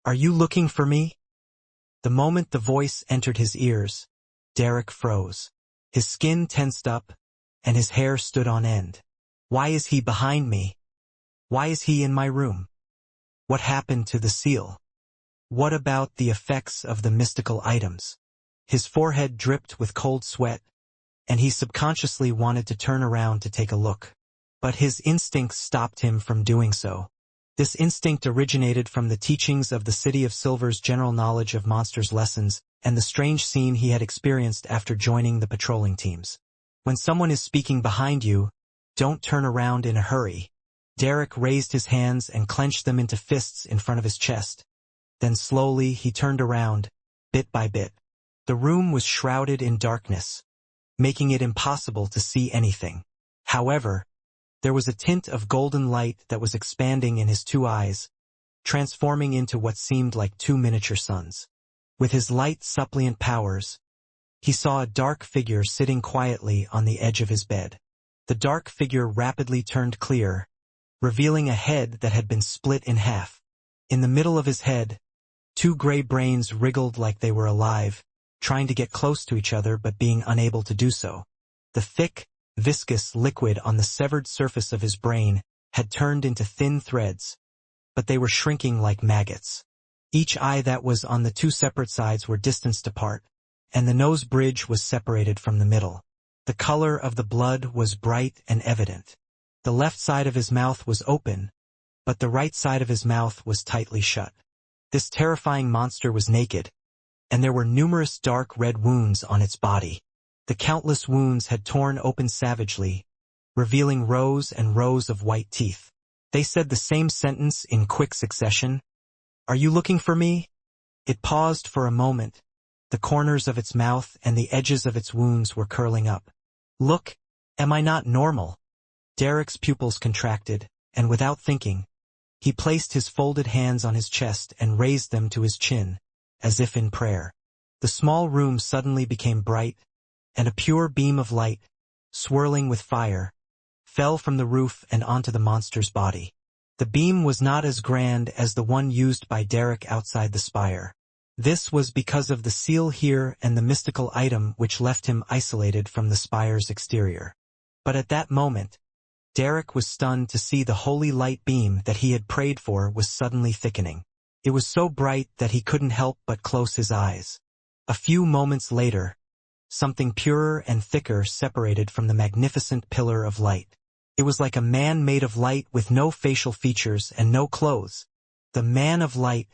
Are you looking for me? The moment the voice entered his ears, Derek froze. His skin tensed up, and his hair stood on end. Why is he behind me? Why is he in my room? What happened to the seal? What about the effects of the mystical items? His forehead dripped with cold sweat, and he subconsciously wanted to turn around to take a look. But his instincts stopped him from doing so. This instinct originated from the teachings of the City of Silver's general knowledge of monsters lessons and the strange scene he had experienced after joining the patrolling teams. When someone is speaking behind you, don't turn around in a hurry. Derek raised his hands and clenched them into fists in front of his chest. Then slowly he turned around, bit by bit. The room was shrouded in darkness, making it impossible to see anything. However, there was a tint of golden light that was expanding in his two eyes, transforming into what seemed like two miniature suns. With his light suppliant powers, he saw a dark figure sitting quietly on the edge of his bed. The dark figure rapidly turned clear, revealing a head that had been split in half. In the middle of his head, two gray brains wriggled like they were alive, trying to get close to each other but being unable to do so. The thick, viscous liquid on the severed surface of his brain had turned into thin threads, but they were shrinking like maggots. Each eye that was on the two separate sides were distanced apart, and the nose bridge was separated from the middle. The color of the blood was bright and evident. The left side of his mouth was open, but the right side of his mouth was tightly shut. This terrifying monster was naked, and there were numerous dark red wounds on its body. The countless wounds had torn open savagely, revealing rows and rows of white teeth. They said the same sentence in quick succession. Are you looking for me? It paused for a moment. The corners of its mouth and the edges of its wounds were curling up. Look, am I not normal? Derek's pupils contracted, and without thinking, he placed his folded hands on his chest and raised them to his chin, as if in prayer. The small room suddenly became bright, and a pure beam of light, swirling with fire, fell from the roof and onto the monster's body. The beam was not as grand as the one used by Derek outside the spire. This was because of the seal here and the mystical item which left him isolated from the spire's exterior. But at that moment, Derek was stunned to see the holy light beam that he had prayed for was suddenly thickening. It was so bright that he couldn't help but close his eyes. A few moments later, something purer and thicker separated from the magnificent pillar of light. It was like a man made of light with no facial features and no clothes. The man of light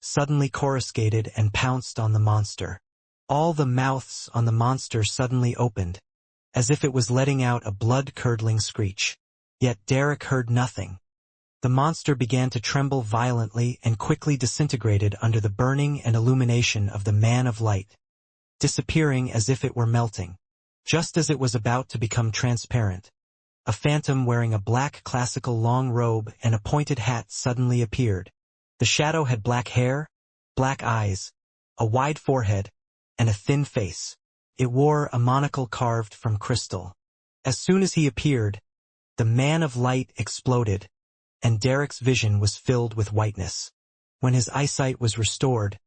suddenly coruscated and pounced on the monster. All the mouths on the monster suddenly opened, as if it was letting out a blood-curdling screech. Yet Derek heard nothing. The monster began to tremble violently and quickly disintegrated under the burning and illumination of the man of light, disappearing as if it were melting. Just as it was about to become transparent, a phantom wearing a black classical long robe and a pointed hat suddenly appeared. The shadow had black hair, black eyes, a wide forehead, and a thin face. It wore a monocle carved from crystal. As soon as he appeared, the man of light exploded, and Derek's vision was filled with whiteness. When his eyesight was restored,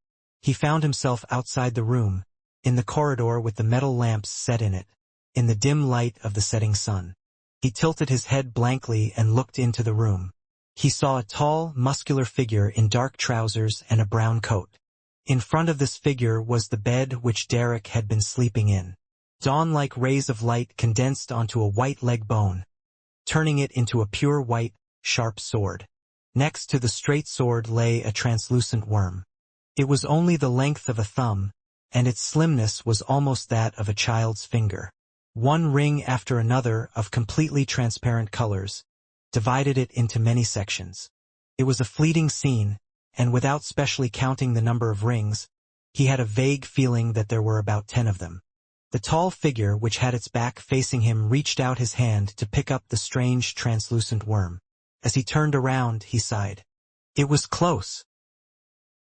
he found himself outside the room, in the corridor with the metal lamps set in it, in the dim light of the setting sun. He tilted his head blankly and looked into the room. He saw a tall, muscular figure in dark trousers and a brown coat. In front of this figure was the bed which Derek had been sleeping in. Dawn-like rays of light condensed onto a white leg bone, turning it into a pure white, sharp sword. Next to the straight sword lay a translucent worm. It was only the length of a thumb, and its slimness was almost that of a child's finger. One ring after another of completely transparent colors divided it into many sections. It was a fleeting scene, and without specially counting the number of rings, he had a vague feeling that there were about 10 of them. The tall figure which had its back facing him reached out his hand to pick up the strange translucent worm. As he turned around, he sighed. It was close.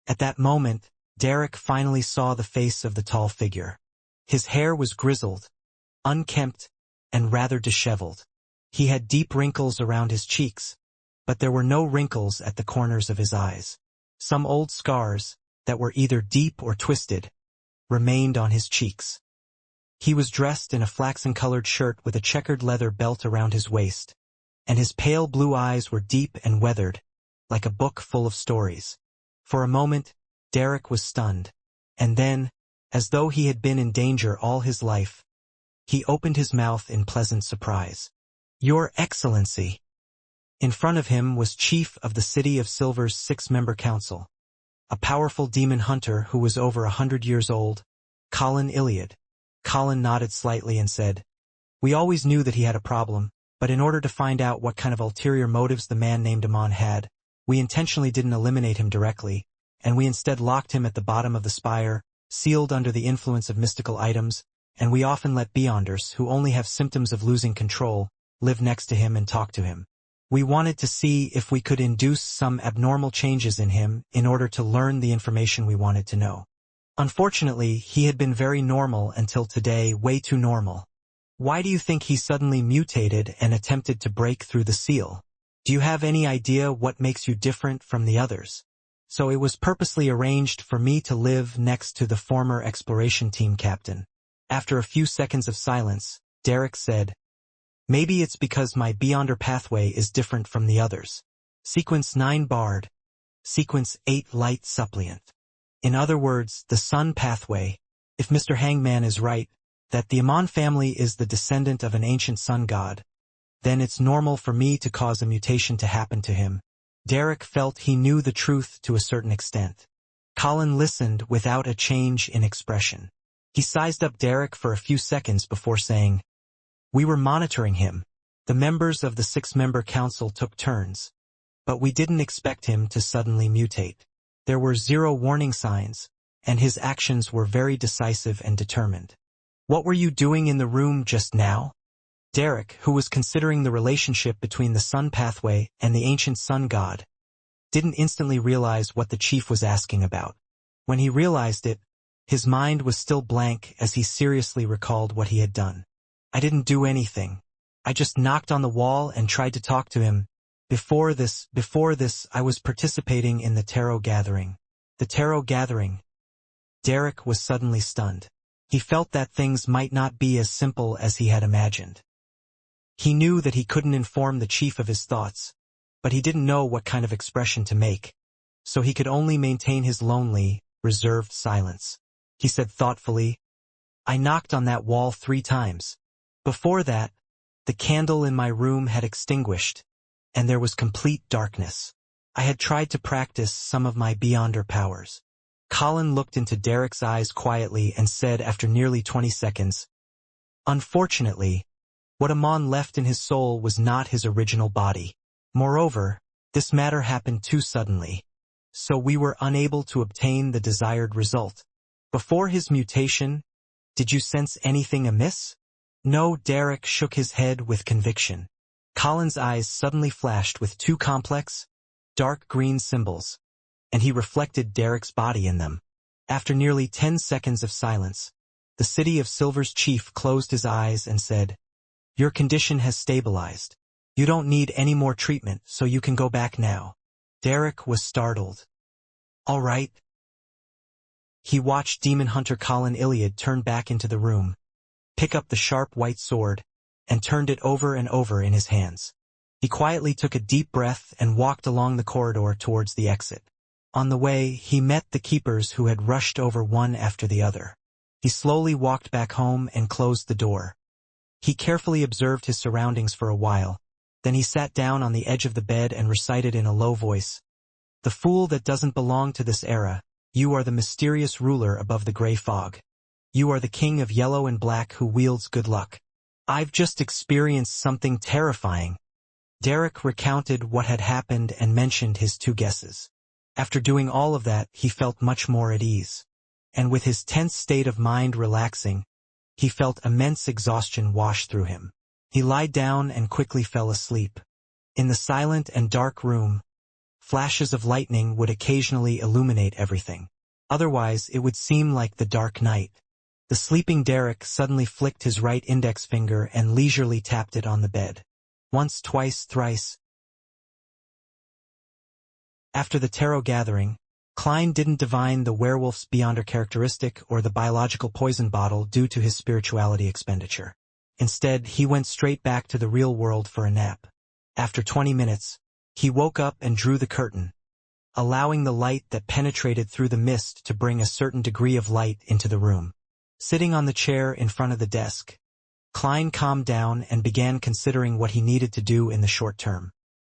At that moment, Derek finally saw the face of the tall figure. His hair was grizzled, unkempt, and rather disheveled. He had deep wrinkles around his cheeks, but there were no wrinkles at the corners of his eyes. Some old scars, that were either deep or twisted, remained on his cheeks. He was dressed in a flaxen-colored shirt with a checkered leather belt around his waist, and his pale blue eyes were deep and weathered, like a book full of stories. For a moment, Derek was stunned, and then, as though he had been in danger all his life, he opened his mouth in pleasant surprise. "Your Excellency!" In front of him was Chief of the City of Silver's 6-member council, a powerful demon hunter who was over 100 years old, Colin Iliad. Colin nodded slightly and said, "We always knew that he had a problem, but in order to find out what kind of ulterior motives the man named Amon had, we intentionally didn't eliminate him directly, and we instead locked him at the bottom of the spire, sealed under the influence of mystical items, and we often let Beyonders, who only have symptoms of losing control, live next to him and talk to him. We wanted to see if we could induce some abnormal changes in him in order to learn the information we wanted to know. Unfortunately, he had been very normal until today, way too normal. Why do you think he suddenly mutated and attempted to break through the seal? Do you have any idea what makes you different from the others? So it was purposely arranged for me to live next to the former exploration team captain." After a few seconds of silence, Derek said, "Maybe it's because my Beyonder pathway is different from the others. Sequence 9 Bard. Sequence 8 Light Suppliant. In other words, the Sun pathway. If Mr. Hangman is right, that the Amon family is the descendant of an ancient sun god, then it's normal for me to cause a mutation to happen to him." Derek felt he knew the truth to a certain extent. Colin listened without a change in expression. He sized up Derek for a few seconds before saying, "We were monitoring him. The members of the 6-member council took turns. But we didn't expect him to suddenly mutate. There were 0 warning signs, and his actions were very decisive and determined." "What were you doing in the room just now?" Derek, who was considering the relationship between the sun pathway and the ancient sun god, didn't instantly realize what the chief was asking about. When he realized it, his mind was still blank as he seriously recalled what he had done. "I didn't do anything. I just knocked on the wall and tried to talk to him. Before this, I was participating in the tarot gathering." The tarot gathering. Derek was suddenly stunned. He felt that things might not be as simple as he had imagined. He knew that he couldn't inform the chief of his thoughts, but he didn't know what kind of expression to make, so he could only maintain his lonely, reserved silence. He said thoughtfully, "I knocked on that wall 3 times. Before that, the candle in my room had extinguished, and there was complete darkness. I had tried to practice some of my Beyonder powers." Colin looked into Derek's eyes quietly and said after nearly 20 seconds, "Unfortunately, what Amon left in his soul was not his original body. Moreover, this matter happened too suddenly, so we were unable to obtain the desired result. Before his mutation, did you sense anything amiss?" "No." Derek shook his head with conviction. Colin's eyes suddenly flashed with 2 complex, dark green symbols, and he reflected Derek's body in them. After nearly 10 seconds of silence, the City of Silver's chief closed his eyes and said, "Your condition has stabilized. You don't need any more treatment, so you can go back now." Derek was startled. "All right." He watched demon hunter Colin Iliad turn back into the room, pick up the sharp white sword, and turned it over and over in his hands. He quietly took a deep breath and walked along the corridor towards the exit. On the way, he met the keepers who had rushed over one after the other. He slowly walked back home and closed the door. He carefully observed his surroundings for a while, then he sat down on the edge of the bed and recited in a low voice, "The fool that doesn't belong to this era, you are the mysterious ruler above the gray fog. You are the king of yellow and black who wields good luck. I've just experienced something terrifying." Derek recounted what had happened and mentioned his 2 guesses. After doing all of that, he felt much more at ease. And with his tense state of mind relaxing, he felt immense exhaustion wash through him. He lied down and quickly fell asleep. In the silent and dark room, flashes of lightning would occasionally illuminate everything. Otherwise, it would seem like the dark night. The sleeping Derek suddenly flicked his right index finger and leisurely tapped it on the bed. Once, twice, thrice. After the tarot gathering, Klein didn't divine the werewolf's beyonder characteristic or the biological poison bottle due to his spirituality expenditure. Instead, he went straight back to the real world for a nap. After 20 minutes, he woke up and drew the curtain, allowing the light that penetrated through the mist to bring a certain degree of light into the room. Sitting on the chair in front of the desk, Klein calmed down and began considering what he needed to do in the short term.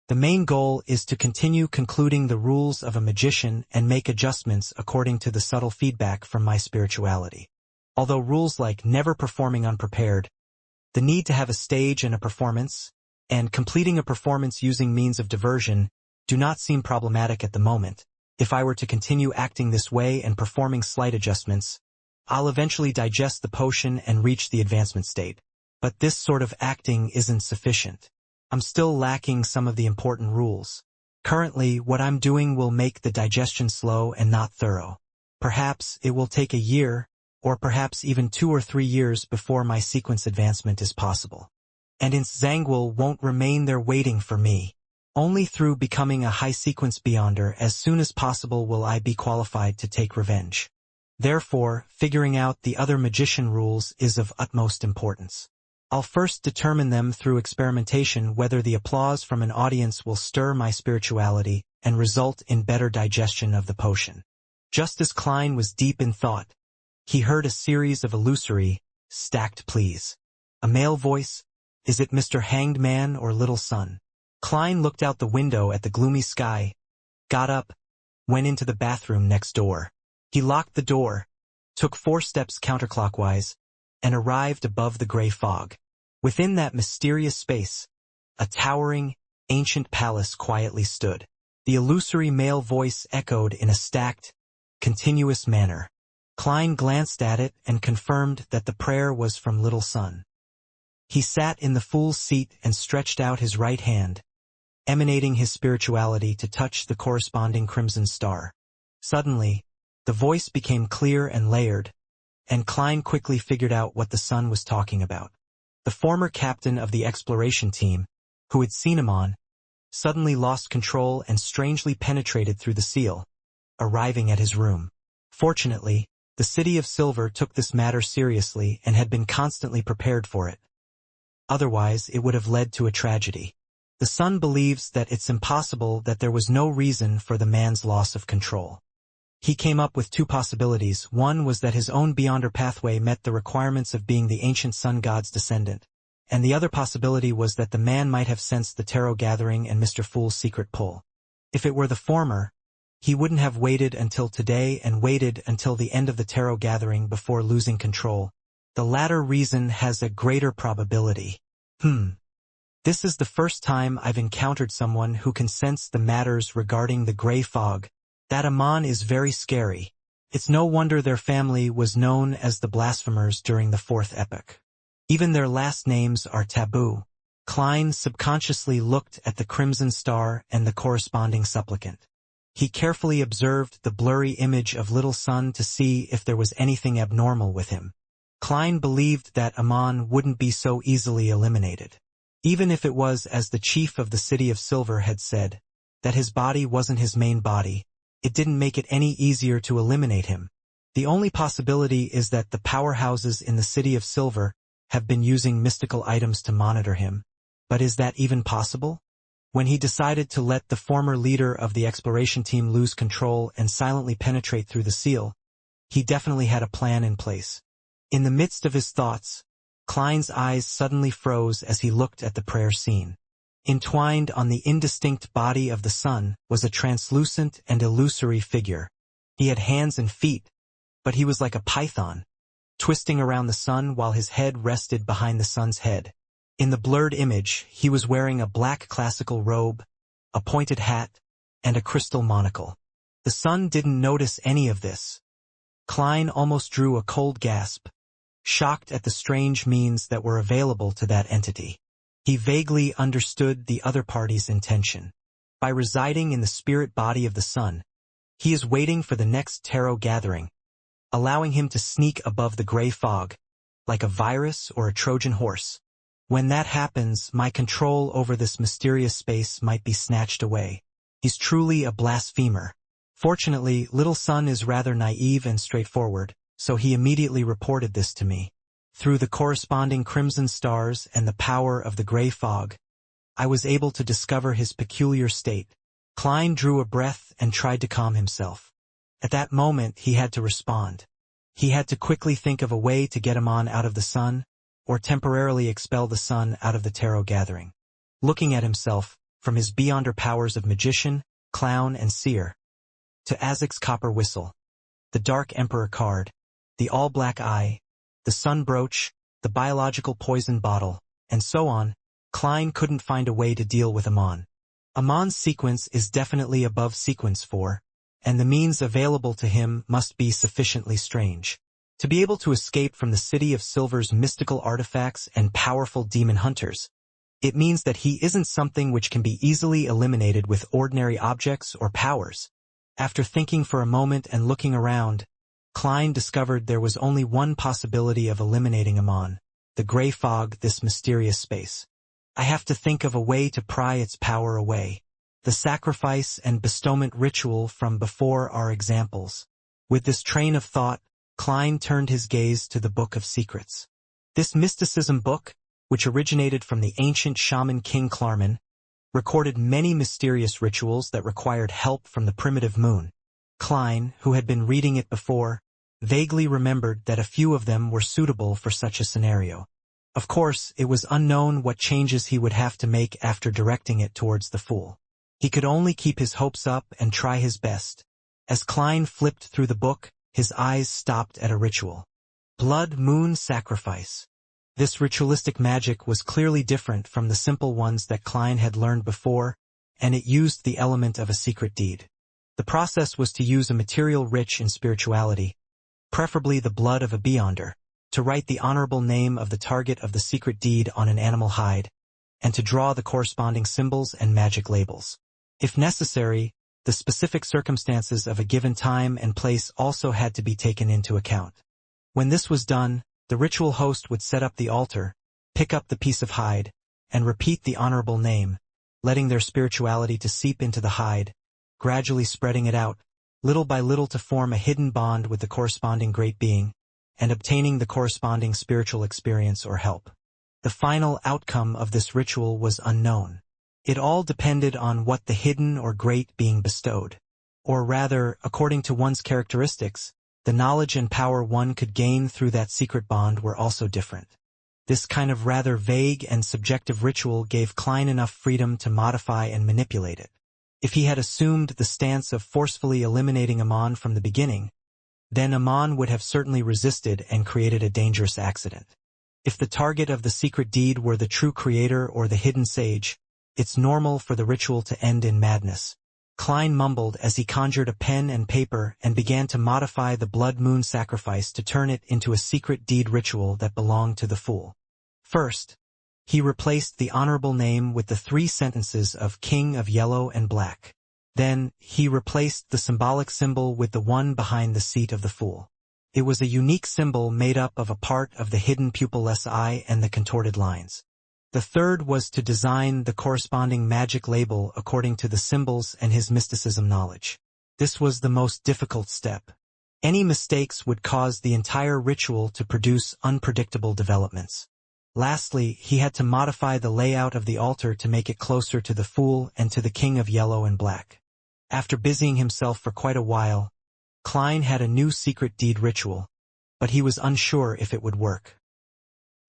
The main goal is to continue concluding the rules of a magician and make adjustments according to the subtle feedback from my spirituality. Although rules like never performing unprepared, the need to have a stage and a performance, and completing a performance using means of diversion do not seem problematic at the moment. If I were to continue acting this way and performing slight adjustments, I'll eventually digest the potion and reach the advancement state. But this sort of acting isn't sufficient. I'm still lacking some of the important rules. Currently, what I'm doing will make the digestion slow and not thorough. Perhaps it will take a year, or perhaps even 2 or 3 years before my sequence advancement is possible. And Zangwil won't remain there waiting for me. Only through becoming a high-sequence beyonder as soon as possible will I be qualified to take revenge. Therefore, figuring out the other magician rules is of utmost importance. I'll first determine them through experimentation whether the applause from an audience will stir my spirituality and result in better digestion of the potion. Just as Klein was deep in thought, he heard a series of illusory, stacked pleas. A male voice, "Is it Mr. Hanged Man or Little Sun?" Klein looked out the window at the gloomy sky, got up, went into the bathroom next door. He locked the door, took 4 steps counterclockwise, and arrived above the gray fog. Within that mysterious space, a towering, ancient palace quietly stood. The illusory male voice echoed in a stacked, continuous manner. Klein glanced at it and confirmed that the prayer was from Little Sun. He sat in the fool's seat and stretched out his right hand, emanating his spirituality to touch the corresponding crimson star. Suddenly, the voice became clear and layered, and Klein quickly figured out what the sun was talking about. The former captain of the exploration team, who had seen him on, suddenly lost control and strangely penetrated through the seal, arriving at his room. Fortunately, the City of Silver took this matter seriously and had been constantly prepared for it. Otherwise, it would have led to a tragedy. The Sun believes that it's impossible that there was no reason for the man's loss of control. He came up with 2 possibilities. One was that his own beyonder pathway met the requirements of being the ancient sun god's descendant, and the other possibility was that the man might have sensed the tarot gathering and Mr. Fool's secret pull. If it were the former, he wouldn't have waited until today and waited until the end of the tarot gathering before losing control. The latter reason has a greater probability. This is the first time I've encountered someone who can sense the matters regarding the gray fog. That Amon is very scary. It's no wonder their family was known as the blasphemers during the 4th epoch. Even their last names are taboo. Klein subconsciously looked at the crimson star and the corresponding supplicant. He carefully observed the blurry image of Little Sun to see if there was anything abnormal with him. Klein believed that Amon wouldn't be so easily eliminated. Even if it was as the chief of the City of Silver had said, that his body wasn't his main body, it didn't make it any easier to eliminate him. The only possibility is that the powerhouses in the City of Silver have been using mystical items to monitor him. But is that even possible? When he decided to let the former leader of the exploration team lose control and silently penetrate through the seal, he definitely had a plan in place. In the midst of his thoughts, Klein's eyes suddenly froze as he looked at the prayer scene. Entwined on the indistinct body of the sun was a translucent and illusory figure. He had hands and feet, but he was like a python, twisting around the sun while his head rested behind the sun's head. In the blurred image, he was wearing a black classical robe, a pointed hat, and a crystal monocle. The sun didn't notice any of this. Klein almost drew a cold gasp, shocked at the strange means that were available to that entity. He vaguely understood the other party's intention. By residing in the spirit body of the sun, he is waiting for the next tarot gathering, allowing him to sneak above the gray fog, like a virus or a Trojan horse. When that happens, my control over this mysterious space might be snatched away. He's truly a blasphemer, Fortunately, little son is rather naive and straightforward, so he immediately reported this to me. Through the corresponding crimson stars and the power of the gray fog, I was able to discover his peculiar state. Klein drew a breath and tried to calm himself. At that moment, he had to respond. He had to quickly think of a way to get Amon out of the sun, or temporarily expel the sun out of the tarot gathering. Looking at himself, from his beyonder powers of magician, clown, and seer, to Azek's copper whistle, the Dark Emperor card, the all-black eye, the sun brooch, the biological poison bottle, and so on, Klein couldn't find a way to deal with Amon. Amon's sequence is definitely above sequence 4, and the means available to him must be sufficiently strange. To be able to escape from the City of Silver's mystical artifacts and powerful demon hunters, it means that he isn't something which can be easily eliminated with ordinary objects or powers. After thinking for a moment and looking around, Klein discovered there was only one possibility of eliminating Amon, the gray fog, this mysterious space. I have to think of a way to pry its power away. The sacrifice and bestowment ritual from before are examples. With this train of thought, Klein turned his gaze to the Book of Secrets. This mysticism book, which originated from the ancient shaman King Klarman, recorded many mysterious rituals that required help from the primitive moon. Klein, who had been reading it before, vaguely remembered that a few of them were suitable for such a scenario. Of course, it was unknown what changes he would have to make after directing it towards the Fool. He could only keep his hopes up and try his best. As Klein flipped through the book, his eyes stopped at a ritual. Blood Moon Sacrifice. This ritualistic magic was clearly different from the simple ones that Klein had learned before, and it used the element of a secret deed. The process was to use a material rich in spirituality, preferably the blood of a beyonder, to write the honorable name of the target of the secret deed on an animal hide, and to draw the corresponding symbols and magic labels. If necessary, the specific circumstances of a given time and place also had to be taken into account. When this was done, the ritual host would set up the altar, pick up the piece of hide, and repeat the honorable name, letting their spirituality to seep into the hide, gradually spreading it out, little by little to form a hidden bond with the corresponding great being, and obtaining the corresponding spiritual experience or help. The final outcome of this ritual was unknown. It all depended on what the hidden or great being bestowed. Or rather, according to one's characteristics, the knowledge and power one could gain through that secret bond were also different. This kind of rather vague and subjective ritual gave Klein enough freedom to modify and manipulate it. If he had assumed the stance of forcefully eliminating Amon from the beginning, then Amon would have certainly resisted and created a dangerous accident. If the target of the secret deed were the true creator or the hidden sage, it's normal for the ritual to end in madness. Klein mumbled as he conjured a pen and paper and began to modify the Blood Moon Sacrifice to turn it into a secret deed ritual that belonged to the Fool. First, he replaced the honorable name with the 3 sentences of King of Yellow and Black. Then, he replaced the symbolic symbol with the one behind the seat of the Fool. It was a unique symbol made up of a part of the hidden pupilless eye and the contorted lines. The third was to design the corresponding magic label according to the symbols and his mysticism knowledge. This was the most difficult step. Any mistakes would cause the entire ritual to produce unpredictable developments. Lastly, he had to modify the layout of the altar to make it closer to the Fool and to the King of Yellow and Black. After busying himself for quite a while, Klein had a new secret deed ritual, but he was unsure if it would work.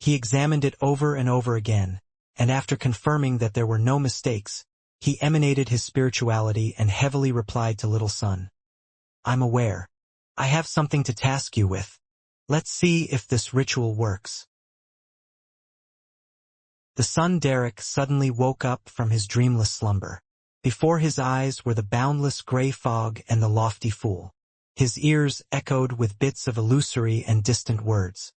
He examined it over and over again, and after confirming that there were no mistakes, he emanated his spirituality and heavily replied to Little Son. "I'm aware. I have something to task you with. Let's see if this ritual works." The son Derek suddenly woke up from his dreamless slumber. Before his eyes were the boundless gray fog and the lofty Fool. His ears echoed with bits of illusory and distant words.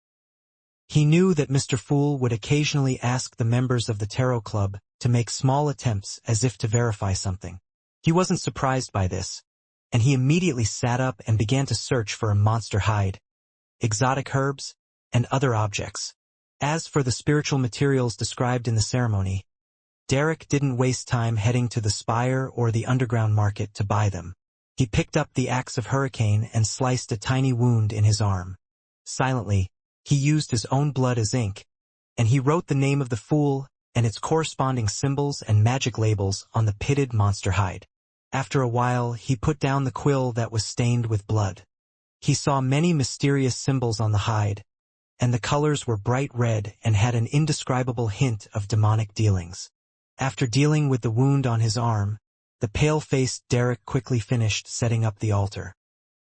He knew that Mr. Fool would occasionally ask the members of the Tarot Club to make small attempts as if to verify something. He wasn't surprised by this, and he immediately sat up and began to search for a monster hide, exotic herbs, and other objects. As for the spiritual materials described in the ceremony, Derek didn't waste time heading to the Spire or the underground market to buy them. He picked up the axe of Hurricane and sliced a tiny wound in his arm. Silently, he used his own blood as ink, and he wrote the name of the fool and its corresponding symbols and magic labels on the pitted monster hide. After a while, he put down the quill that was stained with blood. He saw many mysterious symbols on the hide, and the colors were bright red and had an indescribable hint of demonic dealings. After dealing with the wound on his arm, the pale-faced Derek quickly finished setting up the altar.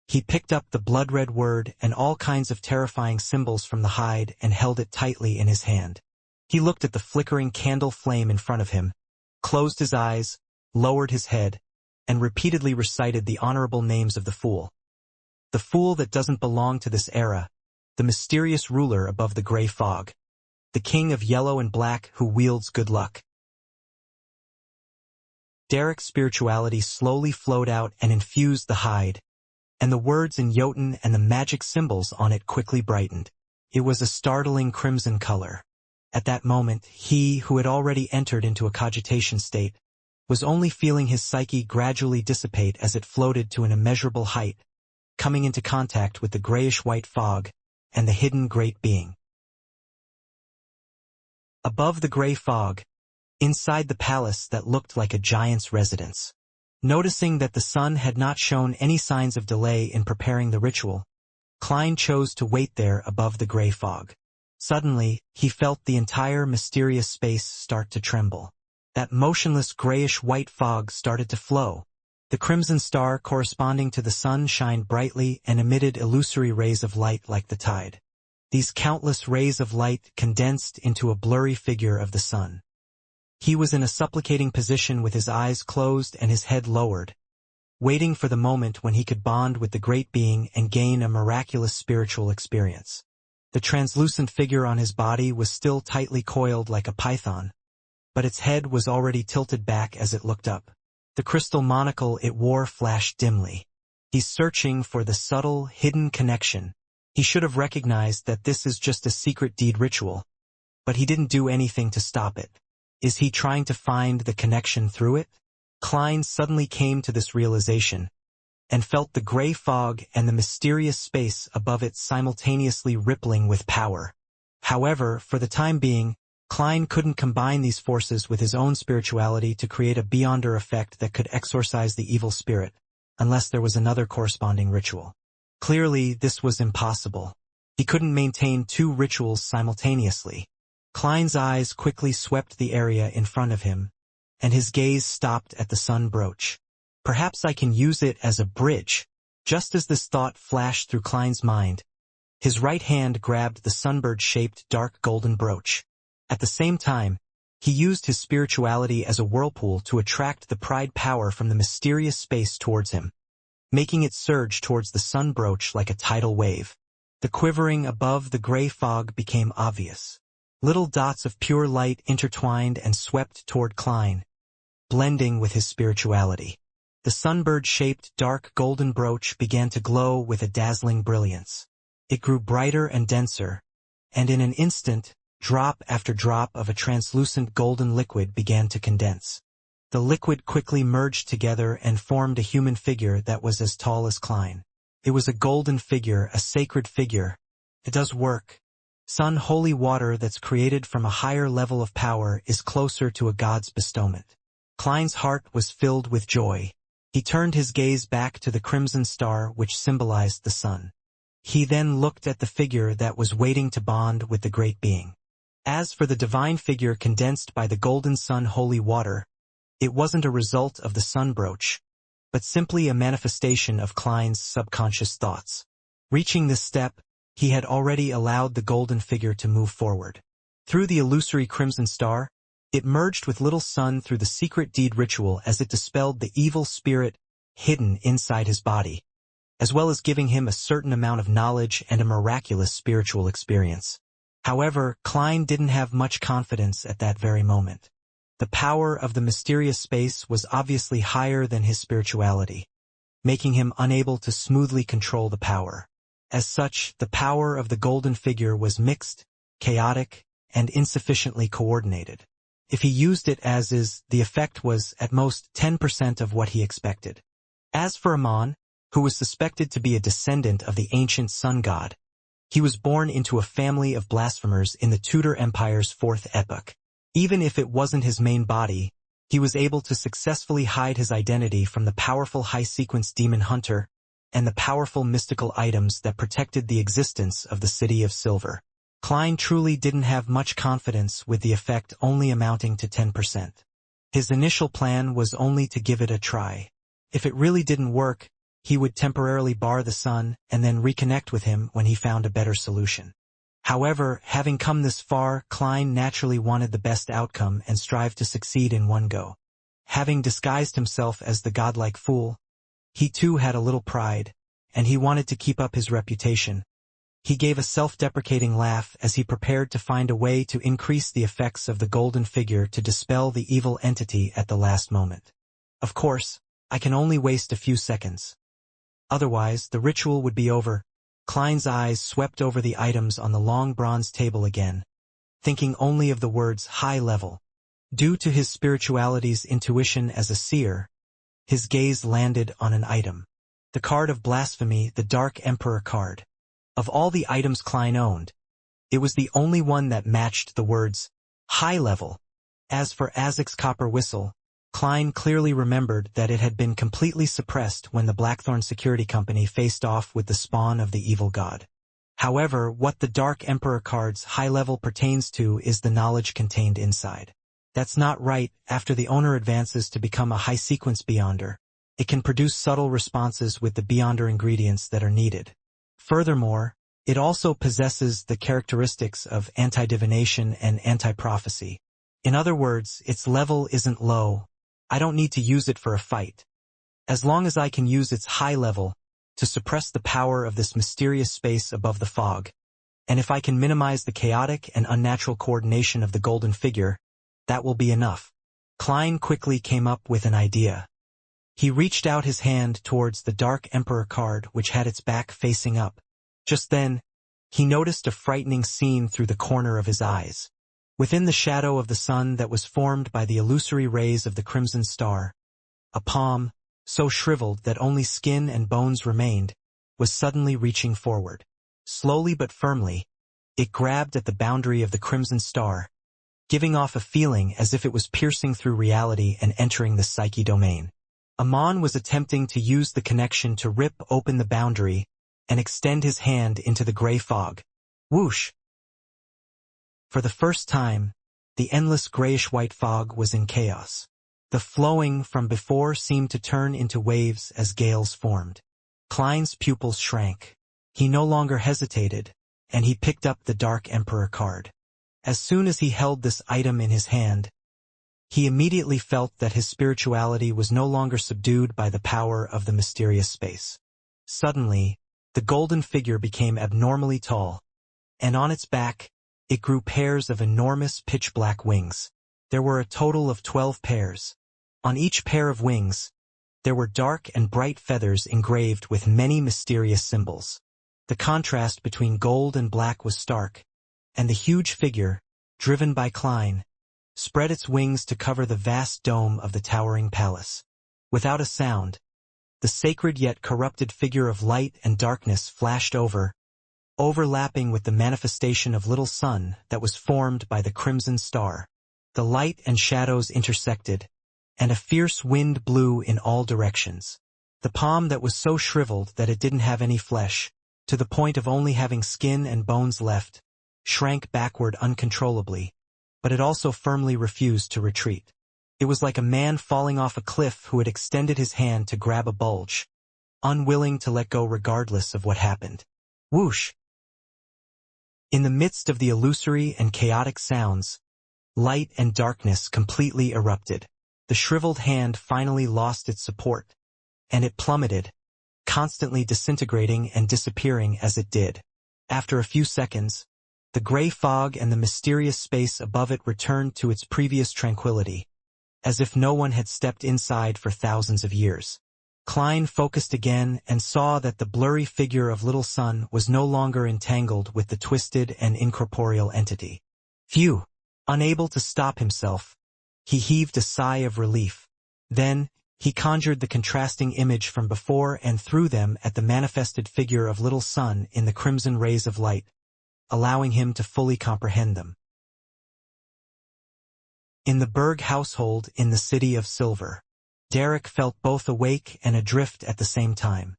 He picked up the blood-red word and all kinds of terrifying symbols from the hide and held it tightly in his hand. He looked at the flickering candle flame in front of him, closed his eyes, lowered his head, and repeatedly recited the honorable names of the fool. The fool that doesn't belong to this era, the mysterious ruler above the gray fog, the king of yellow and black who wields good luck. Derek's spirituality slowly flowed out and infused the hide, and the words in Jotun and the magic symbols on it quickly brightened. It was a startling crimson color. At that moment, he, who had already entered into a cogitation state, was only feeling his psyche gradually dissipate as it floated to an immeasurable height, coming into contact with the grayish-white fog and the hidden great being. Above the gray fog, inside the palace that looked like a giant's residence. Noticing that the sun had not shown any signs of delay in preparing the ritual, Klein chose to wait there above the gray fog. Suddenly, he felt the entire mysterious space start to tremble. That motionless grayish-white fog started to flow. The crimson star corresponding to the sun shined brightly and emitted illusory rays of light like the tide. These countless rays of light condensed into a blurry figure of the sun. He was in a supplicating position with his eyes closed and his head lowered, waiting for the moment when he could bond with the great being and gain a miraculous spiritual experience. The translucent figure on his body was still tightly coiled like a python, but its head was already tilted back as it looked up. The crystal monocle it wore flashed dimly. He's searching for the subtle, hidden connection. He should have recognized that this is just a secret deed ritual, but he didn't do anything to stop it. Is he trying to find the connection through it? Klein suddenly came to this realization, and felt the gray fog and the mysterious space above it simultaneously rippling with power. However, for the time being, Klein couldn't combine these forces with his own spirituality to create a beyonder effect that could exorcise the evil spirit, unless there was another corresponding ritual. Clearly, this was impossible. He couldn't maintain two rituals simultaneously. Klein's eyes quickly swept the area in front of him, and his gaze stopped at the sun brooch. Perhaps I can use it as a bridge. Just as this thought flashed through Klein's mind, his right hand grabbed the sunbird-shaped dark golden brooch. At the same time, he used his spirituality as a whirlpool to attract the pride power from the mysterious space towards him, making it surge towards the sun brooch like a tidal wave. The quivering above the gray fog became obvious. Little dots of pure light intertwined and swept toward Klein, blending with his spirituality. The sunbird-shaped dark golden brooch began to glow with a dazzling brilliance. It grew brighter and denser, and in an instant, drop after drop of a translucent golden liquid began to condense. The liquid quickly merged together and formed a human figure that was as tall as Klein. It was a golden figure, a sacred figure. It does work. Sun holy water that's created from a higher level of power is closer to a god's bestowment. Klein's heart was filled with joy. He turned his gaze back to the crimson star which symbolized the sun. He then looked at the figure that was waiting to bond with the great being. As for the divine figure condensed by the golden sun holy water, it wasn't a result of the sun brooch, but simply a manifestation of Klein's subconscious thoughts. Reaching this step, he had already allowed the golden figure to move forward. Through the illusory crimson star, it merged with little sun through the secret deed ritual as it dispelled the evil spirit hidden inside his body, as well as giving him a certain amount of knowledge and a miraculous spiritual experience. However, Klein didn't have much confidence at that very moment. The power of the mysterious space was obviously higher than his spirituality, making him unable to smoothly control the power. As such, the power of the golden figure was mixed, chaotic, and insufficiently coordinated. If he used it as is, the effect was, at most, 10% of what he expected. As for Amon, who was suspected to be a descendant of the ancient sun god, he was born into a family of blasphemers in the Tudor Empire's fourth epoch. Even if it wasn't his main body, he was able to successfully hide his identity from the powerful high-sequence demon hunter and the powerful mystical items that protected the existence of the City of Silver. Klein truly didn't have much confidence with the effect only amounting to 10%. His initial plan was only to give it a try. If it really didn't work, he would temporarily bar the sun and then reconnect with him when he found a better solution. However, having come this far, Klein naturally wanted the best outcome and strived to succeed in one go. Having disguised himself as the godlike fool, he too had a little pride, and he wanted to keep up his reputation. He gave a self-deprecating laugh as he prepared to find a way to increase the effects of the golden figure to dispel the evil entity at the last moment. Of course, I can only waste a few seconds. Otherwise, the ritual would be over. Klein's eyes swept over the items on the long bronze table again, thinking only of the words high level. Due to his spirituality's intuition as a seer, his gaze landed on an item. The card of blasphemy, the Dark Emperor card. Of all the items Klein owned, it was the only one that matched the words high level. As for Azek's copper whistle, Klein clearly remembered that it had been completely suppressed when the Blackthorn Security Company faced off with the spawn of the evil god. However, what the Dark Emperor card's high level pertains to is the knowledge contained inside. That's not right. After the owner advances to become a high-sequence Beyonder, it can produce subtle responses with the Beyonder ingredients that are needed. Furthermore, it also possesses the characteristics of anti-divination and anti-prophecy. In other words, its level isn't low. I don't need to use it for a fight. As long as I can use its high level to suppress the power of this mysterious space above the fog, and if I can minimize the chaotic and unnatural coordination of the golden figure, that will be enough. Klein quickly came up with an idea. He reached out his hand towards the Dark Emperor card, which had its back facing up. Just then, he noticed a frightening scene through the corner of his eyes. Within the shadow of the sun that was formed by the illusory rays of the crimson star, a palm, so shriveled that only skin and bones remained, was suddenly reaching forward. Slowly but firmly, it grabbed at the boundary of the crimson star, giving off a feeling as if it was piercing through reality and entering the psyche domain. Amon was attempting to use the connection to rip open the boundary and extend his hand into the gray fog. Whoosh! For the first time, the endless grayish-white fog was in chaos. The flowing from before seemed to turn into waves as gales formed. Klein's pupils shrank. He no longer hesitated, and he picked up the Dark Emperor card. As soon as he held this item in his hand, he immediately felt that his spirituality was no longer subdued by the power of the mysterious space. Suddenly, the golden figure became abnormally tall, and on its back, it grew pairs of enormous pitch-black wings. There were a total of 12 pairs. On each pair of wings, there were dark and bright feathers engraved with many mysterious symbols. The contrast between gold and black was stark, and the huge figure, driven by Klein, spread its wings to cover the vast dome of the towering palace. Without a sound, the sacred yet corrupted figure of light and darkness flashed over, overlapping with the manifestation of little sun that was formed by the crimson star. The light and shadows intersected, and a fierce wind blew in all directions. The palm that was so shriveled that it didn't have any flesh, to the point of only having skin and bones left, shrank backward uncontrollably, but it also firmly refused to retreat. It was like a man falling off a cliff who had extended his hand to grab a bulge, unwilling to let go regardless of what happened. Whoosh! In the midst of the illusory and chaotic sounds, light and darkness completely erupted. The shriveled hand finally lost its support, and it plummeted, constantly disintegrating and disappearing as it did. After a few seconds, the gray fog and the mysterious space above it returned to its previous tranquility, as if no one had stepped inside for thousands of years. Klein focused again and saw that the blurry figure of Little Sun was no longer entangled with the twisted and incorporeal entity. Phew! Unable to stop himself, he heaved a sigh of relief. Then, He conjured the contrasting image from before and threw them at the manifested figure of little sun in the crimson rays of light, allowing him to fully comprehend them. In the Berg household in the City of Silver, Derek felt both awake and adrift at the same time.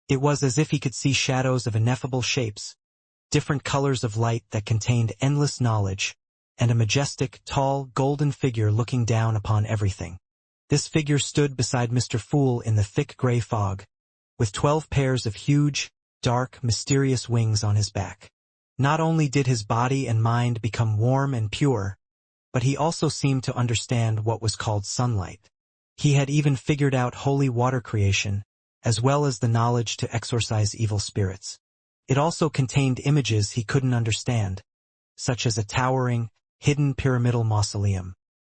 It was as if he could see shadows of ineffable shapes, different colors of light that contained endless knowledge, and a majestic, tall, golden figure looking down upon everything. This figure stood beside Mr. Fool in the thick gray fog, with 12 pairs of huge, dark, mysterious wings on his back. Not only did his body and mind become warm and pure, but he also seemed to understand what was called sunlight. He had even figured out holy water creation, as well as the knowledge to exorcise evil spirits. It also contained images he couldn't understand, such as a towering, hidden pyramidal mausoleum.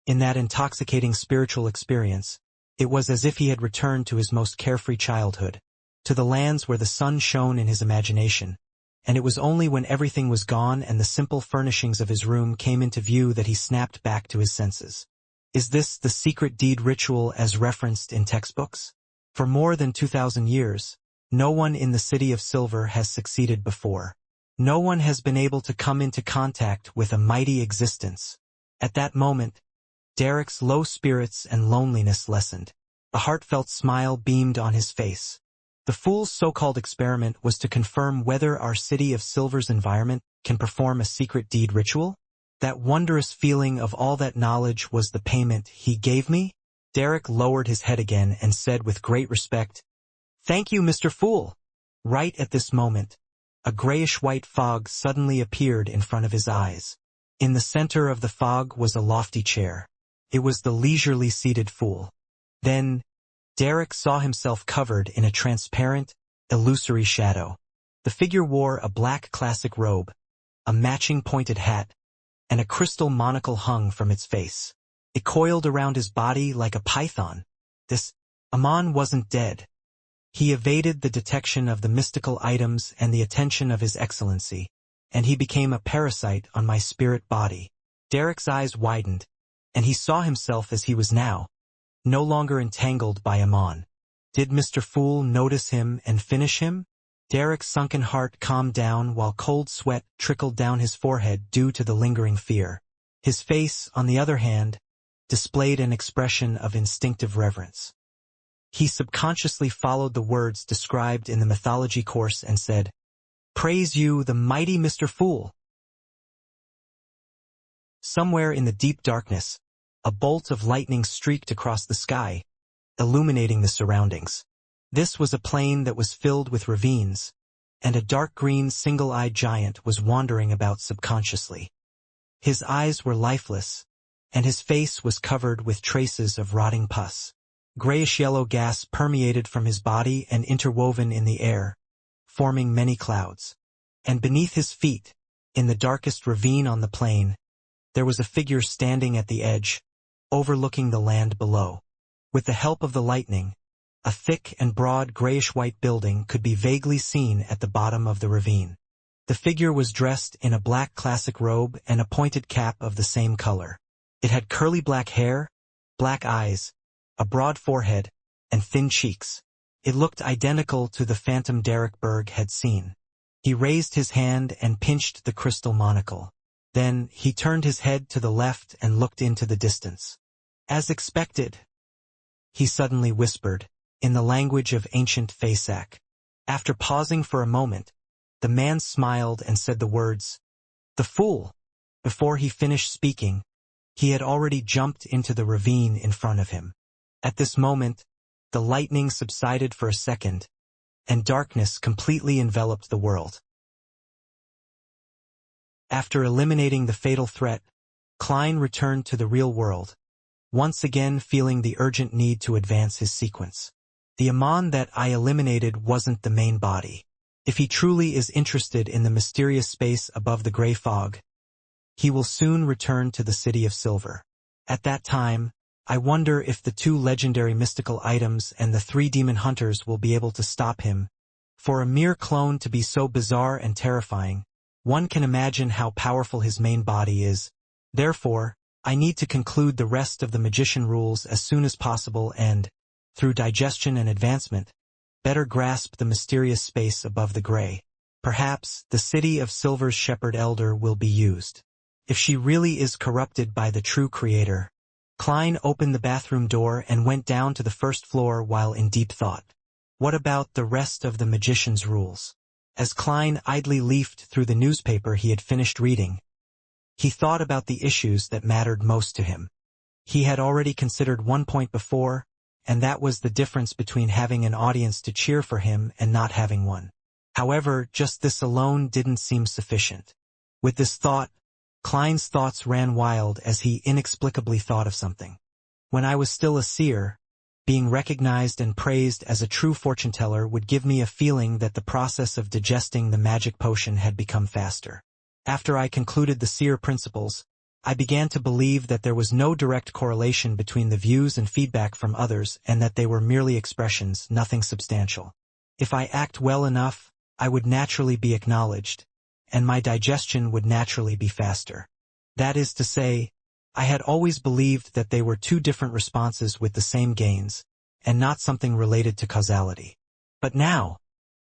In that intoxicating spiritual experience, it was as if he had returned to his most carefree childhood, to the lands where the sun shone in his imagination, and it was only when everything was gone and the simple furnishings of his room came into view that he snapped back to his senses. Is this the secret deed ritual as referenced in textbooks? For more than 2,000 years, no one in the City of Silver has succeeded before. No one has been able to come into contact with a mighty existence. At that moment, Derek's low spirits and loneliness lessened. A heartfelt smile beamed on his face. The Fool's so-called experiment was to confirm whether our City of Silver's environment can perform a secret deed ritual. That wondrous feeling of all that knowledge was the payment he gave me? Derek lowered his head again and said with great respect, "Thank you, Mr. Fool." Right at this moment, a grayish-white fog suddenly appeared in front of his eyes. In the center of the fog was a lofty chair. It was the leisurely seated Fool. Then, Derek saw himself covered in a transparent, illusory shadow. The figure wore a black classic robe, a matching pointed hat, and a crystal monocle hung from its face. It coiled around his body like a python. This Amon wasn't dead. He evaded the detection of the mystical items and the attention of His Excellency, and he became a parasite on my spirit body. Derek's eyes widened, and he saw himself as he was now, no longer entangled by Amon. Did Mr. Fool notice him and finish him? Derek's sunken heart calmed down while cold sweat trickled down his forehead due to the lingering fear. His face, on the other hand, displayed an expression of instinctive reverence. He subconsciously followed the words described in the mythology course and said, "Praise you, the mighty Mr. Fool." Somewhere in the deep darkness, a bolt of lightning streaked across the sky, illuminating the surroundings. This was a plain that was filled with ravines, and a dark green single-eyed giant was wandering about subconsciously. His eyes were lifeless, and his face was covered with traces of rotting pus. Grayish-yellow gas permeated from his body and interwoven in the air, forming many clouds. And beneath his feet, in the darkest ravine on the plain, there was a figure standing at the edge, overlooking the land below. With the help of the lightning, a thick and broad grayish-white building could be vaguely seen at the bottom of the ravine. The figure was dressed in a black classic robe and a pointed cap of the same color. It had curly black hair, black eyes, a broad forehead, and thin cheeks. It looked identical to the phantom Derek Berg had seen. He raised his hand and pinched the crystal monocle. Then he turned his head to the left and looked into the distance. "As expected," he suddenly whispered, in the language of ancient Faesak. After pausing for a moment, the man smiled and said the words, "The Fool." Before he finished speaking, he had already jumped into the ravine in front of him. At this moment, the lightning subsided for a second, and darkness completely enveloped the world. After eliminating the fatal threat, Klein returned to the real world, once again feeling the urgent need to advance his sequence. The Amon that I eliminated wasn't the main body. If he truly is interested in the mysterious space above the gray fog, he will soon return to the City of Silver. At that time, I wonder if the 2 legendary mystical items and the 3 demon hunters will be able to stop him. For a mere clone to be so bizarre and terrifying, one can imagine how powerful his main body is. Therefore, I need to conclude the rest of the magician rules as soon as possible and through digestion and advancement, better grasp the mysterious space above the gray. Perhaps the City of Silver's Shepherd Elder will be used. If she really is corrupted by the true creator. Klein opened the bathroom door and went down to the first floor while in deep thought. What about the rest of the magician's rules? As Klein idly leafed through the newspaper he had finished reading, he thought about the issues that mattered most to him. He had already considered one point before, and that was the difference between having an audience to cheer for him and not having one. However, just this alone didn't seem sufficient. With this thought, Klein's thoughts ran wild as he inexplicably thought of something. When I was still a seer, being recognized and praised as a true fortune-teller would give me a feeling that the process of digesting the magic potion had become faster. After I concluded the seer principles, I began to believe that there was no direct correlation between the views and feedback from others and that they were merely expressions, nothing substantial. If I act well enough, I would naturally be acknowledged, and my digestion would naturally be faster. That is to say, I had always believed that they were two different responses with the same gains, and not something related to causality. But now,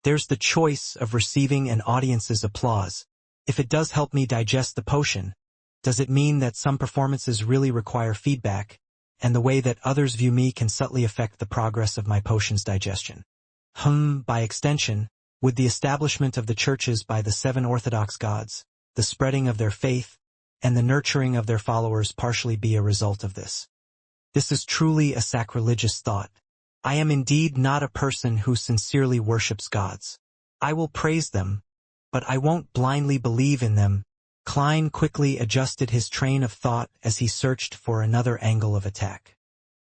there's the choice of receiving an audience's applause. If it does help me digest the potion, does it mean that some performances really require feedback, and the way that others view me can subtly affect the progress of my potion's digestion? By extension, would the establishment of the churches by the 7 Orthodox gods, the spreading of their faith, and the nurturing of their followers partially be a result of this? This is truly a sacrilegious thought. I am indeed not a person who sincerely worships gods. I will praise them, but I won't blindly believe in them. Klein quickly adjusted his train of thought as he searched for another angle of attack.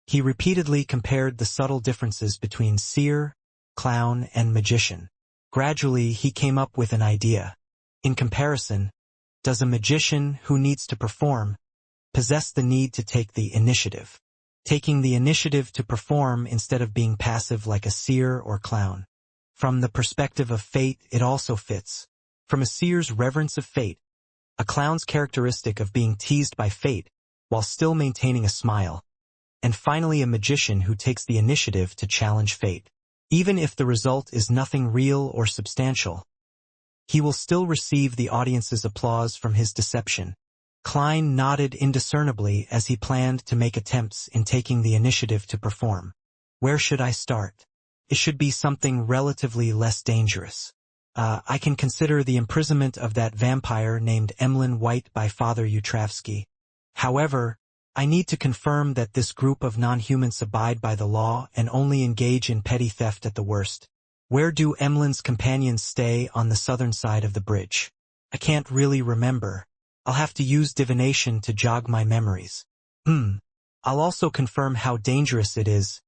He repeatedly compared the subtle differences between seer, clown, and magician. Gradually, he came up with an idea. In comparison, does a magician who needs to perform possess the need to take the initiative? Taking the initiative to perform instead of being passive like a seer or clown. From the perspective of fate, it also fits. From a seer's reverence of fate, a clown's characteristic of being teased by fate while still maintaining a smile, and finally a magician who takes the initiative to challenge fate. Even if the result is nothing real or substantial, he will still receive the audience's applause from his deception. Klein nodded indiscernibly as he planned to make attempts in taking the initiative to perform. Where should I start? It should be something relatively less dangerous. I can consider the imprisonment of that vampire named Emlyn White by Father Utravsky. However, I need to confirm that this group of non-humans abide by the law and only engage in petty theft at the worst. Where do Emlyn's companions stay on the southern side of the bridge? I can't really remember. I'll have to use divination to jog my memories. I'll also confirm how dangerous it is.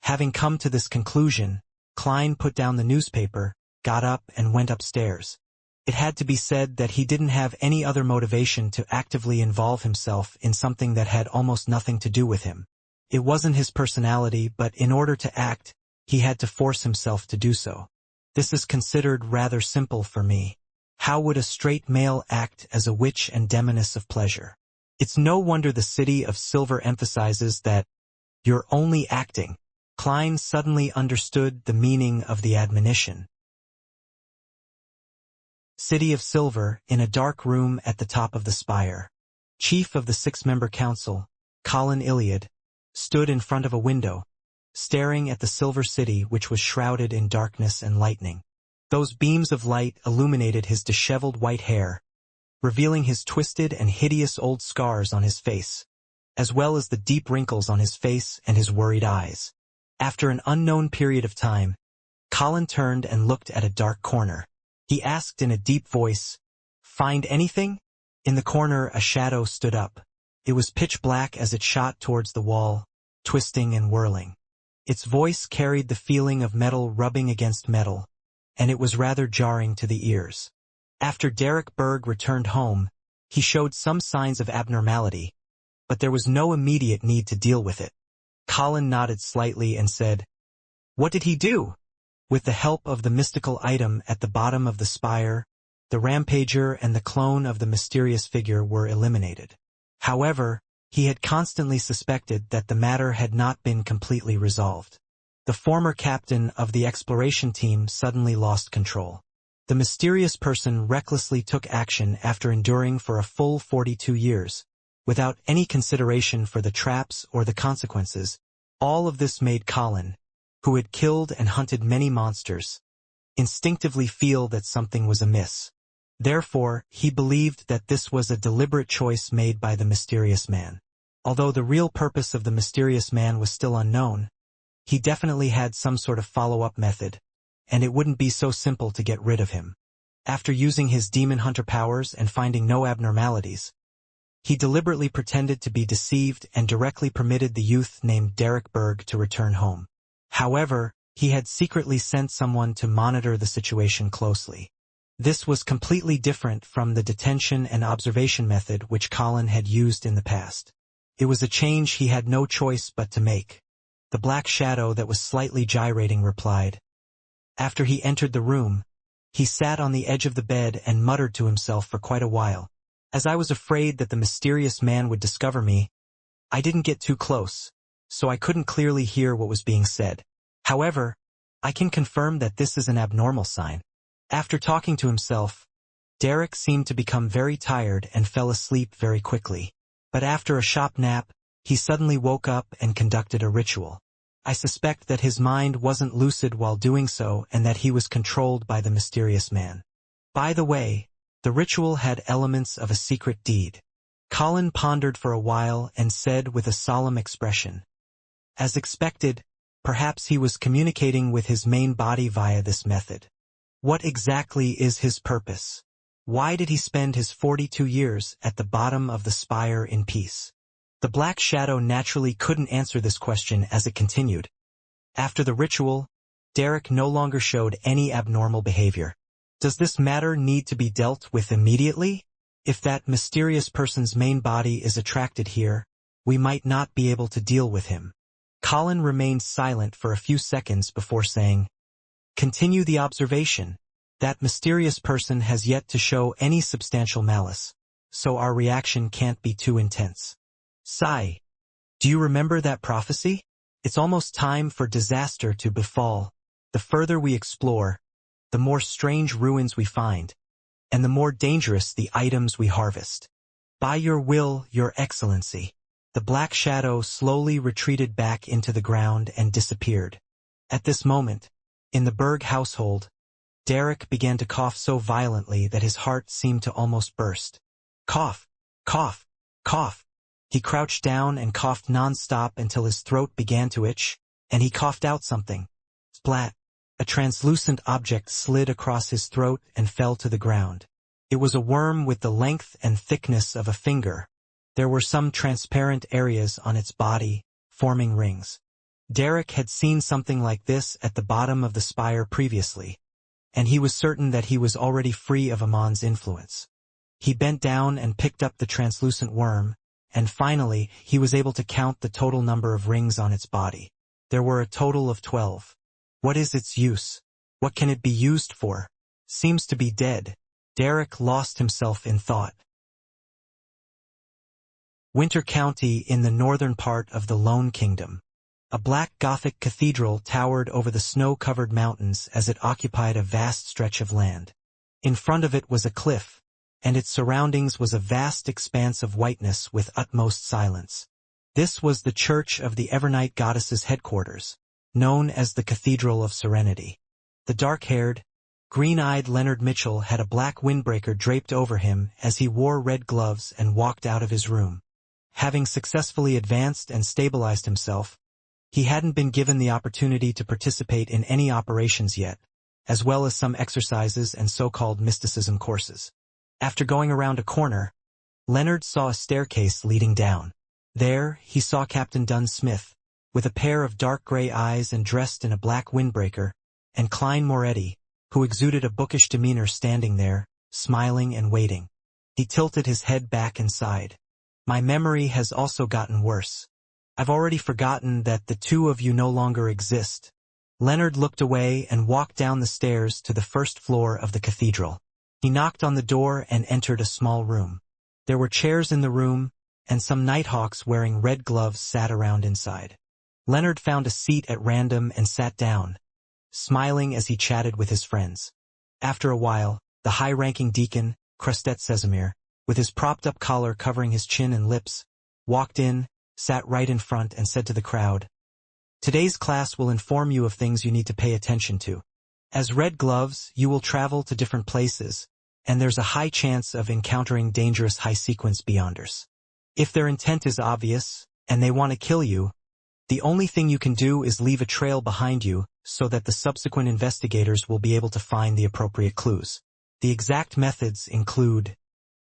Having come to this conclusion, Klein put down the newspaper, got up and went upstairs. It had to be said that he didn't have any other motivation to actively involve himself in something that had almost nothing to do with him. It wasn't his personality, but in order to act, he had to force himself to do so. This is considered rather simple for me. How would a straight male act as a witch and demoness of pleasure? It's no wonder the City of Silver emphasizes that you're only acting. Klein suddenly understood the meaning of the admonition. City of Silver, in a dark room at the top of the spire. Chief of the 6-member council, Colin Iliad, stood in front of a window, staring at the Silver City which was shrouded in darkness and lightning. Those beams of light illuminated his disheveled white hair, revealing his twisted and hideous old scars on his face, as well as the deep wrinkles on his face and his worried eyes. After an unknown period of time, Colin turned and looked at a dark corner. He asked in a deep voice, "Find anything?" In the corner a shadow stood up. It was pitch black as it shot towards the wall, twisting and whirling. Its voice carried the feeling of metal rubbing against metal, and it was rather jarring to the ears. After Derek Berg returned home, he showed some signs of abnormality, but there was no immediate need to deal with it. Colin nodded slightly and said, "What did he do?" With the help of the mystical item at the bottom of the spire, the rampager and the clone of the mysterious figure were eliminated. However, he had constantly suspected that the matter had not been completely resolved. The former captain of the exploration team suddenly lost control. The mysterious person recklessly took action after enduring for a full 42 years, without any consideration for the traps or the consequences. All of this made Colin, who had killed and hunted many monsters, instinctively feel that something was amiss. Therefore, he believed that this was a deliberate choice made by the mysterious man. Although the real purpose of the mysterious man was still unknown, he definitely had some sort of follow-up method, and it wouldn't be so simple to get rid of him. After using his demon hunter powers and finding no abnormalities, he deliberately pretended to be deceived and directly permitted the youth named Derek Berg to return home. However, he had secretly sent someone to monitor the situation closely. This was completely different from the detention and observation method which Colin had used in the past. It was a change he had no choice but to make. The black shadow that was slightly gyrating replied. After he entered the room, he sat on the edge of the bed and muttered to himself for quite a while. As I was afraid that the mysterious man would discover me, I didn't get too close, so I couldn't clearly hear what was being said. However, I can confirm that this is an abnormal sign. After talking to himself, Derek seemed to become very tired and fell asleep very quickly. But after a short nap, he suddenly woke up and conducted a ritual. I suspect that his mind wasn't lucid while doing so and that he was controlled by the mysterious man. By the way, the ritual had elements of a secret deed. Colin pondered for a while and said with a solemn expression. As expected, perhaps he was communicating with his main body via this method. What exactly is his purpose? Why did he spend his 42 years at the bottom of the spire in peace? The black shadow naturally couldn't answer this question as it continued. After the ritual, Derek no longer showed any abnormal behavior. Does this matter need to be dealt with immediately? If that mysterious person's main body is attracted here, we might not be able to deal with him. Colin remained silent for a few seconds before saying, "Continue the observation. That mysterious person has yet to show any substantial malice, so our reaction can't be too intense. Sai, do you remember that prophecy? It's almost time for disaster to befall. The further we explore, the more strange ruins we find, and the more dangerous the items we harvest. By your will, your excellency." The black shadow slowly retreated back into the ground and disappeared. At this moment, in the Berg household, Derek began to cough so violently that his heart seemed to almost burst. Cough, cough, cough. He crouched down and coughed non-stop until his throat began to itch, and he coughed out something. Splat! A translucent object slid across his throat and fell to the ground. It was a worm with the length and thickness of a finger. There were some transparent areas on its body, forming rings. Derek had seen something like this at the bottom of the spire previously, and he was certain that he was already free of Amon's influence. He bent down and picked up the translucent worm, and finally he was able to count the total number of rings on its body. There were a total of 12. What is its use? What can it be used for? Seems to be dead. Derek lost himself in thought. Winter County in the northern part of the Lone Kingdom. A black Gothic cathedral towered over the snow-covered mountains as it occupied a vast stretch of land. In front of it was a cliff, and its surroundings was a vast expanse of whiteness with utmost silence. This was the Church of the Evernight Goddess's headquarters, known as the Cathedral of Serenity. The dark-haired, green-eyed Leonard Mitchell had a black windbreaker draped over him as he wore red gloves and walked out of his room. Having successfully advanced and stabilized himself, he hadn't been given the opportunity to participate in any operations yet, as well as some exercises and so-called mysticism courses. After going around a corner, Leonard saw a staircase leading down. There, he saw Captain Dunn Smith, with a pair of dark gray eyes and dressed in a black windbreaker, and Klein Moretti, who exuded a bookish demeanor standing there, smiling and waiting. He tilted his head back and sighed. My memory has also gotten worse. I've already forgotten that the two of you no longer exist. Leonard looked away and walked down the stairs to the first floor of the cathedral. He knocked on the door and entered a small room. There were chairs in the room, and some nighthawks wearing red gloves sat around inside. Leonard found a seat at random and sat down, smiling as he chatted with his friends. After a while, the high-ranking deacon, Crustet Sesamir, with his propped-up collar covering his chin and lips, walked in, sat right in front and said to the crowd, "Today's class will inform you of things you need to pay attention to. As Red Gloves, you will travel to different places, and there's a high chance of encountering dangerous high-sequence beyonders. If their intent is obvious, and they want to kill you, the only thing you can do is leave a trail behind you so that the subsequent investigators will be able to find the appropriate clues. The exact methods include,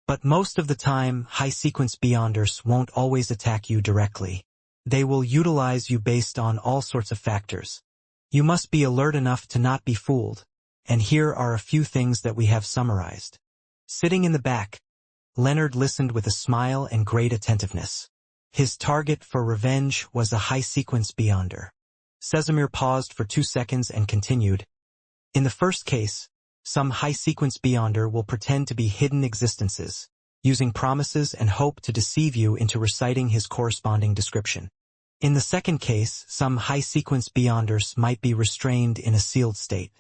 but most of the time, high-sequence beyonders won't always attack you directly. They will utilize you based on all sorts of factors. You must be alert enough to not be fooled, and here are a few things that we have summarized." Sitting in the back, Leonard listened with a smile and great attentiveness. His target for revenge was a high-sequence beyonder. Sesamir paused for 2 seconds and continued. "In the first case, some high-sequence beyonder will pretend to be hidden existences, using promises and hope to deceive you into reciting his corresponding description. In the second case, some high-sequence beyonders might be restrained in a sealed state.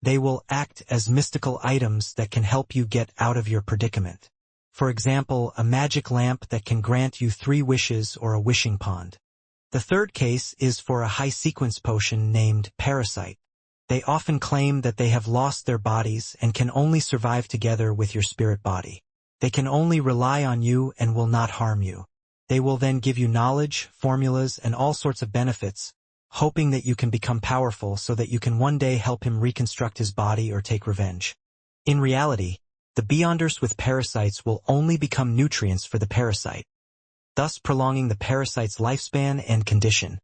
They will act as mystical items that can help you get out of your predicament. For example, a magic lamp that can grant you 3 wishes or a wishing pond. The third case is for a high-sequence potion named Parasite. They often claim that they have lost their bodies and can only survive together with your spirit body. They can only rely on you and will not harm you. They will then give you knowledge, formulas, and all sorts of benefits, hoping that you can become powerful so that you can one day help him reconstruct his body or take revenge. In reality, the beyonders with parasites will only become nutrients for the parasite, thus prolonging the parasite's lifespan and condition."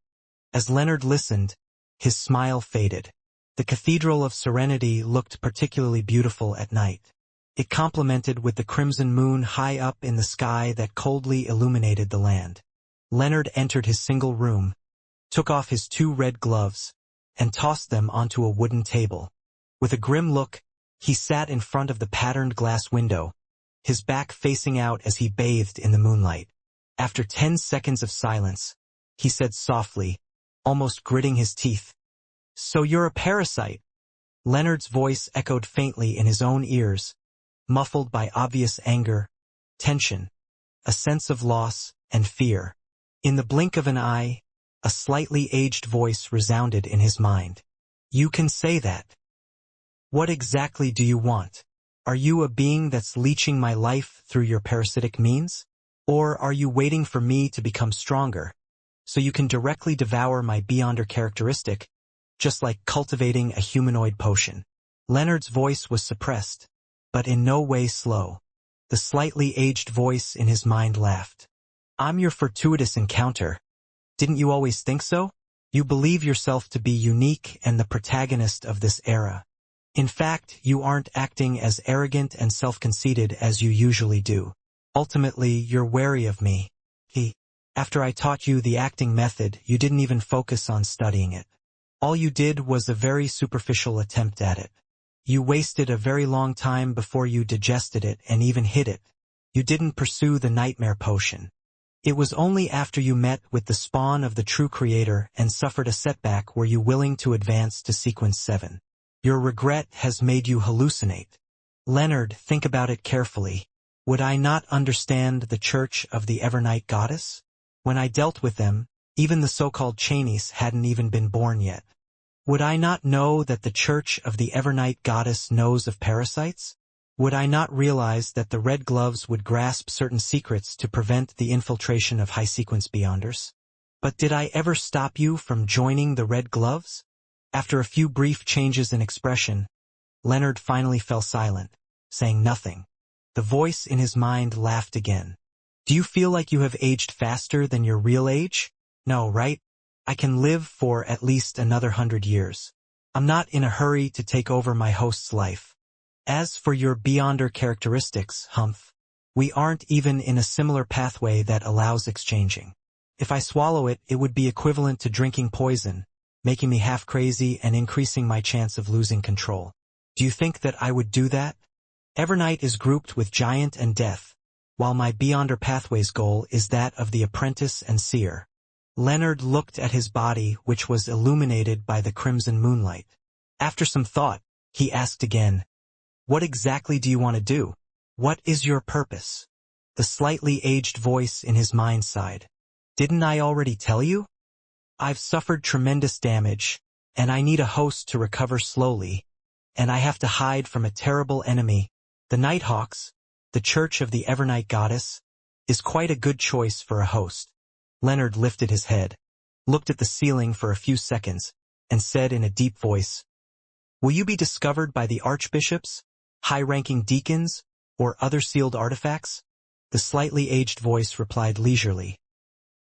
As Leonard listened, his smile faded. The Cathedral of Serenity looked particularly beautiful at night. It complemented with the crimson moon high up in the sky that coldly illuminated the land. Leonard entered his single room, took off his 2 red gloves, and tossed them onto a wooden table. With a grim look, he sat in front of the patterned glass window, his back facing out as he bathed in the moonlight. After 10 seconds of silence, he said softly, almost gritting his teeth, "So you're a parasite?" Leonard's voice echoed faintly in his own ears, muffled by obvious anger, tension, a sense of loss, and fear. In the blink of an eye, a slightly aged voice resounded in his mind. "You can say that. What exactly do you want? Are you a being that's leeching my life through your parasitic means? Or are you waiting for me to become stronger, so you can directly devour my beyonder characteristic, just like cultivating a humanoid potion?" Leonard's voice was suppressed, but in no way slow. The slightly aged voice in his mind laughed. "I'm your fortuitous encounter. Didn't you always think so? You believe yourself to be unique and the protagonist of this era. In fact, you aren't acting as arrogant and self-conceited as you usually do. Ultimately, you're wary of me. After I taught you the acting method, you didn't even focus on studying it. All you did was a very superficial attempt at it. You wasted a very long time before you digested it and even hid it. You didn't pursue the nightmare potion. It was only after you met with the spawn of the true creator and suffered a setback were you willing to advance to sequence 7. Your regret has made you hallucinate. Leonard, think about it carefully. Would I not understand the Church of the Evernight Goddess? When I dealt with them, even the so-called Chanies hadn't even been born yet. Would I not know that the Church of the Evernight Goddess knows of parasites? Would I not realize that the Red Gloves would grasp certain secrets to prevent the infiltration of high-sequence beyonders? But did I ever stop you from joining the Red Gloves? After a few brief changes in expression, Leonard finally fell silent, saying nothing. The voice in his mind laughed again. "Do you feel like you have aged faster than your real age? No, right? I can live for at least another 100 years. I'm not in a hurry to take over my host's life. As for your beyonder characteristics, Humph, we aren't even in a similar pathway that allows exchanging. If I swallow it, it would be equivalent to drinking poison, making me half crazy and increasing my chance of losing control. Do you think that I would do that? Evernight is grouped with Giant and Death, while my beyonder pathway's goal is that of the Apprentice and Seer. Leonard looked at his body, which was illuminated by the crimson moonlight. After some thought, he asked again, "What exactly do you want to do? What is your purpose?" The slightly aged voice in his mind sighed. "Didn't I already tell you? I've suffered tremendous damage, and I need a host to recover slowly, and I have to hide from a terrible enemy. The Nighthawks, the Church of the Evernight Goddess, is quite a good choice for a host." Leonard lifted his head, looked at the ceiling for a few seconds, and said in a deep voice, "Will you be discovered by the archbishops, high-ranking deacons, or other sealed artifacts?" The slightly aged voice replied leisurely,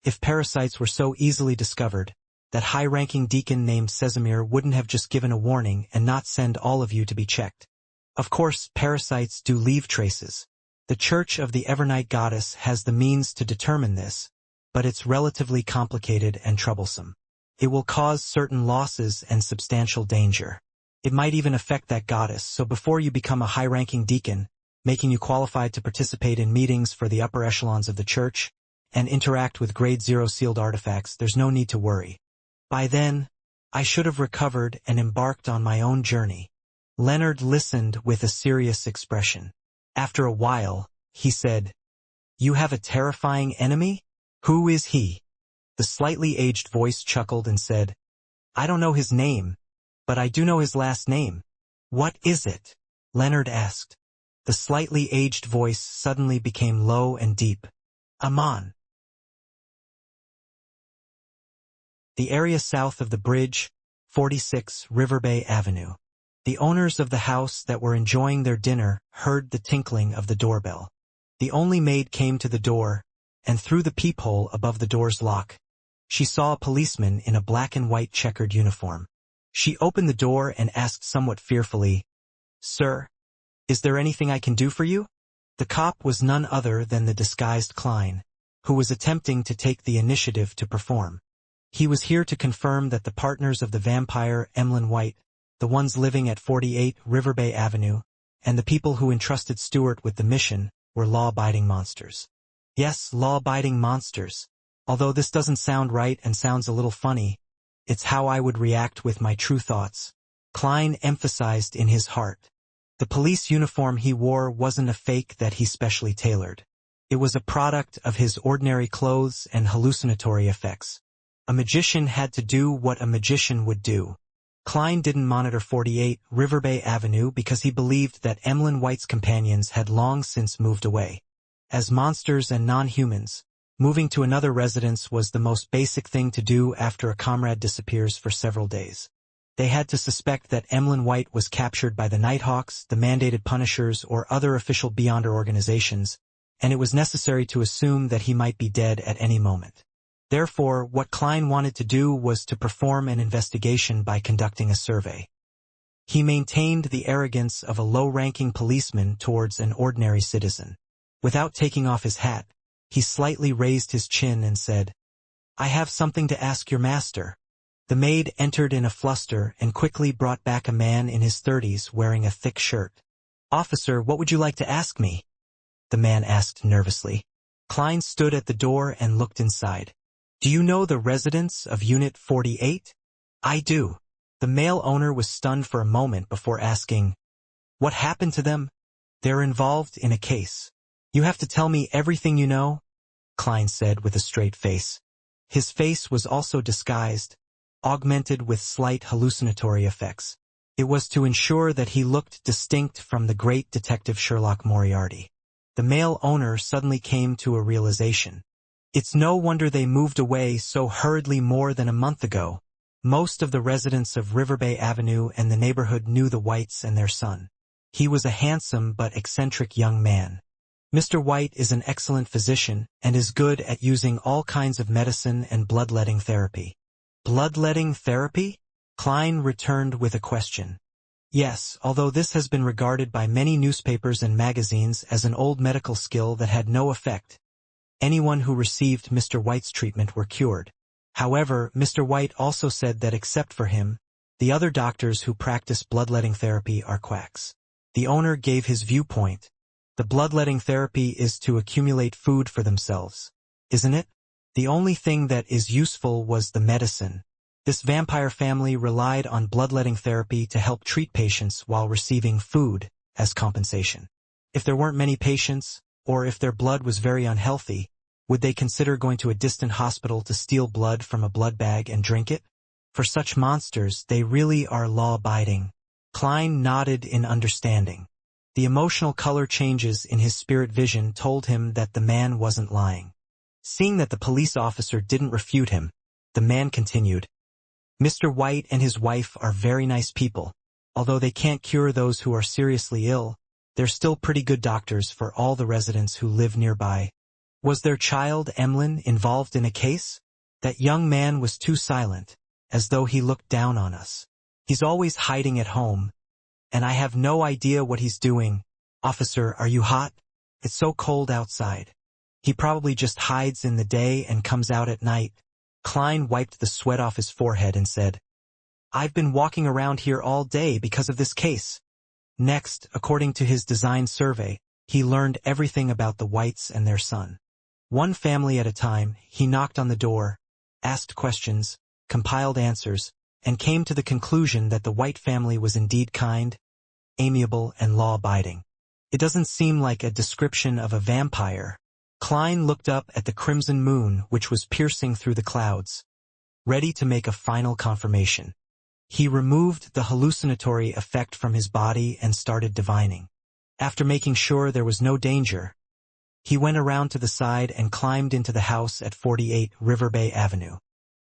"If parasites were so easily discovered, that high-ranking deacon named Sesamir wouldn't have just given a warning and not send all of you to be checked. Of course, parasites do leave traces. The Church of the Evernight Goddess has the means to determine this, but it's relatively complicated and troublesome. It will cause certain losses and substantial danger. It might even affect that goddess, so before you become a high-ranking deacon, making you qualified to participate in meetings for the upper echelons of the church, and interact with Grade 0 sealed artifacts, there's no need to worry. By then, I should have recovered and embarked on my own journey." Leonard listened with a serious expression. After a while, he said, "You have a terrifying enemy? Who is he?" The slightly aged voice chuckled and said, "I don't know his name, but I do know his last name." "What is it?" Leonard asked. The slightly aged voice suddenly became low and deep. "Amon." The area south of the bridge, 46 River Bay Avenue. The owners of the house that were enjoying their dinner heard the tinkling of the doorbell. The only maid came to the door, and through the peephole above the door's lock, she saw a policeman in a black and white checkered uniform. She opened the door and asked somewhat fearfully, "Sir, is there anything I can do for you?" The cop was none other than the disguised Klein, who was attempting to take the initiative to perform. He was here to confirm that the partners of the vampire Emlyn White, the ones living at 48 River Bay Avenue, and the people who entrusted Stewart with the mission, were law-abiding monsters. Yes, law-abiding monsters. Although this doesn't sound right and sounds a little funny, it's how I would react with my true thoughts. Klein emphasized in his heart. The police uniform he wore wasn't a fake that he specially tailored. It was a product of his ordinary clothes and hallucinatory effects. A magician had to do what a magician would do. Klein didn't monitor 48 River Bay Avenue because he believed that Emlyn White's companions had long since moved away. As monsters and non-humans, moving to another residence was the most basic thing to do after a comrade disappears for several days. They had to suspect that Emlyn White was captured by the Nighthawks, the mandated Punishers, or other official Beyonder organizations, and it was necessary to assume that he might be dead at any moment. Therefore, what Klein wanted to do was to perform an investigation by conducting a survey. He maintained the arrogance of a low-ranking policeman towards an ordinary citizen. Without taking off his hat, he slightly raised his chin and said, "I have something to ask your master." The maid entered in a fluster and quickly brought back a man in his 30s wearing a thick shirt. "Officer, what would you like to ask me?" the man asked nervously. Klein stood at the door and looked inside. "Do you know the residents of Unit 48? "I do." The male owner was stunned for a moment before asking, "What happened to them?" "They're involved in a case." "You have to tell me everything you know," Klein said with a straight face. His face was also disguised, augmented with slight hallucinatory effects. It was to ensure that he looked distinct from the great detective Sherlock Moriarty. The male owner suddenly came to a realization. It's no wonder they moved away so hurriedly more than a month ago. Most of the residents of River Bay Avenue and the neighborhood knew the Whites and their son. He was a handsome but eccentric young man. Mr. White is an excellent physician and is good at using all kinds of medicine and bloodletting therapy. Bloodletting therapy? Klein returned with a question. Yes, although this has been regarded by many newspapers and magazines as an old medical skill that had no effect. Anyone who received Mr. White's treatment were cured. However, Mr. White also said that except for him, the other doctors who practice bloodletting therapy are quacks. The owner gave his viewpoint. The bloodletting therapy is to accumulate food for themselves, isn't it? The only thing that is useful was the medicine. This vampire family relied on bloodletting therapy to help treat patients while receiving food as compensation. If there weren't many patients, or if their blood was very unhealthy, would they consider going to a distant hospital to steal blood from a blood bag and drink it? For such monsters, they really are law-abiding. Klein nodded in understanding. The emotional color changes in his spirit vision told him that the man wasn't lying. Seeing that the police officer didn't refute him, the man continued, "Mr. White and his wife are very nice people. Although they can't cure those who are seriously ill, they're still pretty good doctors for all the residents who live nearby. Was their child, Emlyn, involved in a case?" That young man was too silent, as though he looked down on us. "He's always hiding at home, and I have no idea what he's doing. Officer, are you hot? It's so cold outside. He probably just hides in the day and comes out at night." Klein wiped the sweat off his forehead and said, "I've been walking around here all day because of this case." Next, according to his design survey, he learned everything about the Whites and their son. One family at a time, he knocked on the door, asked questions, compiled answers, and came to the conclusion that the White family was indeed kind, amiable, and law-abiding. It doesn't seem like a description of a vampire. Klein looked up at the crimson moon which was piercing through the clouds, ready to make a final confirmation. He removed the hallucinatory effect from his body and started divining. After making sure there was no danger, he went around to the side and climbed into the house at 48 River Bay Avenue.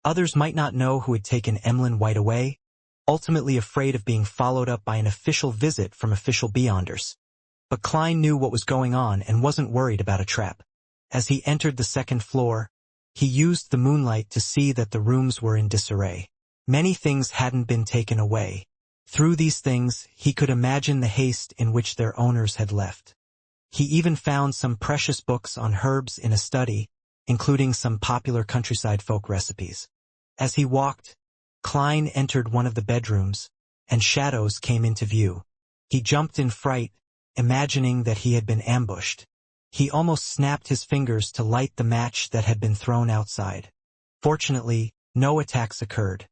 Others might not know who had taken Emlyn White away, ultimately afraid of being followed up by an official visit from official Beyonders. But Klein knew what was going on and wasn't worried about a trap. As he entered the second floor, he used the moonlight to see that the rooms were in disarray. Many things hadn't been taken away. Through these things, he could imagine the haste in which their owners had left. He even found some precious books on herbs in a study, including some popular countryside folk recipes. As he walked, Klein entered one of the bedrooms, and shadows came into view. He jumped in fright, imagining that he had been ambushed. He almost snapped his fingers to light the match that had been thrown outside. Fortunately, no attacks occurred.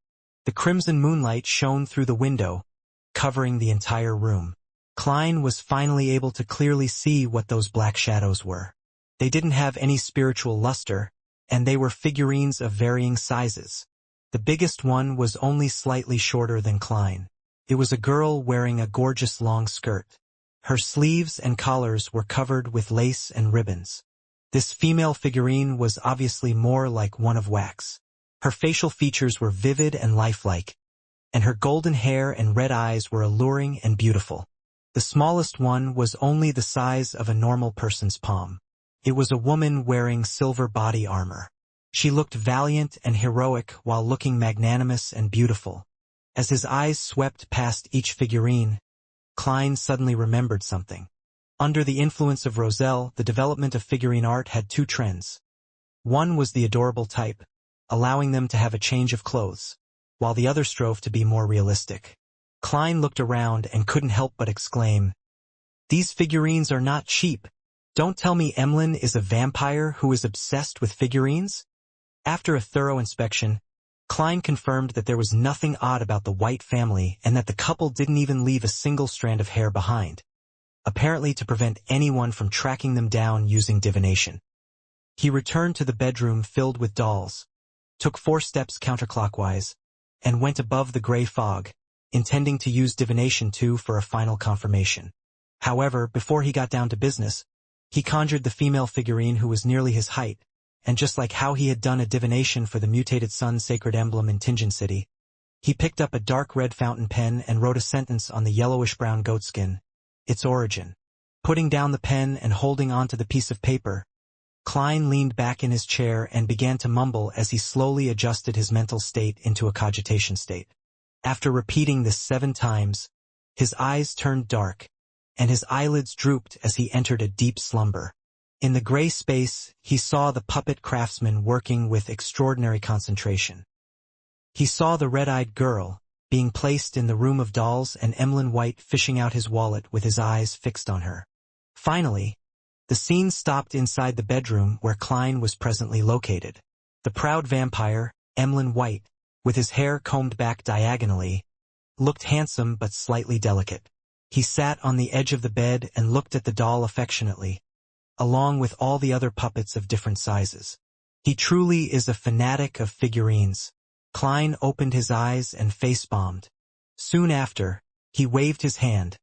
The crimson moonlight shone through the window, covering the entire room. Klein was finally able to clearly see what those black shadows were. They didn't have any spiritual luster, and they were figurines of varying sizes. The biggest one was only slightly shorter than Klein. It was a girl wearing a gorgeous long skirt. Her sleeves and collars were covered with lace and ribbons. This female figurine was obviously more like one of wax. Her facial features were vivid and lifelike, and her golden hair and red eyes were alluring and beautiful. The smallest one was only the size of a normal person's palm. It was a woman wearing silver body armor. She looked valiant and heroic while looking magnanimous and beautiful. As his eyes swept past each figurine, Klein suddenly remembered something. Under the influence of Roselle, the development of figurine art had two trends. One was the adorable type, allowing them to have a change of clothes, while the other strove to be more realistic. Klein looked around and couldn't help but exclaim, "These figurines are not cheap. Don't tell me Emlyn is a vampire who is obsessed with figurines?" After a thorough inspection, Klein confirmed that there was nothing odd about the White family and that the couple didn't even leave a single strand of hair behind, apparently to prevent anyone from tracking them down using divination. He returned to the bedroom filled with dolls, took 4 steps counterclockwise, and went above the gray fog, intending to use divination too for a final confirmation. However, before he got down to business, he conjured the female figurine who was nearly his height, and just like how he had done a divination for the mutated sun sacred emblem in Tingeon City, he picked up a dark red fountain pen and wrote a sentence on the yellowish-brown goatskin, its origin. Putting down the pen and holding onto the piece of paper, Klein leaned back in his chair and began to mumble as he slowly adjusted his mental state into a cogitation state. After repeating this 7 times, his eyes turned dark, and his eyelids drooped as he entered a deep slumber. In the gray space, he saw the puppet craftsman working with extraordinary concentration. He saw the red-eyed girl being placed in the room of dolls and Emlyn White fishing out his wallet with his eyes fixed on her. Finally, the scene stopped inside the bedroom where Klein was presently located. The proud vampire, Emlyn White, with his hair combed back diagonally, looked handsome but slightly delicate. He sat on the edge of the bed and looked at the doll affectionately, along with all the other puppets of different sizes. He truly is a fanatic of figurines. Klein opened his eyes and face-bombed. Soon after, he waved his hand,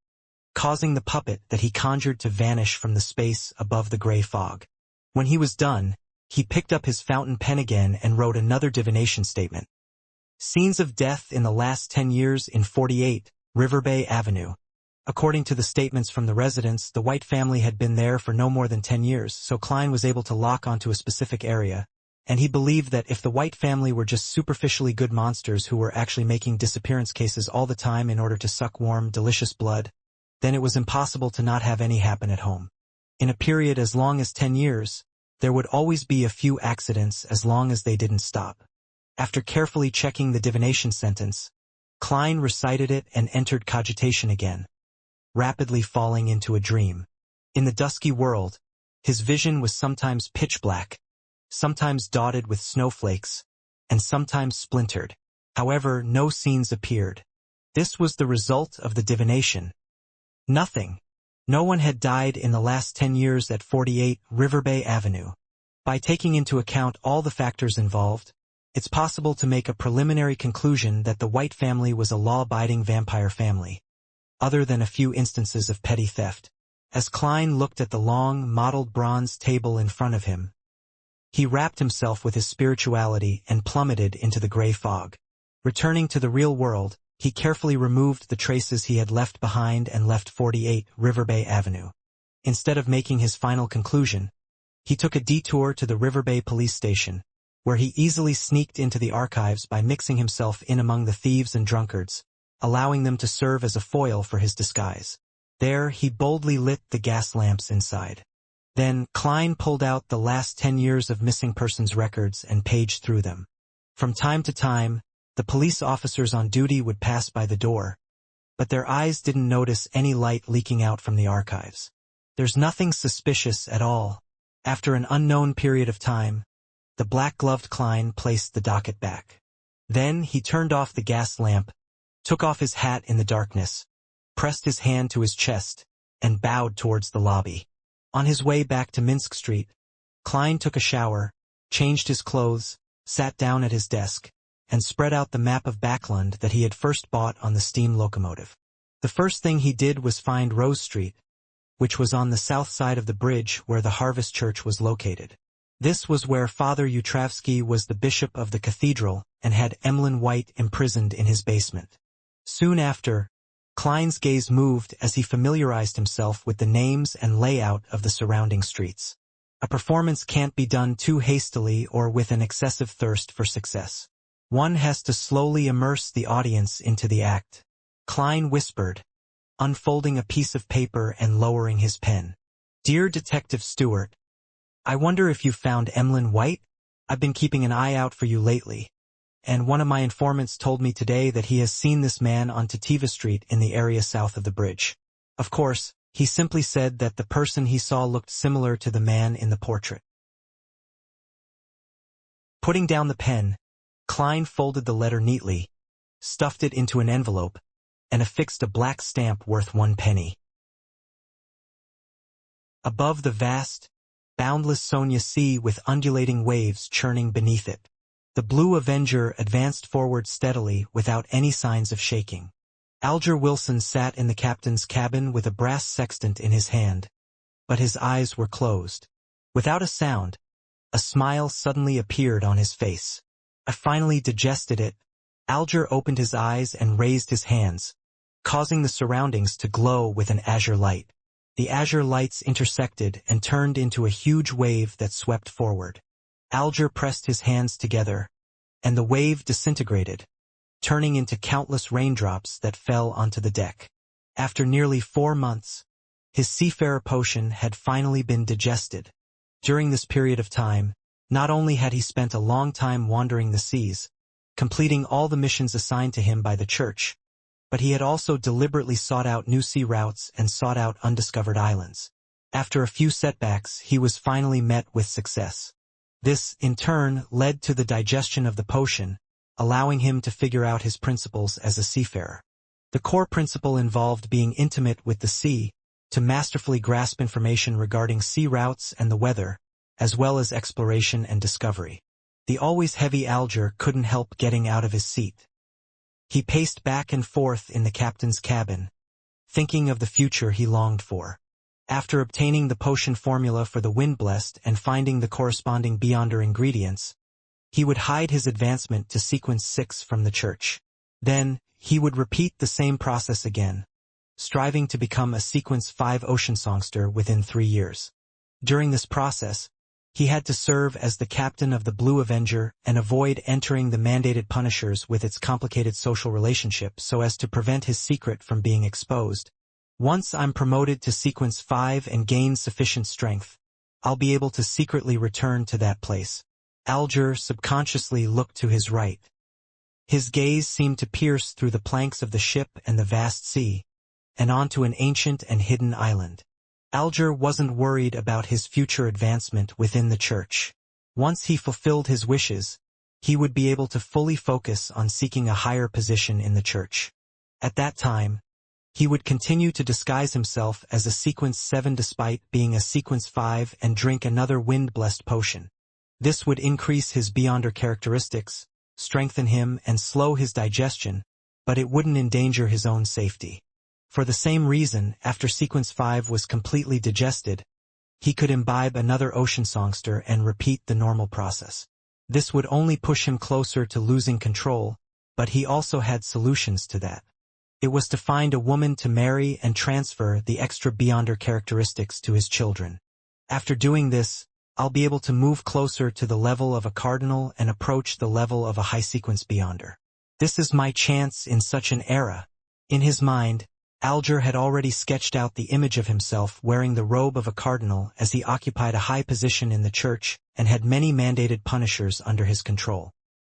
causing the puppet that he conjured to vanish from the space above the gray fog. When he was done, he picked up his fountain pen again and wrote another divination statement. Scenes of death in the last 10 years in 48, River Bay Avenue. According to the statements from the residents, the White family had been there for no more than 10 years, so Klein was able to lock onto a specific area, and he believed that if the White family were just superficially good monsters who were actually making disappearance cases all the time in order to suck warm, delicious blood, then it was impossible to not have any happen at home. In a period as long as 10 years, there would always be a few accidents as long as they didn't stop. After carefully checking the divination sentence, Klein recited it and entered cogitation again, rapidly falling into a dream. In the dusky world, his vision was sometimes pitch black, sometimes dotted with snowflakes, and sometimes splintered. However, no scenes appeared. This was the result of the divination. Nothing. No one had died in the last 10 years at 48 River Bay Avenue. By taking into account all the factors involved, it's possible to make a preliminary conclusion that the White family was a law-abiding vampire family, other than a few instances of petty theft. As Klein looked at the long, mottled bronze table in front of him, he wrapped himself with his spirituality and plummeted into the gray fog. Returning to the real world, he carefully removed the traces he had left behind and left 48 River Bay Avenue. Instead of making his final conclusion, he took a detour to the River Bay police station, where he easily sneaked into the archives by mixing himself in among the thieves and drunkards, allowing them to serve as a foil for his disguise. There, he boldly lit the gas lamps inside. Then, Klein pulled out the last 10 years of missing persons records and paged through them. From time to time, the police officers on duty would pass by the door, but their eyes didn't notice any light leaking out from the archives. There's nothing suspicious at all. After an unknown period of time, the black-gloved Klein placed the docket back. Then he turned off the gas lamp, took off his hat in the darkness, pressed his hand to his chest, and bowed towards the lobby. On his way back to Minsk Street, Klein took a shower, changed his clothes, sat down at his desk, and spread out the map of Backlund that he had first bought on the steam locomotive. The first thing he did was find Rose Street, which was on the south side of the bridge where the Harvest Church was located. This was where Father Utravsky was the bishop of the cathedral and had Emlyn White imprisoned in his basement. Soon after, Klein's gaze moved as he familiarized himself with the names and layout of the surrounding streets. A performance can't be done too hastily or with an excessive thirst for success. One has to slowly immerse the audience into the act. Klein whispered, unfolding a piece of paper and lowering his pen. Dear Detective Stewart, I wonder if you've found Emlyn White? I've been keeping an eye out for you lately, and one of my informants told me today that he has seen this man on Tativa Street in the area south of the bridge. Of course, he simply said that the person he saw looked similar to the man in the portrait. Putting down the pen, Klein folded the letter neatly, stuffed it into an envelope, and affixed a black stamp worth 1 penny. Above the vast, boundless Sonia Sea with undulating waves churning beneath it, the Blue Avenger advanced forward steadily without any signs of shaking. Alger Wilson sat in the captain's cabin with a brass sextant in his hand, but his eyes were closed. Without a sound, a smile suddenly appeared on his face. I finally digested it. Alger opened his eyes and raised his hands, causing the surroundings to glow with an azure light. The azure lights intersected and turned into a huge wave that swept forward. Alger pressed his hands together, and the wave disintegrated, turning into countless raindrops that fell onto the deck. After nearly 4 months, his seafarer potion had finally been digested. During this period of time, not only had he spent a long time wandering the seas, completing all the missions assigned to him by the church, but he had also deliberately sought out new sea routes and sought out undiscovered islands. After a few setbacks, he was finally met with success. This, in turn, led to the digestion of the potion, allowing him to figure out his principles as a seafarer. The core principle involved being intimate with the sea, to masterfully grasp information regarding sea routes and the weather, as well as exploration and discovery. The always heavy Alger couldn't help getting out of his seat. He paced back and forth in the captain's cabin, thinking of the future he longed for. After obtaining the potion formula for the Wind-Blessed and finding the corresponding Beyonder ingredients, he would hide his advancement to sequence 6 from the church. Then, he would repeat the same process again, striving to become a sequence 5 ocean songster within 3 years. During this process, he had to serve as the captain of the Blue Avenger and avoid entering the mandated Punishers with its complicated social relationship so as to prevent his secret from being exposed. Once I'm promoted to sequence 5 and gain sufficient strength, I'll be able to secretly return to that place. Alger subconsciously looked to his right. His gaze seemed to pierce through the planks of the ship and the vast sea, and onto an ancient and hidden island. Alger wasn't worried about his future advancement within the church. Once he fulfilled his wishes, he would be able to fully focus on seeking a higher position in the church. At that time, he would continue to disguise himself as a sequence 7 despite being a sequence 5 and drink another wind-blessed potion. This would increase his Beyonder characteristics, strengthen him and slow his digestion, but it wouldn't endanger his own safety. For the same reason, after sequence 5 was completely digested, he could imbibe another ocean songster and repeat the normal process. This would only push him closer to losing control, but he also had solutions to that. It was to find a woman to marry and transfer the extra Beyonder characteristics to his children. After doing this, I'll be able to move closer to the level of a cardinal and approach the level of a high-sequence Beyonder. This is my chance in such an era. In his mind, Alger had already sketched out the image of himself wearing the robe of a cardinal as he occupied a high position in the church and had many mandated Punishers under his control.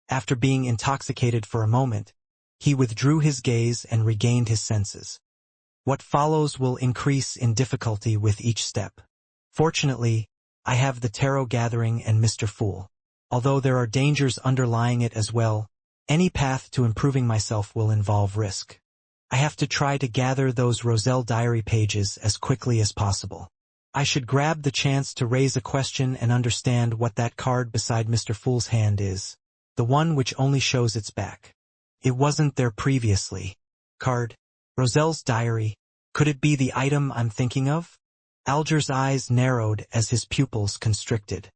After being intoxicated for a moment, he withdrew his gaze and regained his senses. What follows will increase in difficulty with each step. Fortunately, I have the Tarot Gathering and Mr. Fool. Although there are dangers underlying it as well, any path to improving myself will involve risk. I have to try to gather those Roselle diary pages as quickly as possible. I should grab the chance to raise a question and understand what that card beside Mr. Fool's hand is, the one which only shows its back. It wasn't there previously. Card. Roselle's diary. Could it be the item I'm thinking of? Alger's eyes narrowed as his pupils constricted.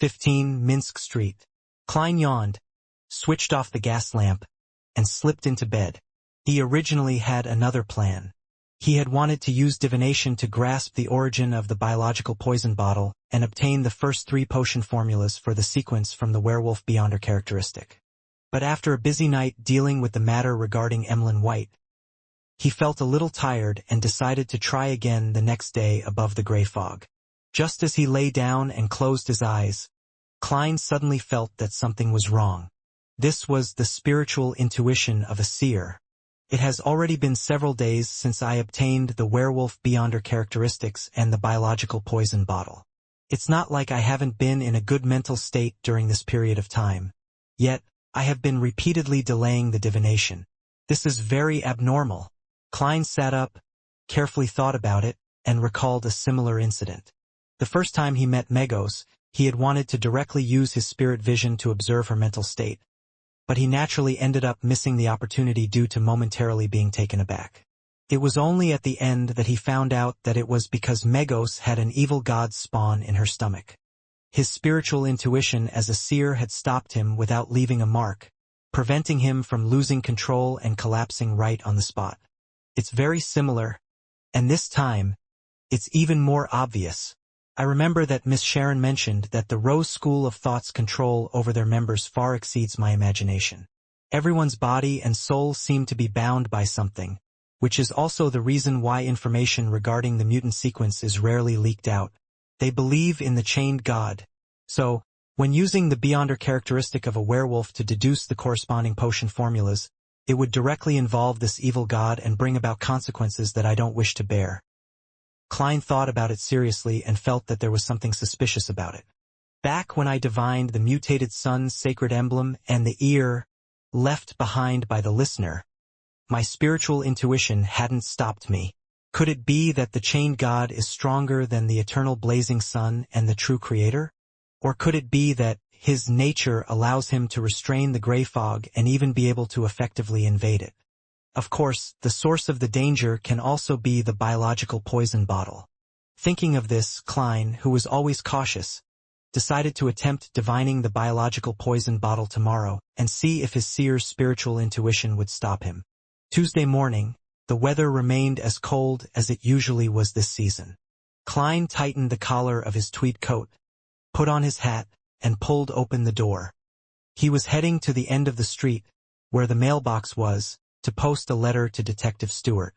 15 Minsk Street. Klein yawned, switched off the gas lamp, and slipped into bed. He originally had another plan. He had wanted to use divination to grasp the origin of the biological poison bottle and obtain the first 3 potion formulas for the sequence from the werewolf Beyonder characteristic. But after a busy night dealing with the matter regarding Emlyn White, he felt a little tired and decided to try again the next day above the gray fog. Just as he lay down and closed his eyes, Klein suddenly felt that something was wrong. This was the spiritual intuition of a seer. It has already been several days since I obtained the werewolf Beyonder characteristics and the biological poison bottle. It's not like I haven't been in a good mental state during this period of time. Yet, I have been repeatedly delaying the divination. This is very abnormal. Klein sat up, carefully thought about it, and recalled a similar incident. The first time he met Megos, he had wanted to directly use his spirit vision to observe her mental state, but he naturally ended up missing the opportunity due to momentarily being taken aback. It was only at the end that he found out that it was because Megos had an evil god's spawn in her stomach. His spiritual intuition as a seer had stopped him without leaving a mark, preventing him from losing control and collapsing right on the spot. It's very similar, and this time, it's even more obvious. I remember that Miss Sharon mentioned that the Rose School of Thought's control over their members far exceeds my imagination. Everyone's body and soul seem to be bound by something, which is also the reason why information regarding the mutant sequence is rarely leaked out. They believe in the chained god. So, when using the Beyonder characteristic of a werewolf to deduce the corresponding potion formulas, it would directly involve this evil god and bring about consequences that I don't wish to bear. Klein thought about it seriously and felt that there was something suspicious about it. Back when I divined the mutated sun's sacred emblem and the ear left behind by the listener, my spiritual intuition hadn't stopped me. Could it be that the chained god is stronger than the eternal blazing sun and the true creator? Or could it be that his nature allows him to restrain the gray fog and even be able to effectively invade it? Of course, the source of the danger can also be the biological poison bottle. Thinking of this, Klein, who was always cautious, decided to attempt divining the biological poison bottle tomorrow and see if his seer's spiritual intuition would stop him. Tuesday morning, the weather remained as cold as it usually was this season. Klein tightened the collar of his tweed coat, put on his hat, and pulled open the door. He was heading to the end of the street, where the mailbox was, to post a letter to Detective Stewart.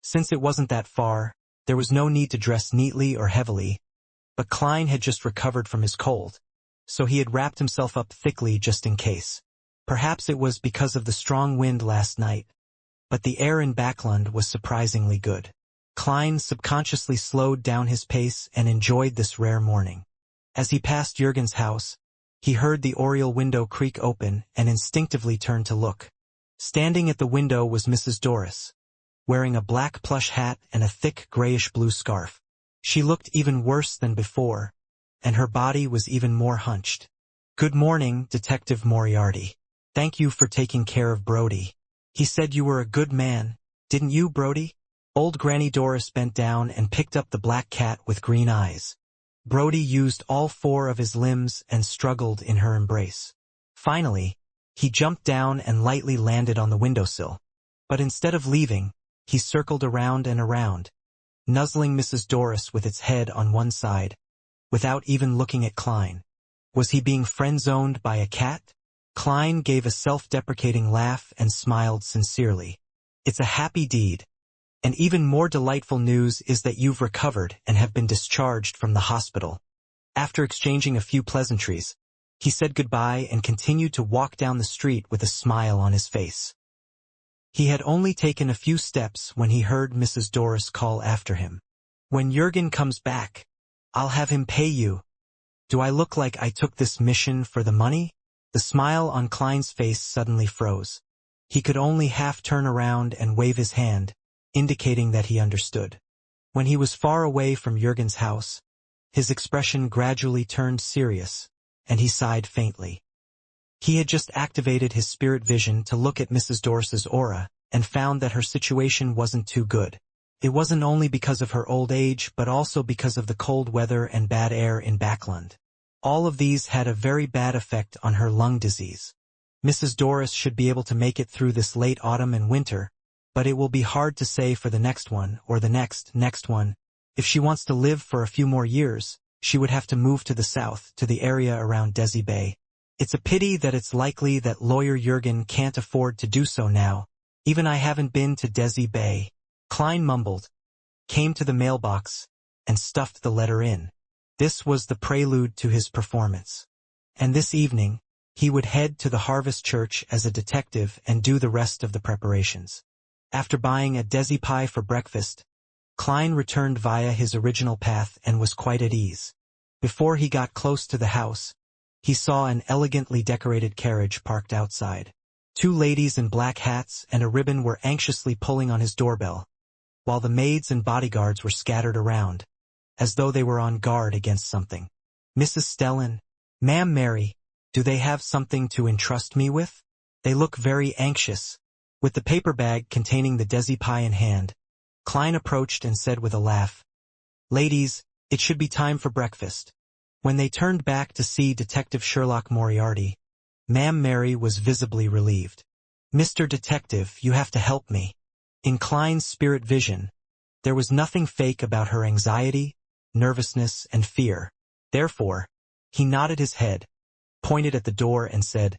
Since it wasn't that far, there was no need to dress neatly or heavily, but Klein had just recovered from his cold, so he had wrapped himself up thickly just in case. Perhaps it was because of the strong wind last night, but the air in Backlund was surprisingly good. Klein subconsciously slowed down his pace and enjoyed this rare morning. As he passed Jürgen's house, he heard the oriel window creak open and instinctively turned to look. Standing at the window was Mrs. Doris, wearing a black plush hat and a thick grayish-blue scarf. She looked even worse than before, and her body was even more hunched. "Good morning, Detective Moriarty. Thank you for taking care of Brody. He said you were a good man, didn't you, Brody?" Old Granny Doris bent down and picked up the black cat with green eyes. Brody used all four of his limbs and struggled in her embrace. Finally, he jumped down and lightly landed on the windowsill. But instead of leaving, he circled around and around, nuzzling Mrs. Doris with its head on one side, without even looking at Klein. Was he being friend-zoned by a cat? Klein gave a self-deprecating laugh and smiled sincerely. "It's a happy deed. And even more delightful news is that you've recovered and have been discharged from the hospital." After exchanging a few pleasantries, he said goodbye and continued to walk down the street with a smile on his face. He had only taken a few steps when he heard Mrs. Doris call after him. "When Jürgen comes back, I'll have him pay you. Do I look like I took this mission for the money?" The smile on Klein's face suddenly froze. He could only half turn around and wave his hand, indicating that he understood. When he was far away from Jürgen's house, his expression gradually turned serious, and he sighed faintly. He had just activated his spirit vision to look at Mrs. Doris's aura, and found that her situation wasn't too good. It wasn't only because of her old age but also because of the cold weather and bad air in Backlund. All of these had a very bad effect on her lung disease. Mrs. Doris should be able to make it through this late autumn and winter, but it will be hard to say for the next one or the next one. If she wants to live for a few more years, she would have to move to the south, to the area around Desi Bay. It's a pity that it's likely that lawyer Jürgen can't afford to do so now. Even I haven't been to Desi Bay. Klein mumbled, came to the mailbox, and stuffed the letter in. This was the prelude to his performance. And this evening, he would head to the Harvest Church as a detective and do the rest of the preparations. After buying a Desi pie for breakfast, Klein returned via his original path and was quite at ease. Before he got close to the house, he saw an elegantly decorated carriage parked outside. Two ladies in black hats and a ribbon were anxiously pulling on his doorbell, while the maids and bodyguards were scattered around, as though they were on guard against something. "Mrs. Stellan, Ma'am Mary, do they have something to entrust me with? They look very anxious." With the paper bag containing the Desi pie in hand, Klein approached and said with a laugh, "Ladies, it should be time for breakfast." When they turned back to see Detective Sherlock Moriarty, Ma'am Mary was visibly relieved. "Mr. Detective, you have to help me." In Klein's spirit vision, there was nothing fake about her anxiety, nervousness, and fear. Therefore, he nodded his head, pointed at the door and said,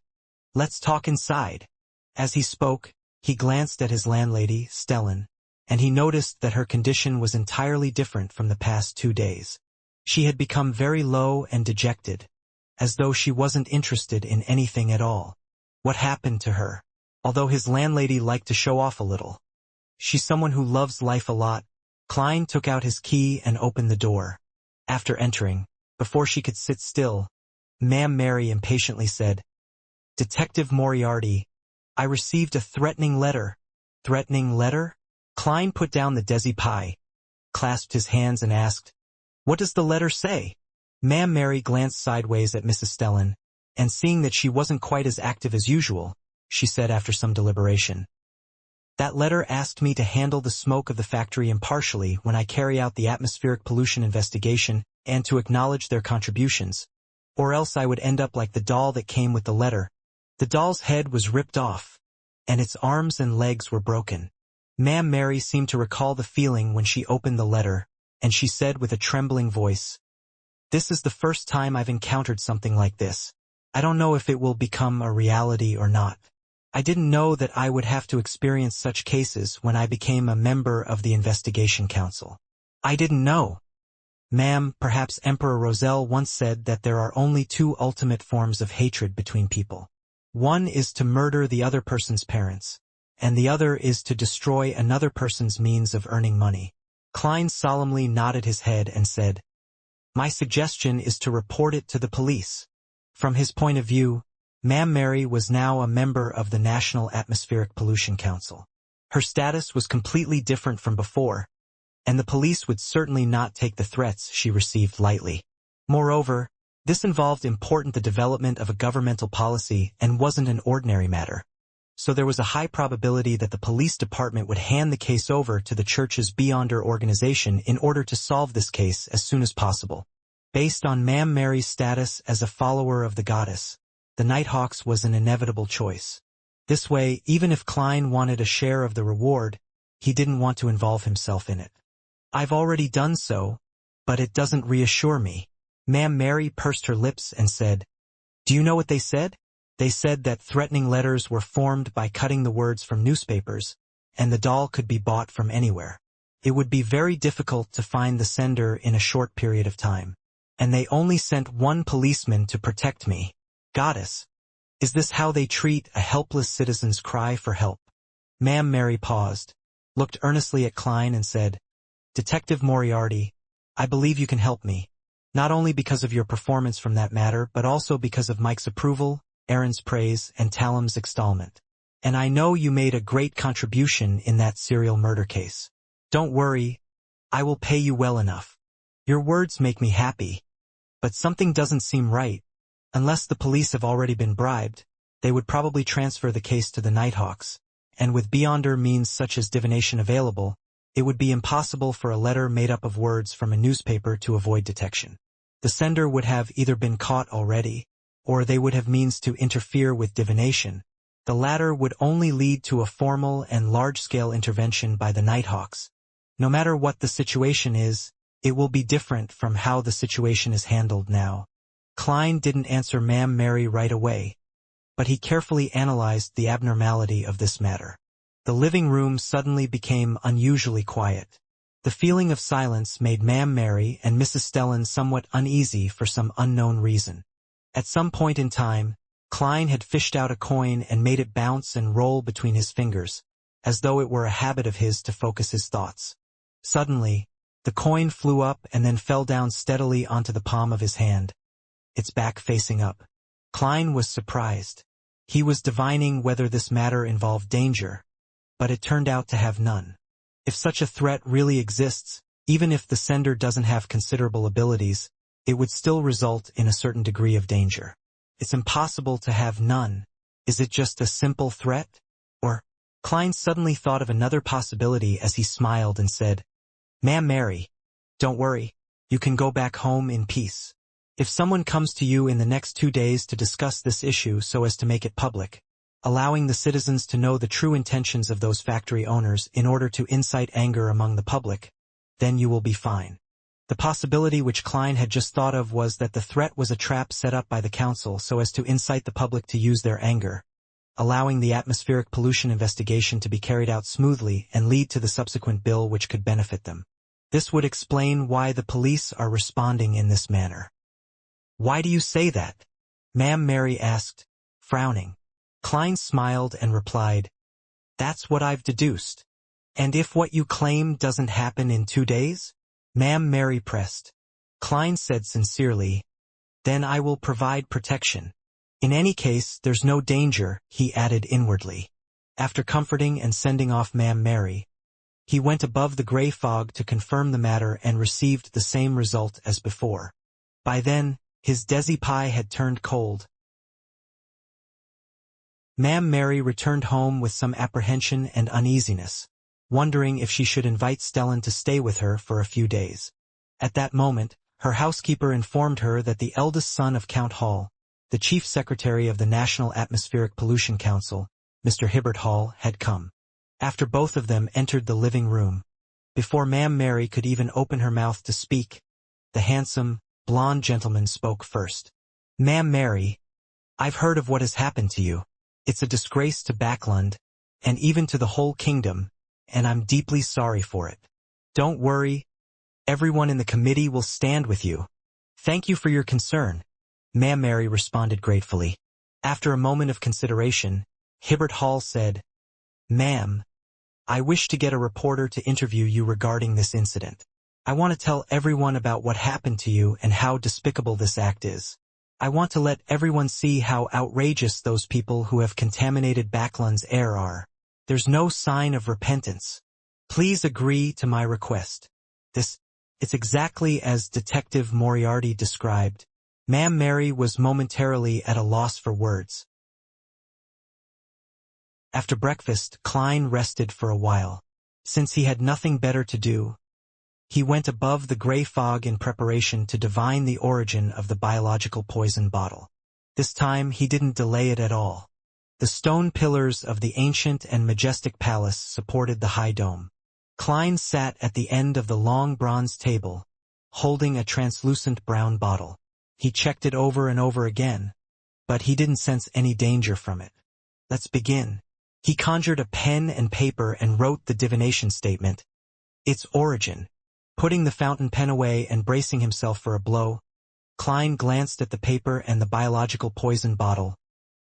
"Let's talk inside." As he spoke, he glanced at his landlady, Stellan, and he noticed that her condition was entirely different from the past 2 days. She had become very low and dejected, as though she wasn't interested in anything at all. What happened to her? Although his landlady liked to show off a little, "She's someone who loves life a lot," Klein took out his key and opened the door. After entering, before she could sit still, Ma'am Mary impatiently said, "Detective Moriarty, I received a threatening letter." "Threatening letter?" Klein put down the Desi pie, clasped his hands and asked, "What does the letter say?" Ma'am Mary glanced sideways at Mrs. Stellan, and seeing that she wasn't quite as active as usual, she said after some deliberation, "That letter asked me to handle the smoke of the factory impartially when I carry out the atmospheric pollution investigation and to acknowledge their contributions, or else I would end up like the doll that came with the letter. The doll's head was ripped off, and its arms and legs were broken." Ma'am Mary seemed to recall the feeling when she opened the letter, and she said with a trembling voice, "This is the first time I've encountered something like this. I don't know if it will become a reality or not. I didn't know that I would have to experience such cases when I became a member of the Investigation Council. I didn't know. Ma'am, perhaps Emperor Roselle once said that there are only two ultimate forms of hatred between people. One is to murder the other person's parents, and the other is to destroy another person's means of earning money." Klein solemnly nodded his head and said, "My suggestion is to report it to the police." From his point of view, Ma'am Mary was now a member of the National Atmospheric Pollution Council. Her status was completely different from before, and the police would certainly not take the threats she received lightly. Moreover, this involved the development of a governmental policy and wasn't an ordinary matter. So there was a high probability that the police department would hand the case over to the church's Beyonder organization in order to solve this case as soon as possible. Based on Ma'am Mary's status as a follower of the goddess, the Nighthawks was an inevitable choice. This way, even if Klein wanted a share of the reward, he didn't want to involve himself in it. "I've already done so, but it doesn't reassure me." Ma'am Mary pursed her lips and said, "Do you know what they said? They said that threatening letters were formed by cutting the words from newspapers, and the doll could be bought from anywhere. It would be very difficult to find the sender in a short period of time. And they only sent one policeman to protect me. Goddess, is this how they treat a helpless citizen's cry for help?" Ma'am Mary paused, looked earnestly at Klein and said, "Detective Moriarty, I believe you can help me, not only because of your performance from that matter but also because of Mike's approval, Aaron's praise, and Talam's extolment. And I know you made a great contribution in that serial murder case. Don't worry, I will pay you well enough. Your words make me happy. But something doesn't seem right. Unless the police have already been bribed, they would probably transfer the case to the Nighthawks, and with Beyonder means such as divination available, it would be impossible for a letter made up of words from a newspaper to avoid detection. The sender would have either been caught already, or they would have means to interfere with divination. The latter would only lead to a formal and large-scale intervention by the Nighthawks. No matter what the situation is, it will be different from how the situation is handled now. Klein didn't answer Ma'am Mary right away, but he carefully analyzed the abnormality of this matter. The living room suddenly became unusually quiet. The feeling of silence made Ma'am Mary and Mrs. Stellan somewhat uneasy for some unknown reason. At some point in time, Klein had fished out a coin and made it bounce and roll between his fingers, as though it were a habit of his to focus his thoughts. Suddenly, the coin flew up and then fell down steadily onto the palm of his hand, its back facing up. Klein was surprised. He was divining whether this matter involved danger, but it turned out to have none. If such a threat really exists, even if the sender doesn't have considerable abilities, it would still result in a certain degree of danger. It's impossible to have none. Is it just a simple threat? Or, Klein suddenly thought of another possibility as he smiled and said, "Ma'am Mary, don't worry, you can go back home in peace. If someone comes to you in the next 2 days to discuss this issue so as to make it public, allowing the citizens to know the true intentions of those factory owners in order to incite anger among the public, then you will be fine." The possibility which Klein had just thought of was that the threat was a trap set up by the council so as to incite the public to use their anger, allowing the atmospheric pollution investigation to be carried out smoothly and lead to the subsequent bill which could benefit them. This would explain why the police are responding in this manner. "Why do you say that?" Ma'am Mary asked, frowning. Klein smiled and replied, "That's what I've deduced. And if what you claim doesn't happen in 2 days? Ma'am Mary pressed. Klein said sincerely, then I will provide protection. In any case, there's no danger, he added inwardly. After comforting and sending off Ma'am Mary, he went above the gray fog to confirm the matter and received the same result as before. By then, his desi pie had turned cold. Ma'am Mary returned home with some apprehension and uneasiness, wondering if she should invite Stellan to stay with her for a few days. At that moment, her housekeeper informed her that the eldest son of Count Hall, the chief secretary of the National Atmospheric Pollution Council, Mr. Hibbert Hall, had come. After both of them entered the living room, before Ma'am Mary could even open her mouth to speak, the handsome, blonde gentleman spoke first. Ma'am Mary, I've heard of what has happened to you. It's a disgrace to Backlund, and even to the whole kingdom, and I'm deeply sorry for it. Don't worry, everyone in the committee will stand with you. Thank you for your concern, Ma'am Mary responded gratefully. After a moment of consideration, Hibbert Hall said, Ma'am, I wish to get a reporter to interview you regarding this incident. I want to tell everyone about what happened to you and how despicable this act is. I want to let everyone see how outrageous those people who have contaminated Backlund's air are. There's no sign of repentance. Please agree to my request. It's exactly as Detective Moriarty described. Ma'am Mary was momentarily at a loss for words. After breakfast, Klein rested for a while. Since he had nothing better to do, he went above the gray fog in preparation to divine the origin of the biological poison bottle. This time he didn't delay it at all. The stone pillars of the ancient and majestic palace supported the high dome. Klein sat at the end of the long bronze table, holding a translucent brown bottle. He checked it over and over again, but he didn't sense any danger from it. Let's begin. He conjured a pen and paper and wrote the divination statement. Its origin. Putting the fountain pen away and bracing himself for a blow, Klein glanced at the paper and the biological poison bottle,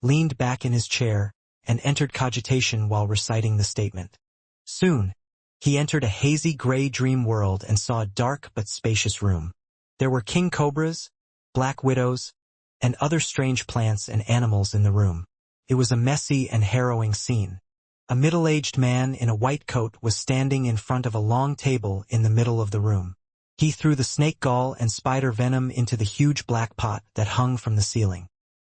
leaned back in his chair, and entered cogitation while reciting the statement. Soon, he entered a hazy gray dream world and saw a dark but spacious room. There were king cobras, black widows, and other strange plants and animals in the room. It was a messy and harrowing scene. A middle-aged man in a white coat was standing in front of a long table in the middle of the room. He threw the snake gall and spider venom into the huge black pot that hung from the ceiling.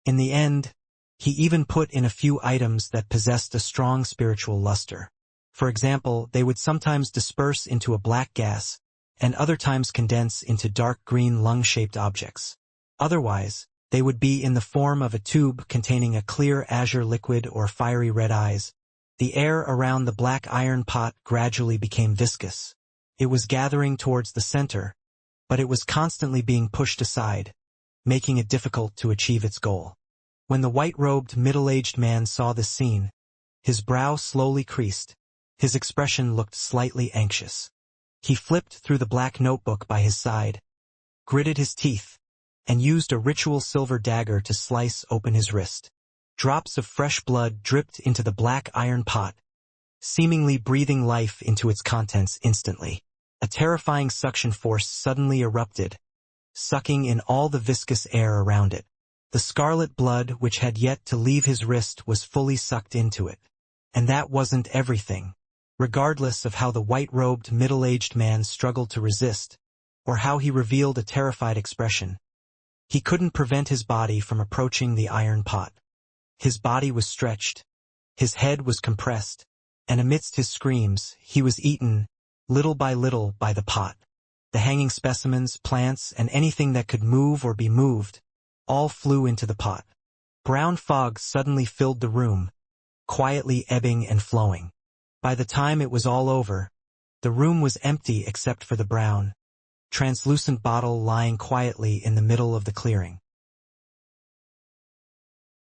In the end, he even put in a few items that possessed a strong spiritual luster. For example, they would sometimes disperse into a black gas, and other times condense into dark green lung-shaped objects. Otherwise, they would be in the form of a tube containing a clear azure liquid or fiery red eyes. The air around the black iron pot gradually became viscous. It was gathering towards the center, but it was constantly being pushed aside, making it difficult to achieve its goal. When the white-robed middle-aged man saw this scene, his brow slowly creased. His expression looked slightly anxious. He flipped through the black notebook by his side, gritted his teeth, and used a ritual silver dagger to slice open his wrist. Drops of fresh blood dripped into the black iron pot, seemingly breathing life into its contents instantly. A terrifying suction force suddenly erupted, sucking in all the viscous air around it. The scarlet blood which had yet to leave his wrist was fully sucked into it. And that wasn't everything. Regardless of how the white-robed middle-aged man struggled to resist, or how he revealed a terrified expression, he couldn't prevent his body from approaching the iron pot. His body was stretched, his head was compressed, and amidst his screams, he was eaten, little by the pot. The hanging specimens, plants, and anything that could move or be moved, all flew into the pot. Brown fog suddenly filled the room, quietly ebbing and flowing. By the time it was all over, the room was empty except for the brown, translucent bottle lying quietly in the middle of the clearing.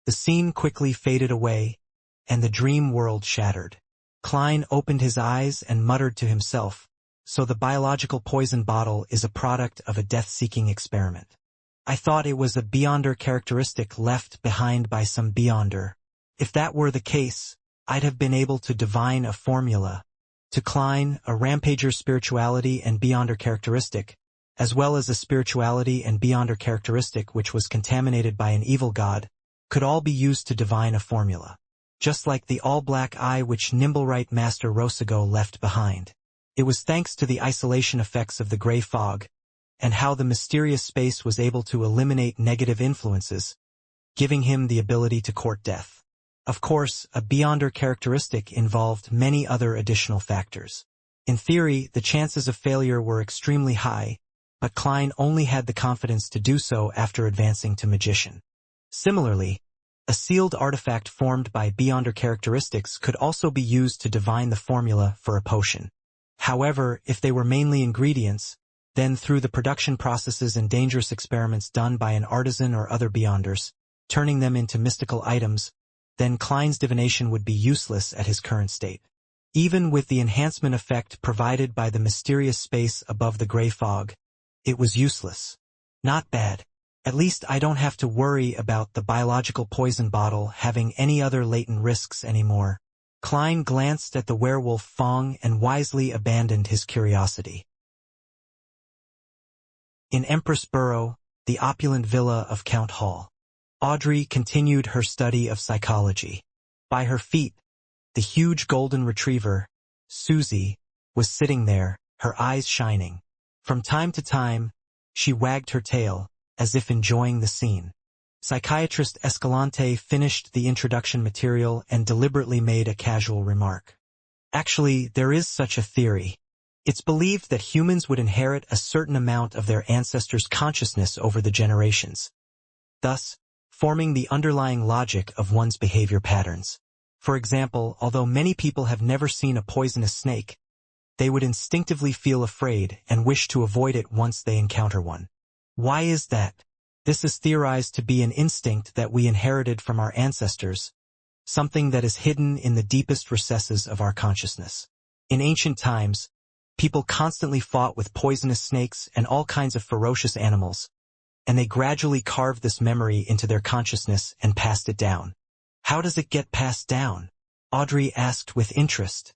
The scene quickly faded away, and the dream world shattered. Klein opened his eyes and muttered to himself, so the biological poison bottle is a product of a death-seeking experiment. I thought it was a Beyonder characteristic left behind by some Beyonder. If that were the case, I'd have been able to divine a formula, To Klein, a rampager's spirituality and beyonder characteristic, as well as a spirituality and beyonder characteristic which was contaminated by an evil god, could all be used to divine a formula. Just like the all-black eye which Nimblewright Master Rosago left behind. It was thanks to the isolation effects of the gray fog, and how the mysterious space was able to eliminate negative influences, giving him the ability to court death. Of course, a beyonder characteristic involved many other additional factors. In theory, the chances of failure were extremely high, but Klein only had the confidence to do so after advancing to magician. Similarly, a sealed artifact formed by beyonder characteristics could also be used to divine the formula for a potion. However, if they were mainly ingredients, then through the production processes and dangerous experiments done by an artisan or other beyonders, turning them into mystical items, then Klein's divination would be useless at his current state. Even with the enhancement effect provided by the mysterious space above the gray fog, it was useless. Not bad. At least I don't have to worry about the biological poison bottle having any other latent risks anymore. Klein glanced at the werewolf Fong and wisely abandoned his curiosity. In Empress Borough, the opulent villa of Count Hall, Audrey continued her study of psychology. By her feet, the huge golden retriever, Susie, was sitting there, her eyes shining. From time to time, she wagged her tail, as if enjoying the scene. Psychiatrist Escalante finished the introduction material and deliberately made a casual remark. Actually, there is such a theory. It's believed that humans would inherit a certain amount of their ancestors' consciousness over the generations, thus forming the underlying logic of one's behavior patterns. For example, although many people have never seen a poisonous snake, they would instinctively feel afraid and wish to avoid it once they encounter one. Why is that? This is theorized to be an instinct that we inherited from our ancestors, something that is hidden in the deepest recesses of our consciousness. In ancient times, people constantly fought with poisonous snakes and all kinds of ferocious animals, and they gradually carved this memory into their consciousness and passed it down. How does it get passed down? Audrey asked with interest.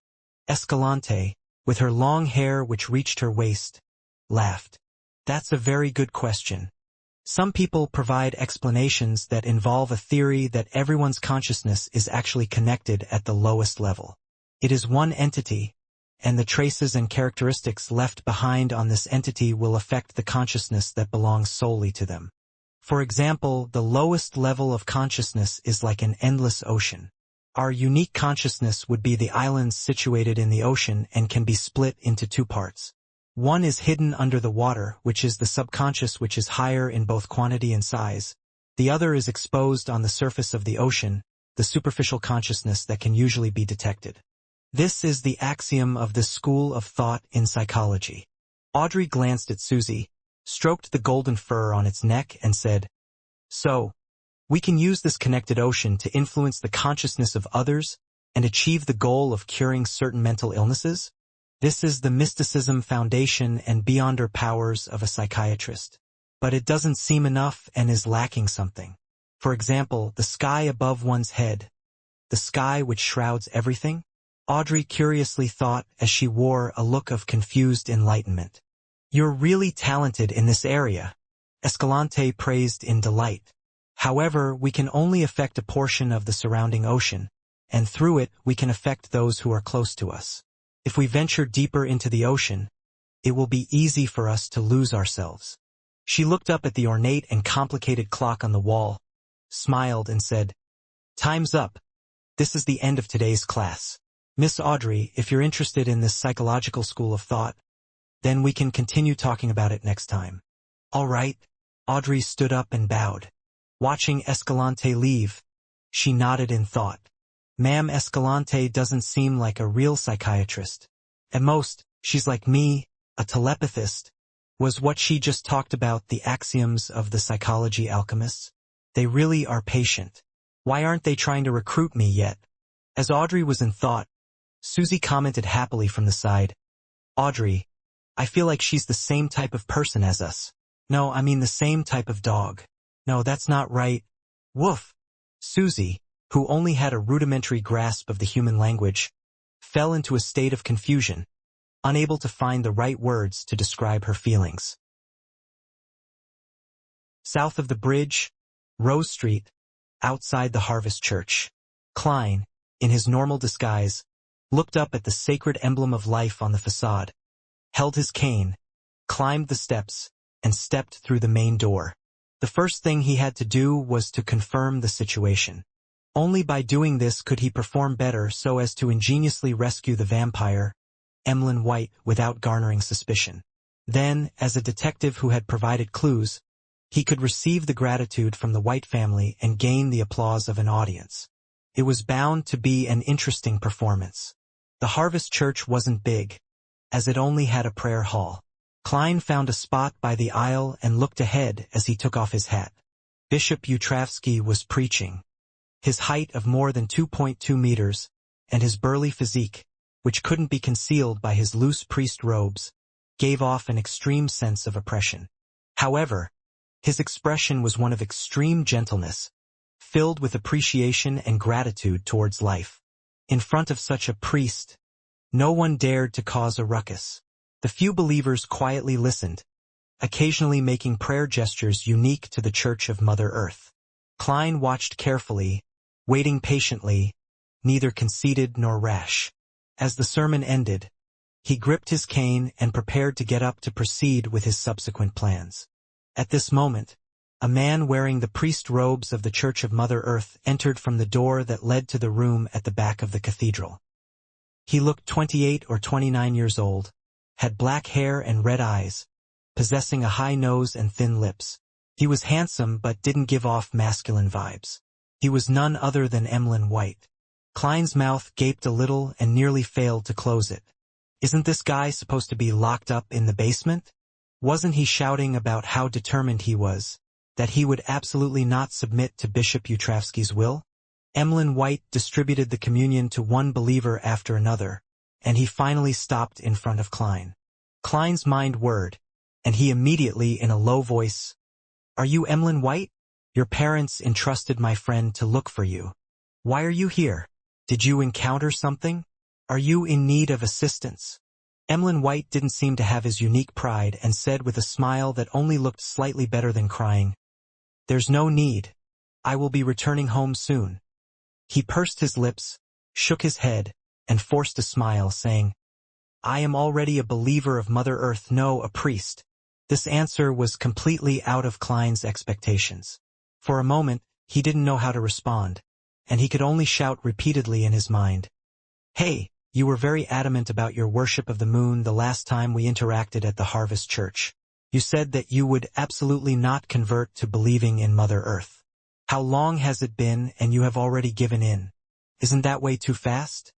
Escalante, with her long hair which reached her waist, laughed. That's a very good question. Some people provide explanations that involve a theory that everyone's consciousness is actually connected at the lowest level. It is one entity, and the traces and characteristics left behind on this entity will affect the consciousness that belongs solely to them. For example, the lowest level of consciousness is like an endless ocean. Our unique consciousness would be the islands situated in the ocean and can be split into two parts. One is hidden under the water, which is the subconscious, which is higher in both quantity and size. The other is exposed on the surface of the ocean, the superficial consciousness that can usually be detected. This is the axiom of the school of thought in psychology. Audrey glanced at Susie, stroked the golden fur on its neck and said, "So, we can use this connected ocean to influence the consciousness of others and achieve the goal of curing certain mental illnesses? This is the mysticism foundation and beyonder powers of a psychiatrist. But it doesn't seem enough and is lacking something. For example, the sky above one's head. The sky which shrouds everything?" Audrey curiously thought as she wore a look of confused enlightenment. "You're really talented in this area," Escalante praised in delight. "However, we can only affect a portion of the surrounding ocean, and through it we can affect those who are close to us. If we venture deeper into the ocean, it will be easy for us to lose ourselves." She looked up at the ornate and complicated clock on the wall, smiled and said, "Time's up. This is the end of today's class. Miss Audrey, if you're interested in this psychological school of thought, then we can continue talking about it next time." "All right." Audrey stood up and bowed. Watching Escalante leave, she nodded in thought. Ma'am Escalante doesn't seem like a real psychiatrist. At most, she's like me, a telepathist. Was what she just talked about the axioms of the psychology alchemists? They really are patient. Why aren't they trying to recruit me yet? As Audrey was in thought, Susie commented happily from the side, "Audrey, I feel like she's the same type of person as us. No, I mean the same type of dog. No, that's not right. Woof." Susie, who only had a rudimentary grasp of the human language, fell into a state of confusion, unable to find the right words to describe her feelings. South of the bridge, Rose Street, outside the Harvest Church, Klein, in his normal disguise, looked up at the sacred emblem of life on the facade, held his cane, climbed the steps, and stepped through the main door. The first thing he had to do was to confirm the situation. Only by doing this could he perform better so as to ingeniously rescue the vampire, Emlyn White, without garnering suspicion. Then, as a detective who had provided clues, he could receive the gratitude from the White family and gain the applause of an audience. It was bound to be an interesting performance. The Harvest Church wasn't big, as it only had a prayer hall. Klein found a spot by the aisle and looked ahead as he took off his hat. Bishop Utravsky was preaching. His height of more than 2.2 meters, and his burly physique, which couldn't be concealed by his loose priest robes, gave off an extreme sense of oppression. However, his expression was one of extreme gentleness, filled with appreciation and gratitude towards life. In front of such a priest, no one dared to cause a ruckus. The few believers quietly listened, occasionally making prayer gestures unique to the Church of Mother Earth. Klein watched carefully, waiting patiently, neither conceited nor rash. As the sermon ended, he gripped his cane and prepared to get up to proceed with his subsequent plans. At this moment, a man wearing the priest robes of the Church of Mother Earth entered from the door that led to the room at the back of the cathedral. He looked 28 or 29 years old, had black hair and red eyes, possessing a high nose and thin lips. He was handsome but didn't give off masculine vibes. He was none other than Emlyn White. Klein's mouth gaped a little and nearly failed to close it. Isn't this guy supposed to be locked up in the basement? Wasn't he shouting about how determined he was, that he would absolutely not submit to Bishop Utravsky's will? Emlyn White distributed the communion to one believer after another, and he finally stopped in front of Klein. Klein's mind whirred, and he immediately, in a low voice, "Are you Emlyn White? Your parents entrusted my friend to look for you. Why are you here? Did you encounter something? Are you in need of assistance?" Emlyn White didn't seem to have his unique pride and said with a smile that only looked slightly better than crying, "There's no need. I will be returning home soon." He pursed his lips, shook his head, and forced a smile, saying, "I am already a believer of Mother Earth, no, a priest." This answer was completely out of Klein's expectations. For a moment, he didn't know how to respond, and he could only shout repeatedly in his mind, "Hey, you were very adamant about your worship of the moon the last time we interacted at the Harvest Church. You said that you would absolutely not convert to believing in Mother Earth. How long has it been and you have already given in? Isn't that way too fast?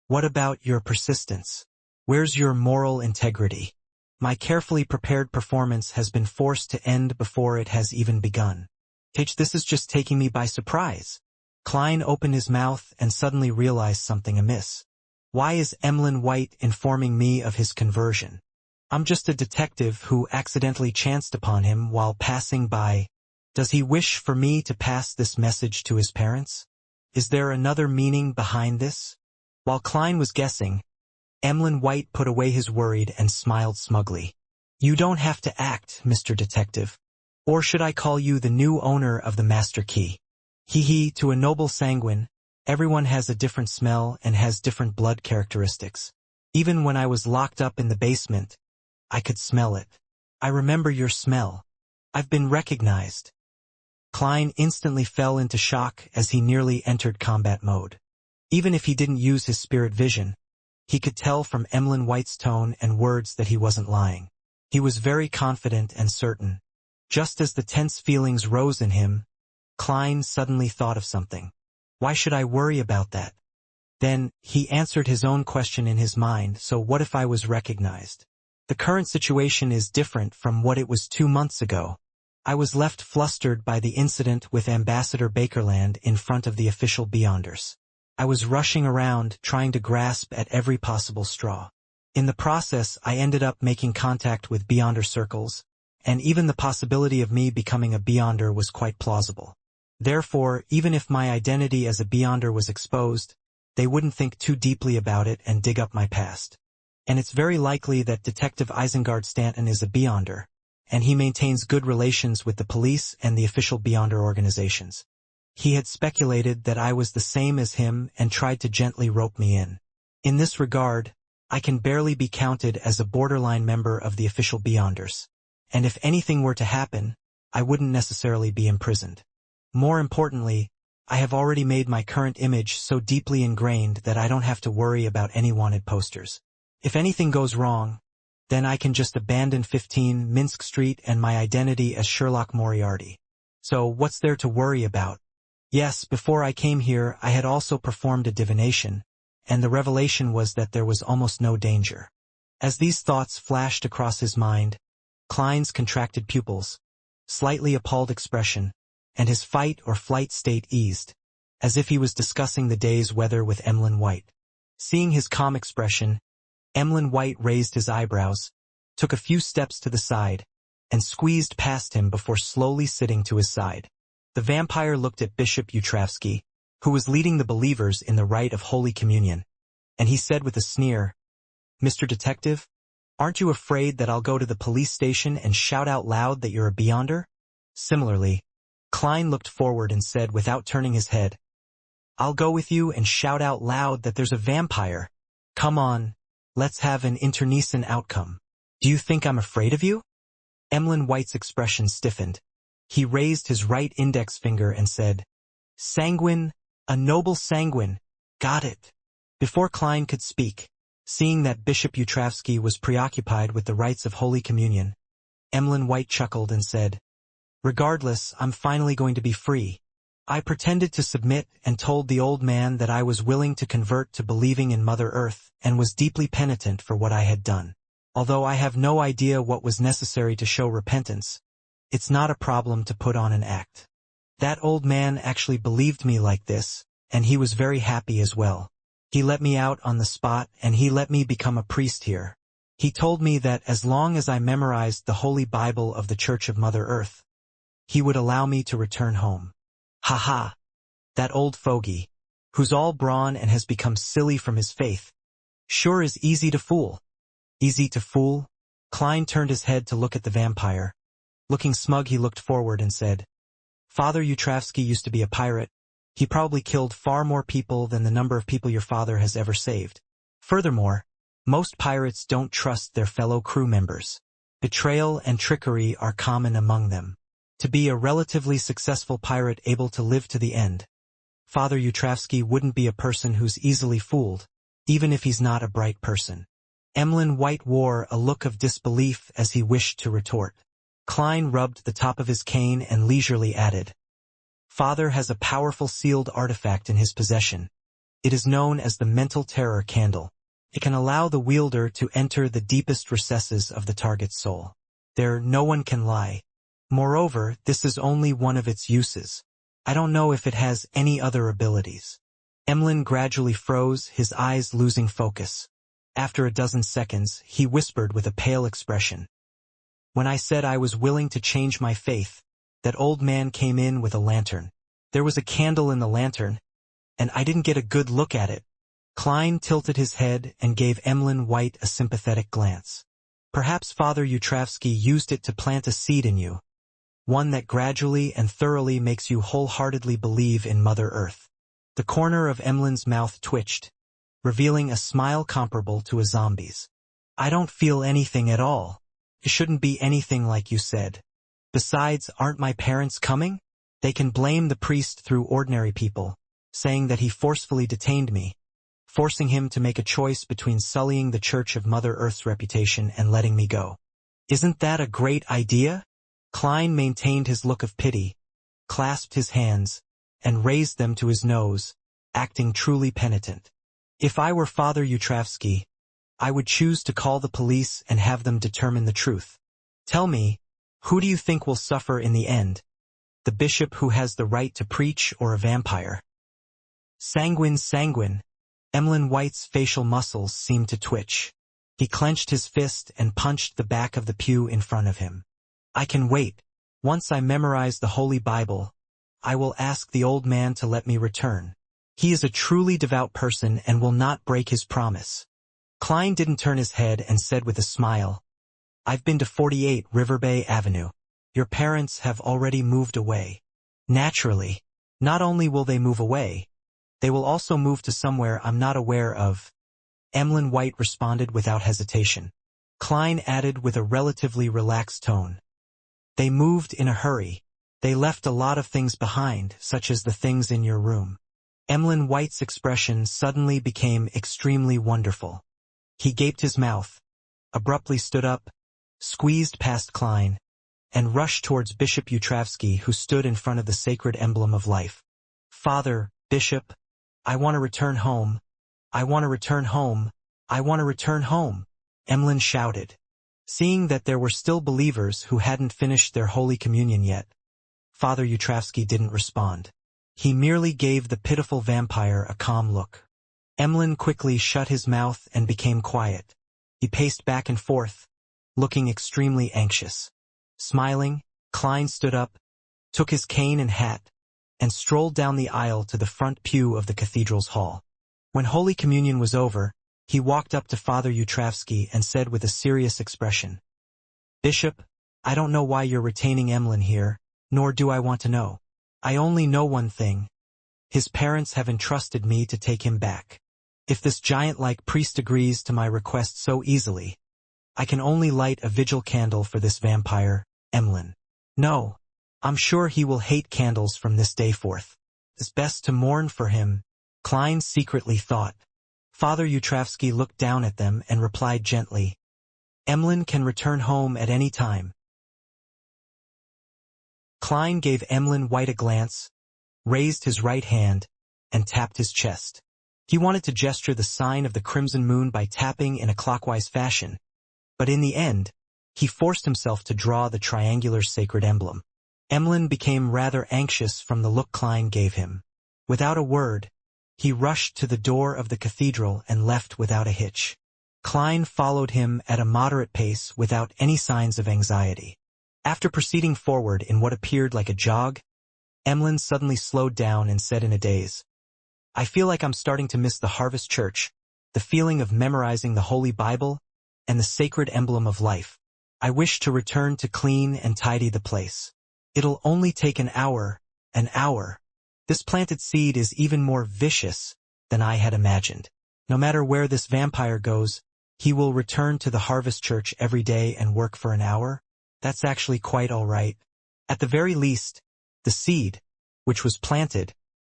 What about your persistence? Where's your moral integrity? My carefully prepared performance has been forced to end before it has even begun. This is just taking me by surprise." Klein opened his mouth and suddenly realized something amiss. Why is Emlyn White informing me of his conversion? I'm just a detective who accidentally chanced upon him while passing by. Does he wish for me to pass this message to his parents? Is there another meaning behind this? While Klein was guessing, Emlyn White put away his worried and smiled smugly. "You don't have to act, Mr. Detective. Or should I call you the new owner of the master key? Hee, to a noble sanguine, everyone has a different smell and has different blood characteristics. Even when I was locked up in the basement, I could smell it. I remember your smell. I've been recognized." Klein instantly fell into shock as he nearly entered combat mode. Even if he didn't use his spirit vision, he could tell from Emlyn White's tone and words that he wasn't lying. He was very confident and certain. Just as the tense feelings rose in him, Klein suddenly thought of something. Why should I worry about that? Then, he answered his own question in his mind, so what if I was recognized? The current situation is different from what it was 2 months ago. I was left flustered by the incident with Ambassador Bakerland in front of the official Beyonders. I was rushing around, trying to grasp at every possible straw. In the process, I ended up making contact with Beyonder circles, and even the possibility of me becoming a Beyonder was quite plausible. Therefore, even if my identity as a Beyonder was exposed, they wouldn't think too deeply about it and dig up my past. And it's very likely that Detective Isengard Stanton is a Beyonder, and he maintains good relations with the police and the official Beyonder organizations. He had speculated that I was the same as him and tried to gently rope me in. In this regard, I can barely be counted as a borderline member of the official Beyonders. And if anything were to happen, I wouldn't necessarily be imprisoned. More importantly, I have already made my current image so deeply ingrained that I don't have to worry about any wanted posters. If anything goes wrong, then I can just abandon 15 Minsk Street and my identity as Sherlock Moriarty. So what's there to worry about? Yes, before I came here I had also performed a divination, and the revelation was that there was almost no danger. As these thoughts flashed across his mind, Klein's contracted pupils, slightly appalled expression, and his fight or flight state eased, as if he was discussing the day's weather with Emlyn White. Seeing his calm expression, Emlyn White raised his eyebrows, took a few steps to the side, and squeezed past him before slowly sitting to his side. The vampire looked at Bishop Utravsky, who was leading the believers in the rite of Holy Communion, and he said with a sneer, "Mr. Detective, aren't you afraid that I'll go to the police station and shout out loud that you're a Beyonder?" Similarly, Klein looked forward and said without turning his head, "I'll go with you and shout out loud that there's a vampire. Come on, let's have an internecine outcome. Do you think I'm afraid of you?" Emlyn White's expression stiffened. He raised his right index finger and said, "Sanguine, a noble sanguine, got it." Before Klein could speak, seeing that Bishop Utravsky was preoccupied with the rites of Holy Communion, Emlyn White chuckled and said, "Regardless, I'm finally going to be free. I pretended to submit and told the old man that I was willing to convert to believing in Mother Earth and was deeply penitent for what I had done. Although I have no idea what was necessary to show repentance, it's not a problem to put on an act. That old man actually believed me like this, and he was very happy as well. He let me out on the spot and he let me become a priest here. He told me that as long as I memorized the Holy Bible of the Church of Mother Earth, he would allow me to return home. Ha ha! That old fogey, who's all brawn and has become silly from his faith, sure is easy to fool." "Easy to fool?" Klein turned his head to look at the vampire. Looking smug, he looked forward and said, "Father Utravsky used to be a pirate. He probably killed far more people than the number of people your father has ever saved. Furthermore, most pirates don't trust their fellow crew members. Betrayal and trickery are common among them. To be a relatively successful pirate able to live to the end, Father Utravsky wouldn't be a person who's easily fooled, even if he's not a bright person." Emlyn White wore a look of disbelief as he wished to retort. Klein rubbed the top of his cane and leisurely added, "Father has a powerful sealed artifact in his possession. It is known as the Mental Terror Candle. It can allow the wielder to enter the deepest recesses of the target's soul. There no one can lie. Moreover, this is only one of its uses. I don't know if it has any other abilities." Emlyn gradually froze, his eyes losing focus. After a dozen seconds, he whispered with a pale expression, "When I said I was willing to change my faith, that old man came in with a lantern. There was a candle in the lantern, and I didn't get a good look at it." Klein tilted his head and gave Emlyn White a sympathetic glance. "Perhaps Father Utravsky used it to plant a seed in you, one that gradually and thoroughly makes you wholeheartedly believe in Mother Earth." The corner of Emlyn's mouth twitched, revealing a smile comparable to a zombie's. "I don't feel anything at all. It shouldn't be anything like you said. Besides, aren't my parents coming? They can blame the priest through ordinary people, saying that he forcefully detained me, forcing him to make a choice between sullying the Church of Mother Earth's reputation and letting me go. Isn't that a great idea?" Klein maintained his look of pity, clasped his hands, and raised them to his nose, acting truly penitent. "If I were Father Utravsky, I would choose to call the police and have them determine the truth. Tell me, who do you think will suffer in the end? The bishop who has the right to preach or a vampire?" "Sanguine, sanguine." Emlyn White's facial muscles seemed to twitch. He clenched his fist and punched the back of the pew in front of him. "I can wait. Once I memorize the Holy Bible, I will ask the old man to let me return. He is a truly devout person and will not break his promise. Klein didn't turn his head and said with a smile, I've been to 48 River Bay Avenue. Your parents have already moved away. Naturally, not only will they move away, they will also move to somewhere I'm not aware of. Emlyn White responded without hesitation. Klein added with a relatively relaxed tone. They moved in a hurry. They left a lot of things behind, such as the things in your room. Emlyn White's expression suddenly became extremely wonderful. He gaped his mouth, abruptly stood up, squeezed past Klein, and rushed towards Bishop Utravsky, who stood in front of the sacred emblem of life. Father, Bishop, I want to return home. I want to return home. I want to return home, Emlyn shouted. Seeing that there were still believers who hadn't finished their Holy Communion yet, Father Utravsky didn't respond. He merely gave the pitiful vampire a calm look. Emlyn quickly shut his mouth and became quiet. He paced back and forth, looking extremely anxious. Smiling, Klein stood up, took his cane and hat, and strolled down the aisle to the front pew of the cathedral's hall. When Holy Communion was over, he walked up to Father Utravsky and said with a serious expression, Bishop, I don't know why you're retaining Emlyn here, nor do I want to know. I only know one thing. His parents have entrusted me to take him back. If this giant-like priest agrees to my request so easily, I can only light a vigil candle for this vampire, Emlyn. No, I'm sure he will hate candles from this day forth. It's best to mourn for him, Klein secretly thought. Father Utravsky looked down at them and replied gently, Emlyn can return home at any time. Klein gave Emlyn White a glance, raised his right hand, and tapped his chest. He wanted to gesture the sign of the crimson moon by tapping in a clockwise fashion, but in the end, he forced himself to draw the triangular sacred emblem. Emlyn became rather anxious from the look Klein gave him. Without a word, he rushed to the door of the cathedral and left without a hitch. Klein followed him at a moderate pace without any signs of anxiety. After proceeding forward in what appeared like a jog, Emlyn suddenly slowed down and said in a daze, I feel like I'm starting to miss the Harvest Church, the feeling of memorizing the Holy Bible, and the sacred emblem of life. I wish to return to clean and tidy the place. It'll only take an hour. This planted seed is even more vicious than I had imagined. No matter where this vampire goes, he will return to the Harvest Church every day and work for an hour? That's actually quite all right. At the very least, the seed, which was planted,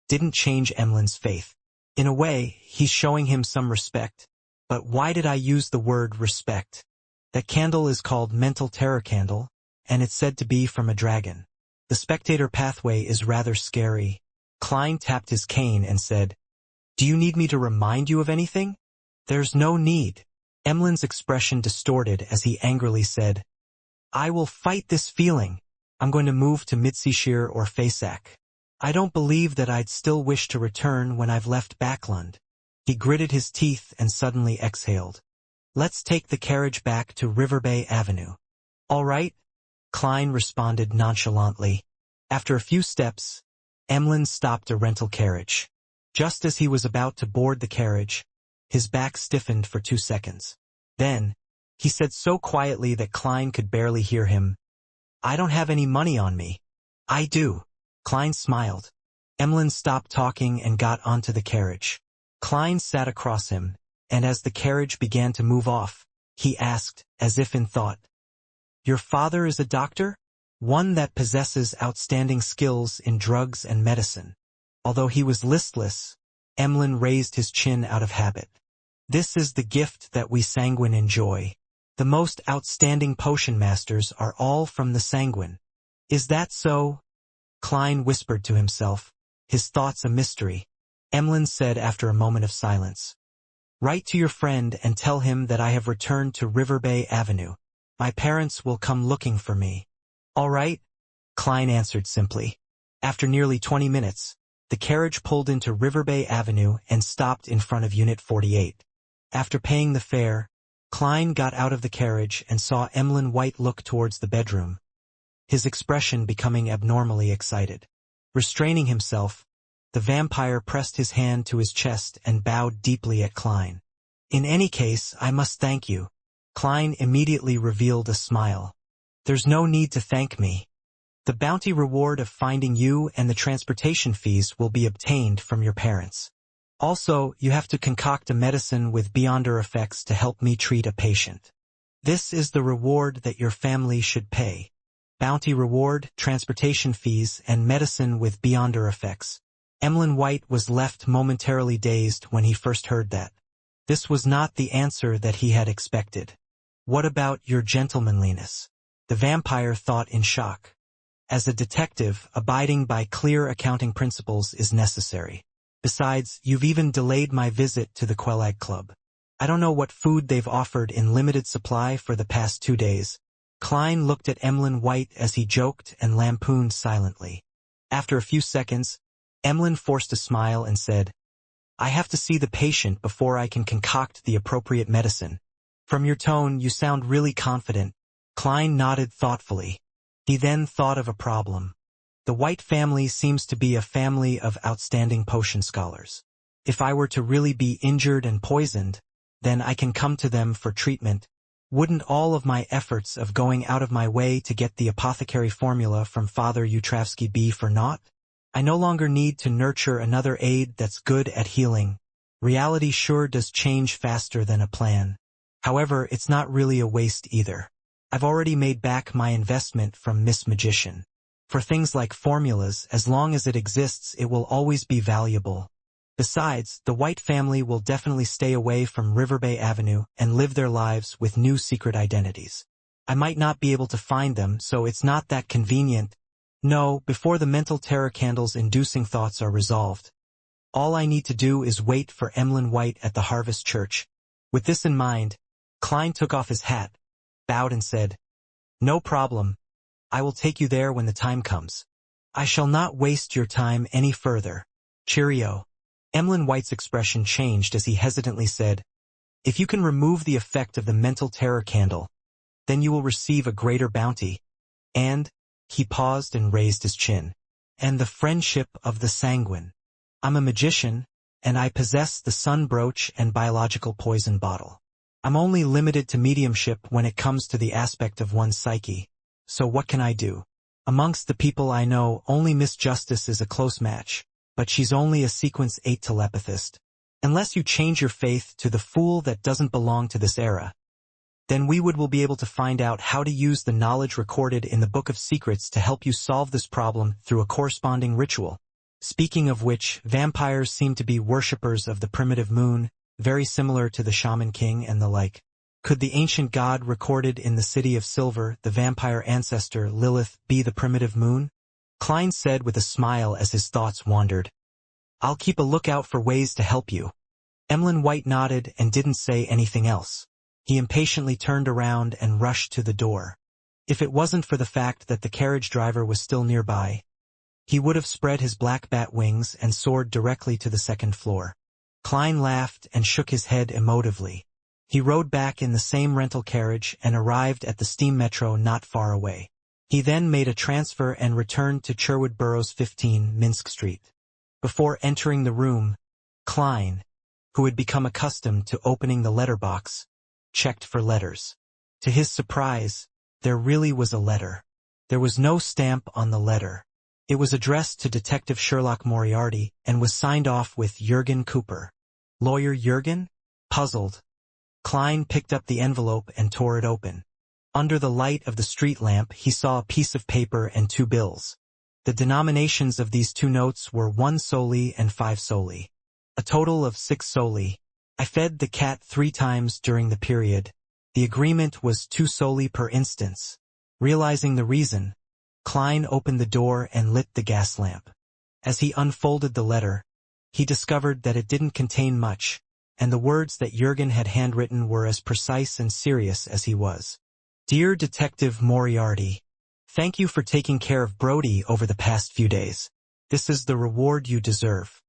didn't change Emlyn's faith. In a way, he's showing him some respect. But why did I use the word respect? That candle is called Mental Terror Candle, and it's said to be from a dragon. The spectator pathway is rather scary. Klein tapped his cane and said, Do you need me to remind you of anything? There's no need. Emlyn's expression distorted as he angrily said, I will fight this feeling. I'm going to move to Mitsishir or Fasak. I don't believe that I'd still wish to return when I've left Backlund. He gritted his teeth and suddenly exhaled. Let's take the carriage back to River Bay Avenue. All right, Klein responded nonchalantly. After a few steps, Emlyn stopped a rental carriage. Just as he was about to board the carriage, his back stiffened for 2 seconds. Then, he said so quietly that Klein could barely hear him, I don't have any money on me. I do. Klein smiled. Emlyn stopped talking and got onto the carriage. Klein sat across him, and as the carriage began to move off, he asked, as if in thought, Your father is a doctor? One that possesses outstanding skills in drugs and medicine. Although he was listless, Emlyn raised his chin out of habit. This is the gift that we sanguine enjoy. The most outstanding potion masters are all from the sanguine. Is that so? Klein whispered to himself, his thoughts a mystery. Emlyn said after a moment of silence, Write to your friend and tell him that I have returned to River Bay Avenue. My parents will come looking for me. All right, Klein answered simply. After nearly 20 minutes, the carriage pulled into River Bay Avenue and stopped in front of Unit 48. After paying the fare, Klein got out of the carriage and saw Emlyn White look towards the bedroom, his expression becoming abnormally excited. Restraining himself, The vampire pressed his hand to his chest and bowed deeply at Klein. In any case, I must thank you. Klein immediately revealed a smile. There's no need to thank me. The bounty reward of finding you and the transportation fees will be obtained from your parents. Also, you have to concoct a medicine with beyonder effects to help me treat a patient. This is the reward that your family should pay. Bounty reward, transportation fees, and medicine with beyonder effects. Emlyn White was left momentarily dazed when he first heard that. This was not the answer that he had expected. What about your gentlemanliness? The vampire thought in shock. As a detective, abiding by clear accounting principles is necessary. Besides, you've even delayed my visit to the Quelag Club. I don't know what food they've offered in limited supply for the past 2 days. Klein looked at Emlyn White as he joked and lampooned silently. After a few seconds, Emlyn forced a smile and said, I have to see the patient before I can concoct the appropriate medicine. From your tone, you sound really confident. Klein nodded thoughtfully. He then thought of a problem. The White family seems to be a family of outstanding potion scholars. If I were to really be injured and poisoned, then I can come to them for treatment. Wouldn't all of my efforts of going out of my way to get the apothecary formula from Father Utravsky be for naught? I no longer need to nurture another aid that's good at healing. Reality sure does change faster than a plan. However, it's not really a waste either. I've already made back my investment from Miss Magician. For things like formulas, as long as it exists, it will always be valuable. Besides, the White family will definitely stay away from Riverbay Avenue and live their lives with new secret identities. I might not be able to find them, so it's not that convenient. No, before the mental terror candles inducing thoughts are resolved. All I need to do is wait for Emlyn White at the Harvest Church. With this in mind, Klein took off his hat, bowed and said, No problem. I will take you there when the time comes. I shall not waste your time any further. Cheerio. Emlyn White's expression changed as he hesitantly said, If you can remove the effect of the mental terror candle, then you will receive a greater bounty. And, he paused and raised his chin, and the friendship of the sanguine. I'm a magician, and I possess the sun brooch and biological poison bottle. I'm only limited to mediumship when it comes to the aspect of one's psyche. So what can I do? Amongst the people I know, only Miss Justice is a close match, but she's only a sequence 8 telepathist. Unless you change your faith to the fool that doesn't belong to this era, then we will be able to find out how to use the knowledge recorded in the Book of Secrets to help you solve this problem through a corresponding ritual. Speaking of which, vampires seem to be worshippers of the primitive moon, very similar to the Shaman King and the like. Could the ancient god recorded in the City of Silver, the vampire ancestor Lilith, be the primitive moon? Klein said with a smile as his thoughts wandered. I'll keep a lookout for ways to help you. Emlyn White nodded and didn't say anything else. He impatiently turned around and rushed to the door. If it wasn't for the fact that the carriage driver was still nearby, he would have spread his black bat wings and soared directly to the second floor. Klein laughed and shook his head emotively. He rode back in the same rental carriage and arrived at the steam metro not far away. He then made a transfer and returned to Sherwood Burroughs 15 Minsk Street. Before entering the room, Klein, who had become accustomed to opening the letterbox, checked for letters. To his surprise, there really was a letter. There was no stamp on the letter. It was addressed to Detective Sherlock Moriarty and was signed off with Jurgen Cooper. Lawyer Jurgen? Puzzled, Klein picked up the envelope and tore it open. Under the light of the street lamp, he saw a piece of paper and 2 bills. The denominations of these 2 notes were 1 soldi and 5 soldi. A total of 6 soldi. I fed the cat 3 times during the period. The agreement was 2 soldi per instance. Realizing the reason, Klein opened the door and lit the gas lamp. As he unfolded the letter, he discovered that it didn't contain much, and the words that Jurgen had handwritten were as precise and serious as he was. Dear Detective Moriarty, thank you for taking care of Brody over the past few days. This is the reward you deserve.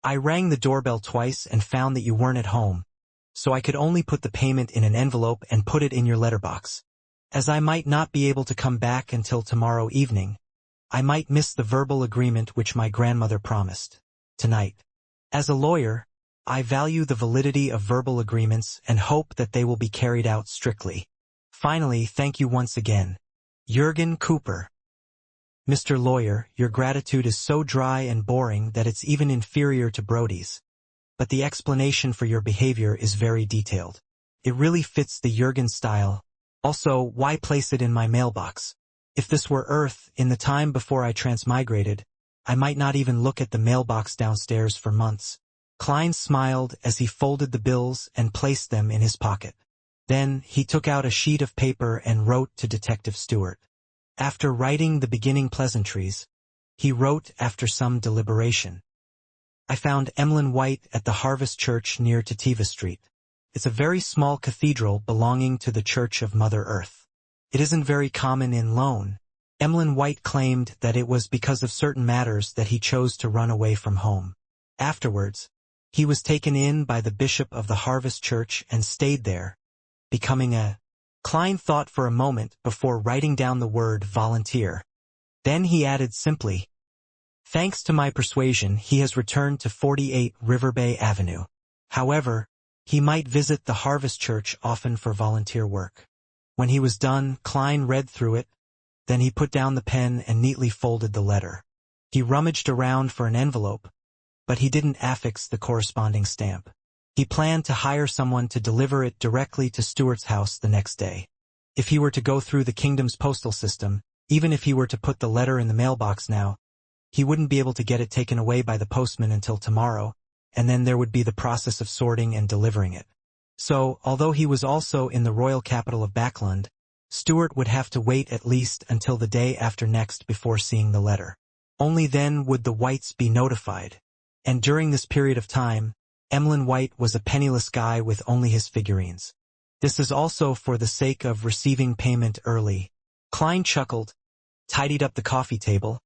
I rang the doorbell twice and found that you weren't at home, so I could only put the payment in an envelope and put it in your letterbox. As I might not be able to come back until tomorrow evening, I might miss the verbal agreement which my grandmother promised. tonight. As a lawyer, I value the validity of verbal agreements and hope that they will be carried out strictly. Finally, thank you once again. Jurgen Cooper. Mr. Lawyer, your gratitude is so dry and boring that it's even inferior to Brody's. But the explanation for your behavior is very detailed. It really fits the Jurgen style. Also, why place it in my mailbox? If this were Earth, in the time before I transmigrated, I might not even look at the mailbox downstairs for months. Klein smiled as he folded the bills and placed them in his pocket. Then, he took out a sheet of paper and wrote to Detective Stewart. After writing the beginning pleasantries, he wrote after some deliberation. I found Emlyn White at the Harvest Church near Tativa Street. It's a very small cathedral belonging to the Church of Mother Earth. It isn't very common in Lone. Emlyn White claimed that it was because of certain matters that he chose to run away from home. Afterwards, he was taken in by the bishop of the Harvest Church and stayed there, becoming a... Klein thought for a moment before writing down the word volunteer. Then he added simply, thanks to my persuasion, he has returned to 48 River Bay Avenue. However, he might visit the Harvest Church often for volunteer work. When he was done, Klein read through it. Then he put down the pen and neatly folded the letter. He rummaged around for an envelope, but he didn't affix the corresponding stamp. He planned to hire someone to deliver it directly to Stewart's house the next day. If he were to go through the kingdom's postal system, even if he were to put the letter in the mailbox now, he wouldn't be able to get it taken away by the postman until tomorrow, and then there would be the process of sorting and delivering it. So, although he was also in the royal capital of Backland, Stewart would have to wait at least until the day after next before seeing the letter. Only then would the Whites be notified. And during this period of time, Emlyn White was a penniless guy with only his figurines. This is also for the sake of receiving payment early. Klein chuckled, tidied up the coffee table,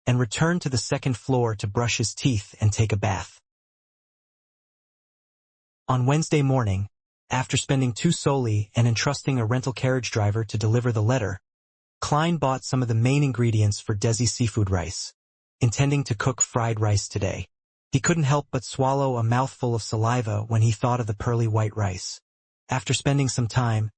and returned to the second floor to brush his teeth and take a bath. On Wednesday morning, after spending 2 soldi and entrusting a rental carriage driver to deliver the letter, Klein bought some of the main ingredients for Desi's seafood rice, intending to cook fried rice today. He couldn't help but swallow a mouthful of saliva when he thought of the pearly white rice. After spending some time,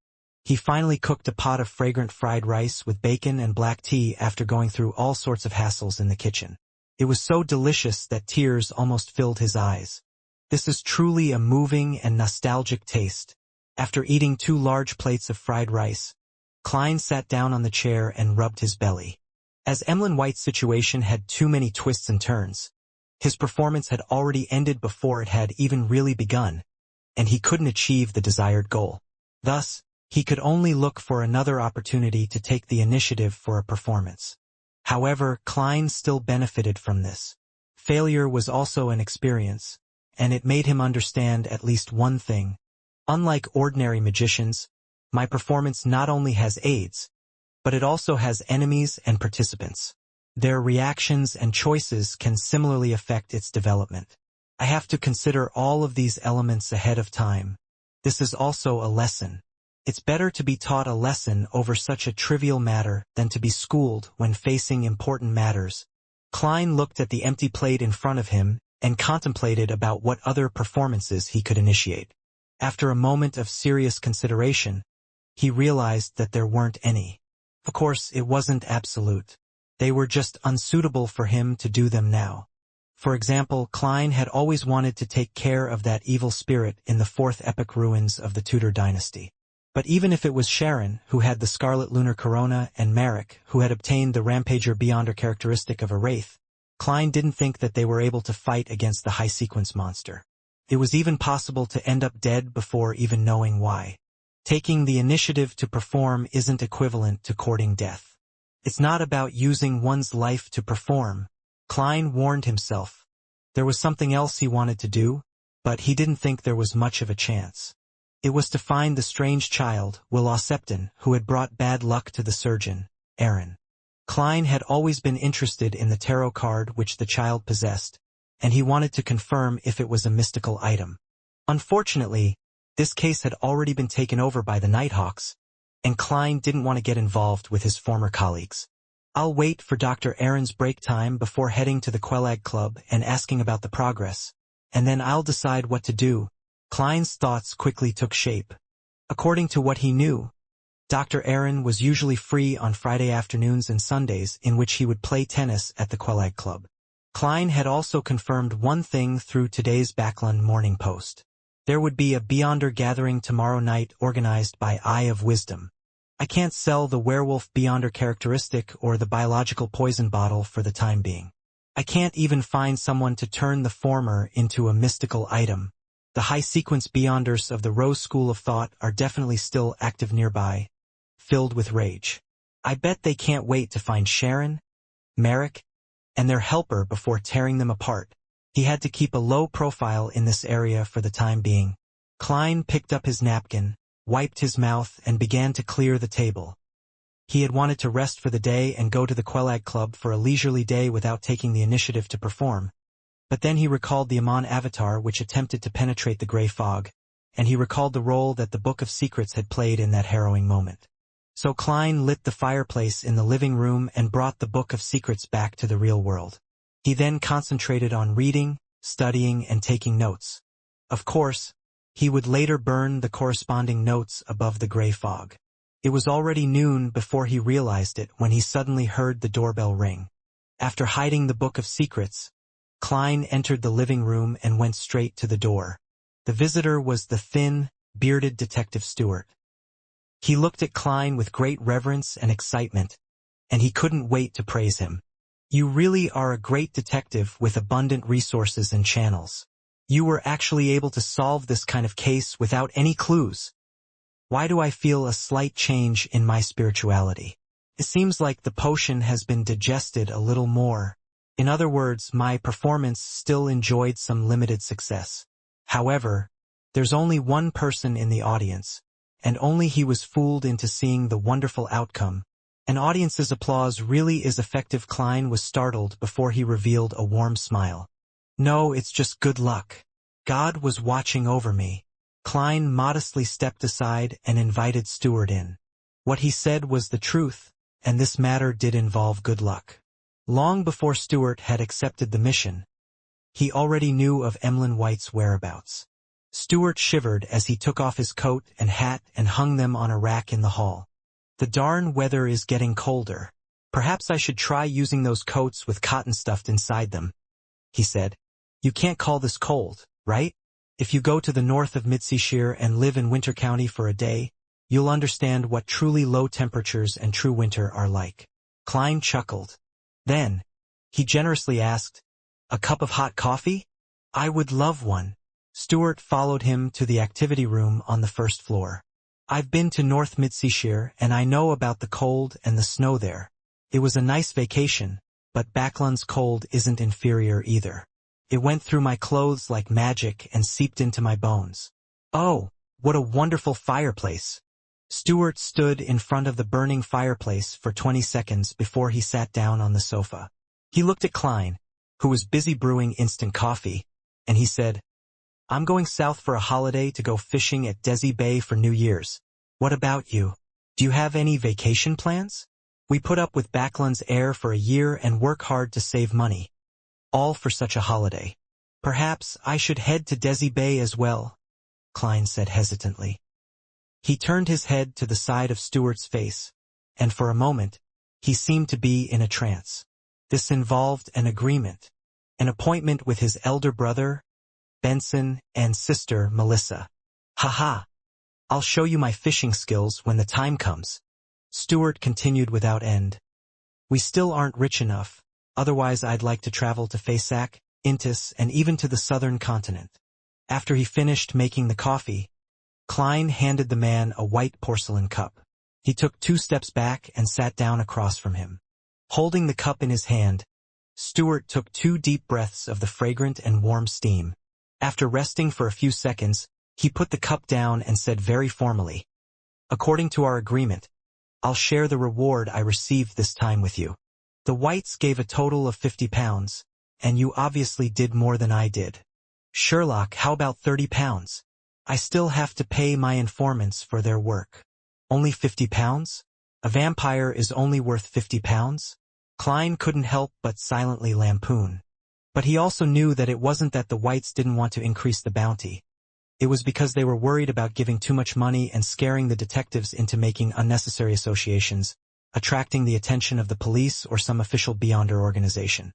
he finally cooked a pot of fragrant fried rice with bacon and black tea after going through all sorts of hassles in the kitchen. It was so delicious that tears almost filled his eyes. This is truly a moving and nostalgic taste. After eating 2 large plates of fried rice, Klein sat down on the chair and rubbed his belly. As Emlyn White's situation had too many twists and turns, his performance had already ended before it had even really begun, and he couldn't achieve the desired goal. Thus, he could only look for another opportunity to take the initiative for a performance. However, Klein still benefited from this. Failure was also an experience, and it made him understand at least one thing. Unlike ordinary magicians, my performance not only has aides, but it also has enemies and participants. Their reactions and choices can similarly affect its development. I have to consider all of these elements ahead of time. This is also a lesson. It's better to be taught a lesson over such a trivial matter than to be schooled when facing important matters. Klein looked at the empty plate in front of him and contemplated about what other performances he could initiate. After a moment of serious consideration, he realized that there weren't any. Of course, it wasn't absolute. They were just unsuitable for him to do them now. For example, Klein had always wanted to take care of that evil spirit in the 4th epic ruins of the Tudor dynasty. But even if it was Sharon, who had the scarlet lunar corona, and Marek, who had obtained the rampager beyonder characteristic of a wraith, Klein didn't think that they were able to fight against the high-sequence monster. It was even possible to end up dead before even knowing why. Taking the initiative to perform isn't equivalent to courting death. It's not about using one's life to perform. Klein warned himself. There was something else he wanted to do, but he didn't think there was much of a chance. It was to find the strange child, Will Septon, who had brought bad luck to the surgeon, Aaron. Klein had always been interested in the tarot card which the child possessed, and he wanted to confirm if it was a mystical item. Unfortunately, this case had already been taken over by the Nighthawks, and Klein didn't want to get involved with his former colleagues. I'll wait for Dr. Aaron's break time before heading to the Quelag Club and asking about the progress, and then I'll decide what to do. Klein's thoughts quickly took shape. According to what he knew, Dr. Aaron was usually free on Friday afternoons and Sundays, in which he would play tennis at the Quelag Club. Klein had also confirmed one thing through today's Backlund Morning Post. There would be a Beyonder gathering tomorrow night organized by Eye of Wisdom. I can't sell the werewolf Beyonder characteristic or the biological poison bottle for the time being. I can't even find someone to turn the former into a mystical item. The high-sequence Beyonders of the Rose School of Thought are definitely still active nearby, filled with rage. I bet they can't wait to find Sharon, Merrick, and their helper before tearing them apart. He had to keep a low profile in this area for the time being. Klein picked up his napkin, wiped his mouth, and began to clear the table. He had wanted to rest for the day and go to the Quelag Club for a leisurely day without taking the initiative to perform. But then he recalled the Amon avatar which attempted to penetrate the gray fog, and he recalled the role that the Book of Secrets had played in that harrowing moment. So Klein lit the fireplace in the living room and brought the Book of Secrets back to the real world. He then concentrated on reading, studying, and taking notes. Of course, he would later burn the corresponding notes above the gray fog. It was already noon before he realized it when he suddenly heard the doorbell ring. After hiding the Book of Secrets, Klein entered the living room and went straight to the door. The visitor was the thin, bearded Detective Stewart. He looked at Klein with great reverence and excitement, and he couldn't wait to praise him. You really are a great detective with abundant resources and channels. You were actually able to solve this kind of case without any clues. Why do I feel a slight change in my spirituality? It seems like the potion has been digested a little more. In other words, my performance still enjoyed some limited success. However, there's only one person in the audience, and only he was fooled into seeing the wonderful outcome. An audience's applause really is effective. Klein was startled before he revealed a warm smile. No, it's just good luck. God was watching over me. Klein modestly stepped aside and invited Stewart in. What he said was the truth, and this matter did involve good luck. Long before Stewart had accepted the mission, he already knew of Emlyn White's whereabouts. Stewart shivered as he took off his coat and hat and hung them on a rack in the hall. The darn weather is getting colder. Perhaps I should try using those coats with cotton stuffed inside them, he said. You can't call this cold, right? If you go to the north of Midseashire and live in Winter County for a day, you'll understand what truly low temperatures and true winter are like. Klein chuckled. Then, he generously asked, a cup of hot coffee? I would love one. Stewart followed him to the activity room on the first floor. I've been to North Midseashire and I know about the cold and the snow there. It was a nice vacation, but Backlund's cold isn't inferior either. It went through my clothes like magic and seeped into my bones. Oh, what a wonderful fireplace. Stewart stood in front of the burning fireplace for 20 seconds before he sat down on the sofa. He looked at Klein, who was busy brewing instant coffee, and he said, I'm going south for a holiday to go fishing at Desi Bay for New Year's. What about you? Do you have any vacation plans? We put up with Backlund's air for a year and work hard to save money. All for such a holiday. Perhaps I should head to Desi Bay as well, Klein said hesitantly. He turned his head to the side of Stewart's face, and for a moment, he seemed to be in a trance. This involved an agreement, an appointment with his elder brother, Benson, and sister, Melissa. Ha! I'll show you my fishing skills when the time comes. Stewart continued without end. We still aren't rich enough, otherwise I'd like to travel to Faisac, Intis, and even to the southern continent. After he finished making the coffee, Klein handed the man a white porcelain cup. He took 2 steps back and sat down across from him. Holding the cup in his hand, Stewart took 2 deep breaths of the fragrant and warm steam. After resting for a few seconds, he put the cup down and said very formally, according to our agreement, I'll share the reward I received this time with you. The Whites gave a total of £50, and you obviously did more than I did. Sherlock, how about £30? I still have to pay my informants for their work. Only £50? A vampire is only worth £50? Klein couldn't help but silently lampoon. But he also knew that it wasn't that the whites didn't want to increase the bounty. It was because they were worried about giving too much money and scaring the detectives into making unnecessary associations, attracting the attention of the police or some official beyonder organization.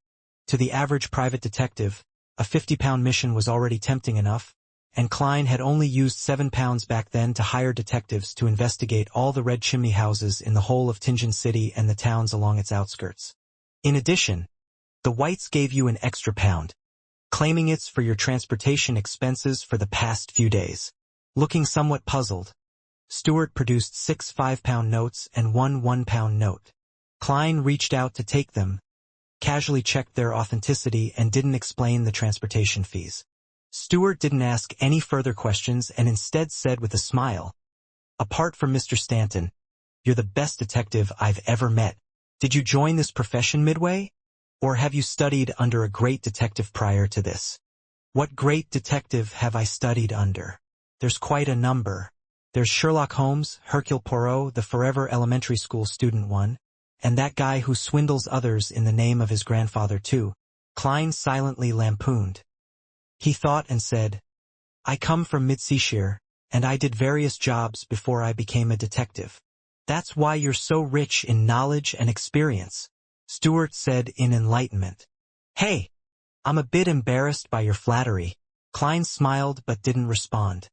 To the average private detective, a £50 mission was already tempting enough, and Klein had only used £7 back then to hire detectives to investigate all the red chimney houses in the whole of Tingen City and the towns along its outskirts. In addition, the whites gave you an extra £1, claiming it's for your transportation expenses for the past few days. Looking somewhat puzzled, Stewart produced 6 £5 notes and one £1 note. Klein reached out to take them, casually checked their authenticity, and didn't explain the transportation fees. Stewart didn't ask any further questions and instead said with a smile, "Apart from Mr. Stanton, you're the best detective I've ever met. Did you join this profession midway? Or have you studied under a great detective prior to this?" "What great detective have I studied under? There's quite a number. There's Sherlock Holmes, Hercule Poirot, the forever elementary school student one, and that guy who swindles others in the name of his grandfather too." Klein silently lampooned. He thought and said, "I come from Mid-Seashire, and I did various jobs before I became a detective." "That's why you're so rich in knowledge and experience," Stewart said in enlightenment. "Hey, I'm a bit embarrassed by your flattery." Klein smiled but didn't respond.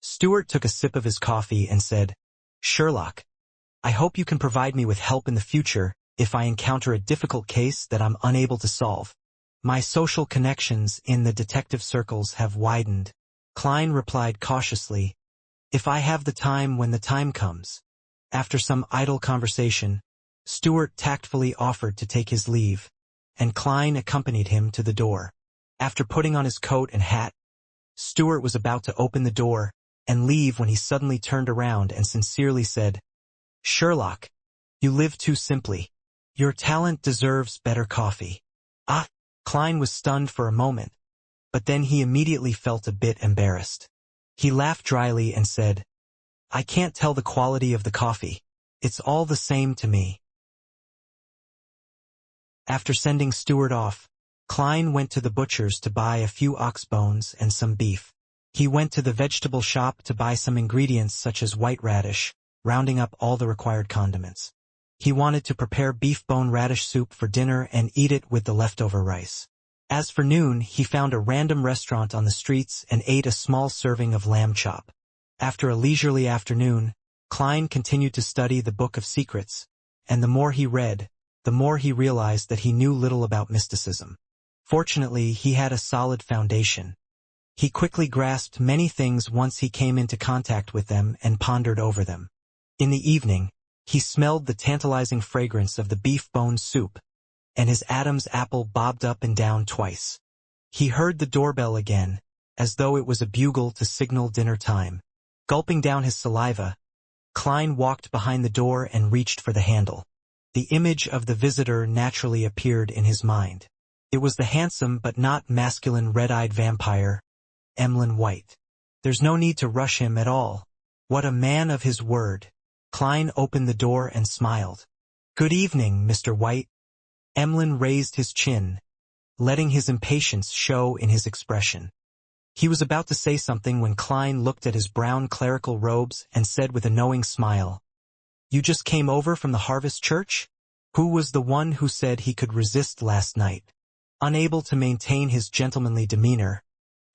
Stewart took a sip of his coffee and said, "Sherlock, I hope you can provide me with help in the future if I encounter a difficult case that I'm unable to solve. My social connections in the detective circles have widened." Klein replied cautiously, "If I have the time when the time comes." After some idle conversation, Stewart tactfully offered to take his leave, and Klein accompanied him to the door. After putting on his coat and hat, Stewart was about to open the door and leave when he suddenly turned around and sincerely said, "Sherlock, you live too simply. Your talent deserves better coffee." "Ah!" Klein was stunned for a moment, but then he immediately felt a bit embarrassed. He laughed dryly and said, "I can't tell the quality of the coffee. It's all the same to me." After sending Stewart off, Klein went to the butcher's to buy a few ox bones and some beef. He went to the vegetable shop to buy some ingredients such as white radish, rounding up all the required condiments. He wanted to prepare beef bone radish soup for dinner and eat it with the leftover rice. As for noon, he found a random restaurant on the streets and ate a small serving of lamb chop. After a leisurely afternoon, Klein continued to study the Book of Secrets, and the more he read, the more he realized that he knew little about mysticism. Fortunately, he had a solid foundation. He quickly grasped many things once he came into contact with them and pondered over them. In the evening, he smelled the tantalizing fragrance of the beef bone soup, and his Adam's apple bobbed up and down twice. He heard the doorbell again, as though it was a bugle to signal dinner time. Gulping down his saliva, Klein walked behind the door and reached for the handle. The image of the visitor naturally appeared in his mind. It was the handsome but not masculine red-eyed vampire, Emlyn White. There's no need to rush him at all. What a man of his word. Klein opened the door and smiled. "Good evening, Mr. White." Emlyn raised his chin, letting his impatience show in his expression. He was about to say something when Klein looked at his brown clerical robes and said with a knowing smile, "You just came over from the Harvest Church? Who was the one who said he could resist last night?" Unable to maintain his gentlemanly demeanor,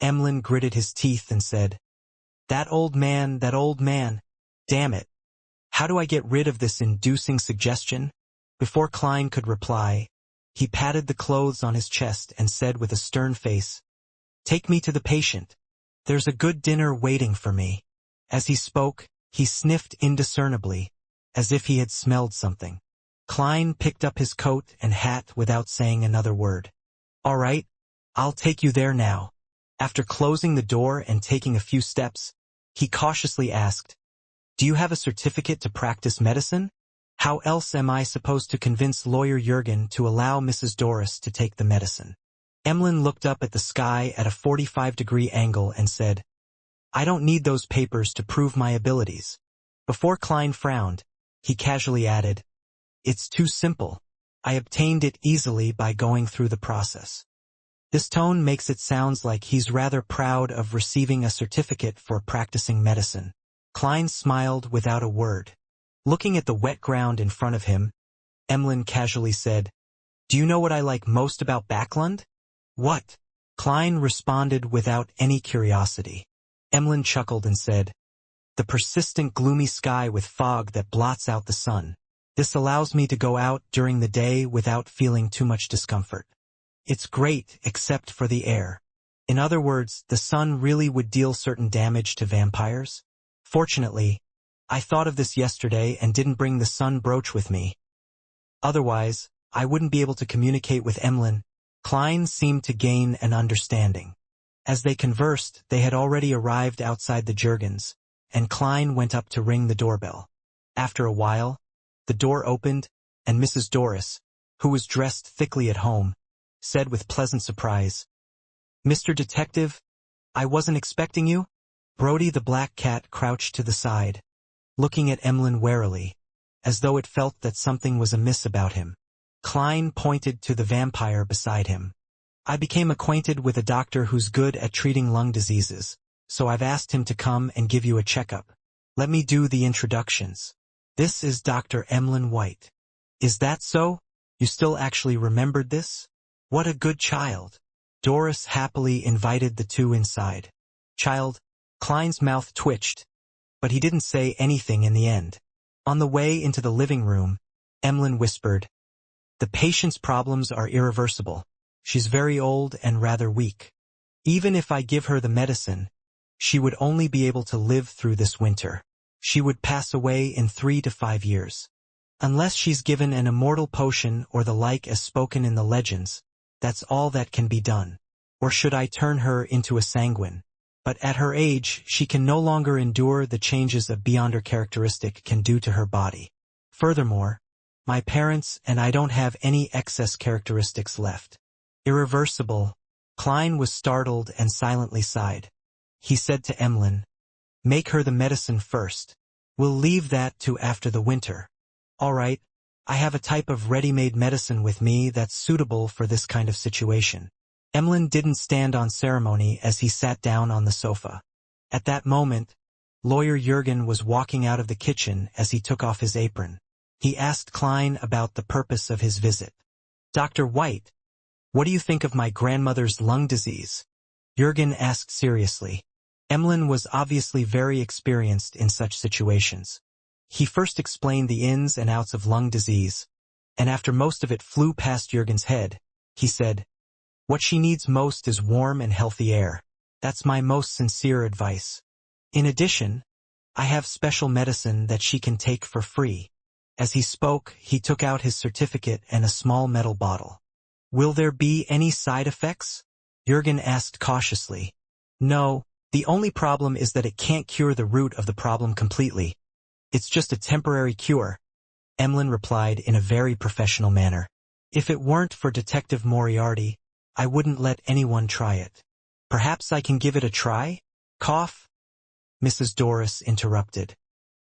Emlyn gritted his teeth and said, that old man. Damn it. How do I get rid of this inducing suggestion?" Before Klein could reply, he patted the clothes on his chest and said with a stern face, "Take me to the patient. There's a good dinner waiting for me." As he spoke, he sniffed indiscernibly, as if he had smelled something. Klein picked up his coat and hat without saying another word. "All right, I'll take you there now." After closing the door and taking a few steps, he cautiously asked, "Do you have a certificate to practice medicine? How else am I supposed to convince lawyer Jurgen to allow Mrs. Doris to take the medicine?" Emlyn looked up at the sky at a 45-degree angle and said, "I don't need those papers to prove my abilities." Before Klein frowned, he casually added, "It's too simple. I obtained it easily by going through the process. This tone makes it sound like he's rather proud of receiving a certificate for practicing medicine. Klein smiled without a word. Looking at the wet ground in front of him, Emlyn casually said, "Do you know what I like most about Backlund?" "What?" Klein responded without any curiosity. Emlyn chuckled and said, "The persistent gloomy sky with fog that blots out the sun. This allows me to go out during the day without feeling too much discomfort. It's great except for the air." In other words, the sun really would deal certain damage to vampires? Fortunately, I thought of this yesterday and didn't bring the sun brooch with me. Otherwise, I wouldn't be able to communicate with Emlyn. Klein seemed to gain an understanding. As they conversed, they had already arrived outside the Jurgens, and Klein went up to ring the doorbell. After a while, the door opened, and Mrs. Doris, who was dressed thickly at home, said with pleasant surprise, "Mr. Detective, I wasn't expecting you." Brody the black cat crouched to the side, looking at Emlyn warily, as though it felt that something was amiss about him. Klein pointed to the vampire beside him. "I became acquainted with a doctor who's good at treating lung diseases, so I've asked him to come and give you a checkup. Let me do the introductions. This is Dr. Emlyn White." "Is that so? You still actually remembered this? What a good child." Doris happily invited the two inside. "Child?" Klein's mouth twitched, but he didn't say anything in the end. On the way into the living room, Emlyn whispered, "The patient's problems are irreversible. She's very old and rather weak. Even if I give her the medicine, she would only be able to live through this winter. She would pass away in 3 to 5 years. Unless she's given an immortal potion or the like as spoken in the legends, that's all that can be done. Or should I turn her into a sanguine? But at her age, she can no longer endure the changes a beyonder characteristic can do to her body. Furthermore, my parents and I don't have any excess characteristics left." "Irreversible." Klein was startled and silently sighed. He said to Emlyn, "Make her the medicine first. We'll leave that to after the winter." "All right, I have a type of ready-made medicine with me that's suitable for this kind of situation." Emlyn didn't stand on ceremony as he sat down on the sofa. At that moment, Lawyer Jurgen was walking out of the kitchen as he took off his apron. He asked Klein about the purpose of his visit. "Dr. White, what do you think of my grandmother's lung disease?" Jurgen asked seriously. Emlyn was obviously very experienced in such situations. He first explained the ins and outs of lung disease, and after most of it flew past Jurgen's head, he said, "What she needs most is warm and healthy air. That's my most sincere advice. In addition, I have special medicine that she can take for free." As he spoke, he took out his certificate and a small metal bottle. "Will there be any side effects?" Jurgen asked cautiously. "No, the only problem is that it can't cure the root of the problem completely. It's just a temporary cure," Emlyn replied in a very professional manner. "If it weren't for Detective Moriarty, I wouldn't let anyone try it." "Perhaps I can give it a try?" "Cough?" Mrs. Doris interrupted.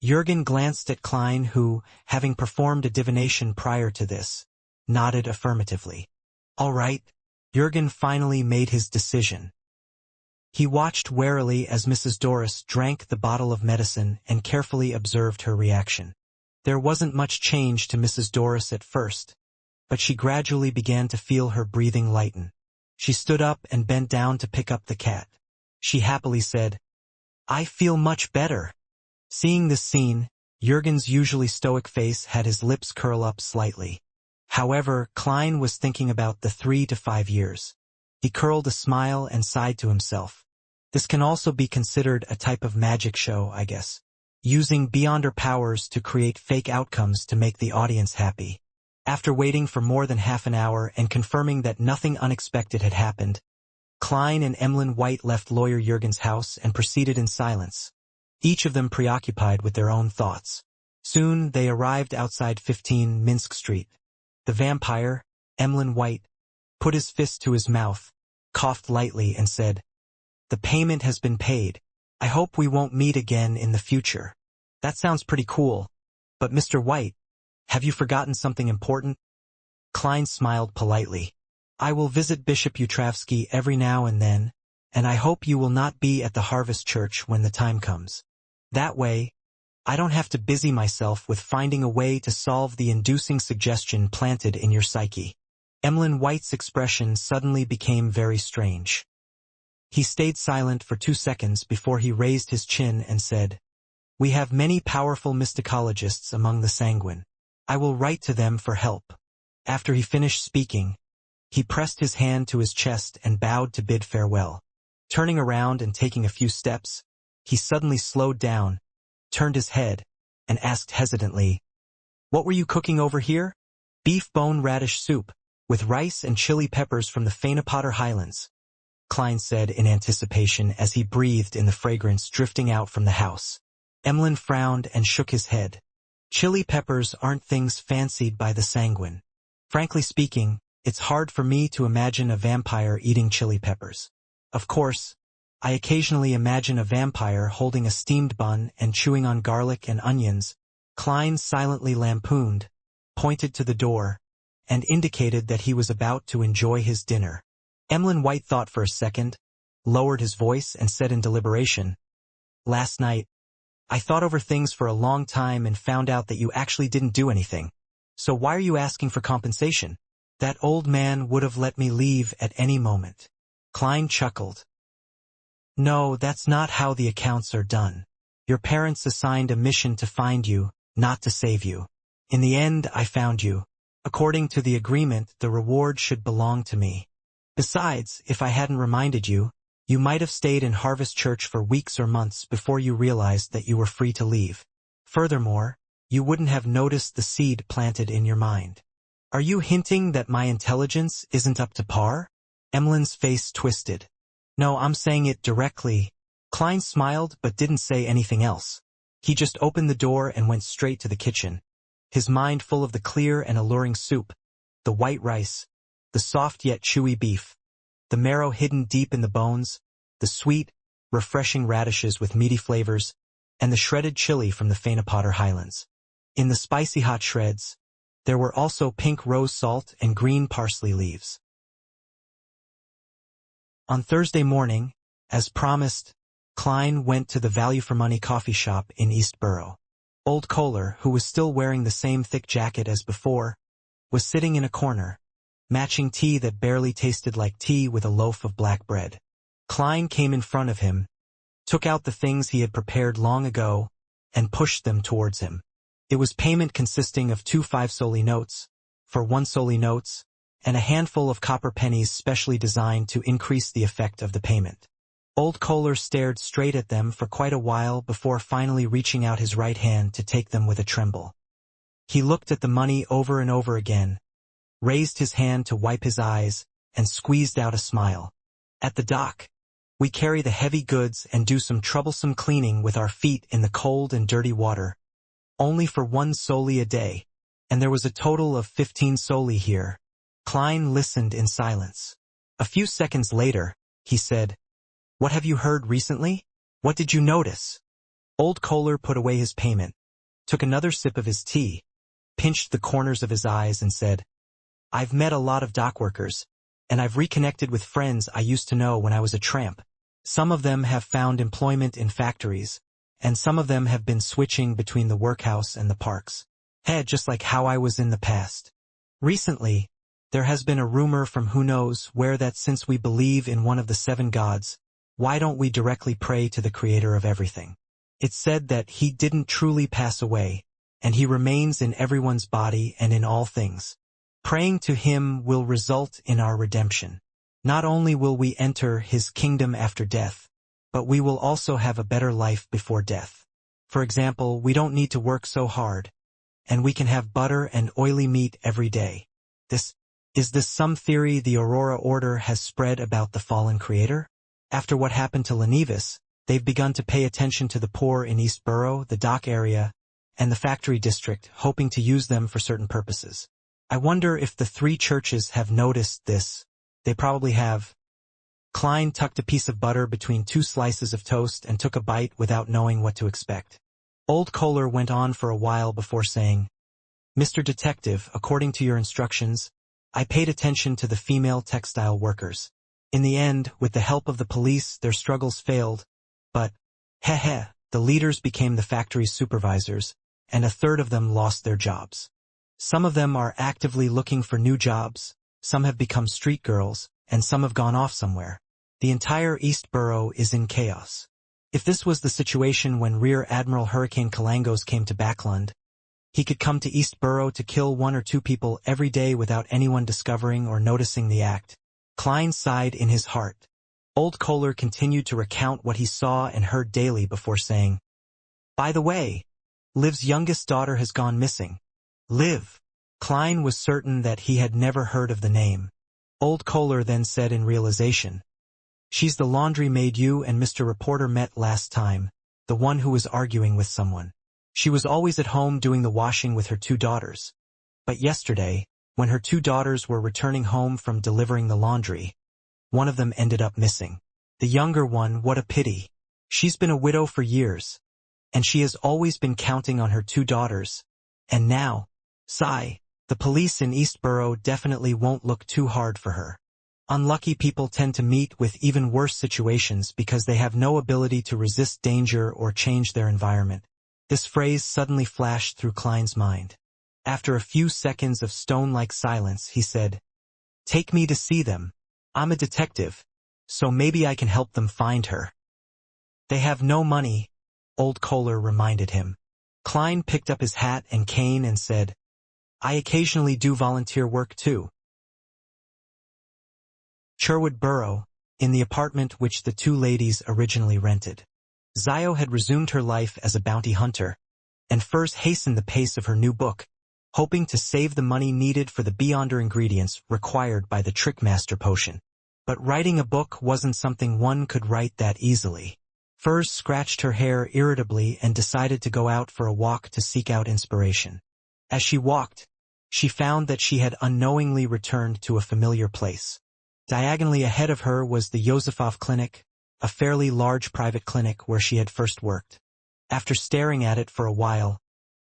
Jurgen glanced at Klein who, having performed a divination prior to this, nodded affirmatively. "All right." Jurgen finally made his decision. He watched warily as Mrs. Doris drank the bottle of medicine and carefully observed her reaction. There wasn't much change to Mrs. Doris at first, but she gradually began to feel her breathing lighten. She stood up and bent down to pick up the cat. She happily said, "I feel much better." Seeing this scene, Jurgen's usually stoic face had his lips curl up slightly. However, Klein was thinking about the 3 to 5 years. He curled a smile and sighed to himself. This can also be considered a type of magic show, I guess. Using beyonder powers to create fake outcomes to make the audience happy. After waiting for more than half an hour and confirming that nothing unexpected had happened, Klein and Emlyn White left Lawyer Jurgen's house and proceeded in silence, each of them preoccupied with their own thoughts. Soon they arrived outside 15 Minsk Street. The vampire, Emlyn White, put his fist to his mouth, coughed lightly and said, "The payment has been paid. I hope we won't meet again in the future." "That sounds pretty cool. But Mr. White, have you forgotten something important?" Klein smiled politely. I will visit Bishop Utravsky every now and then, and I hope you will not be at the Harvest Church when the time comes. That way, I don't have to busy myself with finding a way to solve the inducing suggestion planted in your psyche. Emlyn White's expression suddenly became very strange. He stayed silent for 2 seconds before he raised his chin and said, We have many powerful mysticologists among the sanguine. I will write to them for help. After he finished speaking, he pressed his hand to his chest and bowed to bid farewell. Turning around and taking a few steps, he suddenly slowed down, turned his head, and asked hesitantly, What were you cooking over here? Beef bone radish soup, with rice and chili peppers from the Fainapotter Highlands, Klein said in anticipation as he breathed in the fragrance drifting out from the house. Emlyn frowned and shook his head. Chili peppers aren't things fancied by the sanguine. Frankly speaking, it's hard for me to imagine a vampire eating chili peppers. Of course, I occasionally imagine a vampire holding a steamed bun and chewing on garlic and onions. Klein silently lampooned, pointed to the door, and indicated that he was about to enjoy his dinner. Emlyn White thought for a second, lowered his voice and said in deliberation, Last night, I thought over things for a long time and found out that you actually didn't do anything. So why are you asking for compensation? That old man would have let me leave at any moment. Klein chuckled. No, that's not how the accounts are done. Your parents assigned a mission to find you, not to save you. In the end, I found you. According to the agreement, the reward should belong to me. Besides, if I hadn't reminded you, you might have stayed in Harvest Church for weeks or months before you realized that you were free to leave. Furthermore, you wouldn't have noticed the seed planted in your mind. Are you hinting that my intelligence isn't up to par? Emlyn's face twisted. No, I'm saying it directly. Klein smiled but didn't say anything else. He just opened the door and went straight to the kitchen, his mind full of the clear and alluring soup, the white rice, the soft yet chewy beef, the marrow hidden deep in the bones, the sweet, refreshing radishes with meaty flavors, and the shredded chili from the Fainapotter Highlands. In the spicy hot shreds, there were also pink rose salt and green parsley leaves. On Thursday morning, as promised, Klein went to the value-for-money coffee shop in East Borough. Old Kohler, who was still wearing the same thick jacket as before, was sitting in a corner, matching tea that barely tasted like tea with a loaf of black bread. Klein came in front of him, took out the things he had prepared long ago, and pushed them towards him. It was payment consisting of 2 5-soldi notes, for 1 soldi notes, and a handful of copper pennies specially designed to increase the effect of the payment. Old Kohler stared straight at them for quite a while before finally reaching out his right hand to take them with a tremble. He looked at the money over and over again, raised his hand to wipe his eyes, and squeezed out a smile. At the dock, we carry the heavy goods and do some troublesome cleaning with our feet in the cold and dirty water, only for 1 soldi a day, and there was a total of 15 soldi here. Klein listened in silence. A few seconds later, he said, What have you heard recently? What did you notice? Old Kohler put away his payment, took another sip of his tea, pinched the corners of his eyes and said, I've met a lot of dock workers, and I've reconnected with friends I used to know when I was a tramp. Some of them have found employment in factories, and some of them have been switching between the workhouse and the parks. Just like how I was in the past. Recently, there has been a rumor from who knows where that since we believe in one of the 7 gods, why don't we directly pray to the creator of everything? It's said that he didn't truly pass away, and he remains in everyone's body and in all things. Praying to him will result in our redemption. Not only will we enter his kingdom after death, but we will also have a better life before death. For example, we don't need to work so hard, and we can have butter and oily meat every day. Is this some theory the Aurora Order has spread about the fallen creator? After what happened to Lenevis, they've begun to pay attention to the poor in East Borough, the dock area, and the factory district, hoping to use them for certain purposes. I wonder if the 3 churches have noticed this. They probably have. Klein tucked a piece of butter between 2 slices of toast and took a bite without knowing what to expect. Old Kohler went on for a while before saying, Mr. Detective, according to your instructions, I paid attention to the female textile workers. In the end, with the help of the police, their struggles failed. But, the leaders became the factory's supervisors, and a third of them lost their jobs. Some of them are actively looking for new jobs, some have become street girls, and some have gone off somewhere. The entire East Borough is in chaos. If this was the situation when Rear Admiral Hurricane Kalangos came to Backlund, he could come to East Borough to kill 1 or 2 people every day without anyone discovering or noticing the act. Klein sighed in his heart. Old Kohler continued to recount what he saw and heard daily before saying, "By the way, Liv's youngest daughter has gone missing." Liv. Klein was certain that he had never heard of the name. Old Kohler then said in realization, "She's the laundry maid you and Mr. Reporter met last time, the one who was arguing with someone. She was always at home doing the washing with her 2 daughters. But yesterday, when her 2 daughters were returning home from delivering the laundry, one of them ended up missing. The younger one, what a pity. She's been a widow for years, and she has always been counting on her 2 daughters. And now, the police in East Borough definitely won't look too hard for her. Unlucky people tend to meet with even worse situations because they have no ability to resist danger or change their environment." This phrase suddenly flashed through Klein's mind. After a few seconds of stone-like silence, he said, "Take me to see them. I'm a detective, so maybe I can help them find her." "They have no money," Old Kohler reminded him. Klein picked up his hat and cane and said, "I occasionally do volunteer work too." Sherwood Borough, in the apartment which the 2 ladies originally rented. Zio had resumed her life as a bounty hunter, and Furs hastened the pace of her new book, hoping to save the money needed for the Beyonder ingredients required by the Trickmaster potion. But writing a book wasn't something one could write that easily. Furs scratched her hair irritably and decided to go out for a walk to seek out inspiration. As she walked, she found that she had unknowingly returned to a familiar place. Diagonally ahead of her was the Yosefov Clinic, a fairly large private clinic where she had first worked. After staring at it for a while,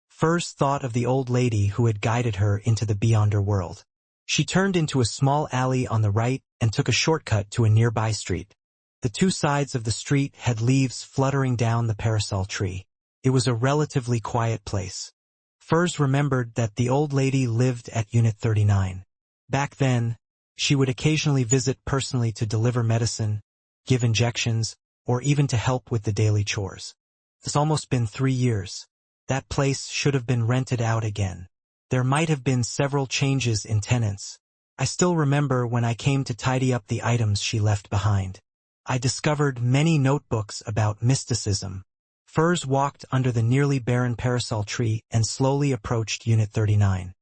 Furs thought of the old lady who had guided her into the Beyonder world. She turned into a small alley on the right and took a shortcut to a nearby street. The 2 sides of the street had leaves fluttering down the parasol tree. It was a relatively quiet place. Furs remembered that the old lady lived at Unit 39. Back then, she would occasionally visit personally to deliver medicine, give injections, or even to help with the daily chores. It's almost been 3 years. That place should have been rented out again. There might have been several changes in tenants. I still remember when I came to tidy up the items she left behind. I discovered many notebooks about mysticism. Furs walked under the nearly barren parasol tree and slowly approached Unit 39.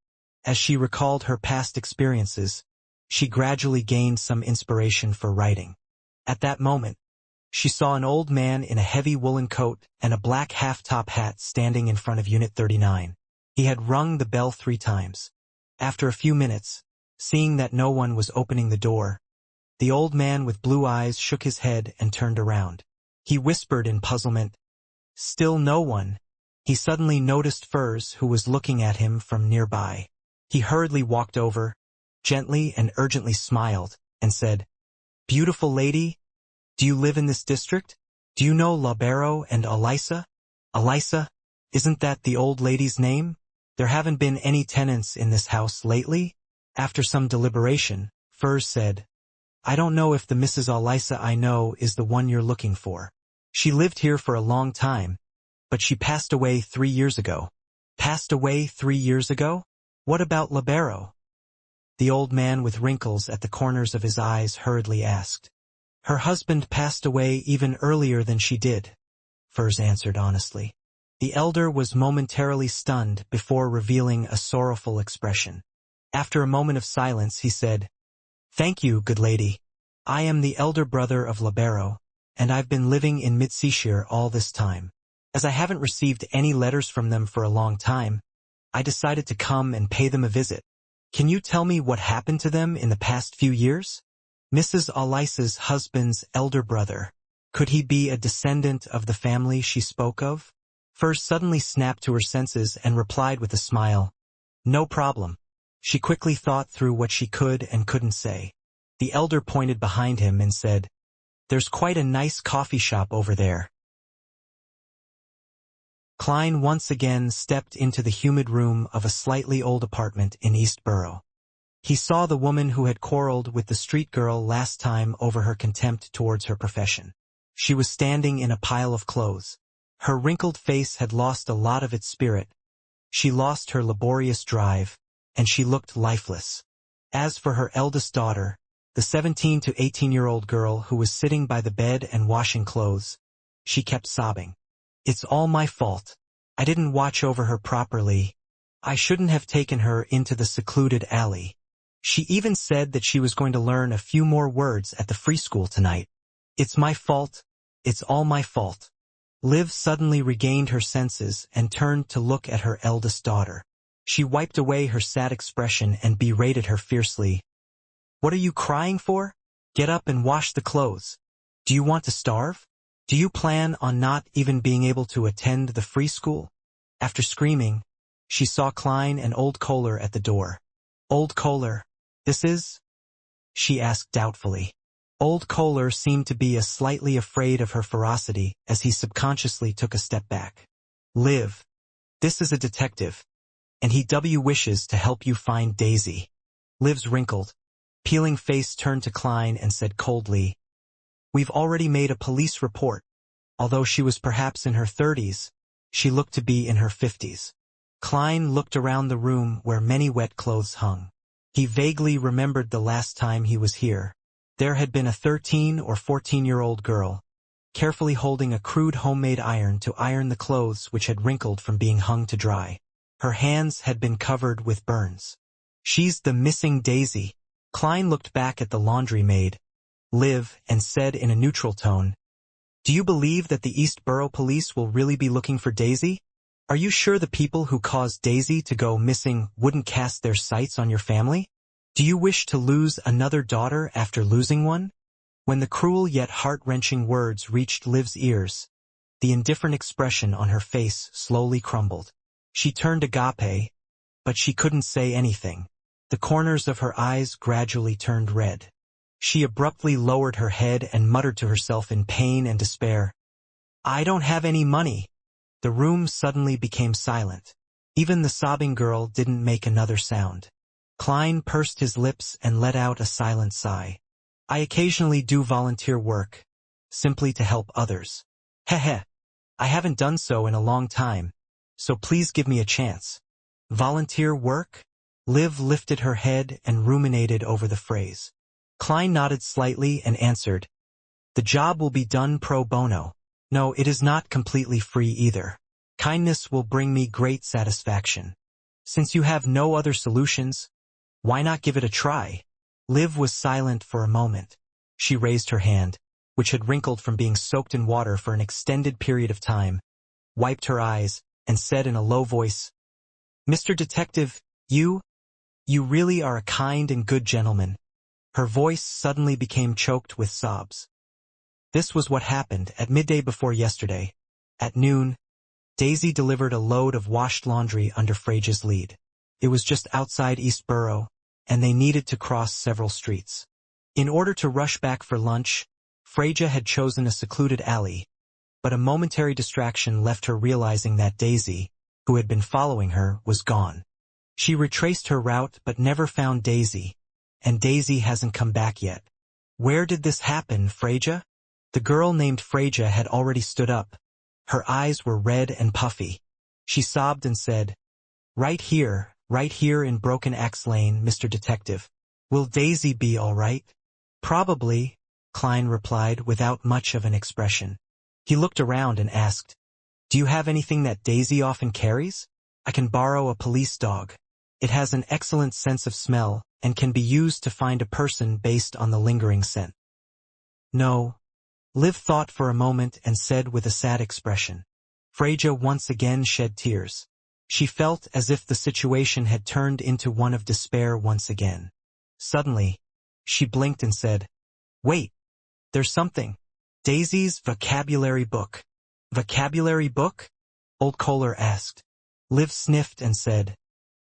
As she recalled her past experiences, she gradually gained some inspiration for writing. At that moment, she saw an old man in a heavy woolen coat and a black half-top hat standing in front of Unit 39. He had rung the bell 3 times. After a few minutes, seeing that no one was opening the door, the old man with blue eyes shook his head and turned around. He whispered in puzzlement, "Still no one." He suddenly noticed Furs, who was looking at him from nearby. He hurriedly walked over, gently and urgently smiled, and said, "Beautiful lady, do you live in this district? Do you know Labero and Elisa?" "Elisa? Isn't that the old lady's name? There haven't been any tenants in this house lately?" After some deliberation, Furs said, "I don't know if the Mrs. Elisa I know is the one you're looking for. She lived here for a long time, but she passed away 3 years ago." "Passed away 3 years ago? What about Labero?" The old man with wrinkles at the corners of his eyes hurriedly asked. "Her husband passed away even earlier than she did," Furs answered honestly. The elder was momentarily stunned before revealing a sorrowful expression. After a moment of silence, he said, "Thank you, good lady. I am the elder brother of Labero, and I've been living in Midseashire all this time. As I haven't received any letters from them for a long time, I decided to come and pay them a visit. Can you tell me what happened to them in the past few years?" Mrs. Elisa's husband's elder brother. Could he be a descendant of the family she spoke of? Furs suddenly snapped to her senses and replied with a smile, "No problem. She quickly thought through what she could and couldn't say. The elder pointed behind him and said, "There's quite a nice coffee shop over there." Klein once again stepped into the humid room of a slightly old apartment in East Borough. He saw the woman who had quarreled with the street girl last time over her contempt towards her profession. She was standing in a pile of clothes. Her wrinkled face had lost a lot of its spirit. She lost her laborious drive, and she looked lifeless. As for her eldest daughter, the 17 to 18-year-old girl who was sitting by the bed and washing clothes, she kept sobbing. "It's all my fault. I didn't watch over her properly. I shouldn't have taken her into the secluded alley. She even said that she was going to learn a few more words at the free school tonight. It's my fault. It's all my fault." Liv suddenly regained her senses and turned to look at her eldest daughter. She wiped away her sad expression and berated her fiercely. "What are you crying for? Get up and wash the clothes. Do you want to starve? Do you plan on not even being able to attend the free school?" After screaming, she saw Klein and Old Kohler at the door. "Old Kohler, this is?" she asked doubtfully. Old Kohler seemed to be slightly afraid of her ferocity as he subconsciously took a step back. "Liv, this is a detective, and he wishes to help you find Daisy." Liv's wrinkled, peeling face turned to Klein and said coldly, "We've already made a police report." Although she was perhaps in her 30s, she looked to be in her 50s. Klein looked around the room where many wet clothes hung. He vaguely remembered the last time he was here. There had been a 13 or 14-year-old girl, carefully holding a crude homemade iron to iron the clothes which had wrinkled from being hung to dry. Her hands had been covered with burns. "She's the missing Daisy." Klein looked back at the laundry maid, Liv, and said in a neutral tone, "Do you believe that the East Borough Police will really be looking for Daisy? Are you sure the people who caused Daisy to go missing wouldn't cast their sights on your family? Do you wish to lose another daughter after losing one?" When the cruel yet heart-wrenching words reached Liv's ears, the indifferent expression on her face slowly crumbled. She turned agape, but she couldn't say anything. The corners of her eyes gradually turned red. She abruptly lowered her head and muttered to herself in pain and despair, "I don't have any money." The room suddenly became silent. Even the sobbing girl didn't make another sound. Klein pursed his lips and let out a silent sigh. "I occasionally do volunteer work, simply to help others. Heh. I haven't done so in a long time, so please give me a chance." "Volunteer work?" Liv lifted her head and ruminated over the phrase. Klein nodded slightly and answered, "The job will be done pro bono. No, it is not completely free either. Kindness will bring me great satisfaction. Since you have no other solutions, why not give it a try?" Liv was silent for a moment. She raised her hand, which had wrinkled from being soaked in water for an extended period of time, wiped her eyes, and said in a low voice, "Mr. Detective, you really are a kind and good gentleman." Her voice suddenly became choked with sobs. This was what happened at midday before yesterday. At noon, Daisy delivered a load of washed laundry under Freja's lead. It was just outside East Borough, and they needed to cross several streets. In order to rush back for lunch, Freja had chosen a secluded alley, but a momentary distraction left her realizing that Daisy, who had been following her, was gone. She retraced her route but never found Daisy, and Daisy hasn't come back yet. "Where did this happen, Freja?" The girl named Freja had already stood up. Her eyes were red and puffy. She sobbed and said, Right here in Broken Axe Lane, Mr. Detective. Will Daisy be all right?" "Probably," Klein replied without much of an expression. He looked around and asked, "Do you have anything that Daisy often carries? I can borrow a police dog. It has an excellent sense of smell and can be used to find a person based on the lingering scent." "No." Liv thought for a moment and said with a sad expression. Freja once again shed tears. She felt as if the situation had turned into one of despair once again. Suddenly, she blinked and said, "Wait, there's something. Daisy's vocabulary book." "Vocabulary book?" Old Kohler asked. Liv sniffed and said,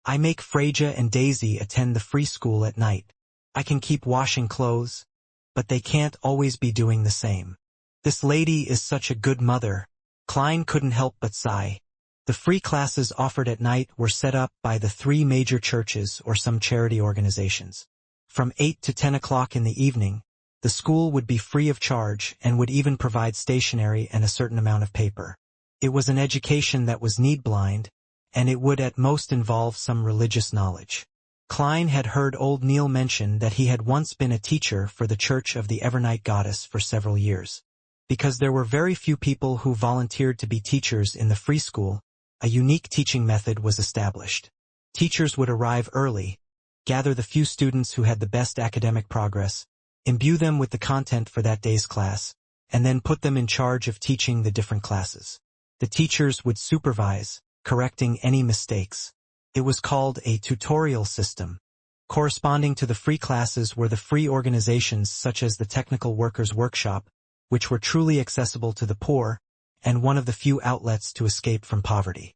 I make Freja and Daisy attend the free school at night. I can keep washing clothes, but they can't always be doing the same. This lady is such a good mother. Klein couldn't help but sigh. The free classes offered at night were set up by the 3 major churches or some charity organizations. From 8 to 10 o'clock in the evening, the school would be free of charge and would even provide stationery and a certain amount of paper. It was an education that was need-blind, and it would at most involve some religious knowledge. Klein had heard old Neil mention that he had once been a teacher for the Church of the Evernight Goddess for several years. Because there were very few people who volunteered to be teachers in the free school, a unique teaching method was established. Teachers would arrive early, gather the few students who had the best academic progress, imbue them with the content for that day's class, and then put them in charge of teaching the different classes. The teachers would supervise, correcting any mistakes. It was called a tutorial system. Corresponding to the free classes were the free organizations such as the Technical Workers Workshop, which were truly accessible to the poor, and one of the few outlets to escape from poverty.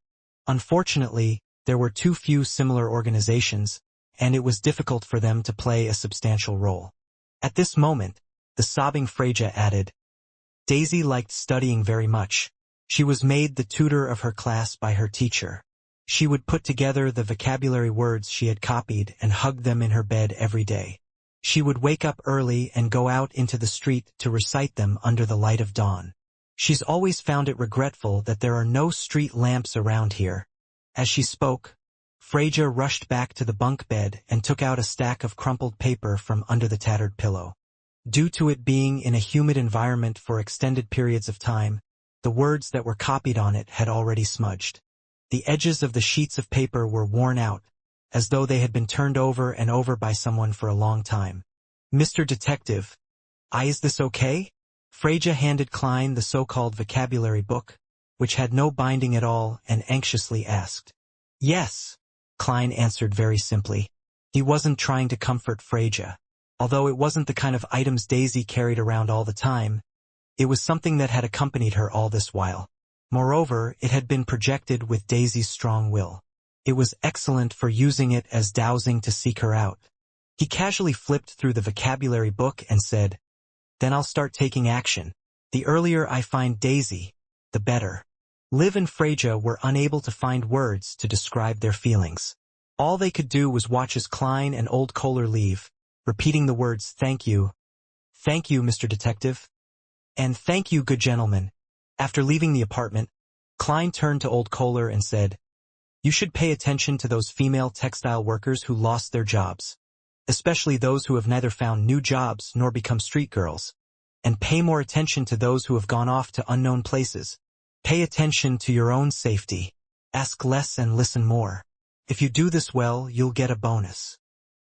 Unfortunately, there were too few similar organizations, and it was difficult for them to play a substantial role. At this moment, the sobbing Freja added, Daisy liked studying very much. She was made the tutor of her class by her teacher. She would put together the vocabulary words she had copied and hug them in her bed every day. She would wake up early and go out into the street to recite them under the light of dawn. She's always found it regretful that there are no street lamps around here. As she spoke, Freja rushed back to the bunk bed and took out a stack of crumpled paper from under the tattered pillow. Due to it being in a humid environment for extended periods of time, the words that were copied on it had already smudged. The edges of the sheets of paper were worn out, as though they had been turned over and over by someone for a long time. Mr. Detective, is this okay? Freja handed Klein the so-called vocabulary book, which had no binding at all, and anxiously asked. Yes, Klein answered very simply. He wasn't trying to comfort Freja. Although it wasn't the kind of items Daisy carried around all the time, it was something that had accompanied her all this while. Moreover, it had been projected with Daisy's strong will. It was excellent for using it as dowsing to seek her out. He casually flipped through the vocabulary book and said, Then I'll start taking action. The earlier I find Daisy, the better. Liv and Freja were unable to find words to describe their feelings. All they could do was watch as Klein and Old Kohler leave, repeating the words, Thank you, Mr. Detective, and thank you, good gentleman. After leaving the apartment, Klein turned to Old Kohler and said, You should pay attention to those female textile workers who lost their jobs, especially those who have neither found new jobs nor become street girls, and pay more attention to those who have gone off to unknown places. Pay attention to your own safety. Ask less and listen more. If you do this well, you'll get a bonus.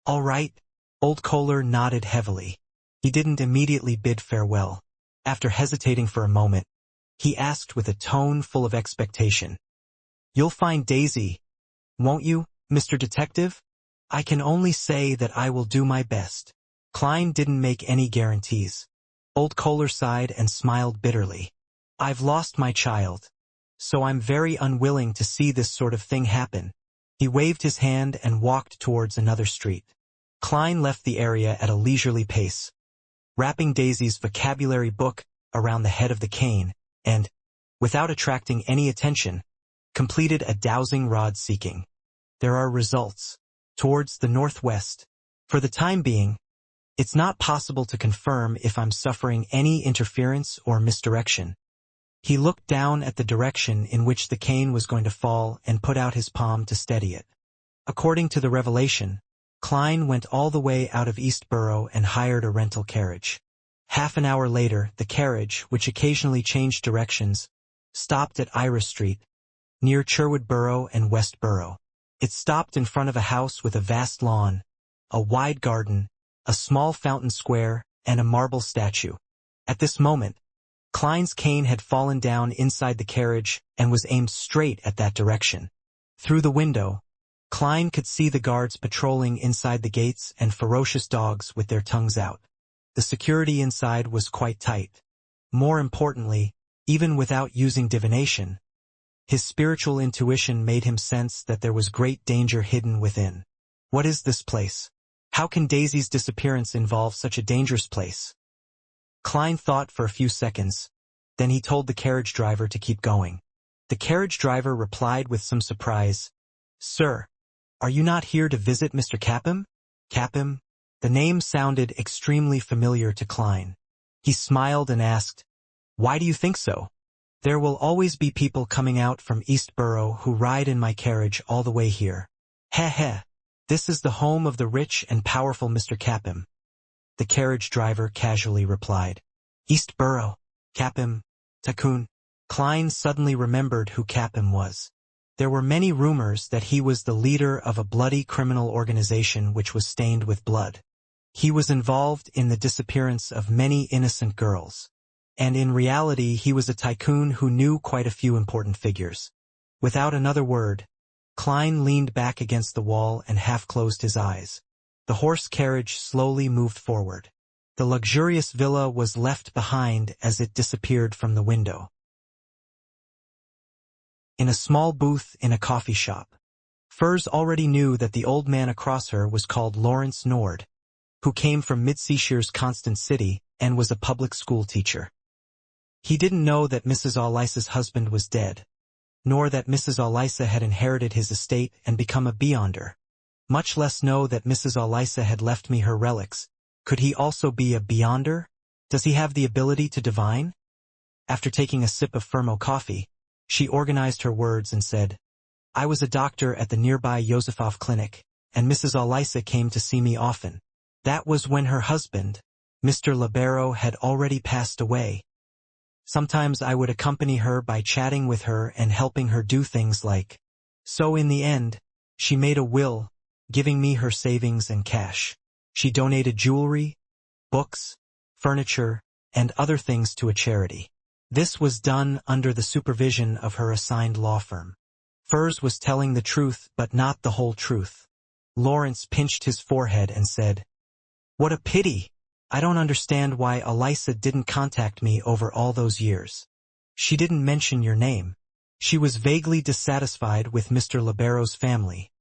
All right? Old Kohler nodded heavily. He didn't immediately bid farewell. After hesitating for a moment, he asked with a tone full of expectation. You'll find Daisy, won't you, Mr. Detective? I can only say that I will do my best. Klein didn't make any guarantees. Old Kohler sighed and smiled bitterly. I've lost my child, so I'm very unwilling to see this sort of thing happen. He waved his hand and walked towards another street. Klein left the area at a leisurely pace, wrapping Daisy's vocabulary book around the head of the cane, and, without attracting any attention, completed a dowsing rod seeking. There are results. Towards the northwest. For the time being, it's not possible to confirm if I'm suffering any interference or misdirection. He looked down at the direction in which the cane was going to fall and put out his palm to steady it. According to the revelation, Klein went all the way out of Eastborough and hired a rental carriage. Half an hour later, the carriage, which occasionally changed directions, stopped at Iris Street, near Sherwood Borough and West Borough. It stopped in front of a house with a vast lawn, a wide garden, a small fountain square, and a marble statue. At this moment, Klein's cane had fallen down inside the carriage and was aimed straight at that direction. Through the window, Klein could see the guards patrolling inside the gates and ferocious dogs with their tongues out. The security inside was quite tight. More importantly, even without using divination, His spiritual intuition made him sense that there was great danger hidden within. What is this place? How can Daisy's disappearance involve such a dangerous place? Klein thought for a few seconds. Then he told the carriage driver to keep going. The carriage driver replied with some surprise, "Sir, are you not here to visit Mr. Capim?" Capim? The name sounded extremely familiar to Klein. He smiled and asked, "Why do you think so?" "There will always be people coming out from Eastborough who ride in my carriage all the way here." "Heh heh. This is the home of the rich and powerful Mr. Capim," the carriage driver casually replied. "Eastborough, Capim, Takun." Klein suddenly remembered who Capim was. There were many rumors that he was the leader of a bloody criminal organization which was stained with blood. He was involved in the disappearance of many innocent girls. And in reality he was a tycoon who knew quite a few important figures. Without another word, Klein leaned back against the wall and half closed his eyes. The horse carriage slowly moved forward. The luxurious villa was left behind as it disappeared from the window. In a small booth in a coffee shop, Furs already knew that the old man across her was called Lawrence Nord, who came from Midshire's Constant City and was a public school teacher. He didn't know that Mrs. Alice's husband was dead, nor that Mrs. Alice had inherited his estate and become a beyonder, much less know that Mrs. Alice had left me her relics. Could he also be a beyonder? Does he have the ability to divine? After taking a sip of Fermo coffee, she organized her words and said, "I was a doctor at the nearby Yosefov Clinic, and Mrs. Alice came to see me often. That was when her husband, Mr. Libero, had already passed away. Sometimes I would accompany her by chatting with her and helping her do things like. So in the end, she made a will, giving me her savings and cash. She donated jewelry, books, furniture, and other things to a charity. This was done under the supervision of her assigned law firm." Furs was telling the truth but not the whole truth. Lawrence pinched his forehead and said, "What a pity! I don't understand why Elisa didn't contact me over all those years. She didn't mention your name. She was vaguely dissatisfied with Mr. Libero's family,"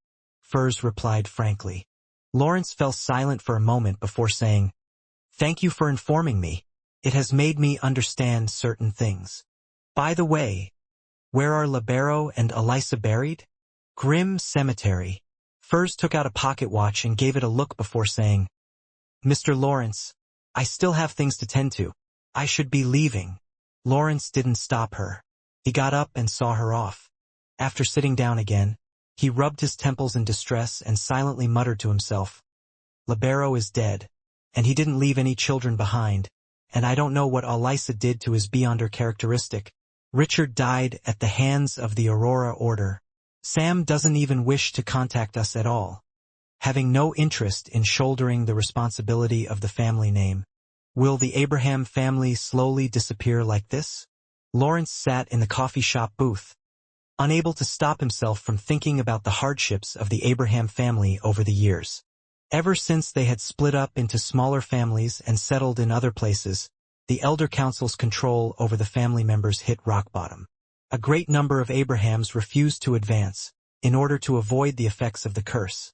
Furs replied frankly. Lawrence fell silent for a moment before saying, "Thank you for informing me. It has made me understand certain things. By the way, where are Libero and Elisa buried?" "Grim Cemetery." Furs took out a pocket watch and gave it a look before saying, "Mr. Lawrence, I still have things to tend to. I should be leaving." Lawrence didn't stop her. He got up and saw her off. After sitting down again, he rubbed his temples in distress and silently muttered to himself, "Libero is dead, and he didn't leave any children behind, and I don't know what Elisa did to his beyonder characteristic. Richard died at the hands of the Aurora Order. Sam doesn't even wish to contact us at all, having no interest in shouldering the responsibility of the family name. Will the Abraham family slowly disappear like this?" Lawrence sat in the coffee shop booth, unable to stop himself from thinking about the hardships of the Abraham family over the years. Ever since they had split up into smaller families and settled in other places, the Elder Council's control over the family members hit rock bottom. A great number of Abrahams refused to advance, in order to avoid the effects of the curse.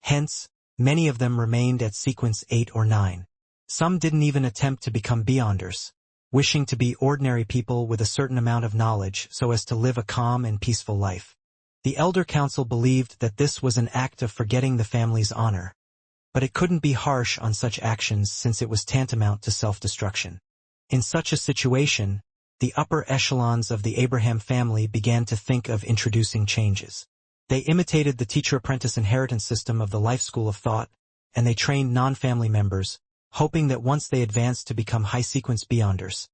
Hence, many of them remained at sequence 8 or 9. Some didn't even attempt to become beyonders, wishing to be ordinary people with a certain amount of knowledge so as to live a calm and peaceful life. The Elder Council believed that this was an act of forgetting the family's honor, but it couldn't be harsh on such actions since it was tantamount to self-destruction. In such a situation, the upper echelons of the Abraham family began to think of introducing changes. They imitated the teacher-apprentice inheritance system of the life school of thought, and they trained non-family members, hoping that once they advanced to become high-sequence beyonders,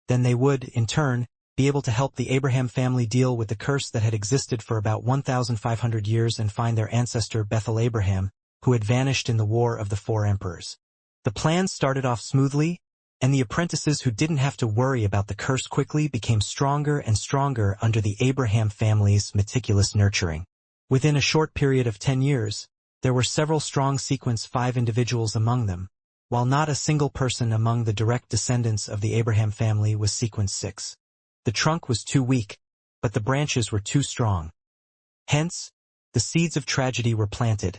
then they would, in turn, be able to help the Abraham family deal with the curse that had existed for about 1,500 years and find their ancestor Bethel Abraham, who had vanished in the War of the Four Emperors. The plan started off smoothly, and the apprentices who didn't have to worry about the curse quickly became stronger and stronger under the Abraham family's meticulous nurturing. Within a short period of 10 years, there were several strong sequence 5 individuals among them, while not a single person among the direct descendants of the Abraham family was sequence 6. The trunk was too weak, but the branches were too strong. Hence, the seeds of tragedy were planted,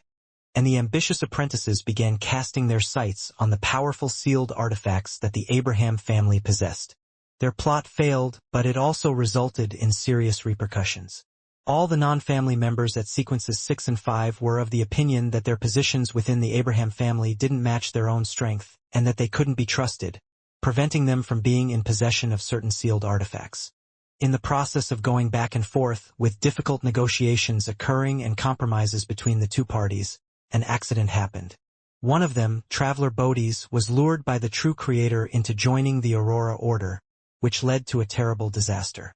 and the ambitious apprentices began casting their sights on the powerful sealed artifacts that the Abraham family possessed. Their plot failed, but it also resulted in serious repercussions. All the non-family members at sequences 6 and 5 were of the opinion that their positions within the Abraham family didn't match their own strength, and that they couldn't be trusted, preventing them from being in possession of certain sealed artifacts. In the process of going back and forth, with difficult negotiations occurring and compromises between the two parties, an accident happened. One of them, Traveler Bodis, was lured by the true creator into joining the Aurora Order, which led to a terrible disaster.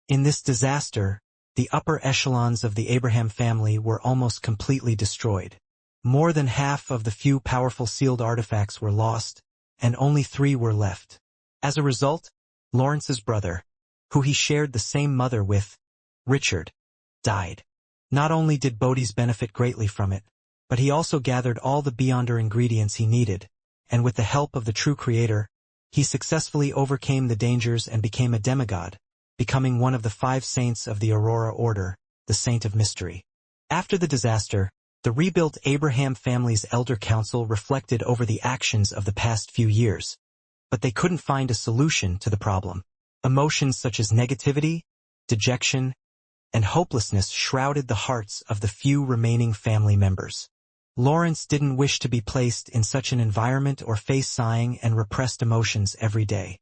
In this disaster, the upper echelons of the Abraham family were almost completely destroyed. More than half of the few powerful sealed artifacts were lost, and only 3 were left. As a result, Lawrence's brother, who he shared the same mother with, Richard, died. Not only did Bodis benefit greatly from it, but he also gathered all the Beyonder ingredients he needed, and with the help of the true creator, he successfully overcame the dangers and became a demigod, becoming one of the 5 saints of the Aurora Order, the Saint of Mystery. After the disaster, the rebuilt Abraham family's elder council reflected over the actions of the past few years, but they couldn't find a solution to the problem. Emotions such as negativity, dejection, and hopelessness shrouded the hearts of the few remaining family members. Lawrence didn't wish to be placed in such an environment or face sighing and repressed emotions every day.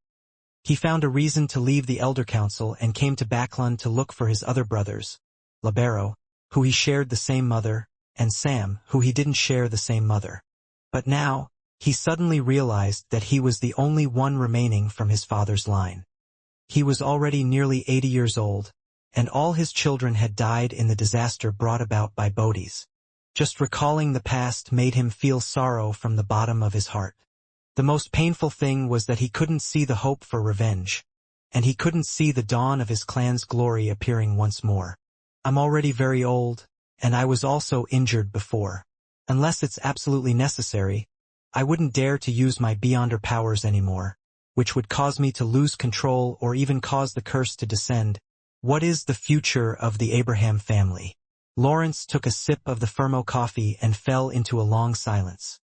He found a reason to leave the Elder Council and came to Backlund to look for his other brothers, Libero, who he shared the same mother, and Sam, who he didn't share the same mother. But now, he suddenly realized that he was the only one remaining from his father's line. He was already nearly 80 years old, and all his children had died in the disaster brought about by Bodis. Just recalling the past made him feel sorrow from the bottom of his heart. The most painful thing was that he couldn't see the hope for revenge, and he couldn't see the dawn of his clan's glory appearing once more. I'm already very old, and I was also injured before. Unless it's absolutely necessary, I wouldn't dare to use my Beyonder powers anymore, which would cause me to lose control or even cause the curse to descend. What is the future of the Abraham family? Lawrence took a sip of the Fermo coffee and fell into a long silence.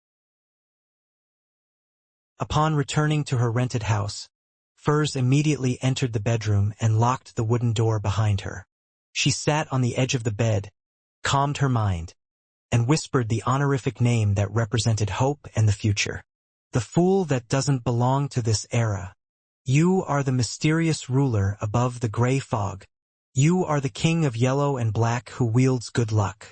Upon returning to her rented house, Furs immediately entered the bedroom and locked the wooden door behind her. She sat on the edge of the bed, calmed her mind, and whispered the honorific name that represented hope and the future. The fool that doesn't belong to this era. You are the mysterious ruler above the gray fog. You are the king of yellow and black who wields good luck.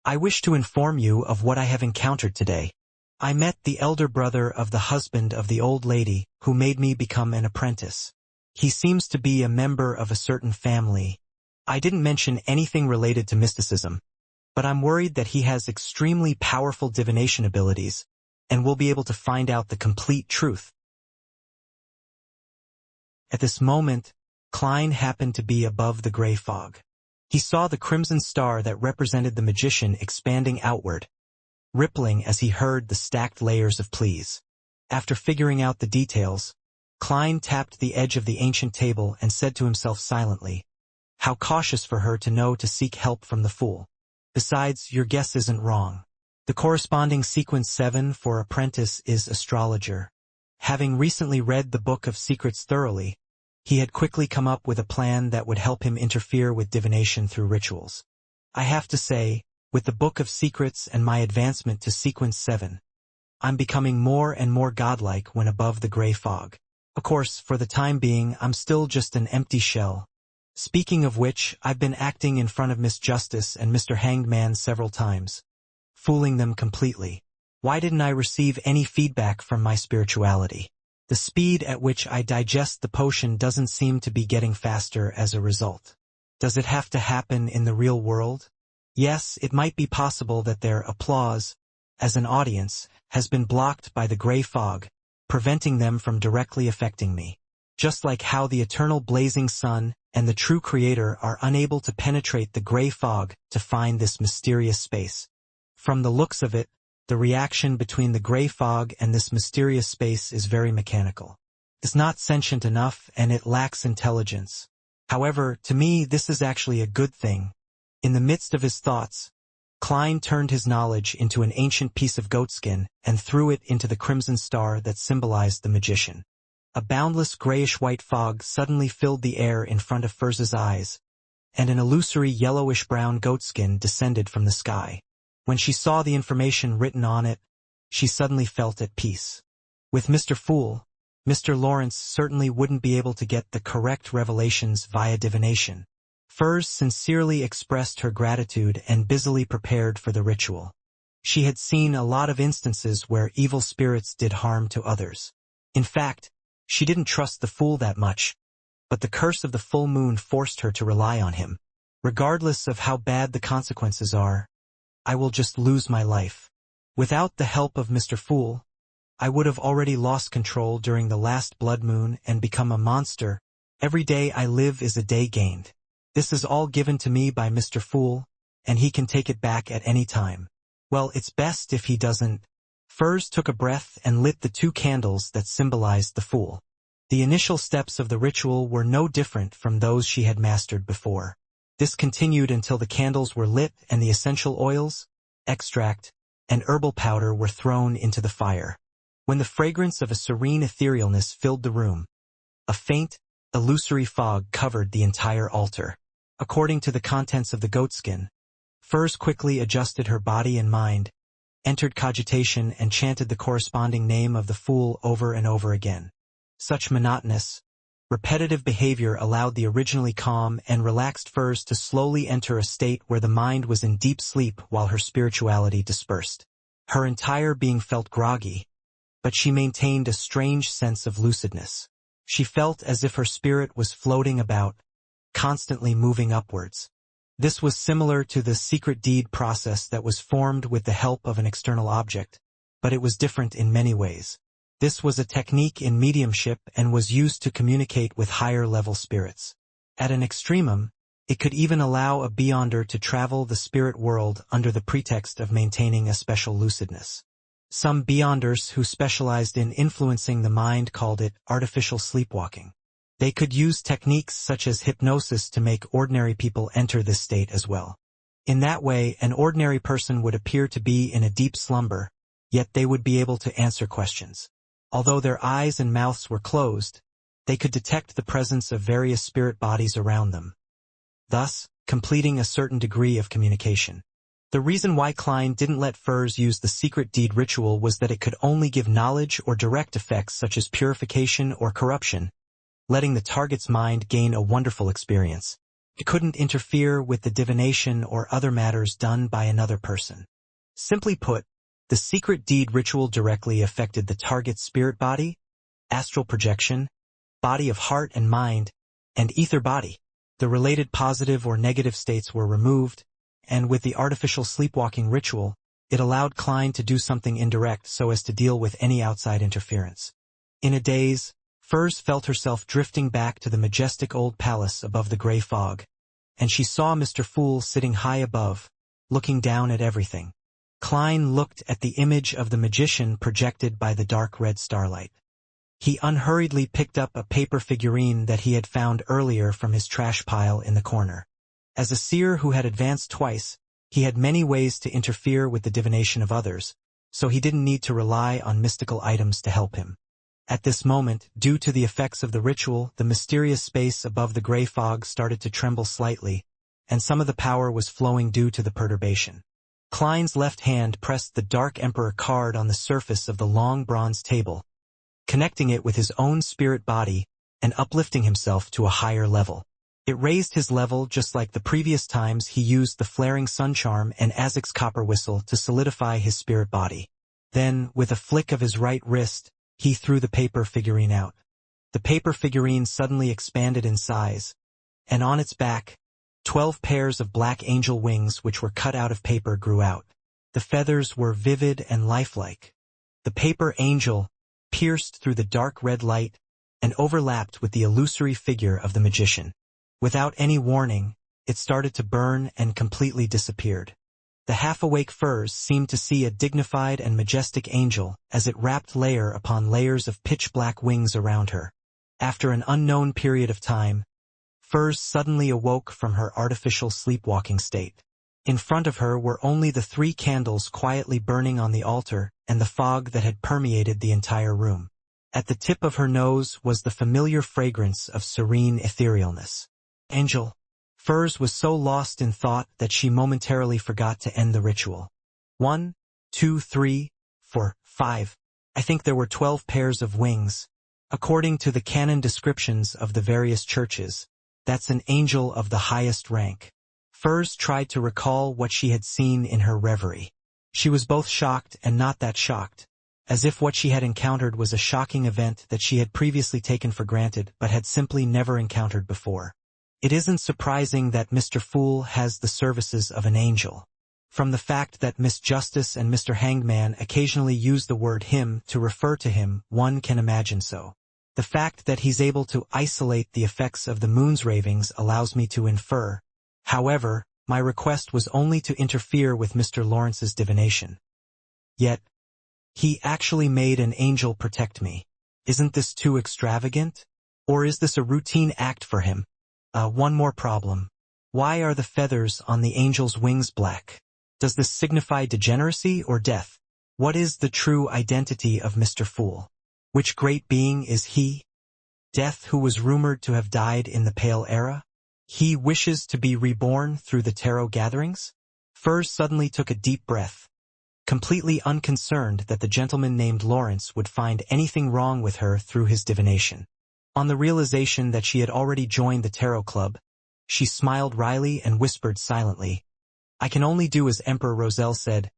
I wish to inform you of what I have encountered today. I met the elder brother of the husband of the old lady who made me become an apprentice. He seems to be a member of a certain family. I didn't mention anything related to mysticism, but I'm worried that he has extremely powerful divination abilities and will be able to find out the complete truth. At this moment, Klein happened to be above the gray fog. He saw the crimson star that represented the magician expanding outward, rippling as he heard the stacked layers of pleas. After figuring out the details, Klein tapped the edge of the ancient table and said to himself silently, "How cautious for her to know to seek help from the fool. Besides, your guess isn't wrong. The corresponding sequence 7 for apprentice is astrologer." Having recently read the Book of Secrets thoroughly, he had quickly come up with a plan that would help him interfere with divination through rituals. I have to say, with the Book of Secrets and my advancement to sequence 7, I'm becoming more and more godlike when above the gray fog. Of course, for the time being, I'm still just an empty shell. Speaking of which, I've been acting in front of Miss Justice and Mr. Hanged Man several times, fooling them completely. Why didn't I receive any feedback from my spirituality? The speed at which I digest the potion doesn't seem to be getting faster as a result. Does it have to happen in the real world? Yes, it might be possible that their applause, as an audience, has been blocked by the gray fog, preventing them from directly affecting me. Just like how the eternal blazing sun and the true creator are unable to penetrate the gray fog to find this mysterious space. From the looks of it, the reaction between the gray fog and this mysterious space is very mechanical. It's not sentient enough and it lacks intelligence. However, to me this is actually a good thing. In the midst of his thoughts, Klein turned his knowledge into an ancient piece of goatskin and threw it into the crimson star that symbolized the magician. A boundless grayish-white fog suddenly filled the air in front of Furz's eyes, and an illusory yellowish-brown goatskin descended from the sky. When she saw the information written on it, she suddenly felt at peace. With Mr. Fool, Mr. Lawrence certainly wouldn't be able to get the correct revelations via divination. Furz sincerely expressed her gratitude and busily prepared for the ritual. She had seen a lot of instances where evil spirits did harm to others. In fact, she didn't trust the Fool that much, but the curse of the full moon forced her to rely on him. Regardless of how bad the consequences are, I will just lose my life. Without the help of Mr. Fool, I would have already lost control during the last blood moon and become a monster. Every day I live is a day gained. This is all given to me by Mr. Fool, and he can take it back at any time. Well, it's best if he doesn't. Furz took a breath and lit the 2 candles that symbolized the Fool. The initial steps of the ritual were no different from those she had mastered before. This continued until the candles were lit and the essential oils, extract, and herbal powder were thrown into the fire. When the fragrance of a serene etherealness filled the room, a faint, illusory fog covered the entire altar. According to the contents of the goatskin, Furz quickly adjusted her body and mind, entered cogitation and chanted the corresponding name of the Fool over and over again. Such monotonous, repetitive behavior allowed the originally calm and relaxed Furz to slowly enter a state where the mind was in deep sleep while her spirituality dispersed. Her entire being felt groggy, but she maintained a strange sense of lucidness. She felt as if her spirit was floating about, constantly moving upwards. This was similar to the secret deed process that was formed with the help of an external object, but it was different in many ways. This was a technique in mediumship and was used to communicate with higher-level spirits. At an extremum, it could even allow a beyonder to travel the spirit world under the pretext of maintaining a special lucidness. Some beyonders who specialized in influencing the mind called it artificial sleepwalking. They could use techniques such as hypnosis to make ordinary people enter this state as well. In that way, an ordinary person would appear to be in a deep slumber, yet they would be able to answer questions. Although their eyes and mouths were closed, they could detect the presence of various spirit bodies around them, thus completing a certain degree of communication. The reason why Klein didn't let Furz use the secret deed ritual was that it could only give knowledge or direct effects such as purification or corruption, letting the target's mind gain a wonderful experience. It couldn't interfere with the divination or other matters done by another person. Simply put, the secret deed ritual directly affected the target's spirit body, astral projection, body of heart and mind, and ether body. The related positive or negative states were removed, and with the artificial sleepwalking ritual, it allowed Klein to do something indirect so as to deal with any outside interference. In a daze, Furz felt herself drifting back to the majestic old palace above the gray fog, and she saw Mr. Fool sitting high above, looking down at everything. Klein looked at the image of the magician projected by the dark red starlight. He unhurriedly picked up a paper figurine that he had found earlier from his trash pile in the corner. As a seer who had advanced twice, he had many ways to interfere with the divination of others, so he didn't need to rely on mystical items to help him. At this moment, due to the effects of the ritual, the mysterious space above the gray fog started to tremble slightly, and some of the power was flowing due to the perturbation. Klein's left hand pressed the Dark Emperor card on the surface of the long bronze table, connecting it with his own spirit body and uplifting himself to a higher level. It raised his level just like the previous times he used the flaring sun charm and Azek's copper whistle to solidify his spirit body. Then, with a flick of his right wrist, he threw the paper figurine out. The paper figurine suddenly expanded in size, and on its back, 12 pairs of black angel wings which were cut out of paper grew out. The feathers were vivid and lifelike. The paper angel pierced through the dark red light and overlapped with the illusory figure of the magician. Without any warning, it started to burn and completely disappeared. The half-awake Furz seemed to see a dignified and majestic angel as it wrapped layer upon layers of pitch-black wings around her. After an unknown period of time, Furs suddenly awoke from her artificial sleepwalking state. In front of her were only the 3 candles quietly burning on the altar and the fog that had permeated the entire room. At the tip of her nose was the familiar fragrance of serene etherealness. Angel. Furs was so lost in thought that she momentarily forgot to end the ritual. 1, 2, 3, 4, 5. I think there were 12 pairs of wings. According to the canon descriptions of the various churches, that's an angel of the highest rank. Furs tried to recall what she had seen in her reverie. She was both shocked and not that shocked, as if what she had encountered was a shocking event that she had previously taken for granted but had simply never encountered before. It isn't surprising that Mr. Fool has the services of an angel. From the fact that Miss Justice and Mr. Hangman occasionally use the word him to refer to him, one can imagine so. The fact that he's able to isolate the effects of the moon's ravings allows me to infer. However, my request was only to interfere with Mr. Lawrence's divination. Yet, he actually made an angel protect me. Isn't this too extravagant? Or is this a routine act for him? One more problem. Why are the feathers on the angel's wings black? Does this signify degeneracy or death? What is the true identity of Mr. Fool? Which great being is he? Death, who was rumored to have died in the Pale Era? He wishes to be reborn through the tarot gatherings? Furs suddenly took a deep breath, completely unconcerned that the gentleman named Lawrence would find anything wrong with her through his divination. On the realization that she had already joined the tarot club, she smiled wryly and whispered silently, "I can only do as Emperor Roselle said.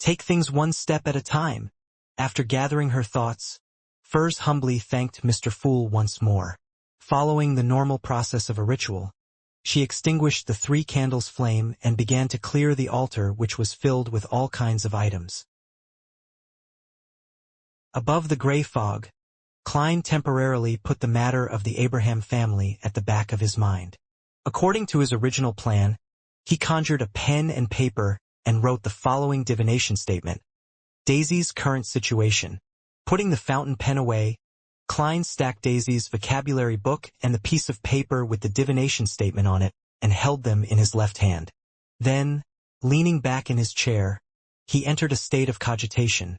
Take things one step at a time." After gathering her thoughts, Furs humbly thanked Mr. Fool once more. Following the normal process of a ritual, she extinguished the 3 candles' flame and began to clear the altar, which was filled with all kinds of items. Above the gray fog, Klein temporarily put the matter of the Abraham family at the back of his mind. According to his original plan, he conjured a pen and paper and wrote the following divination statement. Daisy's current situation. Putting the fountain pen away, Klein stacked Daisy's vocabulary book and the piece of paper with the divination statement on it and held them in his left hand. Then, leaning back in his chair, he entered a state of cogitation,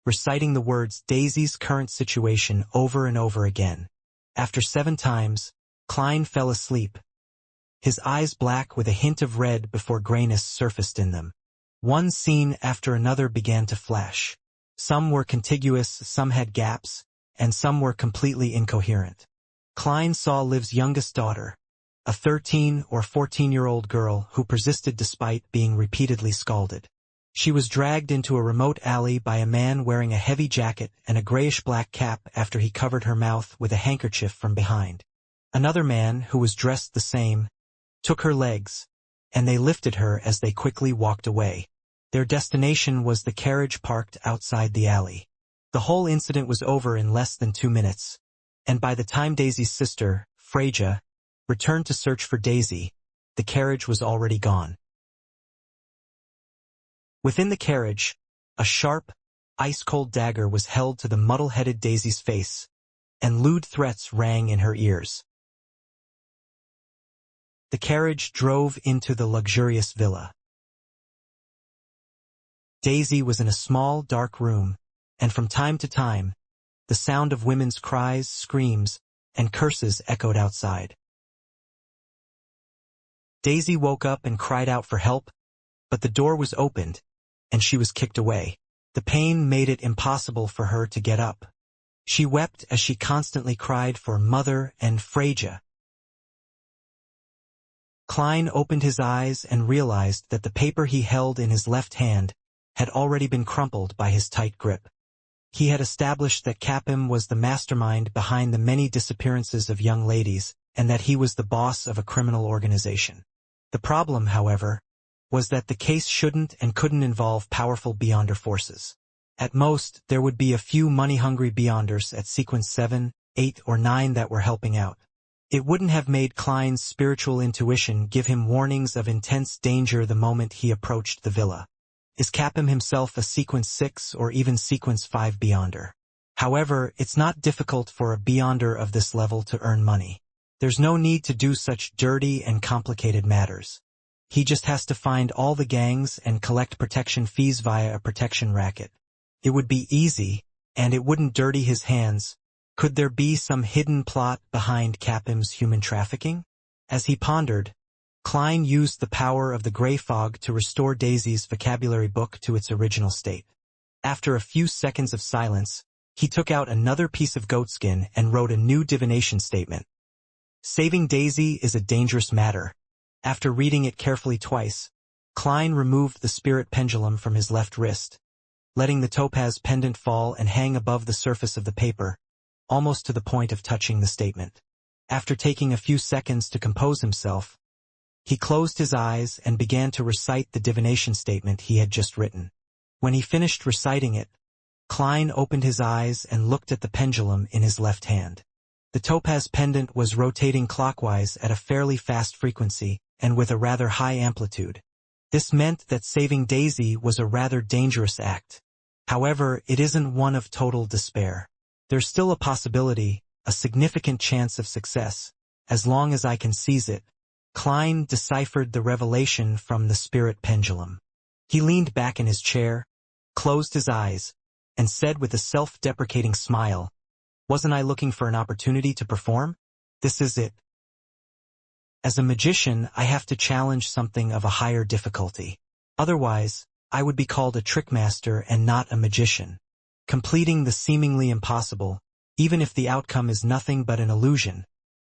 reciting the words Daisy's current situation over and over again. After 7 times, Klein fell asleep, his eyes black with a hint of red before grayness surfaced in them. One scene after another began to flash. Some were contiguous, some had gaps, and some were completely incoherent. Klein saw Liv's youngest daughter, a 13 or 14-year-old girl who persisted despite being repeatedly scalded. She was dragged into a remote alley by a man wearing a heavy jacket and a grayish-black cap after he covered her mouth with a handkerchief from behind. Another man, who was dressed the same, took her legs, and they lifted her as they quickly walked away. Their destination was the carriage parked outside the alley. The whole incident was over in less than 2 minutes, and by the time Daisy's sister, Freja, returned to search for Daisy, the carriage was already gone. Within the carriage, a sharp, ice-cold dagger was held to the muddle-headed Daisy's face, and lewd threats rang in her ears. The carriage drove into the luxurious villa. Daisy was in a small, dark room, and from time to time, the sound of women's cries, screams, and curses echoed outside. Daisy woke up and cried out for help, but the door was opened, and she was kicked away. The pain made it impossible for her to get up. She wept as she constantly cried for Mother and Freja. Klein opened his eyes and realized that the paper he held in his left hand had already been crumpled by his tight grip. He had established that Capim was the mastermind behind the many disappearances of young ladies, and that he was the boss of a criminal organization. The problem, however, was that the case shouldn't and couldn't involve powerful Beyonder forces. At most, there would be a few money-hungry Beyonders at sequence 7, 8, or 9 that were helping out. It wouldn't have made Klein's spiritual intuition give him warnings of intense danger the moment he approached the villa. Is Capim himself a sequence 6 or even sequence 5 Beyonder? However, it's not difficult for a Beyonder of this level to earn money. There's no need to do such dirty and complicated matters. He just has to find all the gangs and collect protection fees via a protection racket. It would be easy, and it wouldn't dirty his hands. Could there be some hidden plot behind Capim's human trafficking? As he pondered, Klein used the power of the gray fog to restore Daisy's vocabulary book to its original state. After a few seconds of silence, he took out another piece of goatskin and wrote a new divination statement. Saving Daisy is a dangerous matter. After reading it carefully twice, Klein removed the spirit pendulum from his left wrist, letting the topaz pendant fall and hang above the surface of the paper, almost to the point of touching the statement. After taking a few seconds to compose himself, he closed his eyes and began to recite the divination statement he had just written. When he finished reciting it, Klein opened his eyes and looked at the pendulum in his left hand. The topaz pendant was rotating clockwise at a fairly fast frequency and with a rather high amplitude. This meant that saving Daisy was a rather dangerous act. However, it isn't one of total despair. There's still a possibility, a significant chance of success, as long as I can seize it. Klein deciphered the revelation from the spirit pendulum. He leaned back in his chair, closed his eyes, and said with a self-deprecating smile, "Wasn't I looking for an opportunity to perform? This is it. As a magician, I have to challenge something of a higher difficulty. Otherwise, I would be called a trickmaster and not a magician. Completing the seemingly impossible, even if the outcome is nothing but an illusion.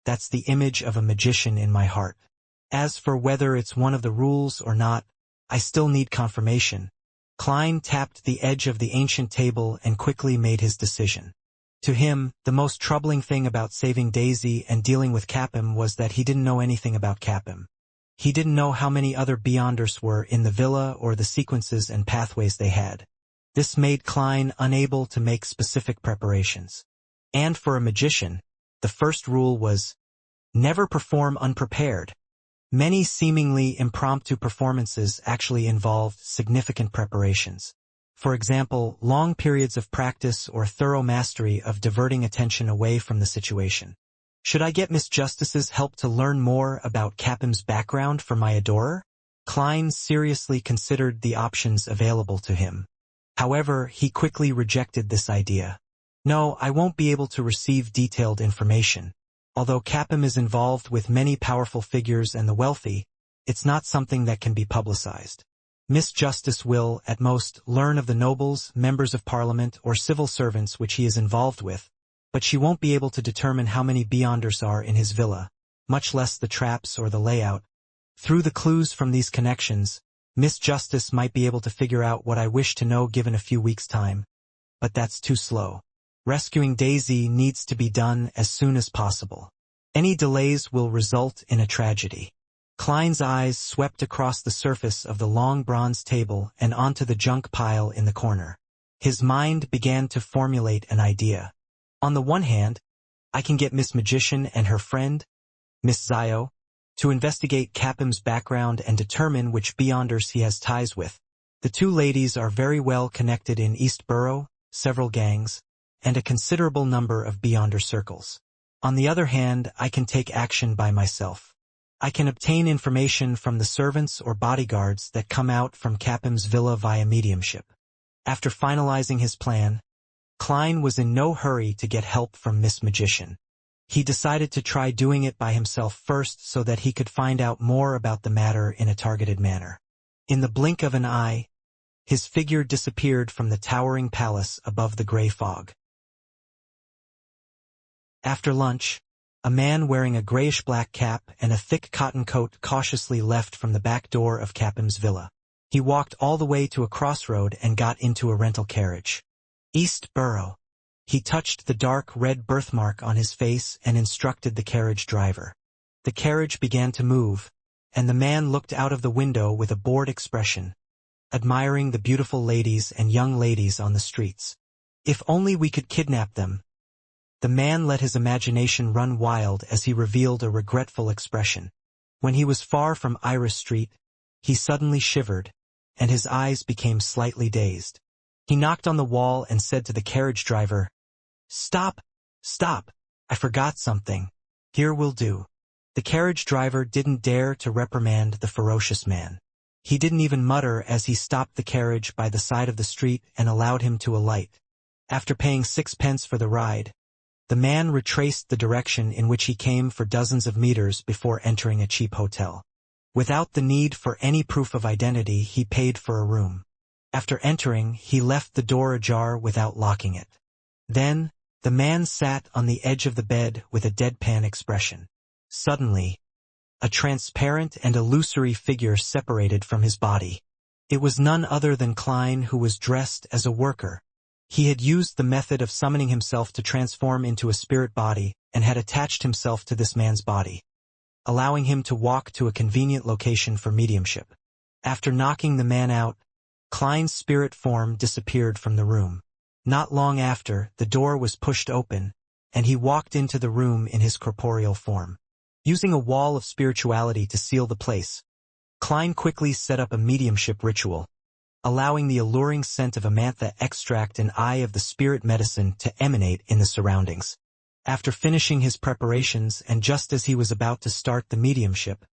That's the image of a magician in my heart. As for whether it's one of the rules or not, I still need confirmation." Klein tapped the edge of the ancient table and quickly made his decision. To him, the most troubling thing about saving Daisy and dealing with Capim was that he didn't know anything about Capim. He didn't know how many other Beyonders were in the villa or the sequences and pathways they had. This made Klein unable to make specific preparations. And for a magician, the first rule was, never perform unprepared. Many seemingly impromptu performances actually involved significant preparations. For example, long periods of practice or thorough mastery of diverting attention away from the situation. Should I get Miss Justice's help to learn more about Capim's background for my adorer? Klein seriously considered the options available to him. However, he quickly rejected this idea. No, I won't be able to receive detailed information. Although Capim is involved with many powerful figures and the wealthy, it's not something that can be publicized. Miss Justice will, at most, learn of the nobles, members of parliament, or civil servants which he is involved with, but she won't be able to determine how many Beyonders are in his villa, much less the traps or the layout. Through the clues from these connections, Miss Justice might be able to figure out what I wish to know given a few weeks' time. But that's too slow. Rescuing Daisy needs to be done as soon as possible. Any delays will result in a tragedy. Klein's eyes swept across the surface of the long bronze table and onto the junk pile in the corner. His mind began to formulate an idea. On the one hand, I can get Miss Magician and her friend, Miss Zio, to investigate Capim's background and determine which Beyonders he has ties with. The two ladies are very well connected in East Borough, several gangs, and a considerable number of Beyonder circles. On the other hand, I can take action by myself. I can obtain information from the servants or bodyguards that come out from Capim's villa via mediumship. After finalizing his plan, Klein was in no hurry to get help from Miss Magician. He decided to try doing it by himself first so that he could find out more about the matter in a targeted manner. In the blink of an eye, his figure disappeared from the towering palace above the gray fog. After lunch, a man wearing a grayish-black cap and a thick cotton coat cautiously left from the back door of Capim's villa. He walked all the way to a crossroad and got into a rental carriage. East Borough. He touched the dark red birthmark on his face and instructed the carriage driver. The carriage began to move, and the man looked out of the window with a bored expression, admiring the beautiful ladies and young ladies on the streets. If only we could kidnap them. The man let his imagination run wild as he revealed a regretful expression. When he was far from Iris Street, he suddenly shivered, and his eyes became slightly dazed. He knocked on the wall and said to the carriage driver, "Stop! Stop! I forgot something." Here will do. The carriage driver didn't dare to reprimand the ferocious man. He didn't even mutter as he stopped the carriage by the side of the street and allowed him to alight. After paying 6 pence for the ride, the man retraced the direction in which he came for dozens of meters before entering a cheap hotel. Without the need for any proof of identity, he paid for a room. After entering, he left the door ajar without locking it. Then, the man sat on the edge of the bed with a deadpan expression. Suddenly, a transparent and illusory figure separated from his body. It was none other than Klein, who was dressed as a worker. He had used the method of summoning himself to transform into a spirit body and had attached himself to this man's body, allowing him to walk to a convenient location for mediumship. After knocking the man out, Klein's spirit form disappeared from the room. Not long after, the door was pushed open, and he walked into the room in his corporeal form. Using a wall of spirituality to seal the place, Klein quickly set up a mediumship ritual, allowing the alluring scent of amantha extract and eye of the spirit medicine to emanate in the surroundings. After finishing his preparations and just as he was about to start the mediumship,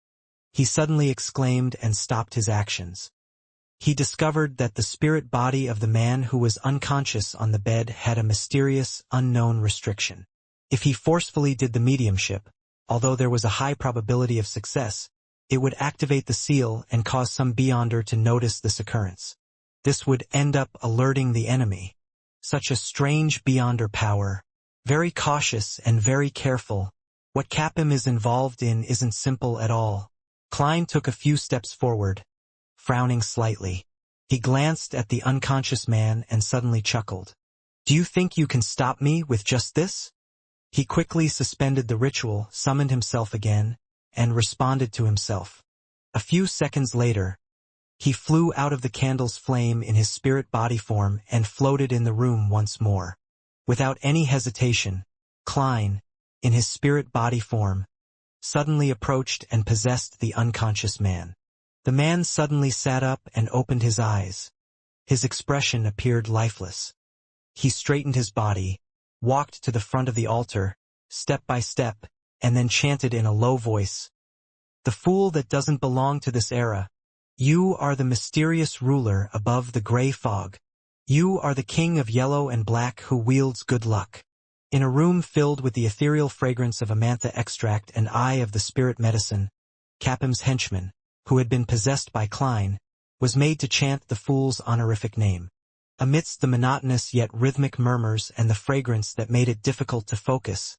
he suddenly exclaimed and stopped his actions. He discovered that the spirit body of the man who was unconscious on the bed had a mysterious, unknown restriction. If he forcefully did the mediumship, although there was a high probability of success, it would activate the seal and cause some beyonder to notice this occurrence. This would end up alerting the enemy. Such a strange beyonder power. Very cautious and very careful. What Capim is involved in isn't simple at all. Klein took a few steps forward, frowning slightly. He glanced at the unconscious man and suddenly chuckled. "Do you think you can stop me with just this?" He quickly suspended the ritual, summoned himself again, and responded to himself. A few seconds later, he flew out of the candle's flame in his spirit body form and floated in the room once more. Without any hesitation, Klein, in his spirit body form, suddenly approached and possessed the unconscious man. The man suddenly sat up and opened his eyes. His expression appeared lifeless. He straightened his body, walked to the front of the altar, step by step, and then chanted in a low voice, "The fool that doesn't belong to this era. You are the mysterious ruler above the gray fog. You are the king of yellow and black who wields good luck." In a room filled with the ethereal fragrance of amantha extract and eye of the spirit medicine, Capim's henchman, who had been possessed by Klein, was made to chant the fool's honorific name. Amidst the monotonous yet rhythmic murmurs and the fragrance that made it difficult to focus,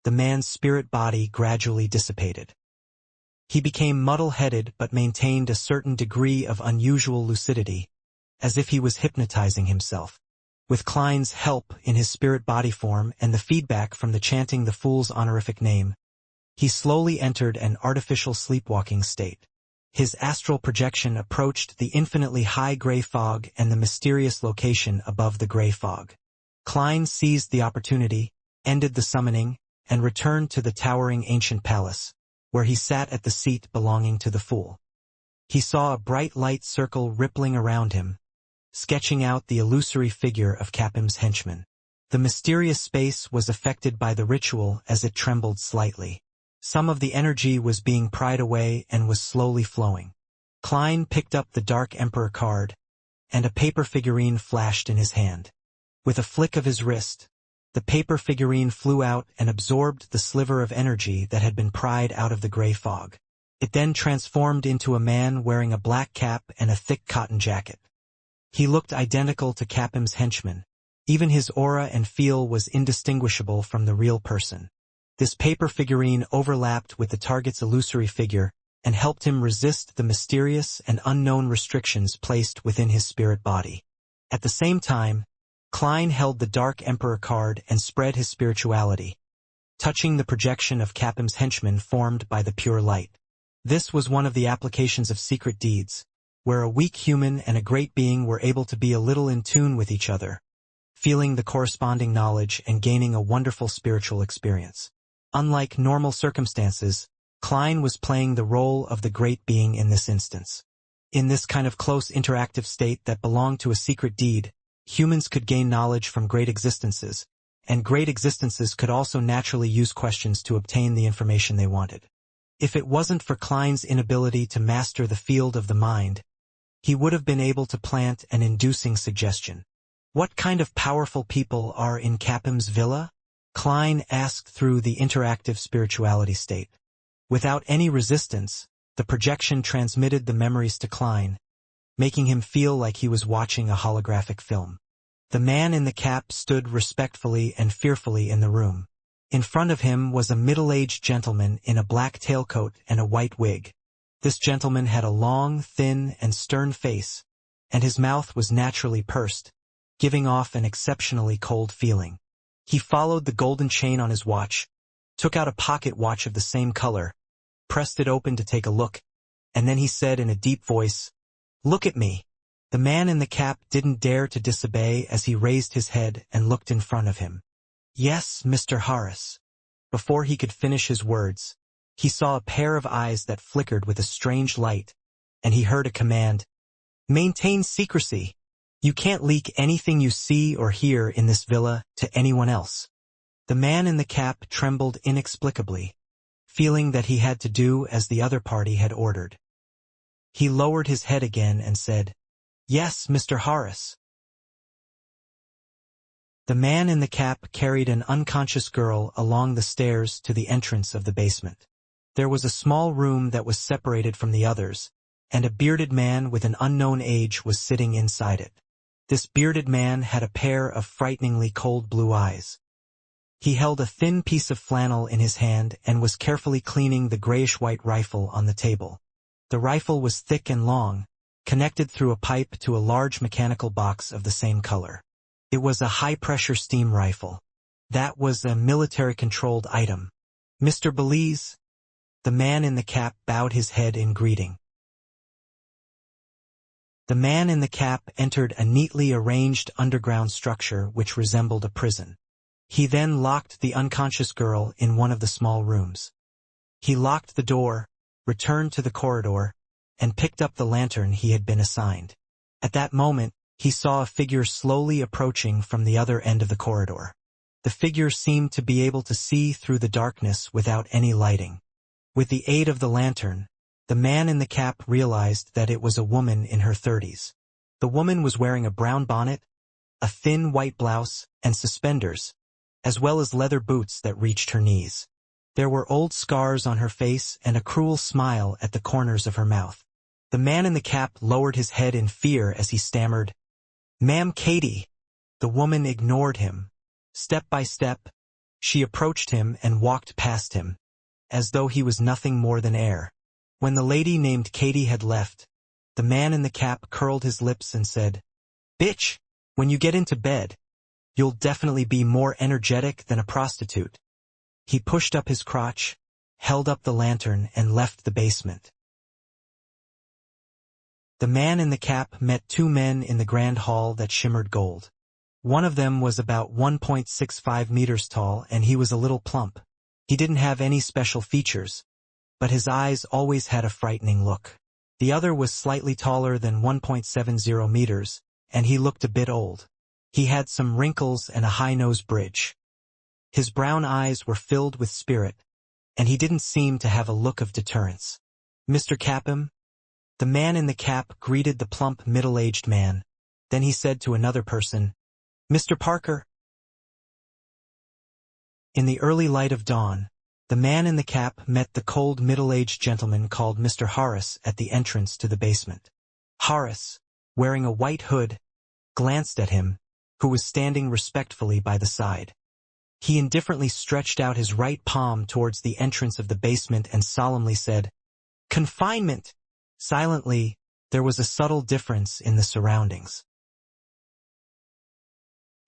the man's spirit body gradually dissipated. He became muddle-headed but maintained a certain degree of unusual lucidity, as if he was hypnotizing himself. With Klein's help in his spirit body form and the feedback from the chanting the fool's honorific name, he slowly entered an artificial sleepwalking state. His astral projection approached the infinitely high gray fog and the mysterious location above the gray fog. Klein seized the opportunity, ended the summoning, and returned to the towering ancient palace, where he sat at the seat belonging to the fool. He saw a bright light circle rippling around him, sketching out the illusory figure of Capim's henchman. The mysterious space was affected by the ritual as it trembled slightly. Some of the energy was being pried away and was slowly flowing. Klein picked up the Dark Emperor card, and a paper figurine flashed in his hand. With a flick of his wrist, the paper figurine flew out and absorbed the sliver of energy that had been pried out of the gray fog. It then transformed into a man wearing a black cap and a thick cotton jacket. He looked identical to Capim's henchman. Even his aura and feel was indistinguishable from the real person. This paper figurine overlapped with the target's illusory figure and helped him resist the mysterious and unknown restrictions placed within his spirit body. At the same time, Klein held the Dark Emperor card and spread his spirituality, touching the projection of Capim's henchman formed by the pure light. This was one of the applications of secret deeds, where a weak human and a great being were able to be a little in tune with each other, feeling the corresponding knowledge and gaining a wonderful spiritual experience. Unlike normal circumstances, Klein was playing the role of the great being in this instance. In this kind of close interactive state that belonged to a secret deed, humans could gain knowledge from great existences, and great existences could also naturally use questions to obtain the information they wanted. If it wasn't for Klein's inability to master the field of the mind, he would have been able to plant an inducing suggestion. What kind of powerful people are in Capim's villa? Klein asked through the interactive spirituality state. Without any resistance, the projection transmitted the memories to Klein, making him feel like he was watching a holographic film. The man in the cap stood respectfully and fearfully in the room. In front of him was a middle-aged gentleman in a black tailcoat and a white wig. This gentleman had a long, thin, and stern face, and his mouth was naturally pursed, giving off an exceptionally cold feeling. He followed the golden chain on his watch, took out a pocket watch of the same color, pressed it open to take a look, and then he said in a deep voice, "Look at me." The man in the cap didn't dare to disobey as he raised his head and looked in front of him. "Yes, Mr. Harris." Before he could finish his words, he saw a pair of eyes that flickered with a strange light, and he heard a command, "Maintain secrecy. You can't leak anything you see or hear in this villa to anyone else." The man in the cap trembled inexplicably, feeling that he had to do as the other party had ordered. He lowered his head again and said, "Yes, Mr. Harris." The man in the cap carried an unconscious girl along the stairs to the entrance of the basement. There was a small room that was separated from the others, and a bearded man with an unknown age was sitting inside it. This bearded man had a pair of frighteningly cold blue eyes. He held a thin piece of flannel in his hand and was carefully cleaning the grayish-white rifle on the table. The rifle was thick and long, connected through a pipe to a large mechanical box of the same color. It was a high-pressure steam rifle. That was a military-controlled item. "Mr. Belize?" The man in the cap bowed his head in greeting. The man in the cap entered a neatly arranged underground structure which resembled a prison. He then locked the unconscious girl in one of the small rooms. He locked the door, returned to the corridor, and picked up the lantern he had been assigned. At that moment, he saw a figure slowly approaching from the other end of the corridor. The figure seemed to be able to see through the darkness without any lighting. With the aid of the lantern, the man in the cap realized that it was a woman in her 30s. The woman was wearing a brown bonnet, a thin white blouse, and suspenders, as well as leather boots that reached her knees. There were old scars on her face and a cruel smile at the corners of her mouth. The man in the cap lowered his head in fear as he stammered, "Ma'am Katie." The woman ignored him. Step by step, she approached him and walked past him, as though he was nothing more than air. When the lady named Katie had left, the man in the cap curled his lips and said, "Bitch, when you get into bed, you'll definitely be more energetic than a prostitute." He pushed up his crotch, held up the lantern, and left the basement. The man in the cap met two men in the grand hall that shimmered gold. One of them was about 1.65 meters tall, and he was a little plump. He didn't have any special features, but his eyes always had a frightening look. The other was slightly taller than 1.70 meters, and he looked a bit old. He had some wrinkles and a high nose bridge. His brown eyes were filled with spirit, and he didn't seem to have a look of deterrence. "Mr. Capim?" The man in the cap greeted the plump middle-aged man. Then he said to another person, "Mr. Parker?" In the early light of dawn, the man in the cap met the cold middle-aged gentleman called Mr. Harris at the entrance to the basement. Harris, wearing a white hood, glanced at him, who was standing respectfully by the side. He indifferently stretched out his right palm towards the entrance of the basement and solemnly said, "Confinement!" Silently, there was a subtle difference in the surroundings.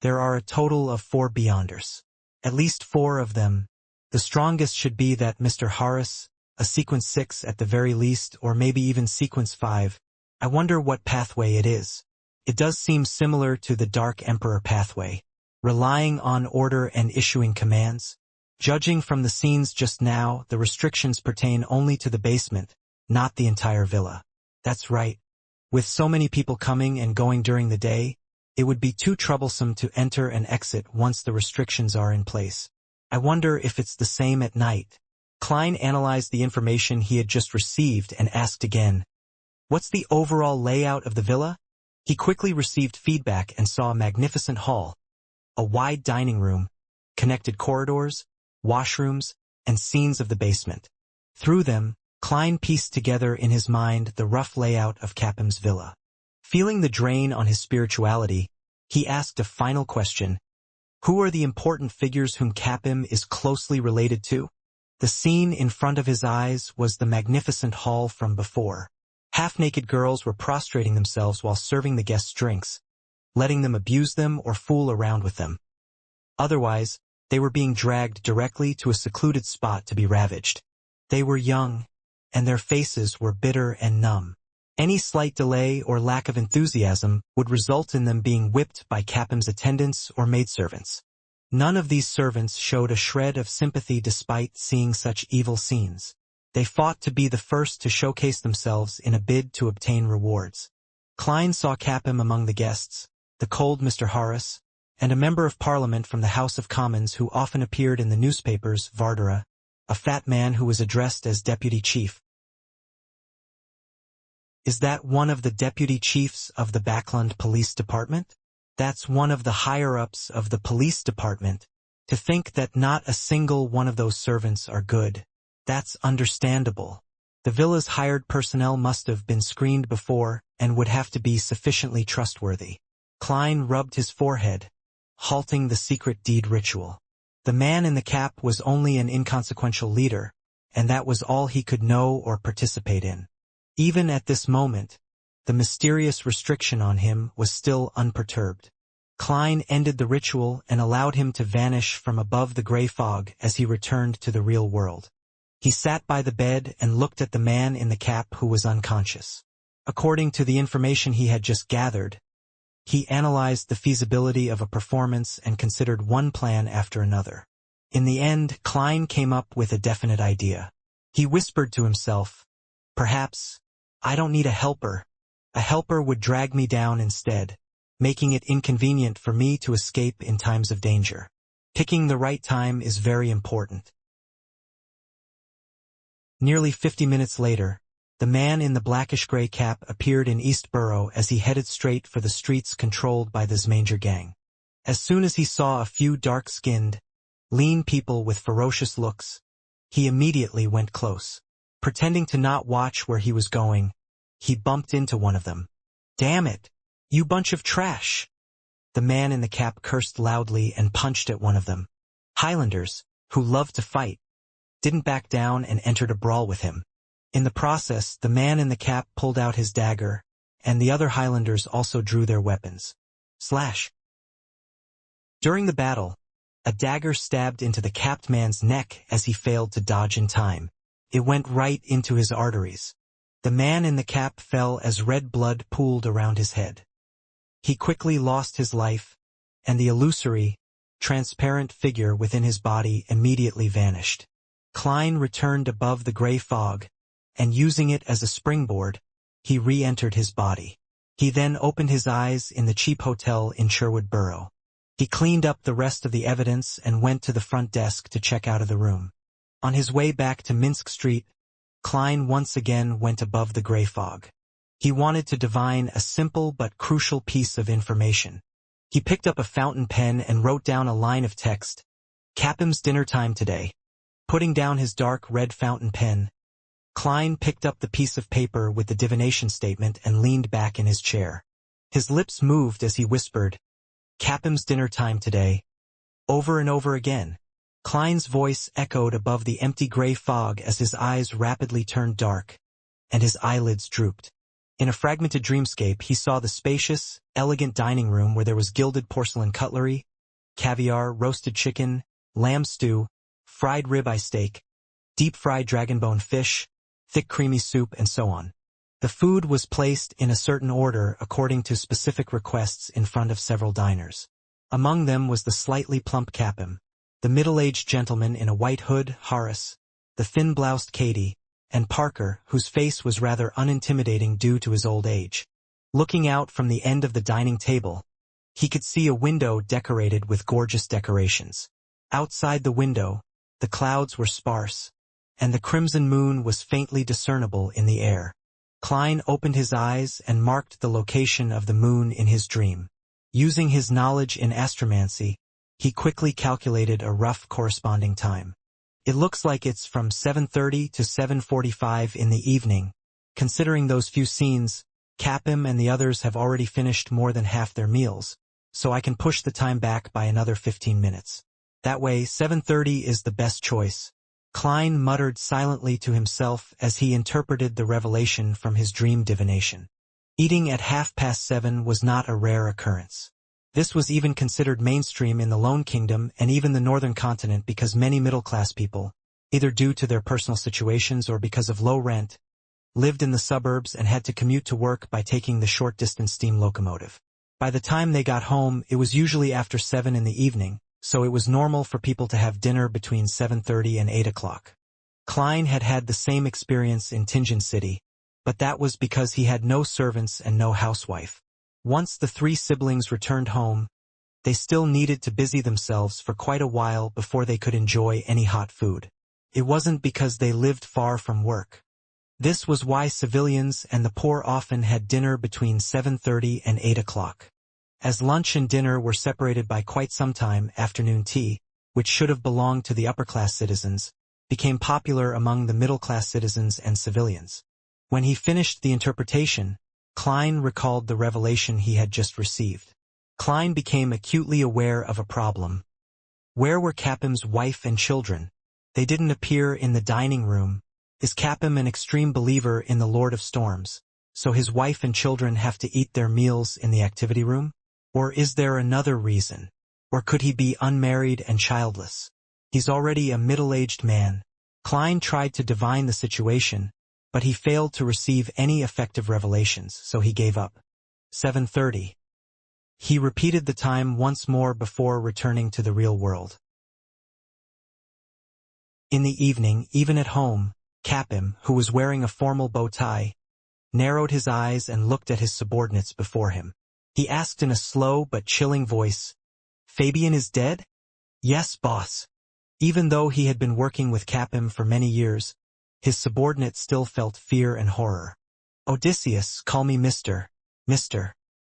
There are a total of 4 Beyonders. At least 4 of them. The strongest should be that Mr. Harris, a sequence 6 at the very least, or maybe even sequence 5. I wonder what pathway it is. It does seem similar to the Dark Emperor pathway, relying on order and issuing commands. Judging from the scenes just now, the restrictions pertain only to the basement, not the entire villa. That's right. With so many people coming and going during the day, It would be too troublesome to enter and exit once the restrictions are in place. I wonder if it's the same at night. Klein analyzed the information he had just received and asked again, "What's the overall layout of the villa?" He quickly received feedback and saw a magnificent hall, a wide dining room, connected corridors, washrooms, and scenes of the basement. Through them, Klein pieced together in his mind the rough layout of Capim's villa. Feeling the drain on his spirituality, he asked a final question. Who are the important figures whom Capim is closely related to? The scene in front of his eyes was the magnificent hall from before. Half-naked girls were prostrating themselves while serving the guests drinks, letting them abuse them or fool around with them. Otherwise, they were being dragged directly to a secluded spot to be ravaged. They were young, and their faces were bitter and numb. Any slight delay or lack of enthusiasm would result in them being whipped by Capim's attendants or maidservants. None of these servants showed a shred of sympathy despite seeing such evil scenes. They fought to be the first to showcase themselves in a bid to obtain rewards. Klein saw Capim among the guests, the cold Mr. Harris, and a member of Parliament from the House of Commons who often appeared in the newspapers, Vardara, a fat man who was addressed as Deputy Chief. Is that one of the deputy chiefs of the Backland Police Department? That's one of the higher-ups of the police department. To think that not a single one of those servants are good. That's understandable. The villa's hired personnel must have been screened before and would have to be sufficiently trustworthy. Klein rubbed his forehead, halting the secret deed ritual. The man in the cap was only an inconsequential leader, and that was all he could know or participate in. Even at this moment, the mysterious restriction on him was still unperturbed. Klein ended the ritual and allowed him to vanish from above the gray fog as he returned to the real world. He sat by the bed and looked at the man in the cap who was unconscious. According to the information he had just gathered, he analyzed the feasibility of a performance and considered one plan after another. In the end, Klein came up with a definite idea. He whispered to himself, "Perhaps, I don't need a helper. A helper would drag me down instead, making it inconvenient for me to escape in times of danger. Picking the right time is very important." Nearly 50 minutes later, the man in the blackish-gray cap appeared in East Borough as he headed straight for the streets controlled by the Zmanger gang. As soon as he saw a few dark-skinned, lean people with ferocious looks, he immediately went close. Pretending to not watch where he was going, he bumped into one of them. "Damn it, you bunch of trash!" The man in the cap cursed loudly and punched at one of them. Highlanders, who loved to fight, didn't back down and entered a brawl with him. In the process, the man in the cap pulled out his dagger, and the other Highlanders also drew their weapons. Slash. During the battle, a dagger stabbed into the capped man's neck as he failed to dodge in time. It went right into his arteries. The man in the cap fell as red blood pooled around his head. He quickly lost his life, and the illusory, transparent figure within his body immediately vanished. Klein returned above the gray fog, and using it as a springboard, he re-entered his body. He then opened his eyes in the cheap hotel in Sherwood Borough. He cleaned up the rest of the evidence and went to the front desk to check out of the room. On his way back to Minsk Street, Klein once again went above the gray fog. He wanted to divine a simple but crucial piece of information. He picked up a fountain pen and wrote down a line of text, "Capim's dinner time today." Putting down his dark red fountain pen, Klein picked up the piece of paper with the divination statement and leaned back in his chair. His lips moved as he whispered, "Capim's dinner time today," over and over again. Klein's voice echoed above the empty gray fog as his eyes rapidly turned dark, and his eyelids drooped. In a fragmented dreamscape, he saw the spacious, elegant dining room where there was gilded porcelain cutlery, caviar, roasted chicken, lamb stew, fried ribeye steak, deep-fried dragonbone fish, thick creamy soup, and so on. The food was placed in a certain order according to specific requests in front of several diners. Among them was the slightly plump Capim, the middle-aged gentleman in a white hood, Horace, the thin-bloused Katie, and Parker, whose face was rather unintimidating due to his old age. Looking out from the end of the dining table, He could see a window decorated with gorgeous decorations. Outside the window, the clouds were sparse, and the crimson moon was faintly discernible in the air. Klein opened his eyes and marked the location of the moon in his dream. Using his knowledge in astromancy, he quickly calculated a rough corresponding time. It looks like it's from 7:30 to 7:45 in the evening. Considering those few scenes, Capim and the others have already finished more than half their meals, so I can push the time back by another 15 minutes. That way, 7:30 is the best choice. Klein muttered silently to himself as he interpreted the revelation from his dream divination. Eating at 7:30 was not a rare occurrence. This was even considered mainstream in the Lone Kingdom and even the Northern Continent because many middle-class people, either due to their personal situations or because of low rent, lived in the suburbs and had to commute to work by taking the short-distance steam locomotive. By the time they got home, it was usually after 7 in the evening, so it was normal for people to have dinner between 7:30 and 8 o'clock. Klein had had the same experience in Tingen City, but that was because he had no servants and no housewife. Once the three siblings returned home, they still needed to busy themselves for quite a while before they could enjoy any hot food. It wasn't because they lived far from work. This was why civilians and the poor often had dinner between 7:30 and 8 o'clock. As lunch and dinner were separated by quite some time, afternoon tea, which should have belonged to the upper-class citizens, became popular among the middle-class citizens and civilians. When he finished the interpretation, Klein recalled the revelation he had just received. Klein became acutely aware of a problem. Where were Capim's wife and children? They didn't appear in the dining room. Is Capim an extreme believer in the Lord of Storms, so his wife and children have to eat their meals in the activity room? Or is there another reason? Or could he be unmarried and childless? He's already a middle-aged man. Klein tried to divine the situation, but he failed to receive any effective revelations, so he gave up. 7:30. He repeated the time once more before returning to the real world. In the evening, even at home, Capim, who was wearing a formal bow tie, narrowed his eyes and looked at his subordinates before him. He asked in a slow but chilling voice, "Fabian is dead?" "Yes, boss." Even though he had been working with Capim for many years, his subordinate still felt fear and horror. "Odysseus, call me Mr.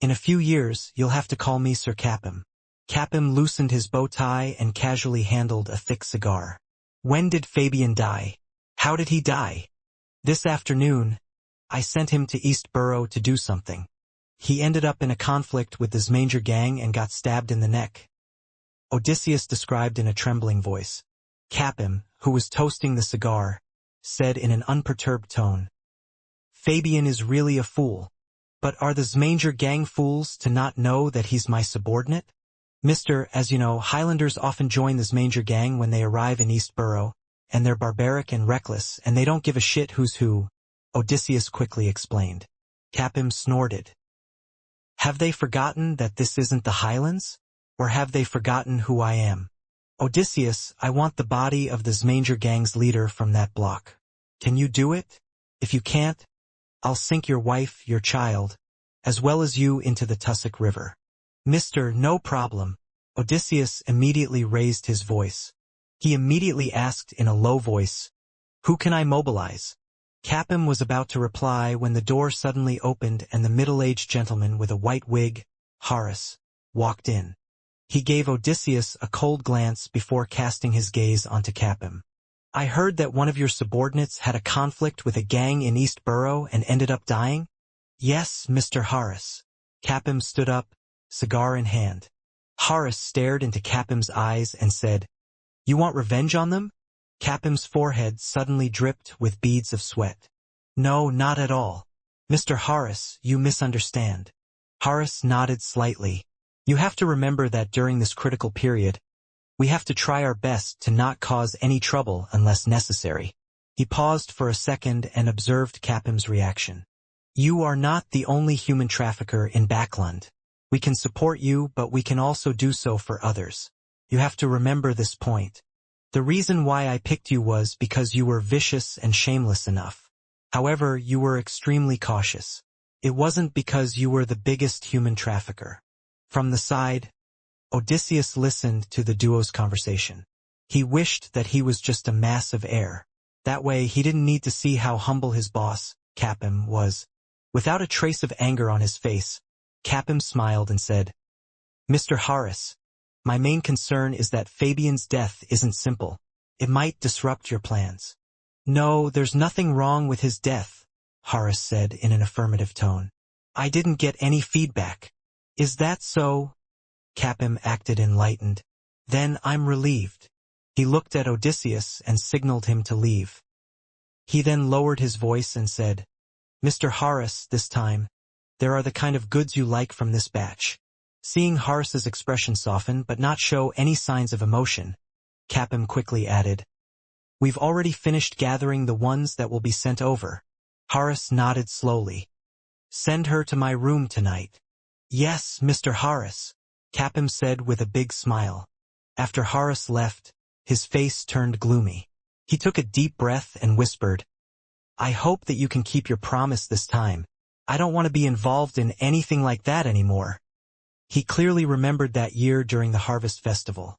In a few years, you'll have to call me Sir Capim." Capim loosened his bow tie and casually handled a thick cigar. "When did Fabian die? How did he die?" "This afternoon. I sent him to East Borough to do something. He ended up in a conflict with the Zmanger gang and got stabbed in the neck," Odysseus described in a trembling voice. Capim, who was toasting the cigar, said in an unperturbed tone, "Fabian is really a fool. But are the Zmanger gang fools to not know that he's my subordinate? Mr. As you know, Highlanders often join the Zmanger gang when they arrive in East Borough, and they're barbaric and reckless, and they don't give a shit who's who," Odysseus quickly explained. Capim snorted. "Have they forgotten that this isn't the Highlands? Or have they forgotten who I am? Odysseus, I want the body of the Zmanger gang's leader from that block. Can you do it? If you can't, I'll sink your wife, your child, as well as you into the Tussock River." "Mr. No problem." Odysseus immediately raised his voice. He immediately asked in a low voice, "Who can I mobilize?" Capim was about to reply when the door suddenly opened and the middle-aged gentleman with a white wig, Horace, walked in. He gave Odysseus a cold glance before casting his gaze onto Capim. "I heard that one of your subordinates had a conflict with a gang in East Borough and ended up dying?" "Yes, Mr. Horace." Capim stood up, cigar in hand. Horace stared into Capim's eyes and said, "You want revenge on them?" Capim's forehead suddenly dripped with beads of sweat. "No, not at all. Mr. Horace, you misunderstand." Horace nodded slightly. "You have to remember that during this critical period, we have to try our best to not cause any trouble unless necessary." He paused for a second and observed Capim's reaction. "You are not the only human trafficker in Backlund. We can support you, but we can also do so for others. You have to remember this point. The reason why I picked you was because you were vicious and shameless enough. However, you were extremely cautious. It wasn't because you were the biggest human trafficker. From the side, Odysseus listened to the duo's conversation. He wished that he was just a mass of air. That way he didn't need to see how humble his boss, Capim, was. Without a trace of anger on his face, Capim smiled and said, "Mr. Harris, my main concern is that Fabian's death isn't simple. It might disrupt your plans." "No, there's nothing wrong with his death," Harris said in an affirmative tone. "I didn't get any feedback." "Is that so?" Capim acted enlightened. "Then I'm relieved." He looked at Odysseus and signaled him to leave. He then lowered his voice and said, "Mr. Harris, this time, there are the kind of goods you like from this batch." Seeing Harris's expression soften but not show any signs of emotion, Capim quickly added, "We've already finished gathering the ones that will be sent over." Harris nodded slowly. "Send her to my room tonight." "Yes, Mr. Harris," Capim said with a big smile. After Harris left, his face turned gloomy. He took a deep breath and whispered, "I hope that you can keep your promise this time. I don't want to be involved in anything like that anymore." He clearly remembered that year during the Harvest Festival.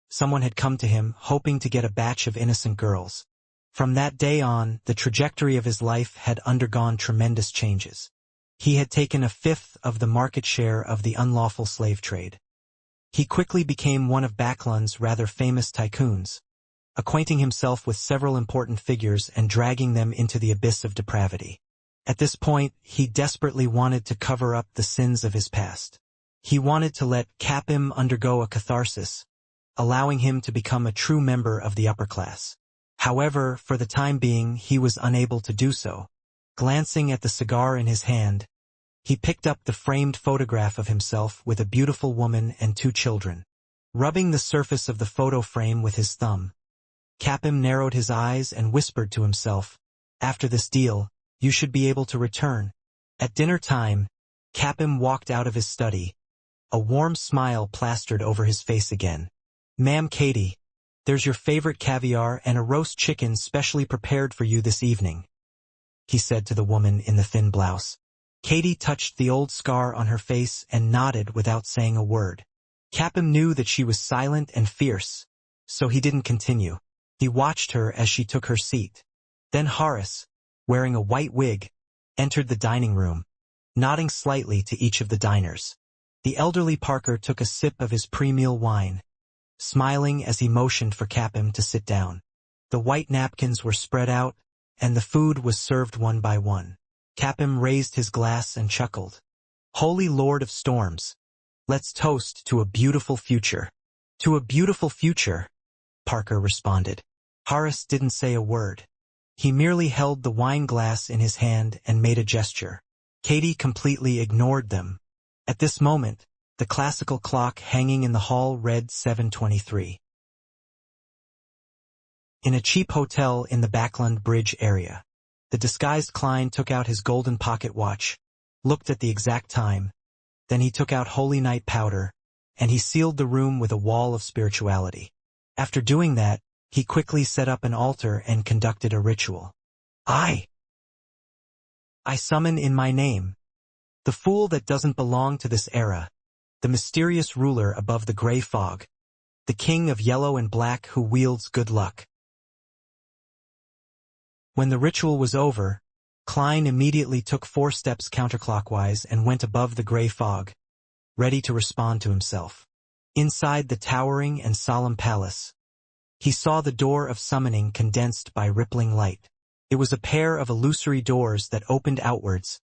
Someone had come to him, hoping to get a batch of innocent girls. From that day on, the trajectory of his life had undergone tremendous changes. He had taken a fifth of the market share of the unlawful slave trade. He quickly became one of Backlund's rather famous tycoons, acquainting himself with several important figures and dragging them into the abyss of depravity. At this point, he desperately wanted to cover up the sins of his past. He wanted to let Capim undergo a catharsis, allowing him to become a true member of the upper class. However, for the time being, he was unable to do so. Glancing at the cigar in his hand, he picked up the framed photograph of himself with a beautiful woman and 2 children. Rubbing the surface of the photo frame with his thumb, Capim narrowed his eyes and whispered to himself, "After this deal, you should be able to return." At dinner time, Capim walked out of his study. A warm smile plastered over his face again. "Ma'am Katie, there's your favorite caviar and a roast chicken specially prepared for you this evening," he said to the woman in the thin blouse. Katie touched the old scar on her face and nodded without saying a word. Capim knew that she was silent and fierce, so he didn't continue. He watched her as she took her seat. Then Harris, wearing a white wig, entered the dining room, nodding slightly to each of the diners. The elderly Parker took a sip of his pre-meal wine, smiling as he motioned for Capim to sit down. The white napkins were spread out, and the food was served one by one. Capim raised his glass and chuckled. "Holy Lord of Storms, let's toast to a beautiful future." "To a beautiful future," Parker responded. Harris didn't say a word. He merely held the wine glass in his hand and made a gesture. Katie completely ignored them. At this moment, the classical clock hanging in the hall read 7:23. In a cheap hotel in the Backlund Bridge area, the disguised Klein took out his golden pocket watch, looked at the exact time, then he took out holy night powder, and he sealed the room with a wall of spirituality. After doing that, he quickly set up an altar and conducted a ritual. I summon in my name, the fool that doesn't belong to this era, the mysterious ruler above the gray fog, the king of yellow and black who wields good luck." When the ritual was over, Klein immediately took 4 steps counterclockwise and went above the gray fog, ready to respond to himself. Inside the towering and solemn palace, he saw the door of summoning condensed by rippling light. It was a pair of illusory doors that opened outwards,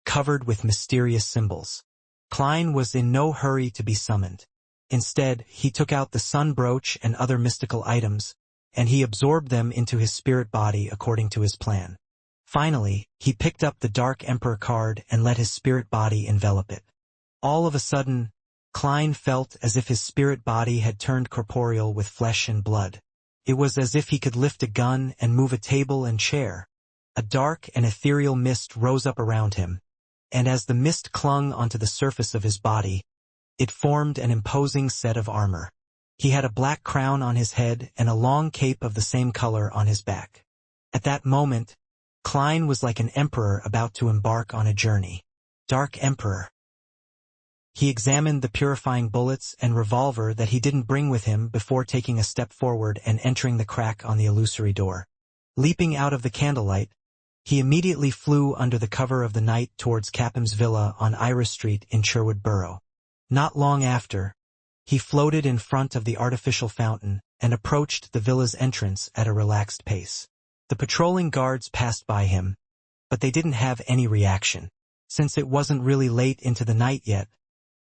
covered with mysterious symbols. Klein was in no hurry to be summoned. Instead, he took out the sun brooch and other mystical items, and he absorbed them into his spirit body according to his plan. Finally, he picked up the Dark Emperor card and let his spirit body envelop it. All of a sudden, Klein felt as if his spirit body had turned corporeal with flesh and blood. It was as if he could lift a gun and move a table and chair. A dark and ethereal mist rose up around him, and as the mist clung onto the surface of his body, it formed an imposing set of armor. He had a black crown on his head and a long cape of the same color on his back. At that moment, Klein was like an emperor about to embark on a journey. Dark Emperor. He examined the purifying bullets and revolver that he didn't bring with him before taking a step forward and entering the crack on the illusory door. Leaping out of the candlelight, he immediately flew under the cover of the night towards Capham's villa on Iris Street in Sherwood Borough. Not long after, he floated in front of the artificial fountain and approached the villa's entrance at a relaxed pace. The patrolling guards passed by him, but they didn't have any reaction. Since it wasn't really late into the night yet,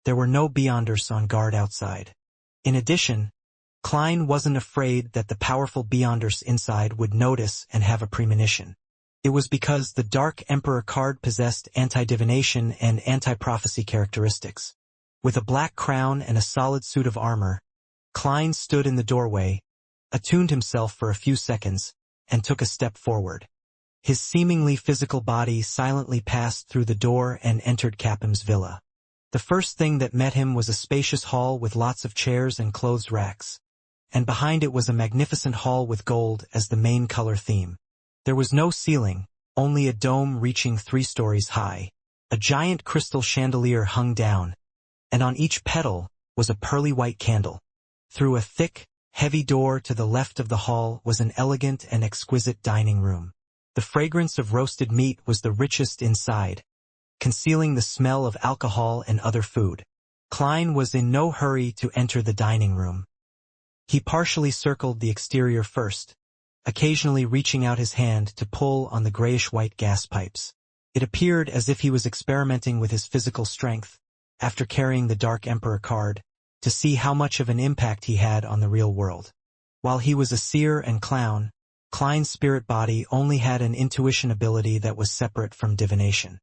there were no Beyonders on guard outside. In addition, Klein wasn't afraid that the powerful Beyonders inside would notice and have a premonition. It was because the Dark Emperor card possessed anti-divination and anti-prophecy characteristics. With a black crown and a solid suit of armor, Klein stood in the doorway, attuned himself for a few seconds, and took a step forward. His seemingly physical body silently passed through the door and entered Capham's villa. The first thing that met him was a spacious hall with lots of chairs and clothes racks, and behind it was a magnificent hall with gold as the main color theme. There was no ceiling, only a dome reaching 3 stories high. A giant crystal chandelier hung down, and on each petal was a pearly white candle. Through a thick, heavy door to the left of the hall was an elegant and exquisite dining room. The fragrance of roasted meat was the richest inside, concealing the smell of alcohol and other food. Klein was in no hurry to enter the dining room. He partially circled the exterior first, occasionally reaching out his hand to pull on the grayish-white gas pipes. It appeared as if he was experimenting with his physical strength, after carrying the Dark Emperor card, to see how much of an impact he had on the real world. While he was a seer and clown, Klein's spirit body only had an intuition ability that was separate from divination.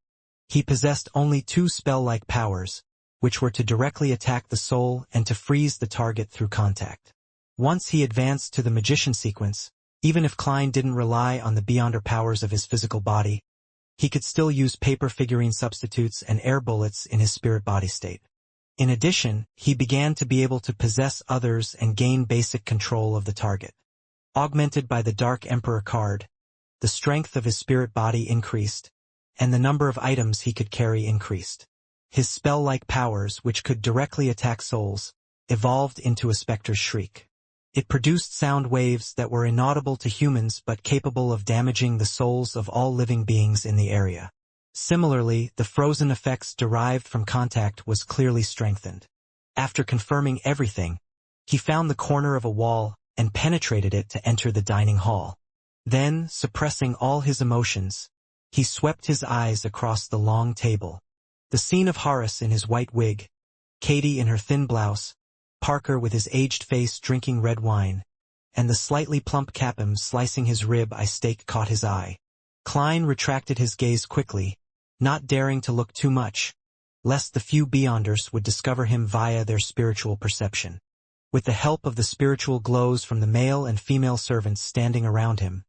He possessed only 2 spell-like powers, which were to directly attack the soul and to freeze the target through contact. Once he advanced to the magician sequence, even if Klein didn't rely on the Beyonder powers of his physical body, he could still use paper figurine substitutes and air bullets in his spirit body state. In addition, he began to be able to possess others and gain basic control of the target. Augmented by the Dark Emperor card, the strength of his spirit body increased, and the number of items he could carry increased. His spell-like powers, which could directly attack souls, evolved into a specter's shriek. It produced sound waves that were inaudible to humans but capable of damaging the souls of all living beings in the area. Similarly, the frozen effects derived from contact was clearly strengthened. After confirming everything, he found the corner of a wall and penetrated it to enter the dining hall. Then, suppressing all his emotions, he swept his eyes across the long table. The scene of Horace in his white wig, Katie in her thin blouse, Parker with his aged face drinking red wine, and the slightly plump Capham slicing his rib-eye steak caught his eye. Klein retracted his gaze quickly, not daring to look too much, lest the few Beyonders would discover him via their spiritual perception. With the help of the spiritual glows from the male and female servants standing around him,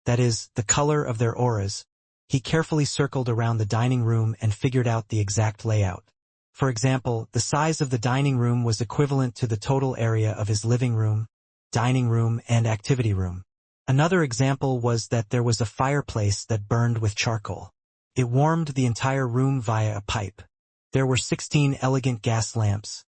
that is, the color of their auras, he carefully circled around the dining room and figured out the exact layout. For example, the size of the dining room was equivalent to the total area of his living room, dining room, and activity room. Another example was that there was a fireplace that burned with charcoal. It warmed the entire room via a pipe. There were 16 elegant gas lamps,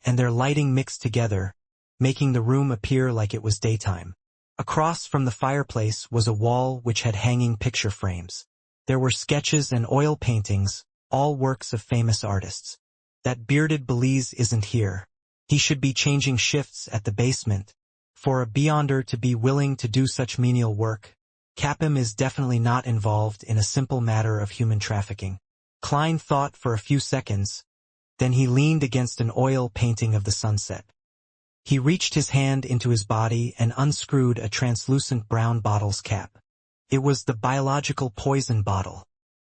and their lighting mixed together, making the room appear like it was daytime. Across from the fireplace was a wall which had hanging picture frames. There were sketches and oil paintings, all works of famous artists. That bearded Belize isn't here. He should be changing shifts at the basement. For a Beyonder to be willing to do such menial work, Capham is definitely not involved in a simple matter of human trafficking. Klein thought for a few seconds, then he leaned against an oil painting of the sunset. He reached his hand into his body and unscrewed a translucent brown bottle's cap. It was the biological poison bottle.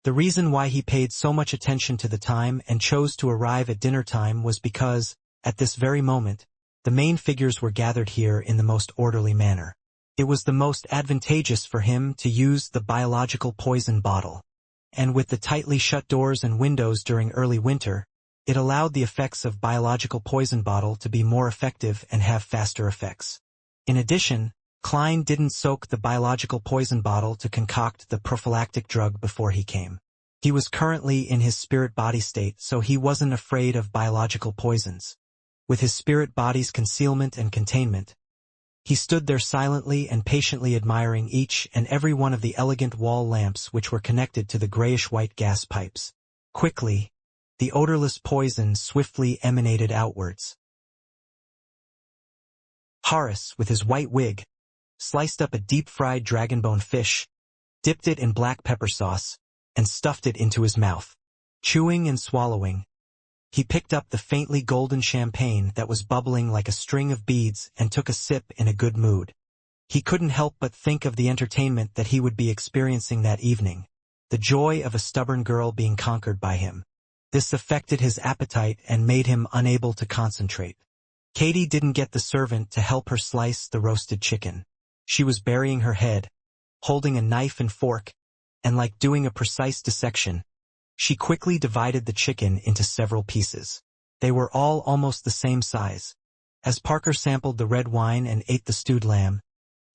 The reason why he paid so much attention to the time and chose to arrive at dinner time was because, at this very moment, the main figures were gathered here in the most orderly manner. It was the most advantageous for him to use the biological poison bottle. And with the tightly shut doors and windows during early winter, it allowed the effects of biological poison bottle to be more effective and have faster effects. In addition, Klein didn't soak the biological poison bottle to concoct the prophylactic drug before he came. He was currently in his spirit body state, so he wasn't afraid of biological poisons. With his spirit body's concealment and containment, he stood there silently and patiently admiring each and every one of the elegant wall lamps which were connected to the grayish-white gas pipes. Quickly, the odorless poison swiftly emanated outwards. Horace, with his white wig, sliced up a deep-fried dragonbone fish, dipped it in black pepper sauce, and stuffed it into his mouth. Chewing and swallowing, he picked up the faintly golden champagne that was bubbling like a string of beads and took a sip in a good mood. He couldn't help but think of the entertainment that he would be experiencing that evening, the joy of a stubborn girl being conquered by him. This affected his appetite and made him unable to concentrate. Katie didn't get the servant to help her slice the roasted chicken. She was burying her head, holding a knife and fork, and like doing a precise dissection, she quickly divided the chicken into several pieces. They were all almost the same size. As Parker sampled the red wine and ate the stewed lamb,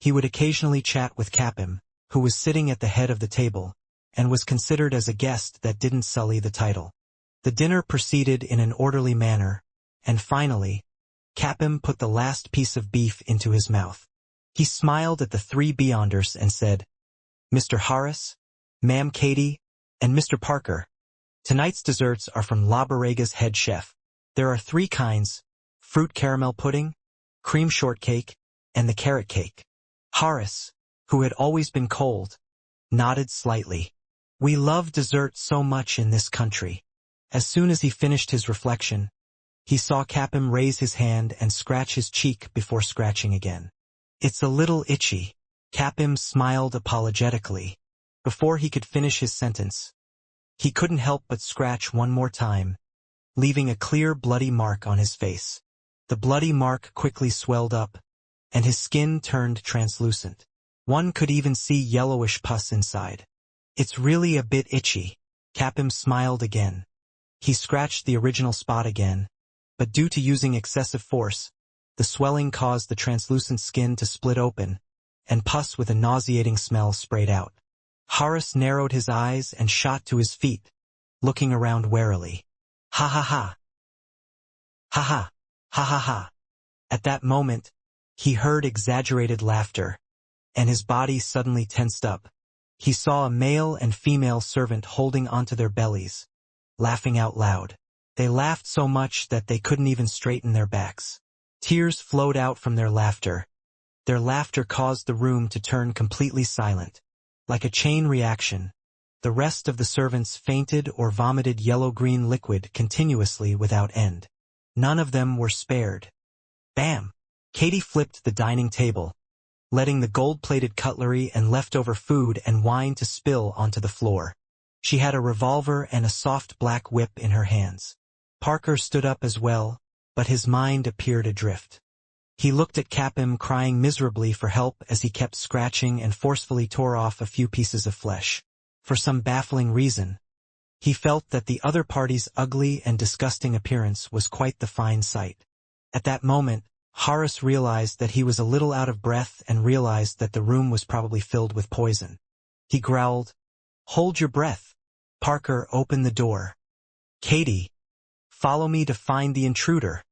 he would occasionally chat with Capim, who was sitting at the head of the table, and was considered as a guest that didn't sully the title. The dinner proceeded in an orderly manner, and finally, Capim put the last piece of beef into his mouth. He smiled at the three Beyonders and said, "Mr. Horace, Ma'am Katie, and Mr. Parker, tonight's desserts are from La Borega's head chef. There are 3 kinds: fruit caramel pudding, cream shortcake, and the carrot cake." Horace, who had always been cold, nodded slightly. "We love dessert so much in this country." As soon as he finished his reflection, he saw Capim raise his hand and scratch his cheek before scratching again. "It's a little itchy." Capim smiled apologetically. Before he could finish his sentence, he couldn't help but scratch one more time, leaving a clear bloody mark on his face. The bloody mark quickly swelled up, and his skin turned translucent. One could even see yellowish pus inside. "It's really a bit itchy." Capim smiled again. He scratched the original spot again, but due to using excessive force, the swelling caused the translucent skin to split open, and pus with a nauseating smell sprayed out. Horace narrowed his eyes and shot to his feet, looking around warily. "Ha ha ha! Ha ha! Ha ha ha!" At that moment, he heard exaggerated laughter, and his body suddenly tensed up. He saw a male and female servant holding onto their bellies, laughing out loud. They laughed so much that they couldn't even straighten their backs. Tears flowed out from their laughter. Their laughter caused the room to turn completely silent. Like a chain reaction, the rest of the servants fainted or vomited yellow-green liquid continuously without end. None of them were spared. Bam! Katie flipped the dining table, letting the gold-plated cutlery and leftover food and wine to spill onto the floor. She had a revolver and a soft black whip in her hands. Parker stood up as well, but his mind appeared adrift. He looked at Capim crying miserably for help as he kept scratching and forcefully tore off a few pieces of flesh. For some baffling reason, he felt that the other party's ugly and disgusting appearance was quite the fine sight. At that moment, Horace realized that he was a little out of breath and realized that the room was probably filled with poison. He growled, "Hold your breath." Parker opened the door. "Katie, follow me to find the intruder."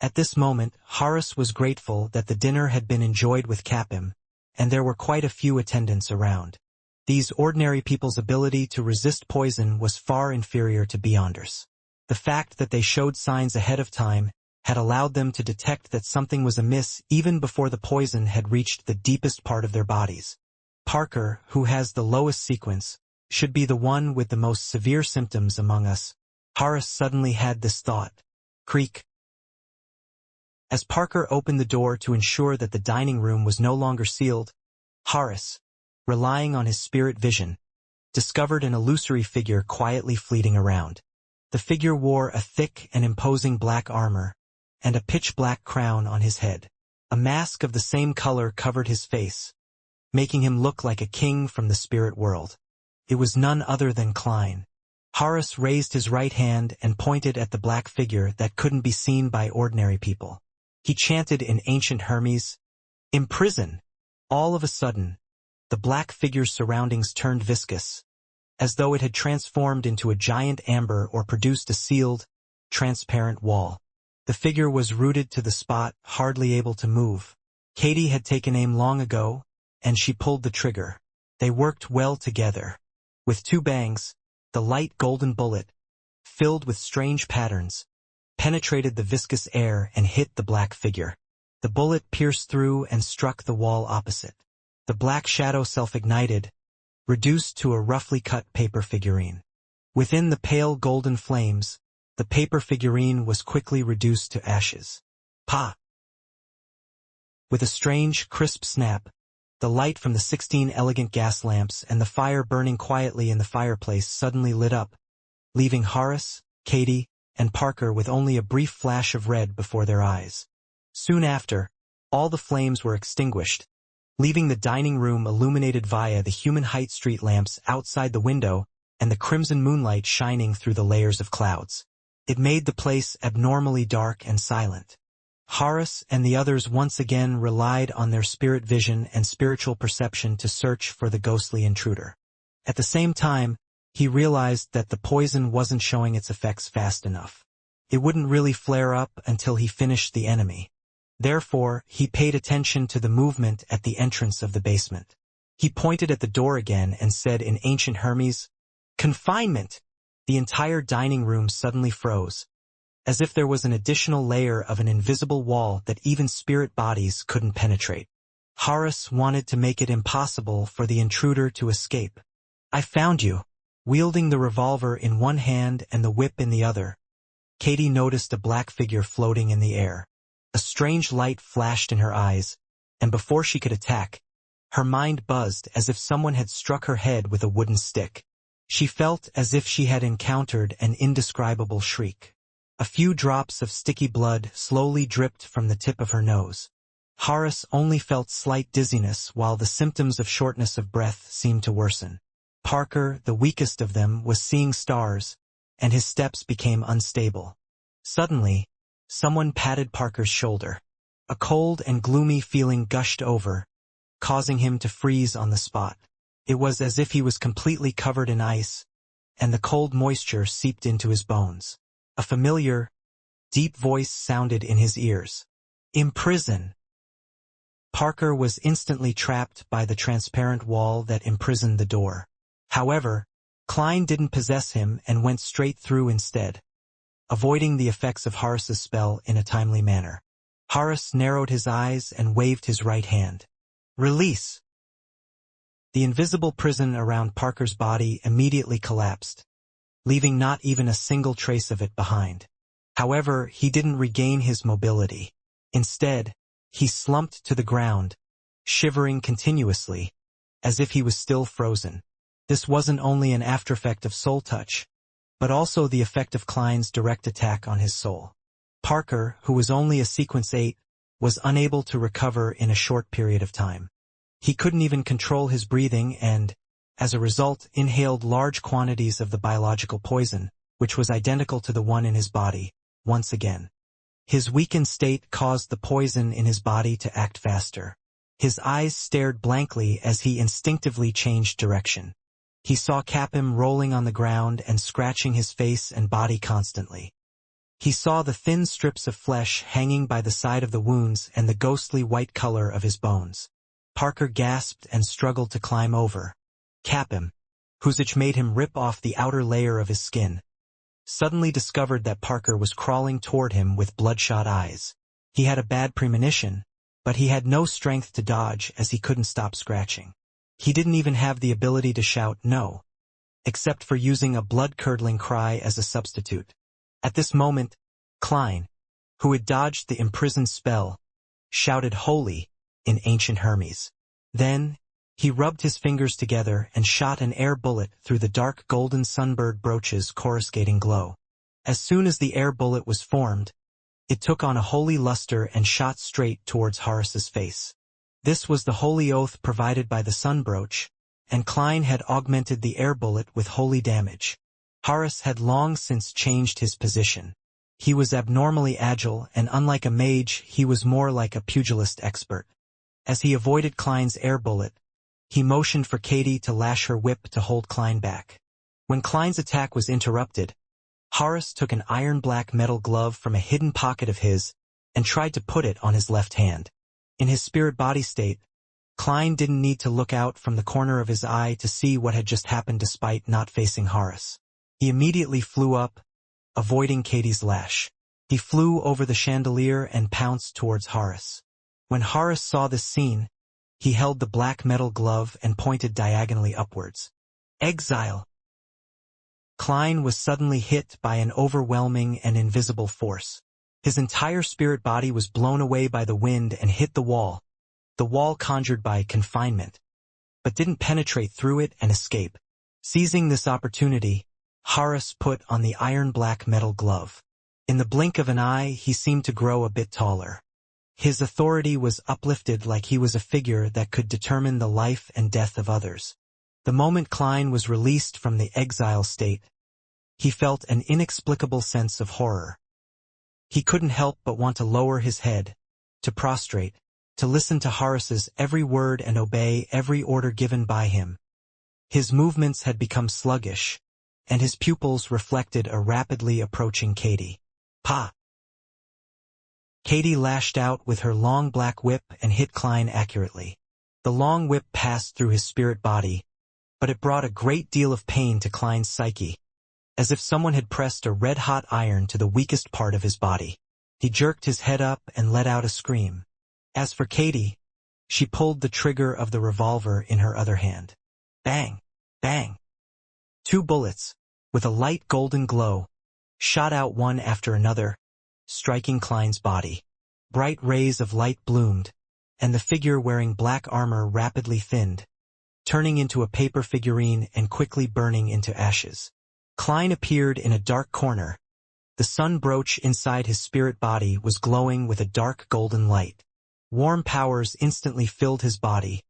At this moment, Horace was grateful that the dinner had been enjoyed with Capim, and there were quite a few attendants around. These ordinary people's ability to resist poison was far inferior to Beyonders. The fact that they showed signs ahead of time had allowed them to detect that something was amiss even before the poison had reached the deepest part of their bodies. Parker, who has the lowest sequence, should be the one with the most severe symptoms among us. Horace suddenly had this thought. Creak. As Parker opened the door to ensure that the dining room was no longer sealed, Horace, relying on his spirit vision, discovered an illusory figure quietly fleeting around. The figure wore a thick and imposing black armor, and a pitch-black crown on his head. A mask of the same color covered his face, making him look like a king from the spirit world. It was none other than Klein. Horace raised his right hand and pointed at the black figure that couldn't be seen by ordinary people. He chanted in ancient Hermes, "Imprison!" All of a sudden, the black figure's surroundings turned viscous, as though it had transformed into a giant amber or produced a sealed, transparent wall. The figure was rooted to the spot, hardly able to move. Katie had taken aim long ago, and she pulled the trigger. They worked well together. With two bangs, the light golden bullet, filled with strange patterns, penetrated the viscous air and hit the black figure. The bullet pierced through and struck the wall opposite. The black shadow self-ignited, reduced to a roughly cut paper figurine. Within the pale golden flames, the paper figurine was quickly reduced to ashes. Pa! With a strange, crisp snap, the light from the 16 elegant gas lamps and the fire burning quietly in the fireplace suddenly lit up, leaving Horace, Katie, and Parker with only a brief flash of red before their eyes. Soon after, all the flames were extinguished, leaving the dining room illuminated via the human height street lamps outside the window and the crimson moonlight shining through the layers of clouds. It made the place abnormally dark and silent. Horace and the others once again relied on their spirit vision and spiritual perception to search for the ghostly intruder. At the same time, he realized that the poison wasn't showing its effects fast enough. It wouldn't really flare up until he finished the enemy. Therefore, he paid attention to the movement at the entrance of the basement. He pointed at the door again and said in ancient Hermes, "Confinement!" The entire dining room suddenly froze, as if there was an additional layer of an invisible wall that even spirit bodies couldn't penetrate. Horace wanted to make it impossible for the intruder to escape. "I found you." Wielding the revolver in one hand and the whip in the other, Katie noticed a black figure floating in the air. A strange light flashed in her eyes, and before she could attack, her mind buzzed as if someone had struck her head with a wooden stick. She felt as if she had encountered an indescribable shriek. A few drops of sticky blood slowly dripped from the tip of her nose. Horace only felt slight dizziness while the symptoms of shortness of breath seemed to worsen. Parker, the weakest of them, was seeing stars, and his steps became unstable. Suddenly, someone patted Parker's shoulder. A cold and gloomy feeling gushed over, causing him to freeze on the spot. It was as if he was completely covered in ice, and the cold moisture seeped into his bones. A familiar, deep voice sounded in his ears. "Imprison!" Parker was instantly trapped by the transparent wall that imprisoned the door. However, Klein didn't possess him and went straight through instead, avoiding the effects of Horace's spell in a timely manner. Horace narrowed his eyes and waved his right hand. "Release!" The invisible prison around Parker's body immediately collapsed, leaving not even a single trace of it behind. However, he didn't regain his mobility. Instead, he slumped to the ground, shivering continuously, as if he was still frozen. This wasn't only an aftereffect of soul touch, but also the effect of Klein's direct attack on his soul. Parker, who was only a Sequence 8, was unable to recover in a short period of time. He couldn't even control his breathing and, as a result, inhaled large quantities of the biological poison, which was identical to the one in his body, once again. His weakened state caused the poison in his body to act faster. His eyes stared blankly as he instinctively changed direction. He saw Capim rolling on the ground and scratching his face and body constantly. He saw the thin strips of flesh hanging by the side of the wounds and the ghostly white color of his bones. Parker gasped and struggled to climb over. Capim, whose itch made him rip off the outer layer of his skin, suddenly discovered that Parker was crawling toward him with bloodshot eyes. He had a bad premonition, but he had no strength to dodge as he couldn't stop scratching. He didn't even have the ability to shout no, except for using a blood-curdling cry as a substitute. At this moment, Klein, who had dodged the imprisoned spell, shouted holy in ancient Hermes. Then, he rubbed his fingers together and shot an air bullet through the dark golden sunbird brooch's coruscating glow. As soon as the air bullet was formed, it took on a holy luster and shot straight towards Horace's face. This was the holy oath provided by the sun brooch, and Klein had augmented the air bullet with holy damage. Horace had long since changed his position. He was abnormally agile, and unlike a mage, he was more like a pugilist expert. As he avoided Klein's air bullet, he motioned for Katie to lash her whip to hold Klein back. When Klein's attack was interrupted, Horace took an iron-black metal glove from a hidden pocket of his and tried to put it on his left hand. In his spirit-body state, Klein didn't need to look out from the corner of his eye to see what had just happened despite not facing Horace. He immediately flew up, avoiding Katie's lash. He flew over the chandelier and pounced towards Horace. When Horace saw this scene, he held the black metal glove and pointed diagonally upwards. Exile! Klein was suddenly hit by an overwhelming and invisible force. His entire spirit body was blown away by the wind and hit the wall conjured by confinement, but didn't penetrate through it and escape. Seizing this opportunity, Horace put on the iron-black metal glove. In the blink of an eye, he seemed to grow a bit taller. His authority was uplifted like he was a figure that could determine the life and death of others. The moment Klein was released from the exile state, he felt an inexplicable sense of horror. He couldn't help but want to lower his head, to prostrate, to listen to Horace's every word and obey every order given by him. His movements had become sluggish, and his pupils reflected a rapidly approaching Katie. Pa! Katie lashed out with her long black whip and hit Klein accurately. The long whip passed through his spirit body, but it brought a great deal of pain to Klein's psyche, as if someone had pressed a red-hot iron to the weakest part of his body. He jerked his head up and let out a scream. As for Katie, she pulled the trigger of the revolver in her other hand. Bang! Bang! 2 bullets, with a light golden glow, shot out one after another, striking Klein's body. Bright rays of light bloomed, and the figure wearing black armor rapidly thinned, turning into a paper figurine and quickly burning into ashes. Klein appeared in a dark corner. The sun brooch inside his spirit body was glowing with a dark golden light. Warm powers instantly filled his body,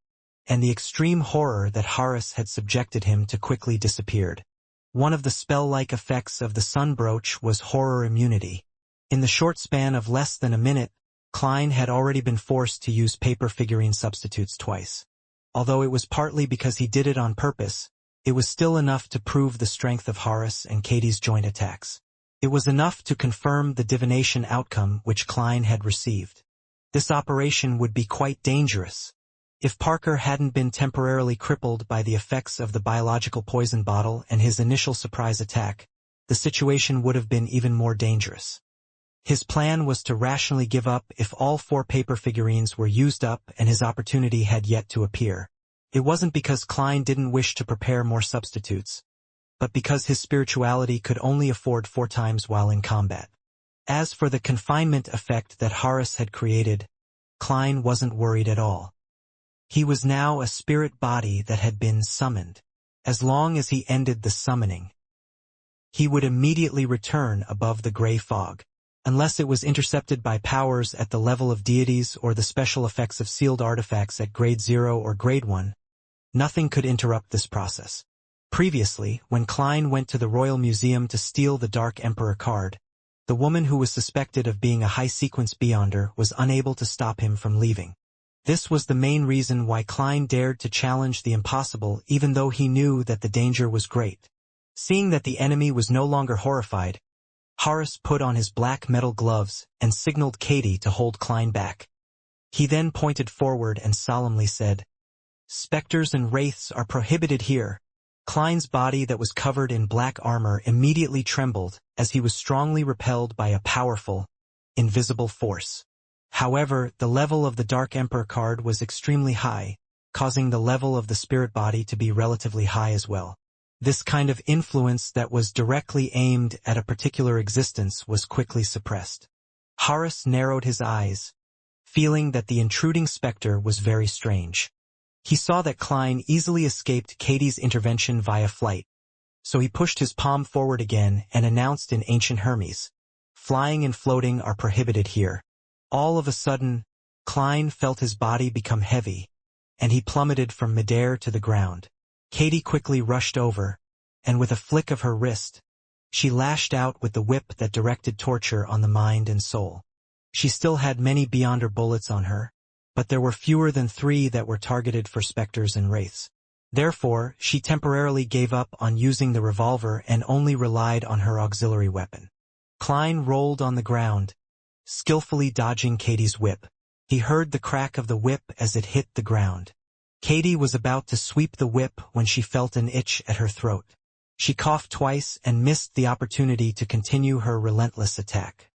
and the extreme horror that Horace had subjected him to quickly disappeared. One of the spell-like effects of the sun brooch was horror immunity. In the short span of less than a minute, Klein had already been forced to use paper figurine substitutes twice. Although it was partly because he did it on purpose, it was still enough to prove the strength of Horace and Katie's joint attacks. It was enough to confirm the divination outcome which Klein had received. This operation would be quite dangerous. If Parker hadn't been temporarily crippled by the effects of the biological poison bottle and his initial surprise attack, the situation would have been even more dangerous. His plan was to rationally give up if all 4 paper figurines were used up and his opportunity had yet to appear. It wasn't because Klein didn't wish to prepare more substitutes, but because his spirituality could only afford 4 times while in combat. As for the confinement effect that Horace had created, Klein wasn't worried at all. He was now a spirit body that had been summoned. As long as he ended the summoning, he would immediately return above the gray fog. Unless it was intercepted by powers at the level of deities or the special effects of sealed artifacts at grade 0 or grade 1, nothing could interrupt this process. Previously, when Klein went to the Royal Museum to steal the Dark Emperor card, the woman who was suspected of being a high-sequence beyonder was unable to stop him from leaving. This was the main reason why Klein dared to challenge the impossible even though he knew that the danger was great. Seeing that the enemy was no longer horrified, Horace put on his black metal gloves and signaled Katie to hold Klein back. He then pointed forward and solemnly said, "Specters and wraiths are prohibited here." Klein's body that was covered in black armor immediately trembled as he was strongly repelled by a powerful, invisible force. However, the level of the Dark Emperor card was extremely high, causing the level of the spirit body to be relatively high as well. This kind of influence that was directly aimed at a particular existence was quickly suppressed. Horace narrowed his eyes, feeling that the intruding specter was very strange. He saw that Klein easily escaped Katie's intervention via flight, so he pushed his palm forward again and announced in ancient Hermes, "Flying and floating are prohibited here." All of a sudden, Klein felt his body become heavy, and he plummeted from midair to the ground. Katie quickly rushed over, and with a flick of her wrist, she lashed out with the whip that directed torture on the mind and soul. She still had many beyonder bullets on her, but there were fewer than 3 that were targeted for specters and wraiths. Therefore, she temporarily gave up on using the revolver and only relied on her auxiliary weapon. Klein rolled on the ground, skillfully dodging Katie's whip. He heard the crack of the whip as it hit the ground. Katie was about to sweep the whip when she felt an itch at her throat. She coughed twice and missed the opportunity to continue her relentless attack.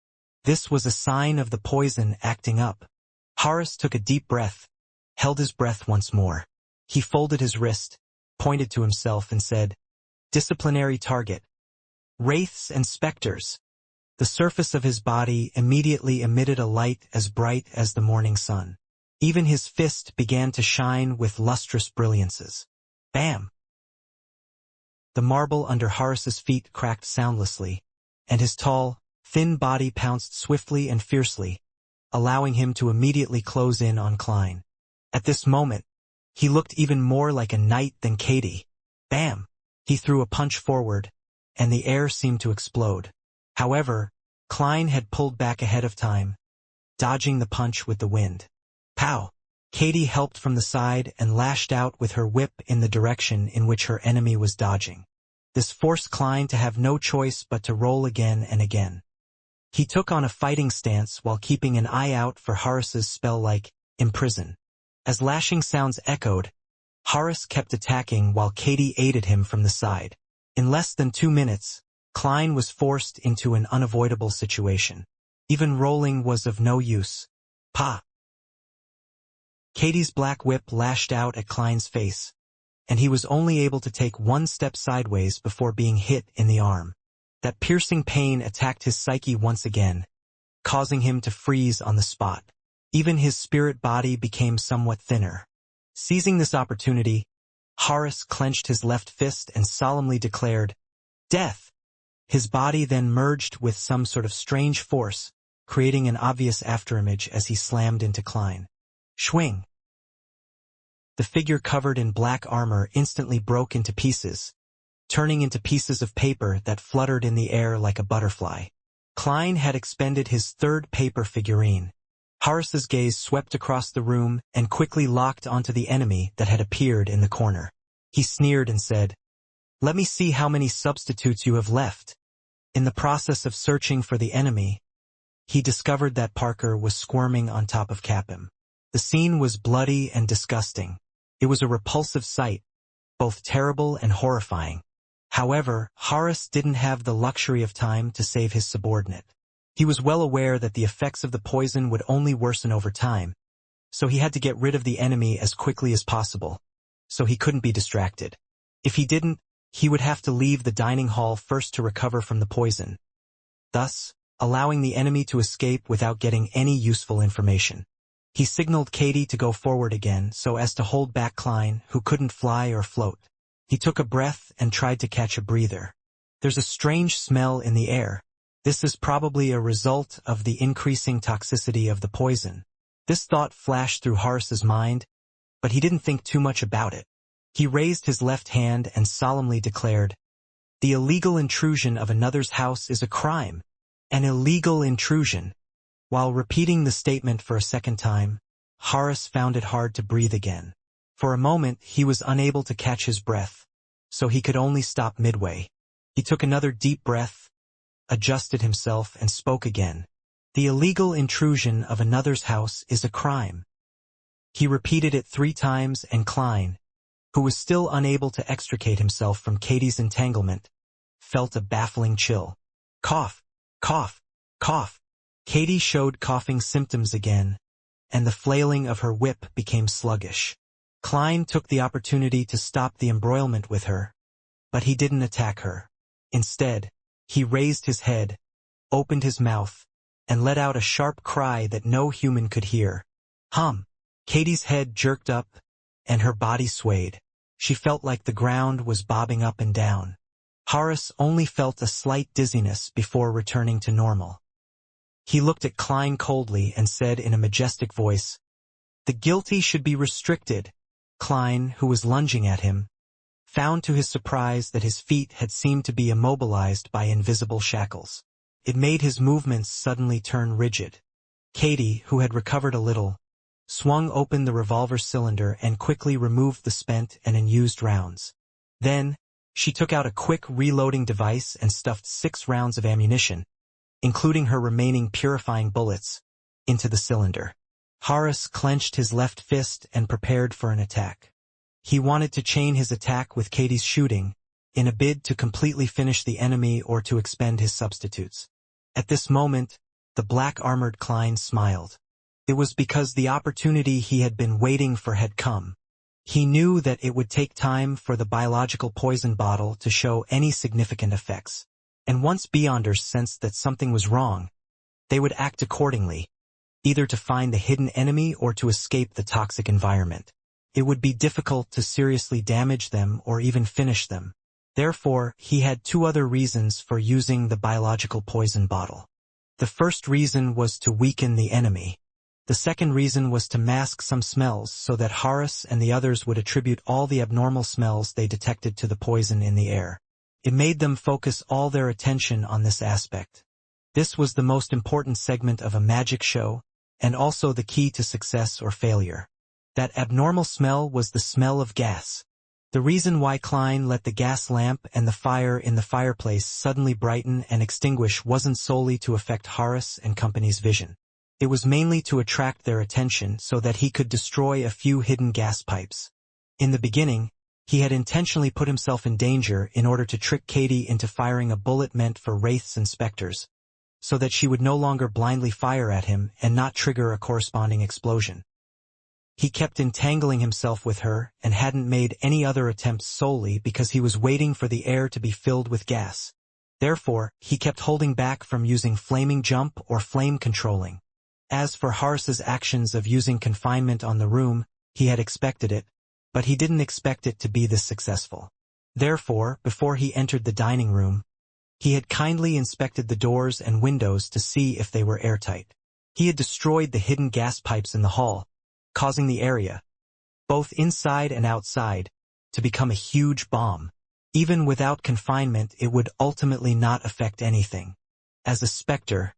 This was a sign of the poison acting up. Horace took a deep breath, held his breath once more. He folded his wrist, pointed to himself and said, "Disciplinary target. Wraiths and specters." The surface of his body immediately emitted a light as bright as the morning sun. Even his fist began to shine with lustrous brilliances. Bam! The marble under Horace's feet cracked soundlessly, and his tall, thin body pounced swiftly and fiercely, allowing him to immediately close in on Klein. At this moment, he looked even more like a knight than Katie. Bam! He threw a punch forward, and the air seemed to explode. However, Klein had pulled back ahead of time, dodging the punch with the wind. Pow! Katie helped from the side and lashed out with her whip in the direction in which her enemy was dodging. This forced Klein to have no choice but to roll again and again. He took on a fighting stance while keeping an eye out for Horace's spell like imprison. As lashing sounds echoed, Horace kept attacking while Katie aided him from the side. In less than 2 minutes, Klein was forced into an unavoidable situation. Even rolling was of no use. Pa! Katie's black whip lashed out at Klein's face, and he was only able to take 1 step sideways before being hit in the arm. That piercing pain attacked his psyche once again, causing him to freeze on the spot. Even his spirit body became somewhat thinner. Seizing this opportunity, Horace clenched his left fist and solemnly declared, "Death!" His body then merged with some sort of strange force, creating an obvious afterimage as he slammed into Klein. Schwing! The figure covered in black armor instantly broke into pieces, turning into pieces of paper that fluttered in the air like a butterfly. Klein had expended his 3rd paper figurine. Horace's gaze swept across the room and quickly locked onto the enemy that had appeared in the corner. He sneered and said, "Let me see how many substitutes you have left." In the process of searching for the enemy, he discovered that Parker was squirming on top of Capim. The scene was bloody and disgusting. It was a repulsive sight, both terrible and horrifying. However, Horace didn't have the luxury of time to save his subordinate. He was well aware that the effects of the poison would only worsen over time, so he had to get rid of the enemy as quickly as possible, so he couldn't be distracted. If he didn't, he would have to leave the dining hall first to recover from the poison, thus allowing the enemy to escape without getting any useful information. He signaled Katie to go forward again so as to hold back Klein, who couldn't fly or float. He took a breath and tried to catch a breather. There's a strange smell in the air. This is probably a result of the increasing toxicity of the poison. This thought flashed through Horace's mind, but he didn't think too much about it. He raised his left hand and solemnly declared, "The illegal intrusion of another's house is a crime. An illegal intrusion." While repeating the statement for a second time, Horace found it hard to breathe again. For a moment, he was unable to catch his breath, so he could only stop midway. He took another deep breath, adjusted himself, and spoke again. "The illegal intrusion of another's house is a crime." He repeated it 3 times, and Klein, who was still unable to extricate himself from Katie's entanglement, felt a baffling chill. Cough, cough, cough. Katie showed coughing symptoms again, and the flailing of her whip became sluggish. Klein took the opportunity to stop the embroilment with her, but he didn't attack her. Instead, he raised his head, opened his mouth, and let out a sharp cry that no human could hear. Hum! Katie's head jerked up, and her body swayed. She felt like the ground was bobbing up and down. Horace only felt a slight dizziness before returning to normal. He looked at Klein coldly and said in a majestic voice, "The guilty should be restricted." Klein, who was lunging at him, found to his surprise that his feet had seemed to be immobilized by invisible shackles. It made his movements suddenly turn rigid. Katie, who had recovered a little, swung open the revolver cylinder and quickly removed the spent and unused rounds. Then, she took out a quick reloading device and stuffed 6 rounds of ammunition, including her remaining purifying bullets, into the cylinder. Horace clenched his left fist and prepared for an attack. He wanted to chain his attack with Katie's shooting, in a bid to completely finish the enemy or to expend his substitutes. At this moment, the black-armored Klein smiled. It was because the opportunity he had been waiting for had come. He knew that it would take time for the biological poison bottle to show any significant effects, and once Beyonders sensed that something was wrong, they would act accordingly, either to find the hidden enemy or to escape the toxic environment. It would be difficult to seriously damage them or even finish them. Therefore, he had 2 other reasons for using the biological poison bottle. The first reason was to weaken the enemy. The second reason was to mask some smells so that Horace and the others would attribute all the abnormal smells they detected to the poison in the air. It made them focus all their attention on this aspect. This was the most important segment of a magic show, and also the key to success or failure. That abnormal smell was the smell of gas. The reason why Klein let the gas lamp and the fire in the fireplace suddenly brighten and extinguish wasn't solely to affect Horace and company's vision. It was mainly to attract their attention so that he could destroy a few hidden gas pipes. In the beginning, he had intentionally put himself in danger in order to trick Katie into firing a bullet meant for wraiths and specters, so that she would no longer blindly fire at him and not trigger a corresponding explosion. He kept entangling himself with her and hadn't made any other attempts solely because he was waiting for the air to be filled with gas. Therefore, he kept holding back from using flaming jump or flame controlling. As for Horace's actions of using confinement on the room, he had expected it, but he didn't expect it to be this successful. Therefore, before he entered the dining room, he had kindly inspected the doors and windows to see if they were airtight. He had destroyed the hidden gas pipes in the hall, causing the area, both inside and outside, to become a huge bomb. Even without confinement, it would ultimately not affect anything. As a specter,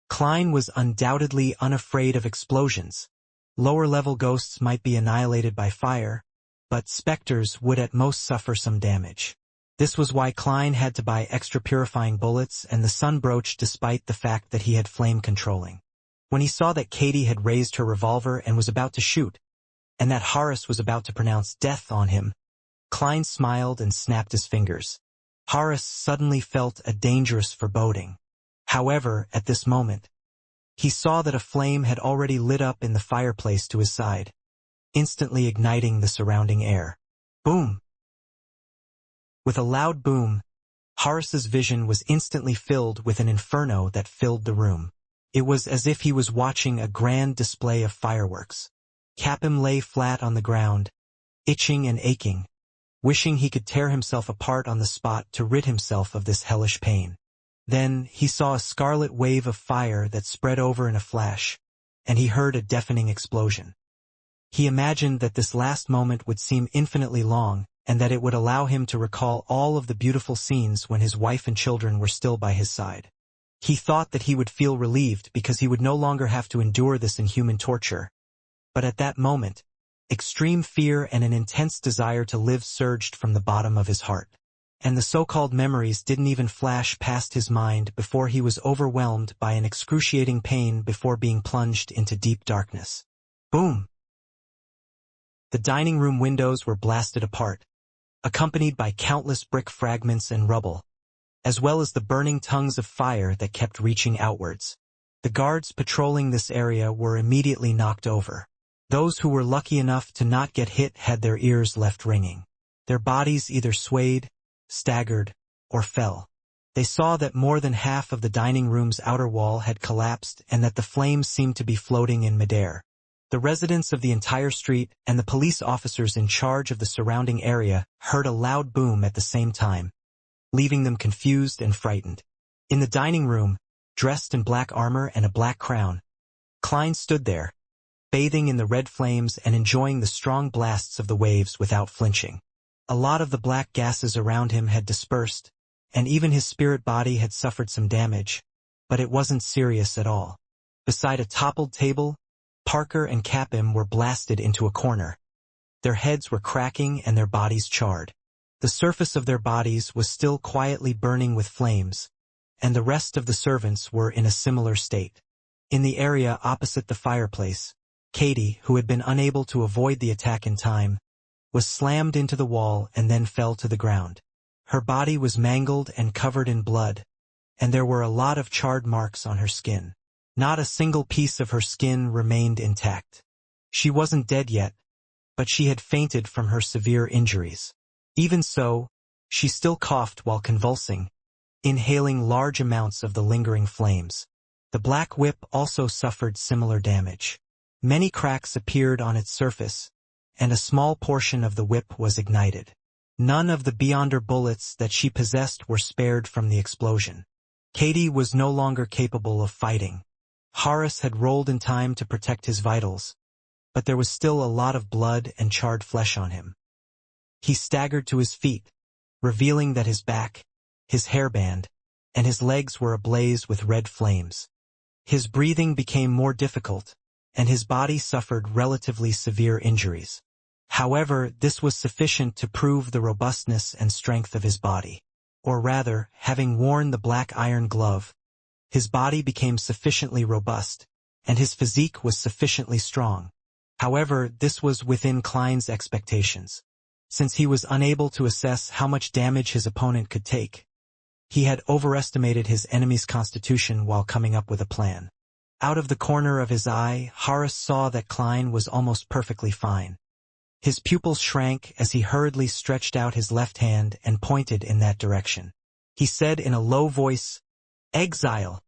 Klein was undoubtedly unafraid of explosions. Lower-level ghosts might be annihilated by fire, but specters would at most suffer some damage. This was why Klein had to buy extra purifying bullets and the sun brooch despite the fact that he had flame controlling. When he saw that Katie had raised her revolver and was about to shoot, and that Horace was about to pronounce death on him, Klein smiled and snapped his fingers. Horace suddenly felt a dangerous foreboding. However, at this moment, he saw that a flame had already lit up in the fireplace to his side, instantly igniting the surrounding air. Boom! With a loud boom, Horace's vision was instantly filled with an inferno that filled the room. It was as if he was watching a grand display of fireworks. Capim lay flat on the ground, itching and aching, wishing he could tear himself apart on the spot to rid himself of this hellish pain. Then he saw a scarlet wave of fire that spread over in a flash, and he heard a deafening explosion. He imagined that this last moment would seem infinitely long, and that it would allow him to recall all of the beautiful scenes when his wife and children were still by his side. He thought that he would feel relieved because he would no longer have to endure this inhuman torture. But at that moment, extreme fear and an intense desire to live surged from the bottom of his heart. And the so-called memories didn't even flash past his mind before he was overwhelmed by an excruciating pain before being plunged into deep darkness. Boom! The dining room windows were blasted apart, accompanied by countless brick fragments and rubble, as well as the burning tongues of fire that kept reaching outwards. The guards patrolling this area were immediately knocked over. Those who were lucky enough to not get hit had their ears left ringing. Their bodies either swayed, staggered, or fell. They saw that more than half of the dining room's outer wall had collapsed and that the flames seemed to be floating in midair. The residents of the entire street and the police officers in charge of the surrounding area heard a loud boom at the same time, leaving them confused and frightened. In the dining room, dressed in black armor and a black crown, Klein stood there, bathing in the red flames and enjoying the strong blasts of the waves without flinching. A lot of the black gases around him had dispersed, and even his spirit body had suffered some damage, but it wasn't serious at all. Beside a toppled table, Parker and Capim were blasted into a corner. Their heads were cracking and their bodies charred. The surface of their bodies was still quietly burning with flames, and the rest of the servants were in a similar state. In the area opposite the fireplace, Katie, who had been unable to avoid the attack in time, was slammed into the wall and then fell to the ground. Her body was mangled and covered in blood, and there were a lot of charred marks on her skin. Not a single piece of her skin remained intact. She wasn't dead yet, but she had fainted from her severe injuries. Even so, she still coughed while convulsing, inhaling large amounts of the lingering flames. The black whip also suffered similar damage. Many cracks appeared on its surface, and a small portion of the whip was ignited. None of the Beyonder bullets that she possessed were spared from the explosion. Katie was no longer capable of fighting. Horace had rolled in time to protect his vitals, but there was still a lot of blood and charred flesh on him. He staggered to his feet, revealing that his back, his hairband, and his legs were ablaze with red flames. His breathing became more difficult, and his body suffered relatively severe injuries. However, this was sufficient to prove the robustness and strength of his body. Or rather, having worn the black iron glove, his body became sufficiently robust, and his physique was sufficiently strong. However, this was within Klein's expectations. Since he was unable to assess how much damage his opponent could take, he had overestimated his enemy's constitution while coming up with a plan. Out of the corner of his eye, Horace saw that Klein was almost perfectly fine. His pupils shrank as he hurriedly stretched out his left hand and pointed in that direction. He said in a low voice, "Exile!"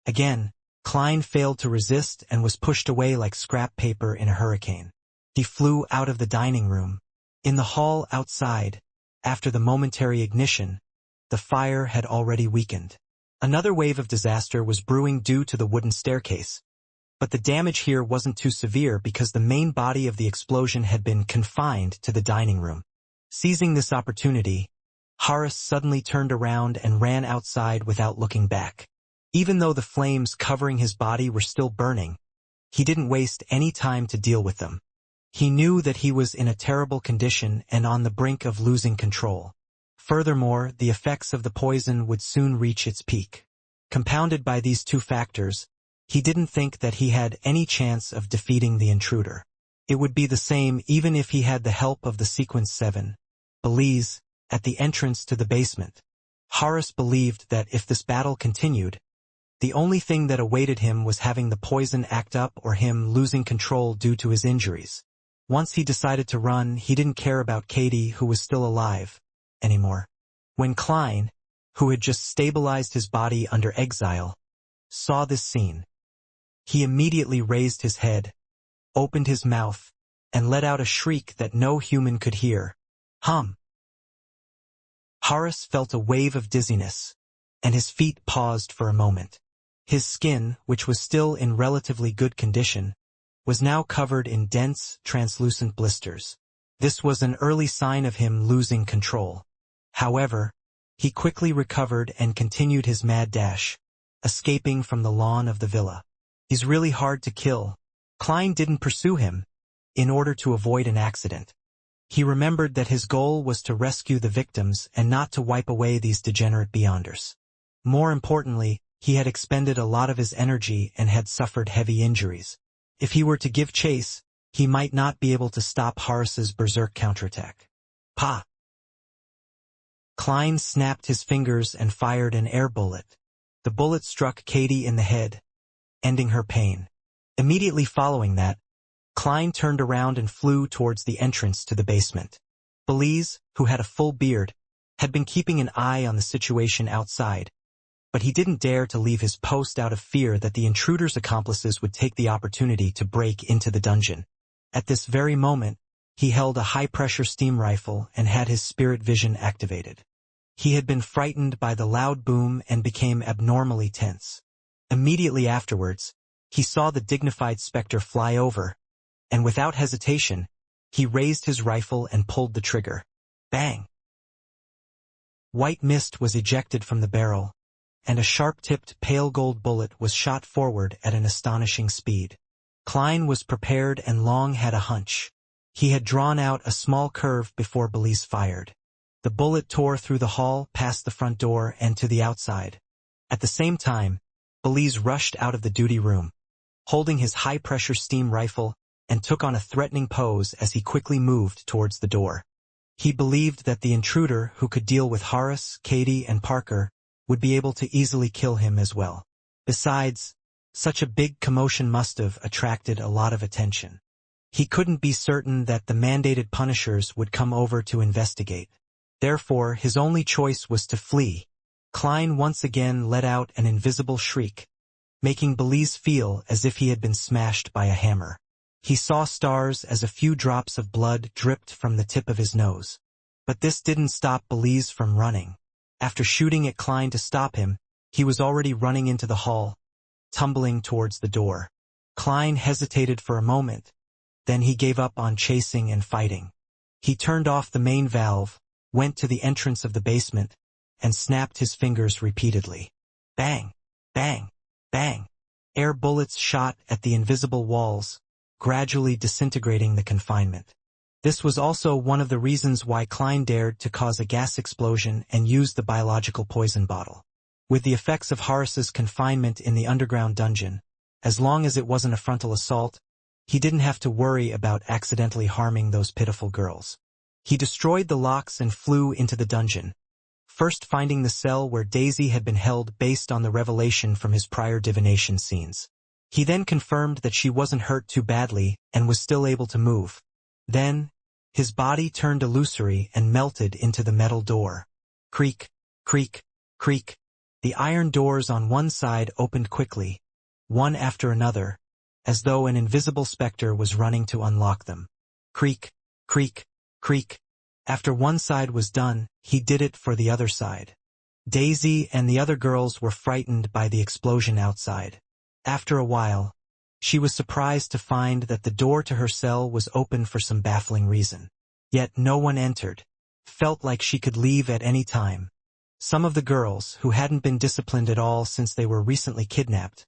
Again, Klein failed to resist and was pushed away like scrap paper in a hurricane. He flew out of the dining room. In the hall outside, after the momentary ignition, the fire had already weakened. Another wave of disaster was brewing due to the wooden staircase, but the damage here wasn't too severe because the main body of the explosion had been confined to the dining room. Seizing this opportunity, Horace suddenly turned around and ran outside without looking back. Even though the flames covering his body were still burning, he didn't waste any time to deal with them. He knew that he was in a terrible condition and on the brink of losing control. Furthermore, the effects of the poison would soon reach its peak. Compounded by these two factors, he didn't think that he had any chance of defeating the intruder. It would be the same even if he had the help of the Sequence 7, Belize, at the entrance to the basement. Horace believed that if this battle continued, the only thing that awaited him was having the poison act up or him losing control due to his injuries. Once he decided to run, he didn't care about Katie, who was still alive, anymore. When Klein, who had just stabilized his body under exile, saw this scene, he immediately raised his head, opened his mouth, and let out a shriek that no human could hear. Hum! Horace felt a wave of dizziness, and his feet paused for a moment. His skin, which was still in relatively good condition, was now covered in dense, translucent blisters. This was an early sign of him losing control. However, he quickly recovered and continued his mad dash, escaping from the lawn of the villa. He's really hard to kill. Klein didn't pursue him, in order to avoid an accident. He remembered that his goal was to rescue the victims and not to wipe away these degenerate Beyonders. More importantly, he had expended a lot of his energy and had suffered heavy injuries. If he were to give chase, he might not be able to stop Horace's berserk counterattack. Pa! Klein snapped his fingers and fired an air bullet. The bullet struck Katie in the head, ending her pain. Immediately following that, Klein turned around and flew towards the entrance to the basement. Belize, who had a full beard, had been keeping an eye on the situation outside, but he didn't dare to leave his post out of fear that the intruder's accomplices would take the opportunity to break into the dungeon. At this very moment, he held a high-pressure steam rifle and had his spirit vision activated. He had been frightened by the loud boom and became abnormally tense. Immediately afterwards, he saw the dignified specter fly over, and without hesitation, he raised his rifle and pulled the trigger. Bang! White mist was ejected from the barrel, and a sharp-tipped pale gold bullet was shot forward at an astonishing speed. Klein was prepared and long had a hunch. He had drawn out a small curve before Belize fired. The bullet tore through the hall, past the front door, and to the outside. At the same time, Belize rushed out of the duty room, holding his high-pressure steam rifle, and took on a threatening pose as he quickly moved towards the door. He believed that the intruder, who could deal with Horace, Katie, and Parker, would be able to easily kill him as well. Besides, such a big commotion must have attracted a lot of attention. He couldn't be certain that the mandated punishers would come over to investigate. Therefore, his only choice was to flee. Klein once again let out an invisible shriek, making Belize feel as if he had been smashed by a hammer. He saw stars as a few drops of blood dripped from the tip of his nose. But this didn't stop Belize from running. After shooting at Klein to stop him, he was already running into the hall, tumbling towards the door. Klein hesitated for a moment. Then he gave up on chasing and fighting. He turned off the main valve, went to the entrance of the basement, and snapped his fingers repeatedly. Bang! Bang! Bang! Air bullets shot at the invisible walls, gradually disintegrating the confinement. This was also one of the reasons why Klein dared to cause a gas explosion and use the biological poison bottle. With the effects of Horace's confinement in the underground dungeon, as long as it wasn't a frontal assault, he didn't have to worry about accidentally harming those pitiful girls. He destroyed the locks and flew into the dungeon, first finding the cell where Daisy had been held based on the revelation from his prior divination scenes. He then confirmed that she wasn't hurt too badly and was still able to move. Then, his body turned illusory and melted into the metal door. Creak, creak, creak. The iron doors on one side opened quickly, one after another, as though an invisible specter was running to unlock them. Creak, creak, creak. After one side was done, he did it for the other side. Daisy and the other girls were frightened by the explosion outside. After a while, she was surprised to find that the door to her cell was open for some baffling reason. Yet no one entered. Felt like she could leave at any time. Some of the girls, who hadn't been disciplined at all since they were recently kidnapped,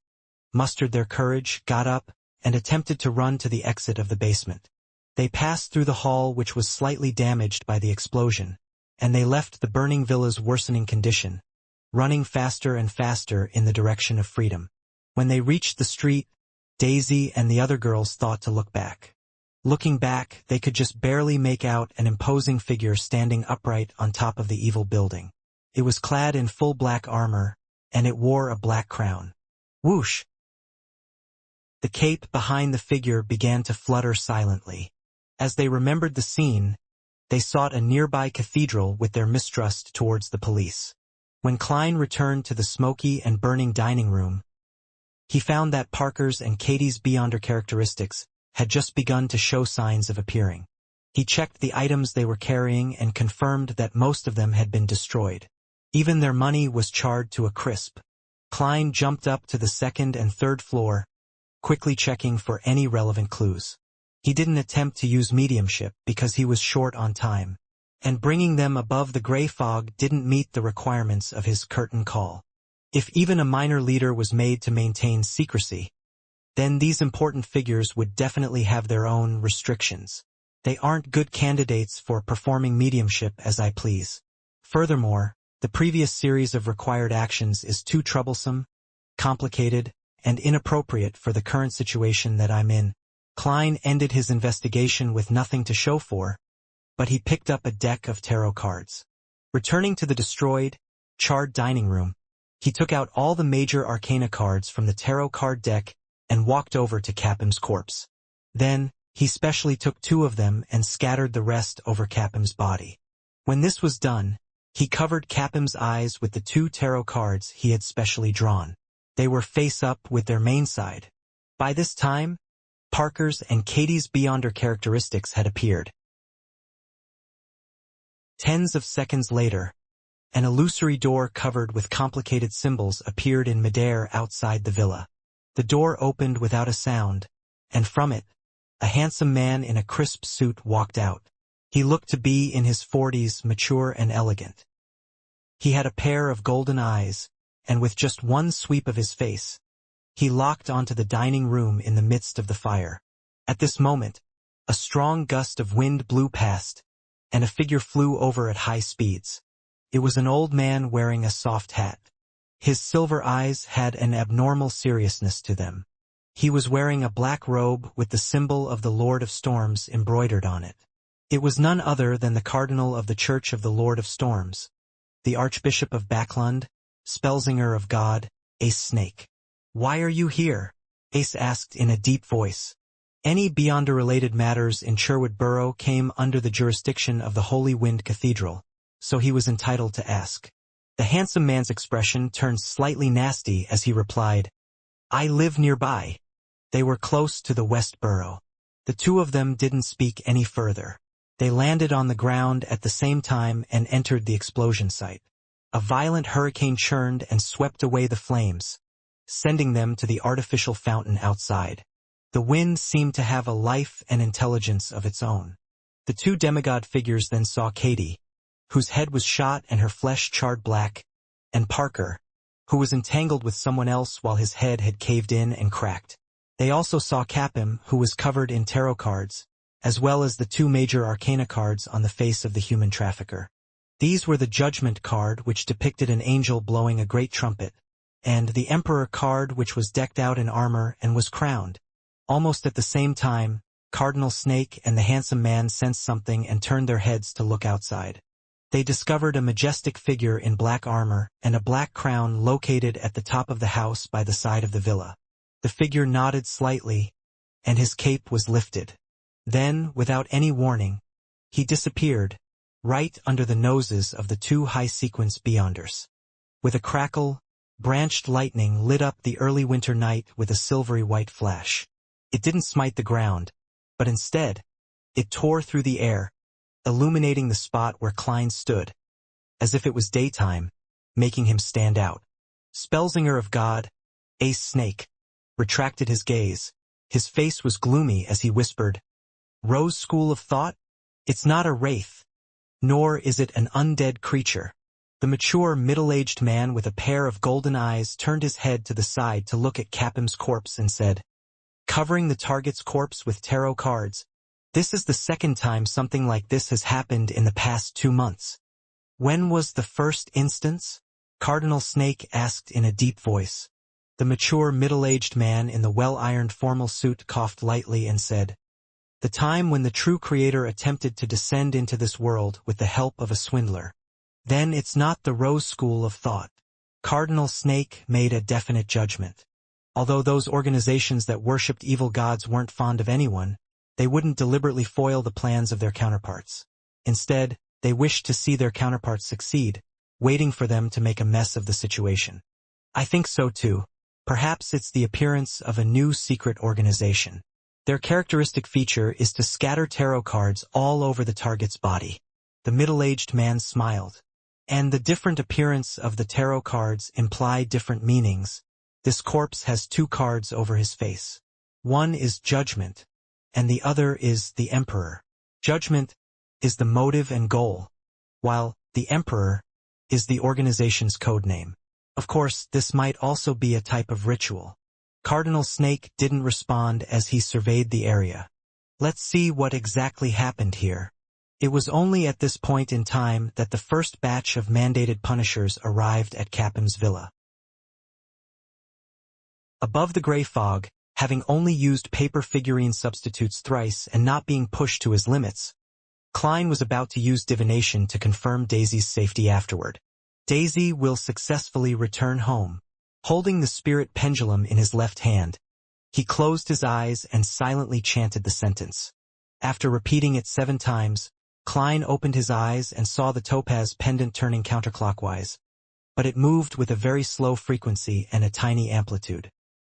mustered their courage, got up, and attempted to run to the exit of the basement. They passed through the hall, which was slightly damaged by the explosion, and they left the burning villa's worsening condition, running faster and faster in the direction of freedom. When they reached the street, Daisy and the other girls thought to look back. Looking back, they could just barely make out an imposing figure standing upright on top of the evil building. It was clad in full black armor, and it wore a black crown. Whoosh! The cape behind the figure began to flutter silently. As they remembered the scene, they sought a nearby cathedral with their mistrust towards the police. When Klein returned to the smoky and burning dining room, he found that Parker's and Katie's Beyonder characteristics had just begun to show signs of appearing. He checked the items they were carrying and confirmed that most of them had been destroyed. Even their money was charred to a crisp. Klein jumped up to the second and third floor, quickly checking for any relevant clues. He didn't attempt to use mediumship because he was short on time, and bringing them above the gray fog didn't meet the requirements of his curtain call. If even a minor leader was made to maintain secrecy, then these important figures would definitely have their own restrictions. They aren't good candidates for performing mediumship as I please. Furthermore, the previous series of required actions is too troublesome, complicated, and inappropriate for the current situation that I'm in. Klein ended his investigation with nothing to show for, but he picked up a deck of tarot cards. Returning to the destroyed, charred dining room, he took out all the major arcana cards from the tarot card deck and walked over to Capim's corpse. Then, he specially took 2 of them and scattered the rest over Capim's body. When this was done, he covered Capim's eyes with the 2 tarot cards he had specially drawn. They were face up with their main side. By this time, Parker's and Katie's Beyonder characteristics had appeared. Tens of seconds later, an illusory door covered with complicated symbols appeared in midair outside the villa. The door opened without a sound, and from it, a handsome man in a crisp suit walked out. He looked to be in his 40s, mature and elegant. He had a pair of golden eyes, and with just one sweep of his face, He locked onto the dining room in the midst of the fire. At this moment, a strong gust of wind blew past, and a figure flew over at high speeds. It was an old man wearing a soft hat. His silver eyes had an abnormal seriousness to them. He was wearing a black robe with the symbol of the Lord of Storms embroidered on it. It was none other than the Cardinal of the Church of the Lord of Storms, the Archbishop of Backlund, Spellsinger of God, Ace Snake. "Why are you here?" Ace asked in a deep voice. Any Beyonder-related matters in Sherwood Borough came under the jurisdiction of the Holy Wind Cathedral, so he was entitled to ask. The handsome man's expression turned slightly nasty as he replied, "I live nearby." They were close to the West Borough. The two of them didn't speak any further. They landed on the ground at the same time and entered the explosion site. A violent hurricane churned and swept away the flames, sending them to the artificial fountain outside. The wind seemed to have a life and intelligence of its own. The two demigod figures then saw Katie, whose head was shot and her flesh charred black, and Parker, who was entangled with someone else while his head had caved in and cracked. They also saw Capim, who was covered in tarot cards, as well as the two major arcana cards on the face of the human trafficker. These were the Judgment card, which depicted an angel blowing a great trumpet, and the Emperor card, which was decked out in armor and was crowned. Almost at the same time, Cardinal Snake and the handsome man sensed something and turned their heads to look outside. They discovered a majestic figure in black armor and a black crown located at the top of the house by the side of the villa. The figure nodded slightly, and his cape was lifted. Then, without any warning, he disappeared, right under the noses of the two high-sequence Beyonders. With a crackle, branched lightning lit up the early winter night with a silvery white flash. It didn't smite the ground, but instead, it tore through the air, illuminating the spot where Klein stood, as if it was daytime, making him stand out. Spellsinger of God, Ace Snake, retracted his gaze. His face was gloomy as he whispered, "Rose School of Thought? It's not a wraith, nor is it an undead creature." The mature, middle-aged man with a pair of golden eyes turned his head to the side to look at Capim's corpse and said, "Covering the target's corpse with tarot cards. This is the second time something like this has happened in the past 2 months." "When was the first instance?" Cardinal Snake asked in a deep voice. The mature, middle-aged man in the well-ironed formal suit coughed lightly and said, "The time when the true creator attempted to descend into this world with the help of a swindler." "Then it's not the Rose School of Thought." Cardinal Snake made a definite judgment. Although those organizations that worshipped evil gods weren't fond of anyone, they wouldn't deliberately foil the plans of their counterparts. Instead, they wished to see their counterparts succeed, waiting for them to make a mess of the situation. "I think so too. Perhaps it's the appearance of a new secret organization. Their characteristic feature is to scatter tarot cards all over the target's body." The middle-aged man smiled. "And the different appearance of the tarot cards imply different meanings. This corpse has 2 cards over his face. One is Judgment, and the other is the Emperor. Judgment is the motive and goal, while the Emperor is the organization's code name. Of course, this might also be a type of ritual." Cardinal Snake didn't respond as he surveyed the area. "Let's see what exactly happened here." It was only at this point in time that the first batch of mandated punishers arrived at Capim's villa. Above the gray fog, having only used paper figurine substitutes thrice and not being pushed to his limits, Klein was about to use divination to confirm Daisy's safety afterward. Daisy will successfully return home. Holding the spirit pendulum in his left hand, he closed his eyes and silently chanted the sentence. After repeating it 7 times, Klein opened his eyes and saw the topaz pendant turning counterclockwise, but it moved with a very slow frequency and a tiny amplitude.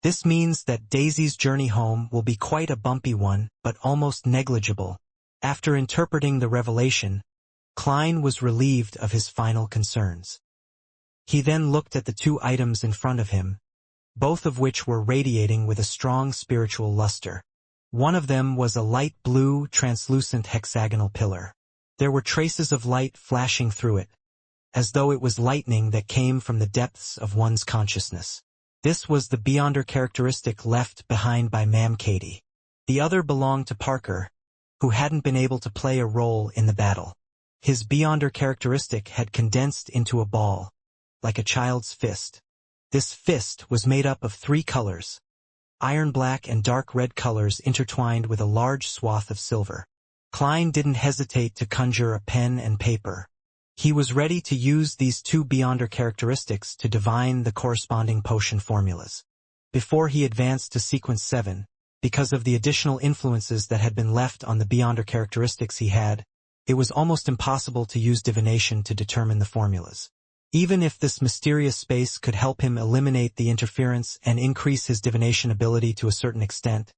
This means that Daisy's journey home will be quite a bumpy one, but almost negligible. After interpreting the revelation, Klein was relieved of his final concerns. He then looked at the 2 items in front of him, both of which were radiating with a strong spiritual luster. One of them was a light blue, translucent hexagonal pillar. There were traces of light flashing through it, as though it was lightning that came from the depths of one's consciousness. This was the Beyonder characteristic left behind by Ma'am Katie. The other belonged to Parker, who hadn't been able to play a role in the battle. His Beyonder characteristic had condensed into a ball, like a child's fist. This fist was made up of 3 colors, iron black and dark red colors intertwined with a large swath of silver. Klein didn't hesitate to conjure a pen and paper. He was ready to use these 2 Beyonder characteristics to divine the corresponding potion formulas. Before he advanced to sequence 7, because of the additional influences that had been left on the Beyonder characteristics he had, it was almost impossible to use divination to determine the formulas. Even if this mysterious space could help him eliminate the interference and increase his divination ability to a certain extent,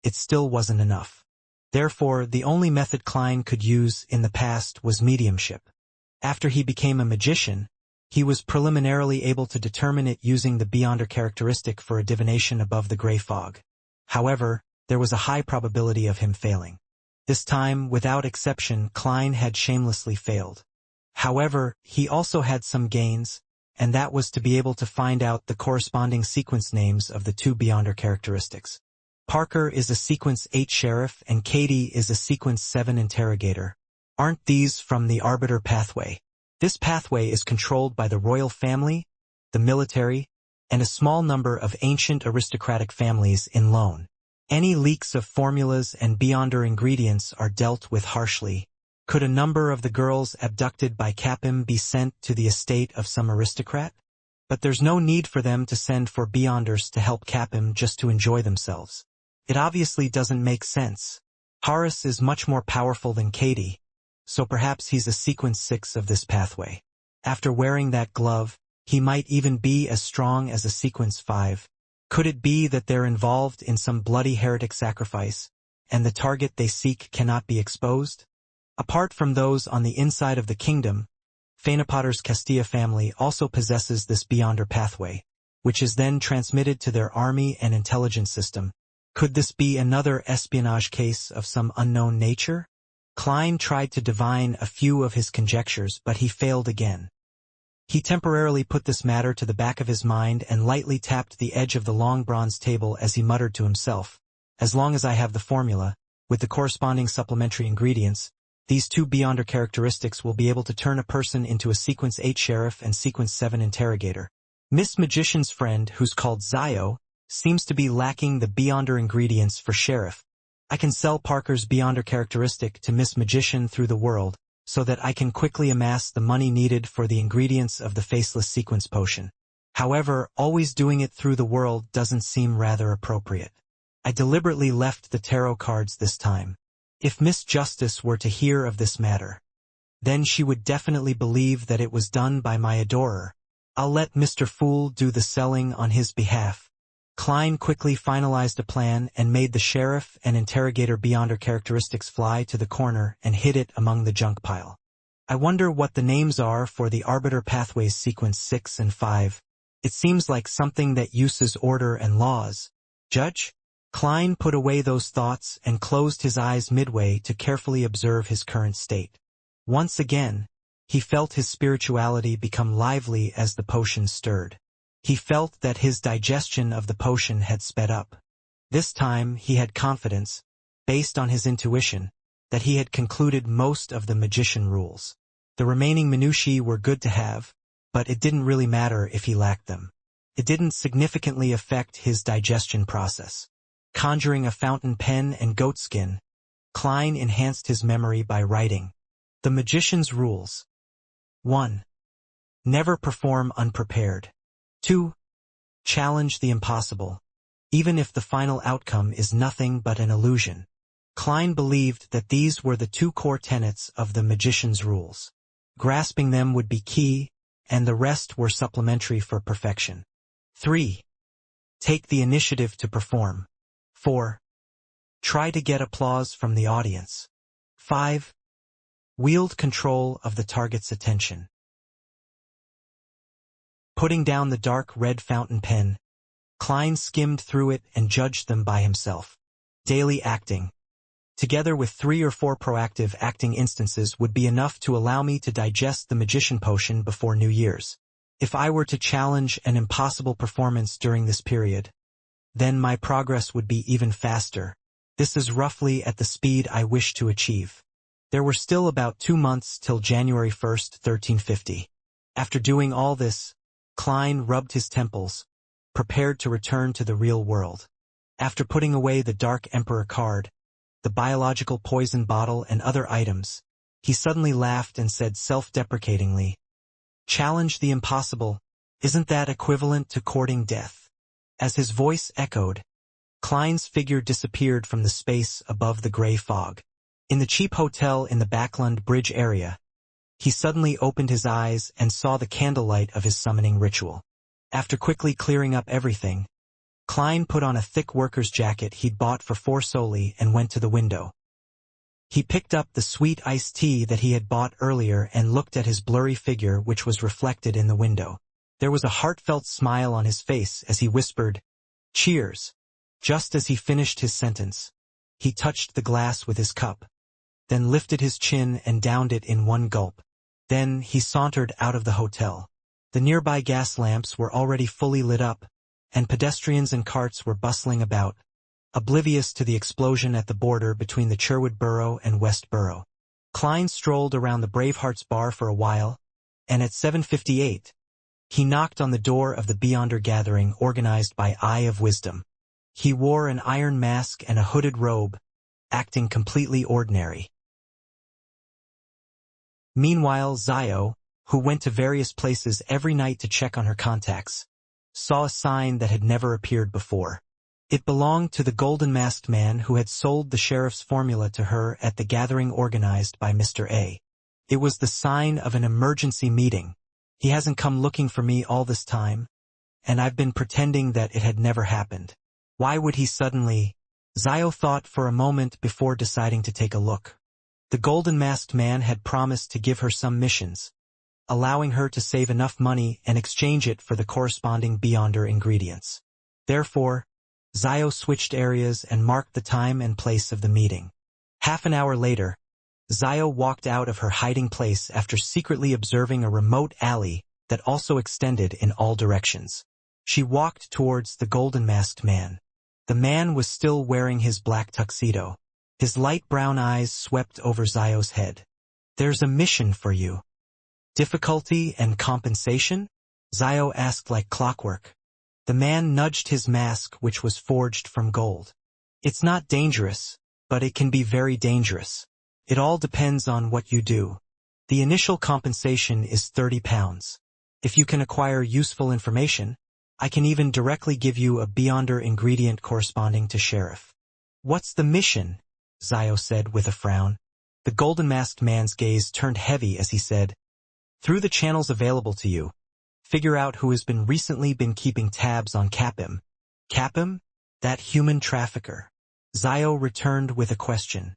it still wasn't enough. Therefore, the only method Klein could use in the past was mediumship. After he became a magician, he was preliminarily able to determine it using the Beyonder characteristic for a divination above the gray fog. However, there was a high probability of him failing. This time, without exception, Klein had shamelessly failed. However, he also had some gains, and that was to be able to find out the corresponding sequence names of the 2 Beyonder characteristics. Parker is a sequence 8 sheriff and Katie is a sequence 7 interrogator. Aren't these from the arbiter pathway? This pathway is controlled by the royal family, the military, and a small number of ancient aristocratic families in loan. Any leaks of formulas and Beyonder ingredients are dealt with harshly. Could a number of the girls abducted by Capim be sent to the estate of some aristocrat? But there's no need for them to send for Beyonders to help Capim just to enjoy themselves. It obviously doesn't make sense. Horace is much more powerful than Katie, so perhaps he's a sequence 6 of this pathway. After wearing that glove, he might even be as strong as a sequence 5. Could it be that they're involved in some bloody heretic sacrifice, and the target they seek cannot be exposed? Apart from those on the inside of the kingdom, Fainapotter's Castilla family also possesses this Beyonder pathway, which is then transmitted to their army and intelligence system. Could this be another espionage case of some unknown nature? Klein tried to divine a few of his conjectures, but he failed again. He temporarily put this matter to the back of his mind and lightly tapped the edge of the long bronze table as he muttered to himself, "As long as I have the formula, with the corresponding supplementary ingredients, these 2 Beyonder characteristics will be able to turn a person into a sequence 8 sheriff and sequence 7 interrogator. Miss Magician's friend, who's called Zio, seems to be lacking the Beyonder ingredients for sheriff. I can sell Parker's Beyonder characteristic to Miss Magician through the world, so that I can quickly amass the money needed for the ingredients of the faceless sequence potion. However, always doing it through the world doesn't seem rather appropriate. I deliberately left the tarot cards this time. If Miss Justice were to hear of this matter, then she would definitely believe that it was done by my adorer. I'll let Mr. Fool do the selling on his behalf." Klein quickly finalized a plan and made the sheriff and interrogator Beyonder characteristics fly to the corner and hid it among the junk pile. I wonder what the names are for the arbiter pathways sequence 6 and 5. It seems like something that uses order and laws. Judge? Klein put away those thoughts and closed his eyes midway to carefully observe his current state. Once again, he felt his spirituality become lively as the potion stirred. He felt that his digestion of the potion had sped up. This time he had confidence, based on his intuition, that he had concluded most of the magician rules. The remaining minutiae were good to have, but it didn't really matter if he lacked them. It didn't significantly affect his digestion process. Conjuring a fountain pen and goatskin, Klein enhanced his memory by writing the magician's rules. 1. Never perform unprepared. 2. Challenge the impossible, even if the final outcome is nothing but an illusion. Klein believed that these were the 2 core tenets of the magician's rules. Grasping them would be key, and the rest were supplementary for perfection. 3. Take the initiative to perform. 4. Try to get applause from the audience. 5. Wield control of the target's attention. Putting down the dark red fountain pen, Klein skimmed through it and judged them by himself. Daily acting, together with 3 or 4 proactive acting instances, would be enough to allow me to digest the magician potion before New Year's. If I were to challenge an impossible performance during this period, then my progress would be even faster. This is roughly at the speed I wish to achieve. There were still about 2 months till January 1st, 1350. After doing all this, Klein rubbed his temples, prepared to return to the real world. After putting away the Dark Emperor card, the biological poison bottle and other items, he suddenly laughed and said self-deprecatingly, "Challenge the impossible, isn't that equivalent to courting death?" As his voice echoed, Klein's figure disappeared from the space above the gray fog. In the cheap hotel in the Backlund Bridge area, he suddenly opened his eyes and saw the candlelight of his summoning ritual. After quickly clearing up everything, Klein put on a thick worker's jacket he'd bought for 4 soldi and went to the window. He picked up the sweet iced tea that he had bought earlier and looked at his blurry figure which was reflected in the window. There was a heartfelt smile on his face as he whispered, "Cheers." Just as he finished his sentence, he touched the glass with his cup, then lifted his chin and downed it in one gulp. Then he sauntered out of the hotel. The nearby gas lamps were already fully lit up, and pedestrians and carts were bustling about, oblivious to the explosion at the border between the Sherwood Borough and West Borough. Klein strolled around the Bravehearts bar for a while, and at 7:58, he knocked on the door of the Beyonder gathering organized by Eye of Wisdom. He wore an iron mask and a hooded robe, acting completely ordinary. Meanwhile, Zio, who went to various places every night to check on her contacts, saw a sign that had never appeared before. It belonged to the golden-masked man who had sold the sheriff's formula to her at the gathering organized by Mr. A. It was the sign of an emergency meeting. He hasn't come looking for me all this time, and I've been pretending that it had never happened. Why would he suddenly? Zio thought for a moment before deciding to take a look. The golden-masked man had promised to give her some missions, allowing her to save enough money and exchange it for the corresponding Beyonder ingredients. Therefore, Zio switched areas and marked the time and place of the meeting. Half an hour later, Zio walked out of her hiding place after secretly observing a remote alley that also extended in all directions. She walked towards the golden-masked man. The man was still wearing his black tuxedo. His light brown eyes swept over Zio's head. "There's a mission for you." "Difficulty and compensation?" Zio asked like clockwork. The man nudged his mask which was forged from gold. "It's not dangerous, but it can be very dangerous. It all depends on what you do. The initial compensation is £30. If you can acquire useful information, I can even directly give you a Beyonder ingredient corresponding to Sheriff." "What's the mission?" Zio said with a frown. The golden-masked man's gaze turned heavy as he said, "Through the channels available to you, figure out who has recently been keeping tabs on Capim." "Capim? That human trafficker?" Zio returned with a question.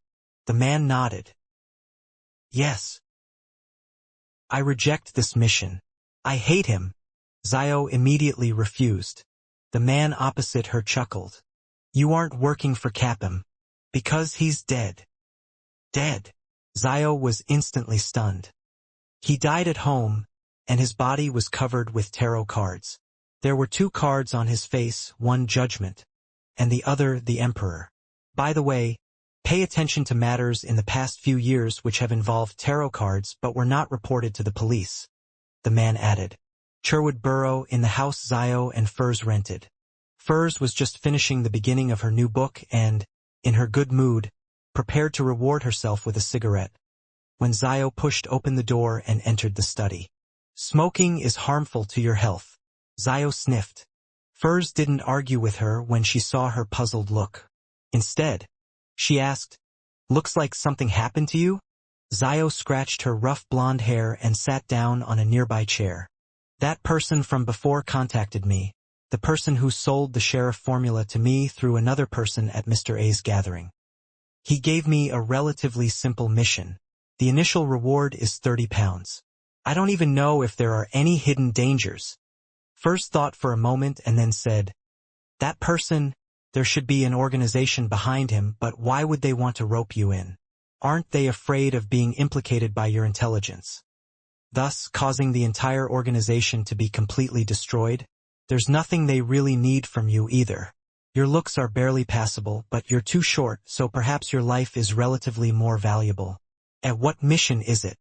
The man nodded. "Yes. I reject this mission. I hate him." Zio immediately refused. The man opposite her chuckled. "You aren't working for Capim. Because he's dead." "Dead?" Zio was instantly stunned. "He died at home, and his body was covered with tarot cards. There were 2 cards on his face, one Judgment, and the other the Emperor. By the way, pay attention to matters in the past few years which have involved tarot cards but were not reported to the police," the man added. Sherwood Borough in the house Zio and Furs rented. Furs was just finishing the beginning of her new book and, in her good mood, prepared to reward herself with a cigarette, when Zio pushed open the door and entered the study. "Smoking is harmful to your health." Zio sniffed. Furs didn't argue with her when she saw her puzzled look. Instead, she asked, "Looks like something happened to you?" Zio scratched her rough blonde hair and sat down on a nearby chair. "That person from before contacted me, the person who sold the sheriff formula to me through another person at Mr. A's gathering. He gave me a relatively simple mission. The initial reward is £30. I don't even know if there are any hidden dangers." First thought for a moment and then said, "That person, there should be an organization behind him, but why would they want to rope you in? Aren't they afraid of being implicated by your intelligence?" thus causing the entire organization to be completely destroyed? There's nothing they really need from you either. Your looks are barely passable, but you're too short, so perhaps your life is relatively more valuable. At what mission is it?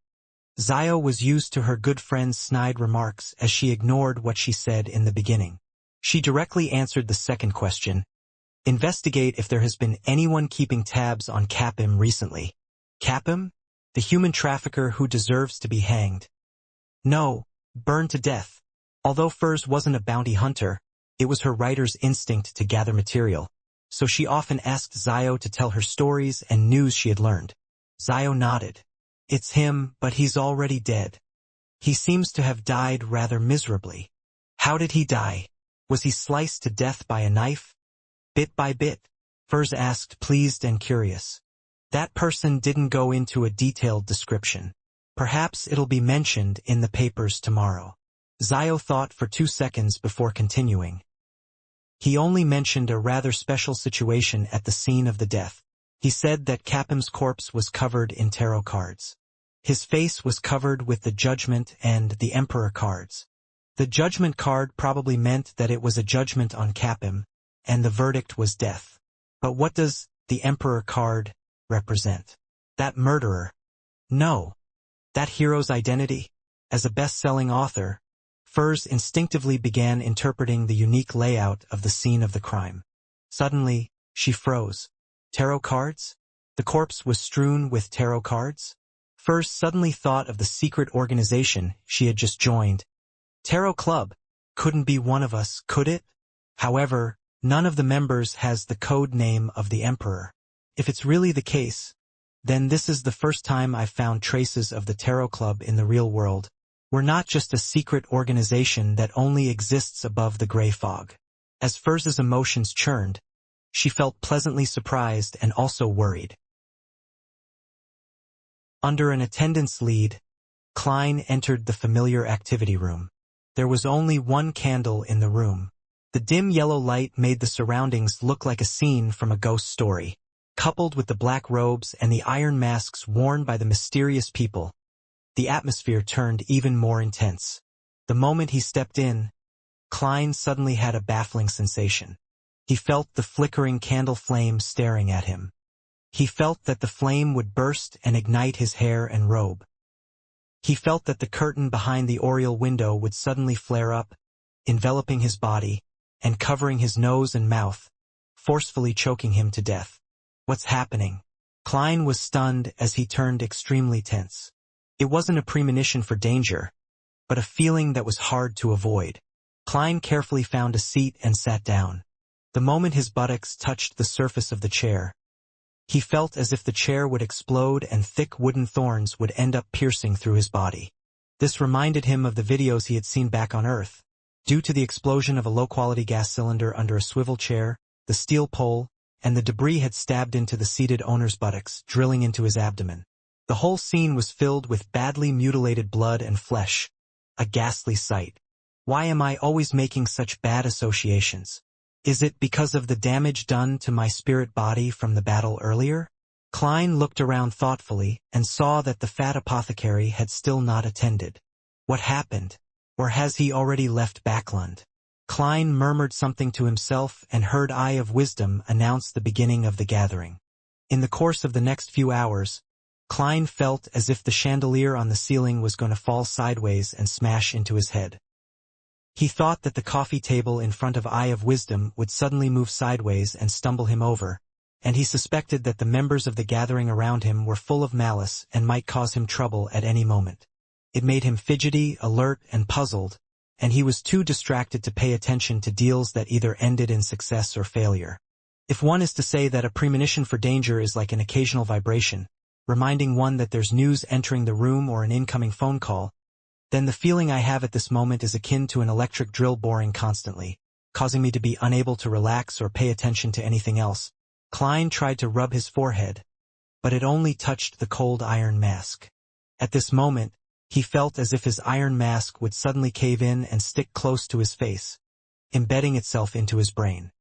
Zio was used to her good friend's snide remarks as she ignored what she said in the beginning. She directly answered the second question. Investigate if there has been anyone keeping tabs on Capim recently. Capim? The human trafficker who deserves to be hanged. No, burned to death. Although Furs wasn't a bounty hunter, it was her writer's instinct to gather material, so she often asked Zio to tell her stories and news she had learned. Zio nodded. It's him, but he's already dead. He seems to have died rather miserably. How did he die? Was he sliced to death by a knife? Bit by bit? Furs asked, pleased and curious. That person didn't go into a detailed description. Perhaps it'll be mentioned in the papers tomorrow. Zio thought for 2 seconds before continuing. He only mentioned a rather special situation at the scene of the death. He said that Capim's corpse was covered in tarot cards. His face was covered with the Judgment and the Emperor cards. The Judgment card probably meant that it was a judgment on Capim, and the verdict was death. But what does the Emperor card represent? That murderer? No. That hero's identity? As a best-selling author, Furs instinctively began interpreting the unique layout of the scene of the crime. Suddenly, she froze. Tarot cards? The corpse was strewn with tarot cards? Furs suddenly thought of the secret organization she had just joined. Tarot Club. Couldn't be one of us, could it? However, none of the members has the code name of the Emperor. If it's really the case, then this is the first time I've found traces of the Tarot Club in the real world. We're not just a secret organization that only exists above the gray fog. As Furs's emotions churned, she felt pleasantly surprised and also worried. Under an attendance lead, Klein entered the familiar activity room. There was only one candle in the room. The dim yellow light made the surroundings look like a scene from a ghost story. Coupled with the black robes and the iron masks worn by the mysterious people, the atmosphere turned even more intense. The moment he stepped in, Klein suddenly had a baffling sensation. He felt the flickering candle flame staring at him. He felt that the flame would burst and ignite his hair and robe. He felt that the curtain behind the oriel window would suddenly flare up, enveloping his body and covering his nose and mouth, forcefully choking him to death. What's happening? Klein was stunned as he turned extremely tense. It wasn't a premonition for danger, but a feeling that was hard to avoid. Klein carefully found a seat and sat down. The moment his buttocks touched the surface of the chair, he felt as if the chair would explode and thick wooden thorns would end up piercing through his body. This reminded him of the videos he had seen back on Earth. Due to the explosion of a low-quality gas cylinder under a swivel chair, the steel pole, and the debris had stabbed into the seated owner's buttocks, drilling into his abdomen. The whole scene was filled with badly mutilated blood and flesh. A ghastly sight. Why am I always making such bad associations? Is it because of the damage done to my spirit body from the battle earlier? Klein looked around thoughtfully and saw that the fat apothecary had still not attended. What happened? Or has he already left Backland? Klein murmured something to himself and heard Eye of Wisdom announce the beginning of the gathering. In the course of the next few hours, Klein felt as if the chandelier on the ceiling was going to fall sideways and smash into his head. He thought that the coffee table in front of Eye of Wisdom would suddenly move sideways and stumble him over, and he suspected that the members of the gathering around him were full of malice and might cause him trouble at any moment. It made him fidgety, alert, and puzzled, and he was too distracted to pay attention to deals that either ended in success or failure. If one is to say that a premonition for danger is like an occasional vibration, reminding one that there's news entering the room or an incoming phone call, then the feeling I have at this moment is akin to an electric drill boring constantly, causing me to be unable to relax or pay attention to anything else. Klein tried to rub his forehead, but it only touched the cold iron mask. At this moment, he felt as if his iron mask would suddenly cave in and stick close to his face, embedding itself into his brain.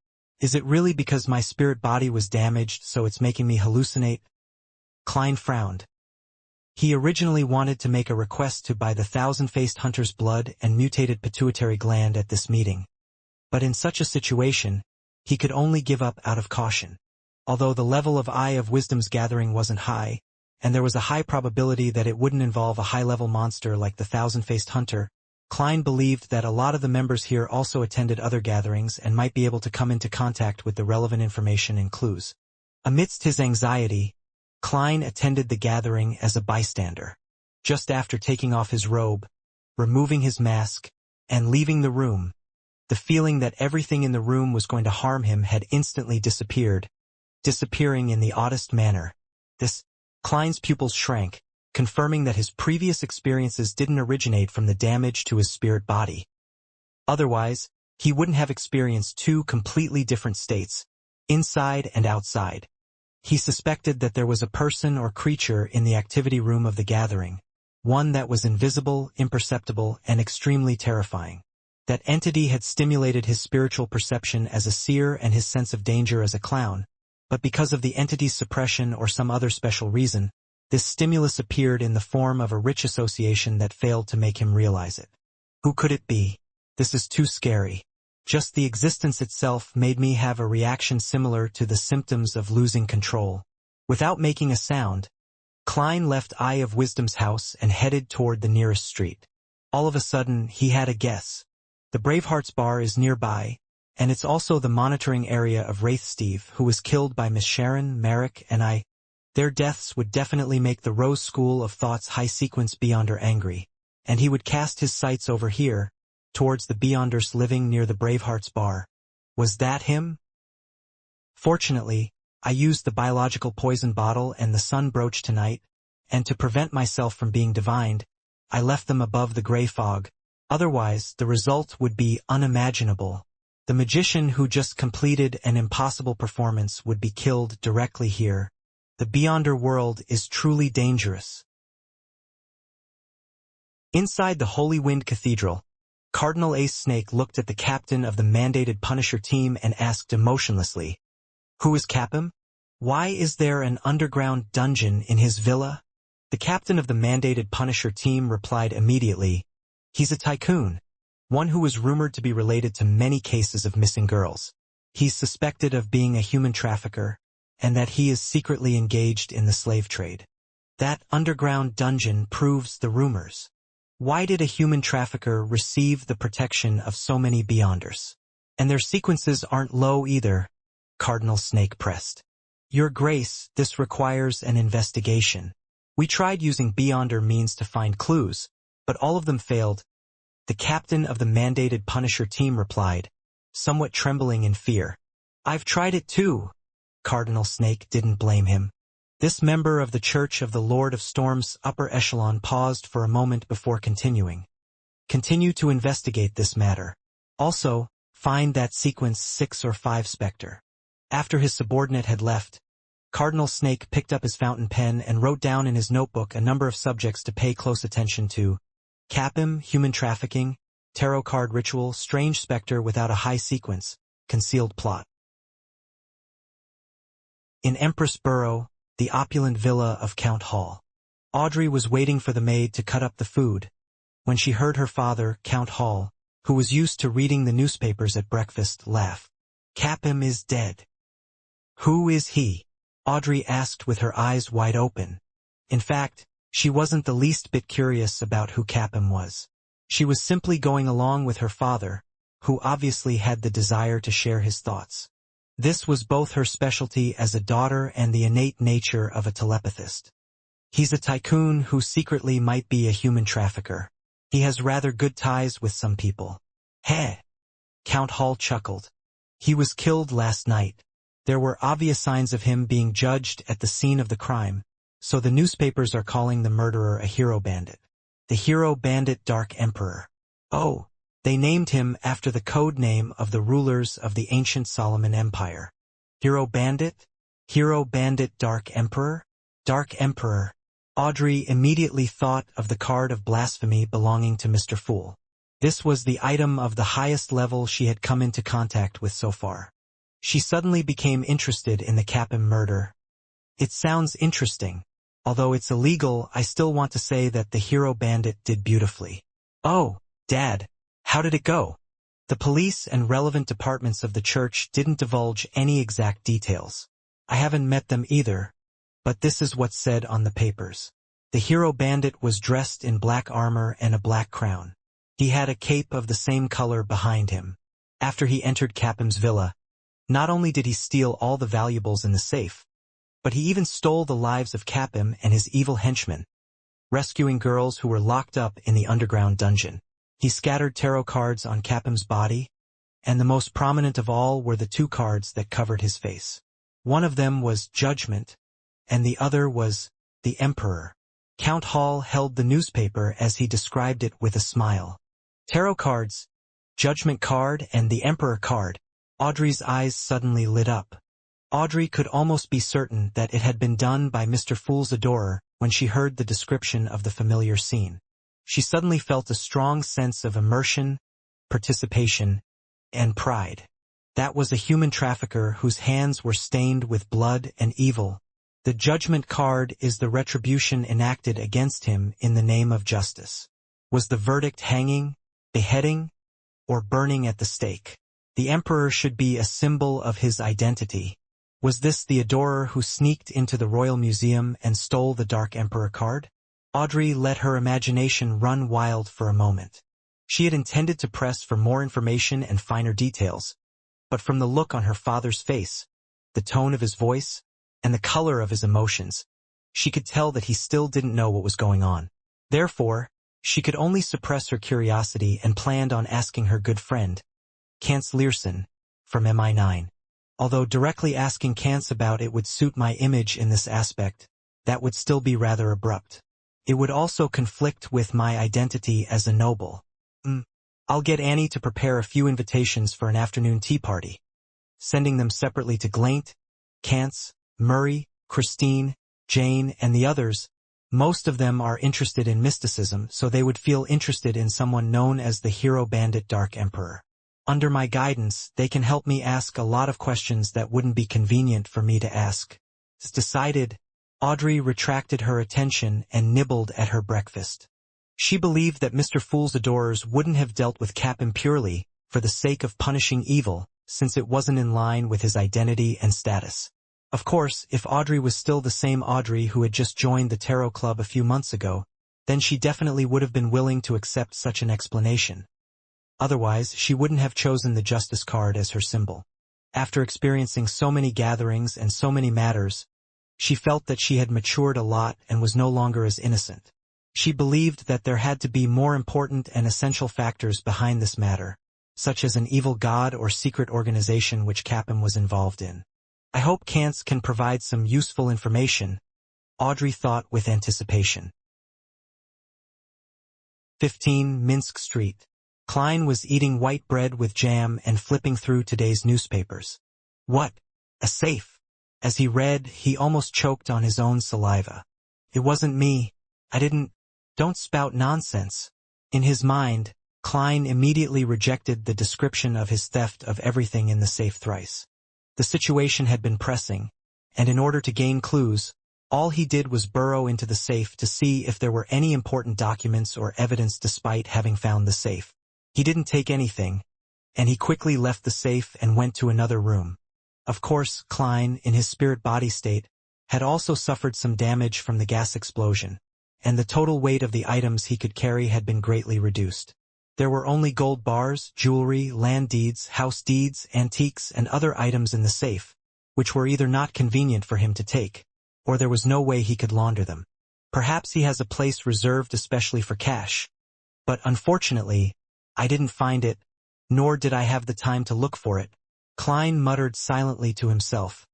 Is it really because my spirit body was damaged so it's making me hallucinate? Klein frowned. He originally wanted to make a request to buy the thousand-faced hunter's blood and mutated pituitary gland at this meeting. But in such a situation, he could only give up out of caution. Although the level of Eye of Wisdom's gathering wasn't high, and there was a high probability that it wouldn't involve a high-level monster like the thousand-faced hunter, Klein believed that a lot of the members here also attended other gatherings and might be able to come into contact with the relevant information and clues. Amidst his anxiety, Klein attended the gathering as a bystander. Just after taking off his robe, removing his mask, and leaving the room, the feeling that everything in the room was going to harm him had instantly disappeared, disappearing in the oddest manner. Klein's pupils shrank, confirming that his previous experiences didn't originate from the damage to his spirit body. Otherwise, he wouldn't have experienced two completely different states, inside and outside. He suspected that there was a person or creature in the activity room of the gathering, one that was invisible, imperceptible, and extremely terrifying. That entity had stimulated his spiritual perception as a seer and his sense of danger as a clown, but because of the entity's suppression or some other special reason, this stimulus appeared in the form of a rich association that failed to make him realize it. Who could it be? This is too scary. Just the existence itself made me have a reaction similar to the symptoms of losing control. Without making a sound, Klein left Eye of Wisdom's house and headed toward the nearest street. All of a sudden, he had a guess. The Bravehearts bar is nearby, and it's also the monitoring area of Wraith Steve, who was killed by Miss Sharon, Merrick, and I. Their deaths would definitely make the Rose School of Thought's high-sequence Beyonder angry, and he would cast his sights over here, towards the Beyonders living near the Bravehearts bar. Was that him? Fortunately, I used the biological poison bottle and the sun brooch tonight, and to prevent myself from being divined, I left them above the gray fog. Otherwise, the result would be unimaginable. The magician who just completed an impossible performance would be killed directly here. The Beyonder world is truly dangerous. Inside the Holy Wind Cathedral, Cardinal Ace Snake looked at the captain of the mandated Punisher team and asked emotionlessly, "Who is Capim? Why is there an underground dungeon in his villa?" The captain of the mandated Punisher team replied immediately, "He's a tycoon, one who was rumored to be related to many cases of missing girls. He's suspected of being a human trafficker, and that he is secretly engaged in the slave trade. That underground dungeon proves the rumors. Why did a human trafficker receive the protection of so many Beyonders? And their sequences aren't low either," Cardinal Snake pressed. "Your Grace, this requires an investigation. We tried using Beyonder means to find clues, but all of them failed." The captain of the mandated Punisher team replied, somewhat trembling in fear. "I've tried it too." Cardinal Snake didn't blame him. This member of the Church of the Lord of Storm's upper echelon paused for a moment before continuing. "Continue to investigate this matter. Also, find that sequence 6 or 5 specter." After his subordinate had left, Cardinal Snake picked up his fountain pen and wrote down in his notebook a number of subjects to pay close attention to. Capim, human trafficking, tarot card ritual, strange specter without a high sequence, concealed plot. In Empress Borough, the opulent villa of Count Hall, Audrey was waiting for the maid to cut up the food, when she heard her father, Count Hall, who was used to reading the newspapers at breakfast, laugh. "Capim is dead." "Who is he?" Audrey asked with her eyes wide open. In fact, she wasn't the least bit curious about who Capim was. She was simply going along with her father, who obviously had the desire to share his thoughts. This was both her specialty as a daughter and the innate nature of a telepathist. "He's a tycoon who secretly might be a human trafficker. He has rather good ties with some people." "Heh!" Count Hall chuckled. "He was killed last night. There were obvious signs of him being judged at the scene of the crime, so the newspapers are calling the murderer a hero bandit. The hero bandit Dark Emperor. Oh, they named him after the code name of the rulers of the ancient Solomon Empire. Hero bandit? Hero bandit Dark Emperor? Dark Emperor." Audrey immediately thought of the card of blasphemy belonging to Mr. Fool. This was the item of the highest level she had come into contact with so far. She suddenly became interested in the Capim murder. "It sounds interesting." Although it's illegal, I still want to say that the hero bandit did beautifully. Oh, Dad, how did it go? The police and relevant departments of the church didn't divulge any exact details. I haven't met them either, but this is what's said on the papers. The hero bandit was dressed in black armor and a black crown. He had a cape of the same color behind him. After he entered Capim's villa, not only did he steal all the valuables in the safe, but he even stole the lives of Capim and his evil henchmen, rescuing girls who were locked up in the underground dungeon. He scattered tarot cards on Capim's body, and the most prominent of all were the two cards that covered his face. One of them was Judgment, and the other was the Emperor. Count Hall held the newspaper as he described it with a smile. Tarot cards, Judgment card, and the Emperor card. Audrey's eyes suddenly lit up. Audrey could almost be certain that it had been done by Mr. Fool's adorer when she heard the description of the familiar scene. She suddenly felt a strong sense of immersion, participation, and pride. That was a human trafficker whose hands were stained with blood and evil. The Judgment card is the retribution enacted against him in the name of justice. Was the verdict hanging, beheading, or burning at the stake? The Emperor should be a symbol of his identity. Was this the adorer who sneaked into the Royal Museum and stole the Dark Emperor card? Audrey let her imagination run wild for a moment. She had intended to press for more information and finer details, but from the look on her father's face, the tone of his voice, and the color of his emotions, she could tell that he still didn't know what was going on. Therefore, she could only suppress her curiosity and planned on asking her good friend, Kance Learson, from MI9. Although directly asking Kance about it would suit my image in this aspect, that would still be rather abrupt. It would also conflict with my identity as a noble. I'll get Annie to prepare a few invitations for an afternoon tea party, sending them separately to Glaint, Kance, Murray, Christine, Jane, and the others. Most of them are interested in mysticism, so they would feel interested in someone known as the Hero Bandit Dark Emperor. Under my guidance, they can help me ask a lot of questions that wouldn't be convenient for me to ask. It's decided. Audrey retracted her attention and nibbled at her breakfast. She believed that Mr. Fool's adorers wouldn't have dealt with Capim purely for the sake of punishing evil, since it wasn't in line with his identity and status. Of course, if Audrey was still the same Audrey who had just joined the Tarot Club a few months ago, then she definitely would have been willing to accept such an explanation. Otherwise, she wouldn't have chosen the Justice card as her symbol. After experiencing so many gatherings and so many matters, she felt that she had matured a lot and was no longer as innocent. She believed that there had to be more important and essential factors behind this matter, such as an evil god or secret organization which Capim was involved in. I hope Kance can provide some useful information, Audrey thought with anticipation. 15 Minsk Street. Klein was eating white bread with jam and flipping through today's newspapers. What? A safe? As he read, he almost choked on his own saliva. It wasn't me. I didn't. Don't spout nonsense. In his mind, Klein immediately rejected the description of his theft of everything in the safe thrice. The situation had been pressing, and in order to gain clues, all he did was burrow into the safe to see if there were any important documents or evidence despite having found the safe. He didn't take anything, and he quickly left the safe and went to another room. Of course, Klein, in his spirit-body state, had also suffered some damage from the gas explosion, and the total weight of the items he could carry had been greatly reduced. There were only gold bars, jewelry, land deeds, house deeds, antiques, and other items in the safe, which were either not convenient for him to take, or there was no way he could launder them. Perhaps he has a place reserved especially for cash. But unfortunately, I didn't find it, nor did I have the time to look for it. Klein muttered silently to himself,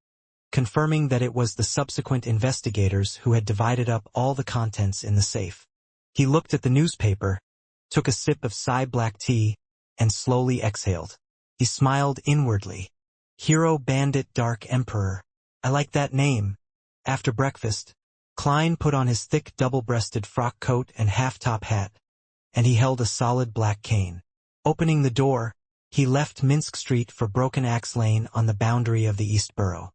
confirming that it was the subsequent investigators who had divided up all the contents in the safe. He looked at the newspaper, took a sip of black tea, and slowly exhaled. He smiled inwardly. Hero Bandit Dark Emperor. I like that name. After breakfast, Klein put on his thick double-breasted frock coat and half-top hat, and he held a solid black cane. Opening the door, he left Minsk Street for Broken Axe Lane on the boundary of the East Borough.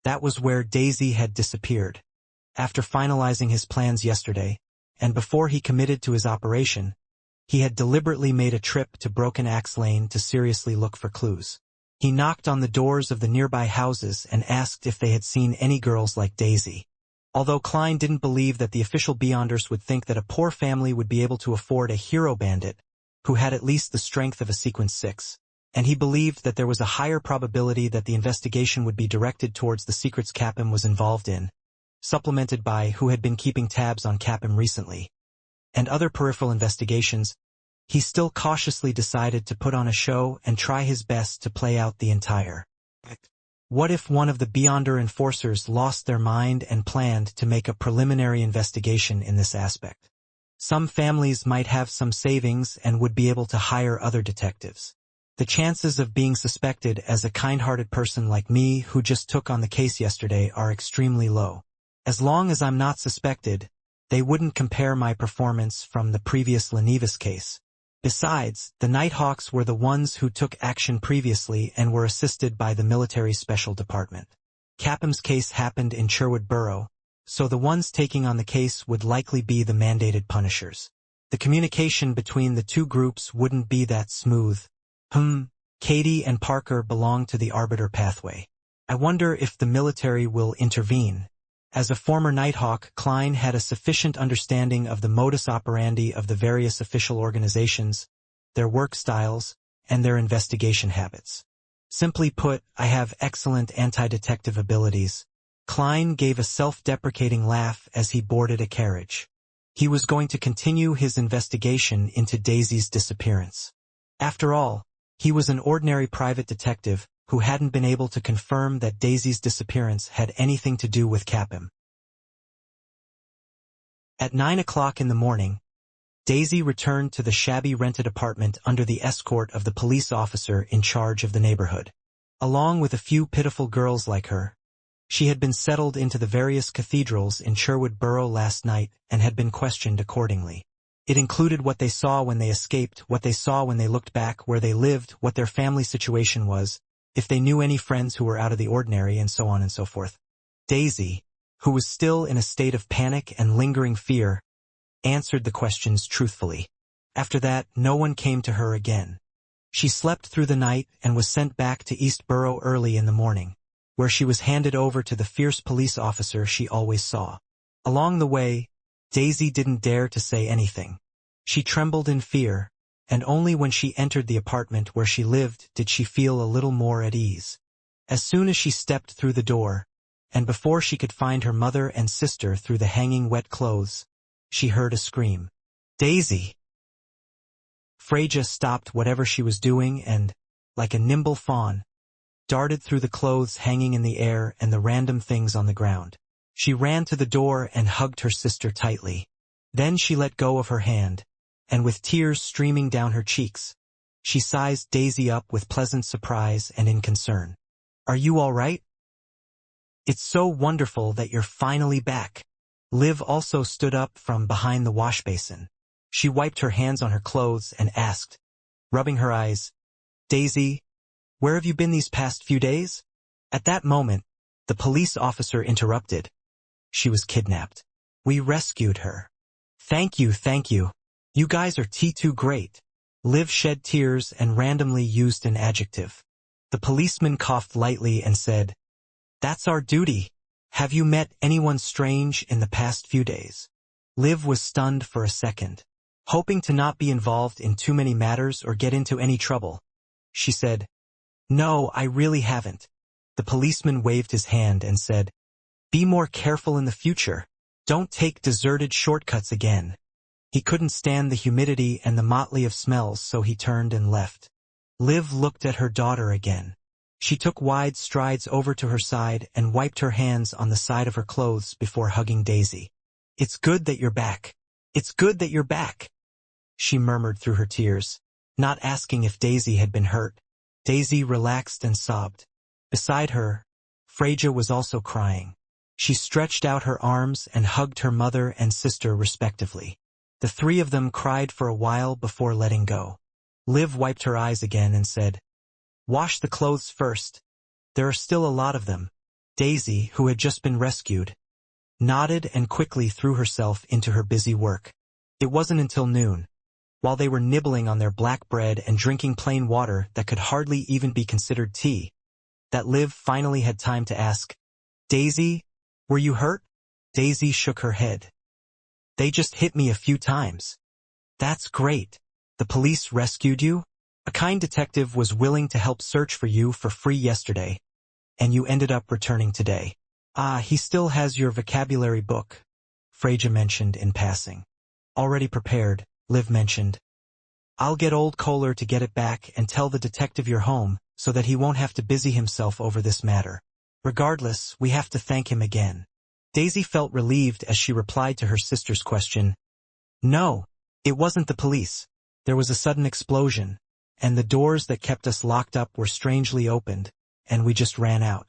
That was where Daisy had disappeared. After finalizing his plans yesterday, and before he committed to his operation, he had deliberately made a trip to Broken Axe Lane to seriously look for clues. He knocked on the doors of the nearby houses and asked if they had seen any girls like Daisy. Although Klein didn't believe that the official Beyonders would think that a poor family would be able to afford a hero bandit who had at least the strength of a Sequence 6, and he believed that there was a higher probability that the investigation would be directed towards the secrets Capim was involved in, supplemented by who had been keeping tabs on Capim recently, and other peripheral investigations, he still cautiously decided to put on a show and try his best to play out the entire act. What if one of the Beyonder enforcers lost their mind and planned to make a preliminary investigation in this aspect? Some families might have some savings and would be able to hire other detectives. The chances of being suspected as a kind-hearted person like me who just took on the case yesterday are extremely low. As long as I'm not suspected, they wouldn't compare my performance from the previous Lenivas case. Besides, the Nighthawks were the ones who took action previously and were assisted by the military special department. Capim's case happened in Sherwood Borough, so the ones taking on the case would likely be the mandated punishers. The communication between the two groups wouldn't be that smooth. Katie and Parker belong to the Arbiter pathway. I wonder if the military will intervene. As a former Nighthawk, Klein had a sufficient understanding of the modus operandi of the various official organizations, their work styles, and their investigation habits. Simply put, I have excellent anti-detective abilities. Klein gave a self-deprecating laugh as he boarded a carriage. He was going to continue his investigation into Daisy's disappearance. After all, he was an ordinary private detective who hadn't been able to confirm that Daisy's disappearance had anything to do with Capim. At 9 o'clock in the morning, Daisy returned to the shabby rented apartment under the escort of the police officer in charge of the neighborhood. Along with a few pitiful girls like her, she had been settled into the various cathedrals in Sherwood Borough last night and had been questioned accordingly. It included what they saw when they escaped, what they saw when they looked back, where they lived, what their family situation was, if they knew any friends who were out of the ordinary, and so on and so forth. Daisy, who was still in a state of panic and lingering fear, answered the questions truthfully. After that, no one came to her again. She slept through the night and was sent back to East Borough early in the morning, where she was handed over to the fierce police officer she always saw. Along the way, Daisy didn't dare to say anything. She trembled in fear, and only when she entered the apartment where she lived did she feel a little more at ease. As soon as she stepped through the door, and before she could find her mother and sister through the hanging wet clothes, she heard a scream. "Daisy!" Freja stopped whatever she was doing and, like a nimble fawn, darted through the clothes hanging in the air and the random things on the ground. She ran to the door and hugged her sister tightly. Then she let go of her hand, and with tears streaming down her cheeks, she sized Daisy up with pleasant surprise and in concern. "Are you all right? It's so wonderful that you're finally back." Liv also stood up from behind the wash basin. She wiped her hands on her clothes and asked, rubbing her eyes, "Daisy, where have you been these past few days?" At that moment, the police officer interrupted. "She was kidnapped. We rescued her." Thank you. You guys are T2 great." Liv shed tears and randomly used an adjective. The policeman coughed lightly and said, "That's our duty. Have you met anyone strange in the past few days?" Liv was stunned for a second. Hoping to not be involved in too many matters or get into any trouble, she said, "No, I really haven't." The policeman waved his hand and said, "Be more careful in the future. Don't take deserted shortcuts again." He couldn't stand the humidity and the motley of smells, so he turned and left. Liv looked at her daughter again. She took wide strides over to her side and wiped her hands on the side of her clothes before hugging Daisy. "It's good that you're back. It's good that you're back," she murmured through her tears, not asking if Daisy had been hurt. Daisy relaxed and sobbed. Beside her, Freja was also crying. She stretched out her arms and hugged her mother and sister respectively. The three of them cried for a while before letting go. Liv wiped her eyes again and said, "Wash the clothes first. There are still a lot of them." Daisy, who had just been rescued, nodded and quickly threw herself into her busy work. It wasn't until noon, while they were nibbling on their black bread and drinking plain water that could hardly even be considered tea, that Liv finally had time to ask, "Daisy, were you hurt?" Daisy shook her head. "They just hit me a few times." "That's great. The police rescued you? A kind detective was willing to help search for you for free yesterday, and you ended up returning today." "Ah, he still has your vocabulary book," Freja mentioned in passing. "Already prepared," Liv mentioned. "I'll get old Kohler to get it back and tell the detective you're home, so that he won't have to busy himself over this matter. Regardless, we have to thank him again." Daisy felt relieved as she replied to her sister's question. "No, it wasn't the police. There was a sudden explosion, and the doors that kept us locked up were strangely opened, and we just ran out.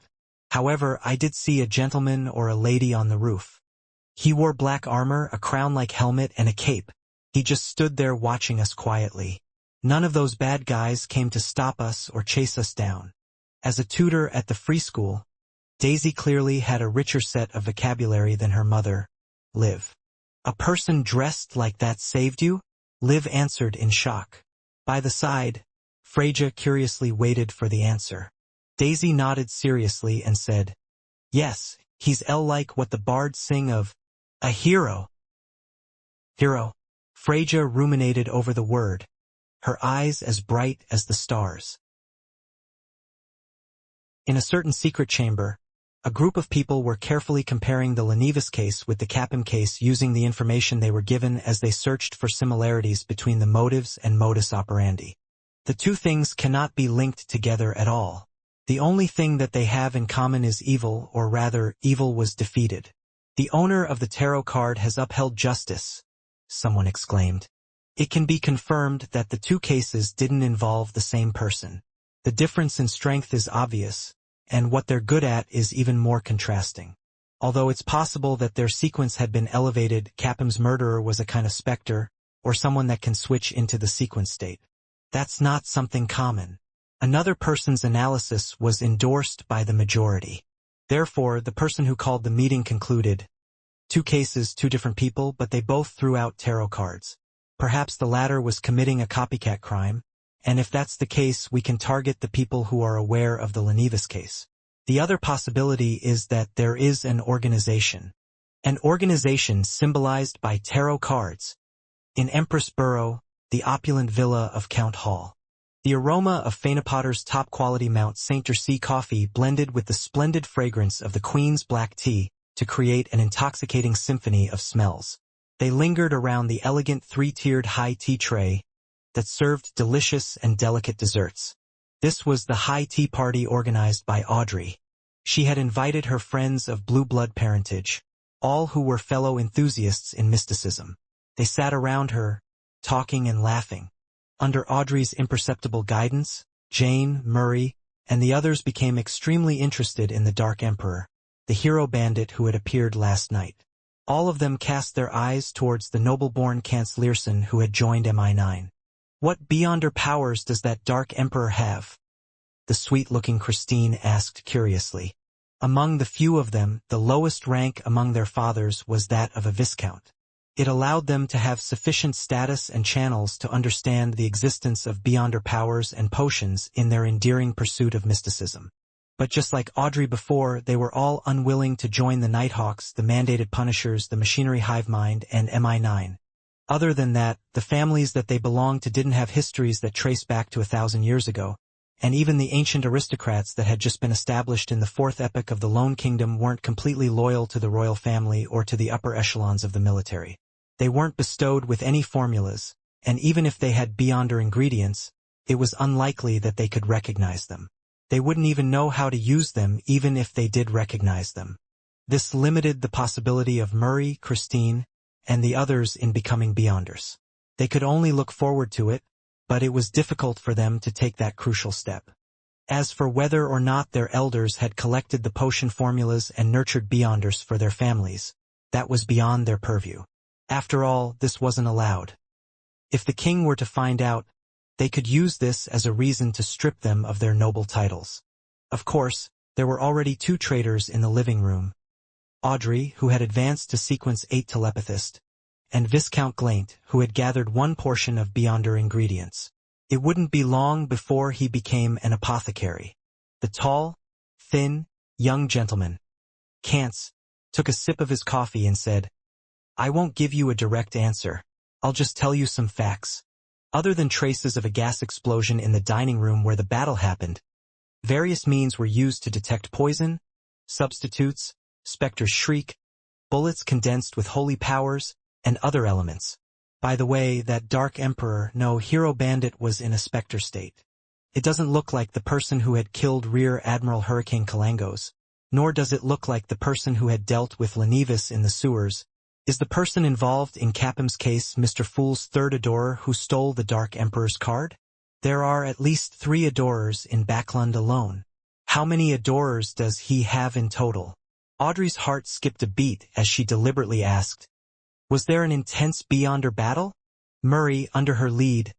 However, I did see a gentleman or a lady on the roof. He wore black armor, a crown-like helmet, and a cape. He just stood there watching us quietly. None of those bad guys came to stop us or chase us down." As a tutor at the free school, Daisy clearly had a richer set of vocabulary than her mother, Liv. "A person dressed like that saved you?" Liv answered in shock. By the side, Freja curiously waited for the answer. Daisy nodded seriously and said, "Yes, he's like what the bards sing of, a hero." Hero. Freja ruminated over the word, her eyes as bright as the stars. In a certain secret chamber, a group of people were carefully comparing the Lenivas case with the Capim case using the information they were given as they searched for similarities between the motives and modus operandi. The two things cannot be linked together at all. The only thing that they have in common is evil, or rather, evil was defeated. "The owner of the tarot card has upheld justice," someone exclaimed. "It can be confirmed that the two cases didn't involve the same person. The difference in strength is obvious, and what they're good at is even more contrasting. Although it's possible that their sequence had been elevated, Capim's murderer was a kind of specter, or someone that can switch into the sequence state. That's not something common. Another person's analysis was endorsed by the majority. Therefore, the person who called the meeting concluded, two cases, two different people, but they both threw out tarot cards. Perhaps the latter was committing a copycat crime, and if that's the case, we can target the people who are aware of the Lenivas case. The other possibility is that there is an organization. An organization symbolized by tarot cards. In Empress Borough, the opulent villa of Count Hall. The aroma of Fainapotter's top-quality Mount St. Jersey coffee blended with the splendid fragrance of the Queen's black tea to create an intoxicating symphony of smells. They lingered around the elegant three-tiered high tea tray that served delicious and delicate desserts. This was the high tea party organized by Audrey. She had invited her friends of blue blood parentage, all who were fellow enthusiasts in mysticism. They sat around her, talking and laughing. Under Audrey's imperceptible guidance, Jane, Murray, and the others became extremely interested in the Dark Emperor, the hero bandit who had appeared last night. All of them cast their eyes towards the noble-born Kanclerson who had joined MI9. "What beyonder powers does that Dark Emperor have?" the sweet-looking Christine asked curiously. Among the few of them, the lowest rank among their fathers was that of a viscount. It allowed them to have sufficient status and channels to understand the existence of beyonder powers and potions in their endearing pursuit of mysticism. But just like Audrey before, they were all unwilling to join the Nighthawks, the mandated Punishers, the Machinery Hive Mind, and MI9. Other than that, the families that they belonged to didn't have histories that trace back to 1,000 years ago, and even the ancient aristocrats that had just been established in the fourth epoch of the Lone Kingdom weren't completely loyal to the royal family or to the upper echelons of the military. They weren't bestowed with any formulas, and even if they had beyonder ingredients, it was unlikely that they could recognize them. They wouldn't even know how to use them even if they did recognize them. This limited the possibility of Murray, Christine, and the others in becoming beyonders. They could only look forward to it, but it was difficult for them to take that crucial step. As for whether or not their elders had collected the potion formulas and nurtured beyonders for their families, that was beyond their purview. After all, this wasn't allowed. If the king were to find out, they could use this as a reason to strip them of their noble titles. Of course, there were already two traitors in the living room. Audrey, who had advanced to Sequence 8 telepathist, and Viscount Glaint, who had gathered one portion of Beyonder ingredients. It wouldn't be long before he became an apothecary. The tall, thin, young gentleman, Kantz, took a sip of his coffee and said, "I won't give you a direct answer. I'll just tell you some facts. Other than traces of a gas explosion in the dining room where the battle happened, various means were used to detect poison, substitutes, Spectre's shriek, bullets condensed with holy powers, and other elements. By the way, that Dark Emperor, no hero bandit, was in a Spectre state. It doesn't look like the person who had killed Rear Admiral Hurricane Kalangos, nor does it look like the person who had dealt with Lenivis in the sewers. Is the person involved in Capham's case Mr. Fool's third adorer who stole the Dark Emperor's card? There are at least 3 adorers in Backlund alone. How many adorers does he have in total?" Audrey's heart skipped a beat as she deliberately asked, "Was there an intense Beyonder battle?" Murray, under her lead,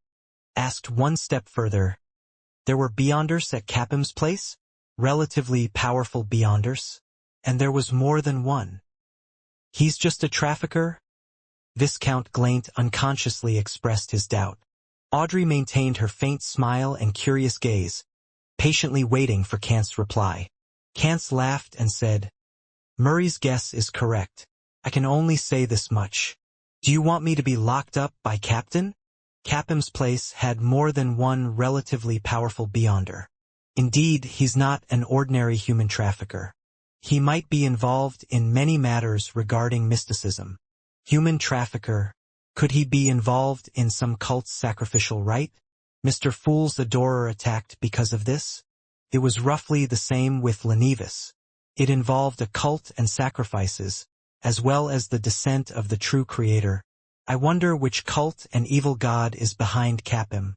asked one step further, "There were Beyonders at Capham's place? Relatively powerful Beyonders? And there was more than one? He's just a trafficker?" Viscount Glaint unconsciously expressed his doubt. Audrey maintained her faint smile and curious gaze, patiently waiting for Kantz's reply. Kantz laughed and said, "Murray's guess is correct. I can only say this much. Do you want me to be locked up by Captain? Capham's place had more than one relatively powerful Beyonder. Indeed, he's not an ordinary human trafficker. He might be involved in many matters regarding mysticism. Human trafficker. Could he be involved in some cult's sacrificial rite? Mr. Fool's adorer attacked because of this? It was roughly the same with Lenivis. It involved a cult and sacrifices, as well as the descent of the true creator. I wonder which cult and evil god is behind Capham.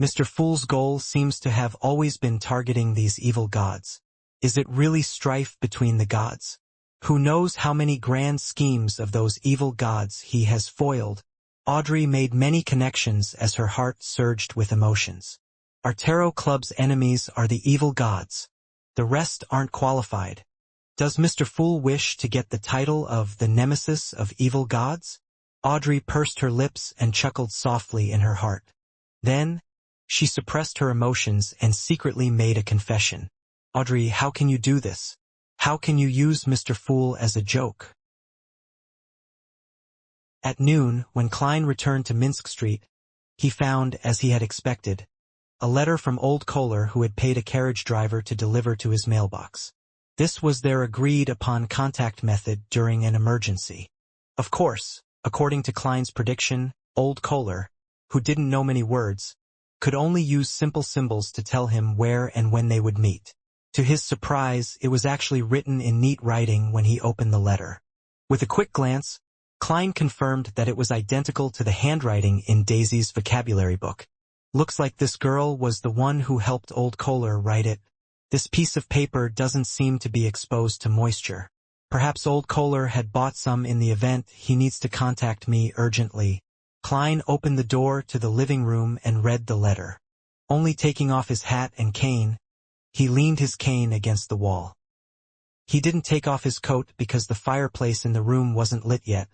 Mr. Fool's goal seems to have always been targeting these evil gods. Is it really strife between the gods? Who knows how many grand schemes of those evil gods he has foiled? Audrey made many connections as her heart surged with emotions. Our tarot club's enemies are the evil gods. The rest aren't qualified. Does Mr. Fool wish to get the title of the nemesis of evil gods? Audrey pursed her lips and chuckled softly in her heart. Then, she suppressed her emotions and secretly made a confession. Audrey, how can you do this? How can you use Mr. Fool as a joke? At noon, when Klein returned to Minsk Street, he found, as he had expected, a letter from old Kohler who had paid a carriage driver to deliver to his mailbox. This was their agreed-upon contact method during an emergency. Of course, according to Klein's prediction, old Kohler, who didn't know many words, could only use simple symbols to tell him where and when they would meet. To his surprise, it was actually written in neat writing when he opened the letter. With a quick glance, Klein confirmed that it was identical to the handwriting in Daisy's vocabulary book. Looks like this girl was the one who helped old Kohler write it. This piece of paper doesn't seem to be exposed to moisture. Perhaps old Kohler had bought some in the event. He needs to contact me urgently. Klein opened the door to the living room and read the letter. Only taking off his hat and cane, he leaned his cane against the wall. He didn't take off his coat because the fireplace in the room wasn't lit yet,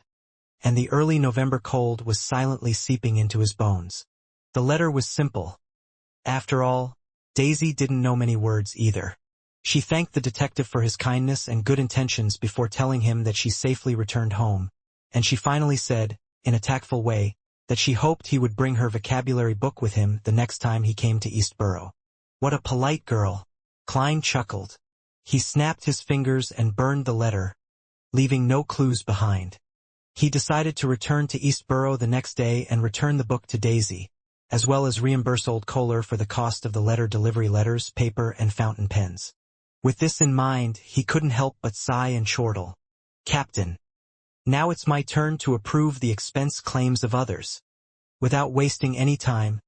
and the early November cold was silently seeping into his bones. The letter was simple. After all, Daisy didn't know many words either. She thanked the detective for his kindness and good intentions before telling him that she safely returned home, and she finally said, in a tactful way, that she hoped he would bring her vocabulary book with him the next time he came to Eastborough. What a polite girl. Klein chuckled. He snapped his fingers and burned the letter, leaving no clues behind. He decided to return to Eastborough the next day and return the book to Daisy, as well as reimburse old Kohler for the cost of the letter delivery, letters, paper, and fountain pens. With this in mind, he couldn't help but sigh and chortle. Captain. Now it's my turn to approve the expense claims of others. Without wasting any time,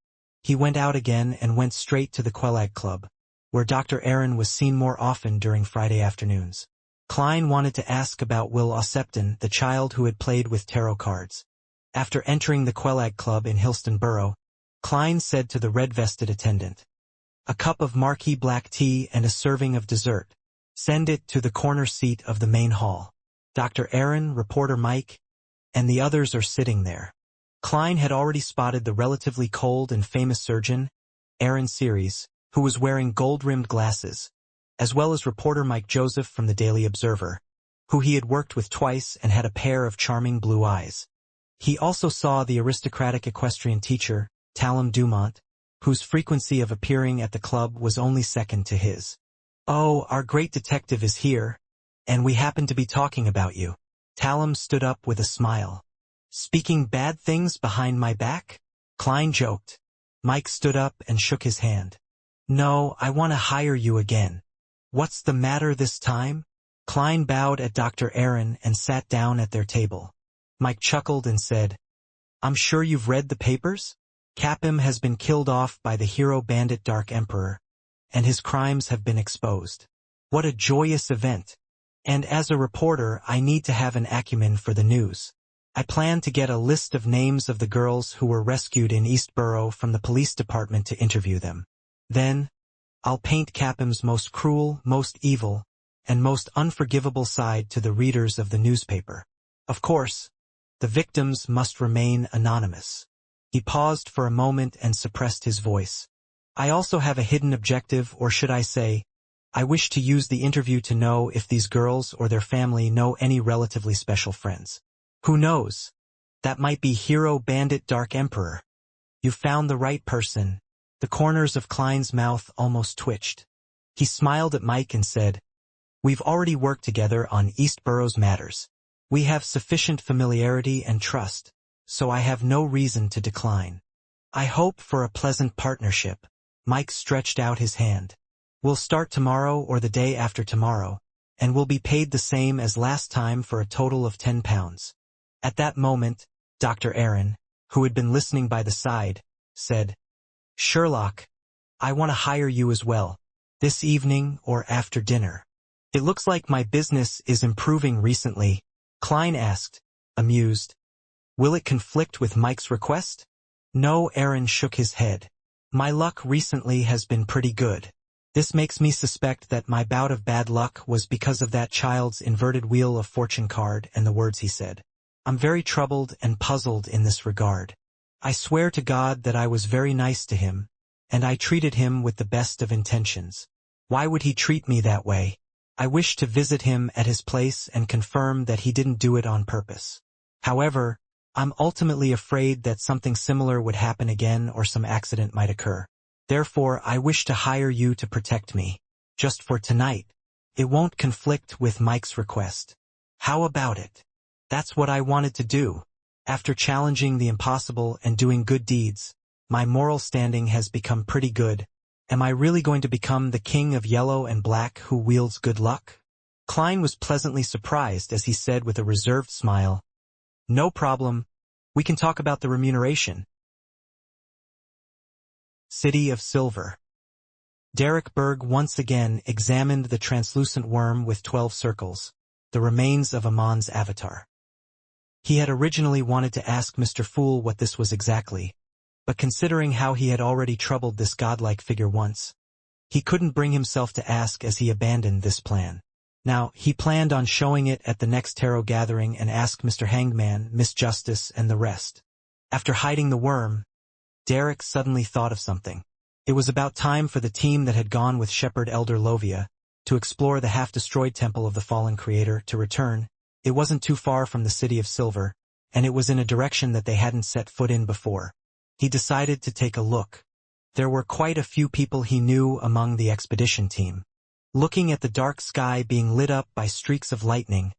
he went out again and went straight to the Quelag Club, where Dr. Aaron was seen more often during Friday afternoons. Klein wanted to ask about Will Ossepton, the child who had played with tarot cards. After entering the Quelag Club in Hillston Borough, Klein said to the red-vested attendant, "A cup of marquee black tea and a serving of dessert. Send it to the corner seat of the main hall." Dr. Aaron, reporter Mike, and the others are sitting there. Klein had already spotted the relatively cold and famous surgeon, Aaron Series, who was wearing gold-rimmed glasses, as well as reporter Mike Joseph from the Daily Observer, who he had worked with twice and had a pair of charming blue eyes. He also saw the aristocratic equestrian teacher, Talum Dumont, whose frequency of appearing at the club was only second to his. "Oh, our great detective is here, and we happen to be talking about you." Talum stood up with a smile. "Speaking bad things behind my back?" Klein joked. Mike stood up and shook his hand. "No, I want to hire you again." "What's the matter this time?" Klein bowed at Dr. Aaron and sat down at their table. Mike chuckled and said, "I'm sure you've read the papers? Capim has been killed off by the hero bandit Dark Emperor, and his crimes have been exposed. What a joyous event. And as a reporter, I need to have an acumen for the news. I plan to get a list of names of the girls who were rescued in Eastborough from the police department to interview them. Then, I'll paint Capim's most cruel, most evil, and most unforgivable side to the readers of the newspaper. Of course, the victims must remain anonymous." He paused for a moment and suppressed his voice. "I also have a hidden objective, or should I say, I wish to use the interview to know if these girls or their family know any relatively special friends. Who knows? That might be hero bandit Dark Emperor." "You found the right person." The corners of Klein's mouth almost twitched. He smiled at Mike and said, "We've already worked together on Eastborough's matters. We have sufficient familiarity and trust, so I have no reason to decline. I hope for a pleasant partnership." Mike stretched out his hand. "We'll start tomorrow or the day after tomorrow, and we'll be paid the same as last time for a total of £10. At that moment, Dr. Aaron, who had been listening by the side, said, "Sherlock, I want to hire you as well, this evening or after dinner." "It looks like my business is improving recently," Klein asked, amused. "Will it conflict with Mike's request?" "No," Aaron shook his head. "My luck recently has been pretty good. This makes me suspect that my bout of bad luck was because of that child's inverted wheel of fortune card and the words he said. I'm very troubled and puzzled in this regard. I swear to God that I was very nice to him, and I treated him with the best of intentions. Why would he treat me that way? I wish to visit him at his place and confirm that he didn't do it on purpose. However, I'm ultimately afraid that something similar would happen again or some accident might occur. Therefore, I wish to hire you to protect me. Just for tonight. It won't conflict with Mike's request. How about it? That's what I wanted to do. After challenging the impossible and doing good deeds, my moral standing has become pretty good. Am I really going to become the king of yellow and black who wields good luck? Klein was pleasantly surprised as he said with a reserved smile, "No problem. We can talk about the remuneration." City of Silver. Derek Berg once again examined the translucent worm with 12 circles, the remains of Amon's avatar. He had originally wanted to ask Mr. Fool what this was exactly, but considering how he had already troubled this godlike figure once, he couldn't bring himself to ask as he abandoned this plan. Now, he planned on showing it at the next tarot gathering and ask Mr. Hangman, Miss Justice, and the rest. After hiding the worm, Derek suddenly thought of something. It was about time for the team that had gone with Shepherd Elder Lovia to explore the half-destroyed temple of the fallen creator to return. It wasn't too far from the City of Silver, and it was in a direction that they hadn't set foot in before. He decided to take a look. There were quite a few people he knew among the expedition team. Looking at the dark sky being lit up by streaks of lightning,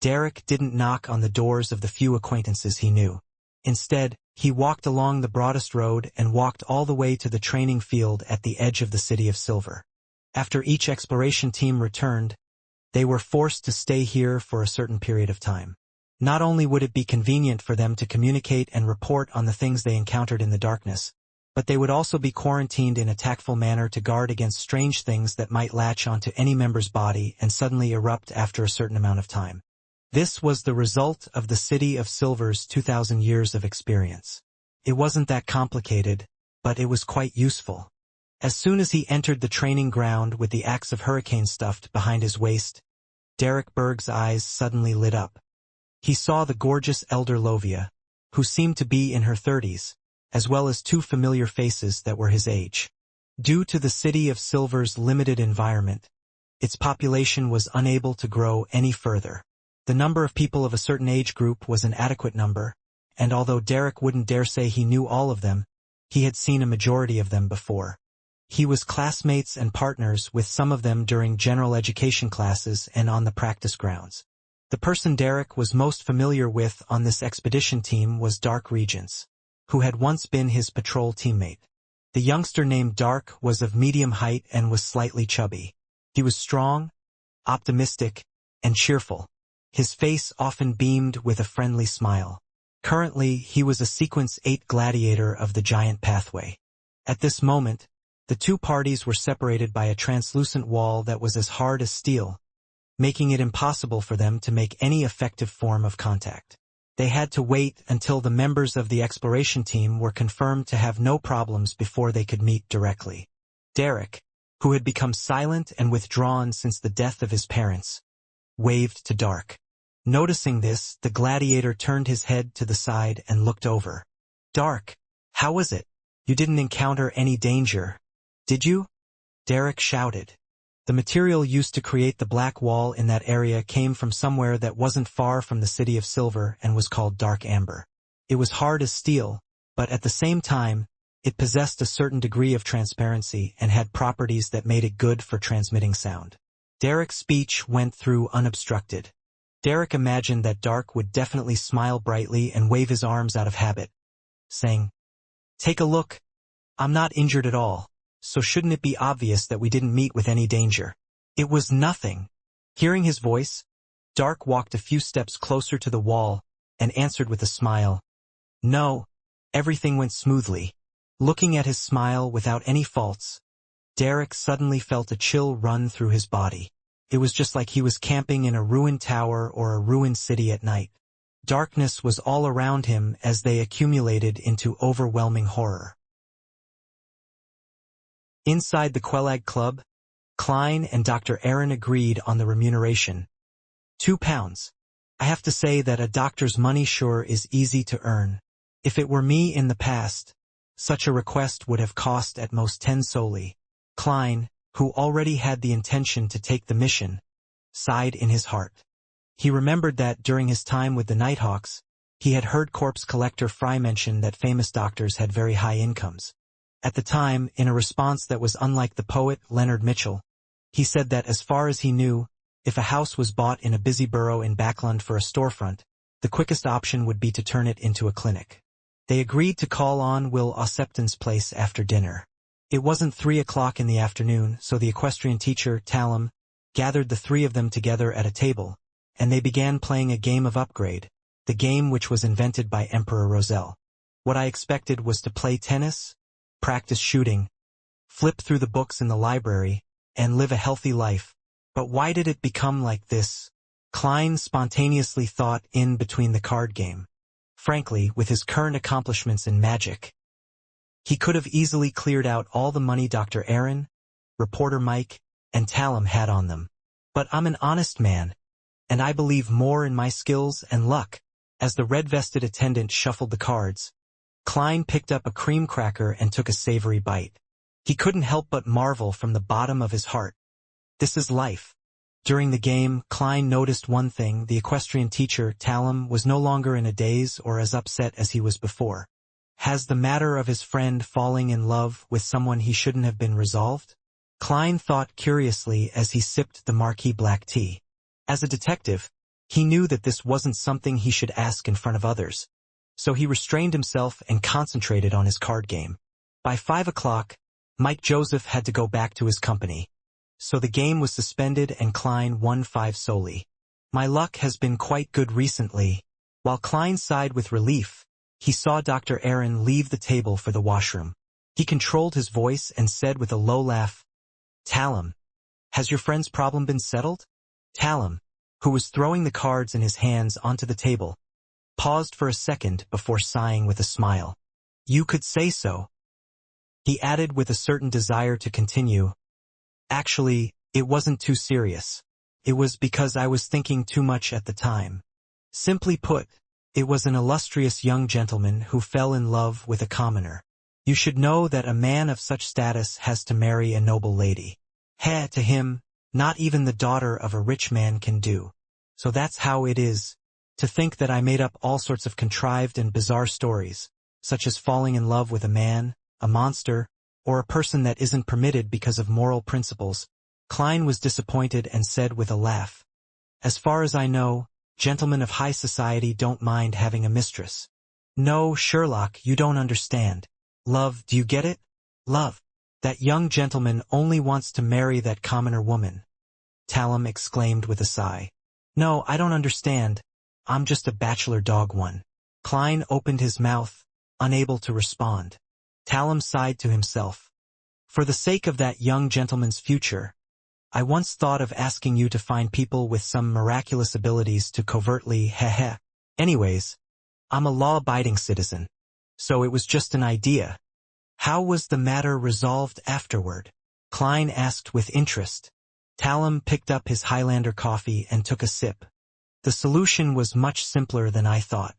Derek didn't knock on the doors of the few acquaintances he knew. Instead, he walked along the broadest road and walked all the way to the training field at the edge of the City of Silver. After each exploration team returned, they were forced to stay here for a certain period of time. Not only would it be convenient for them to communicate and report on the things they encountered in the darkness, but they would also be quarantined in a tactful manner to guard against strange things that might latch onto any member's body and suddenly erupt after a certain amount of time. This was the result of the City of Silver's 2,000 years of experience. It wasn't that complicated, but it was quite useful. As soon as he entered the training ground with the axe of hurricane stuffed behind his waist, Derek Berg's eyes suddenly lit up. He saw the gorgeous elder Lovia, who seemed to be in her 30s, as well as two familiar faces that were his age. Due to the City of Silver's limited environment, its population was unable to grow any further. The number of people of a certain age group was an adequate number, and although Derek wouldn't dare say he knew all of them, he had seen a majority of them before. He was classmates and partners with some of them during general education classes and on the practice grounds. The person Derek was most familiar with on this expedition team was Dark Regents, who had once been his patrol teammate. The youngster named Dark was of medium height and was slightly chubby. He was strong, optimistic, and cheerful. His face often beamed with a friendly smile. Currently, he was a Sequence 8 gladiator of the Giant Pathway. At this moment, the two parties were separated by a translucent wall that was as hard as steel, making it impossible for them to make any effective form of contact. They had to wait until the members of the exploration team were confirmed to have no problems before they could meet directly. Derek, who had become silent and withdrawn since the death of his parents, waved to Dark. Noticing this, the gladiator turned his head to the side and looked over. "Dark, how was it? You didn't encounter any danger, did you?" Derek shouted. The material used to create the black wall in that area came from somewhere that wasn't far from the City of Silver and was called dark amber. It was hard as steel, but at the same time, it possessed a certain degree of transparency and had properties that made it good for transmitting sound. Derek's speech went through unobstructed. Derek imagined that Dark would definitely smile brightly and wave his arms out of habit, saying, "Take a look. I'm not injured at all. So shouldn't it be obvious that we didn't meet with any danger?" "It was nothing." Hearing his voice, Dark walked a few steps closer to the wall and answered with a smile, "No, everything went smoothly." Looking at his smile without any faults, Derek suddenly felt a chill run through his body. It was just like he was camping in a ruined tower or a ruined city at night. Darkness was all around him as they accumulated into overwhelming horror. Inside the Quelag Club, Klein and Dr. Aaron agreed on the remuneration. £2. I have to say that a doctor's money sure is easy to earn. If it were me in the past, such a request would have cost at most 10 solely. Klein, who already had the intention to take the mission, sighed in his heart. He remembered that during his time with the Nighthawks, he had heard Corpse Collector Fry mention that famous doctors had very high incomes. At the time, in a response that was unlike the poet Leonard Mitchell, he said that as far as he knew, if a house was bought in a busy borough in Backland for a storefront, the quickest option would be to turn it into a clinic. They agreed to call on Will Ossepton's place after dinner. It wasn't 3 o'clock in the afternoon, so the equestrian teacher, Talum, gathered the three of them together at a table, and they began playing a game of Upgrade, the game which was invented by Emperor Roselle. What I expected was to play tennis, practice shooting, flip through the books in the library, and live a healthy life. But why did it become like this? Klein spontaneously thought in between the card game. Frankly, with his current accomplishments in magic, he could have easily cleared out all the money Dr. Aaron, Reporter Mike, and Talum had on them. But I'm an honest man, and I believe more in my skills and luck. As the red-vested attendant shuffled the cards, Klein picked up a cream cracker and took a savory bite. He couldn't help but marvel from the bottom of his heart. This is life. During the game, Klein noticed one thing: the equestrian teacher, Talum, was no longer in a daze or as upset as he was before. Has the matter of his friend falling in love with someone he shouldn't have been resolved? Klein thought curiously as he sipped the marquee black tea. As a detective, he knew that this wasn't something he should ask in front of others, so he restrained himself and concentrated on his card game. By 5 o'clock, Mike Joseph had to go back to his company, so the game was suspended and Klein won 5 solely. My luck has been quite good recently. While Klein sighed with relief, he saw Dr. Aaron leave the table for the washroom. He controlled his voice and said with a low laugh, "Talum, has your friend's problem been settled?" Talum, who was throwing the cards in his hands onto the table, paused for a second before sighing with a smile. "You could say so." He added with a certain desire to continue, "Actually, it wasn't too serious. It was because I was thinking too much at the time. Simply put, it was an illustrious young gentleman who fell in love with a commoner. You should know that a man of such status has to marry a noble lady. To him, not even the daughter of a rich man can do. So that's how it is. To think that I made up all sorts of contrived and bizarre stories, such as falling in love with a man, a monster, or a person that isn't permitted because of moral principles. Klein was disappointed and said with a laugh, "As far as I know, gentlemen of high society don't mind having a mistress." "No, Sherlock, you don't understand. Love, do you get it? Love. That young gentleman only wants to marry that commoner woman." Talum exclaimed with a sigh. "No, I don't understand. I'm just a bachelor dog one." Klein opened his mouth, unable to respond. Talum sighed to himself. "For the sake of that young gentleman's future, I once thought of asking you to find people with some miraculous abilities to covertly Anyways, I'm a law-abiding citizen, so it was just an idea." "How was the matter resolved afterward?" Klein asked with interest. Talum picked up his Highlander coffee and took a sip. "The solution was much simpler than I thought.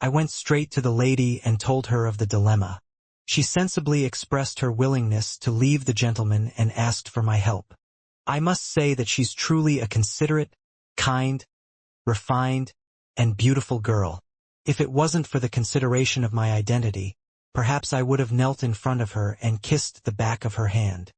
I went straight to the lady and told her of the dilemma. She sensibly expressed her willingness to leave the gentleman and asked for my help. I must say that she's truly a considerate, kind, refined, and beautiful girl. If it wasn't for the consideration of my identity, perhaps I would have knelt in front of her and kissed the back of her hand.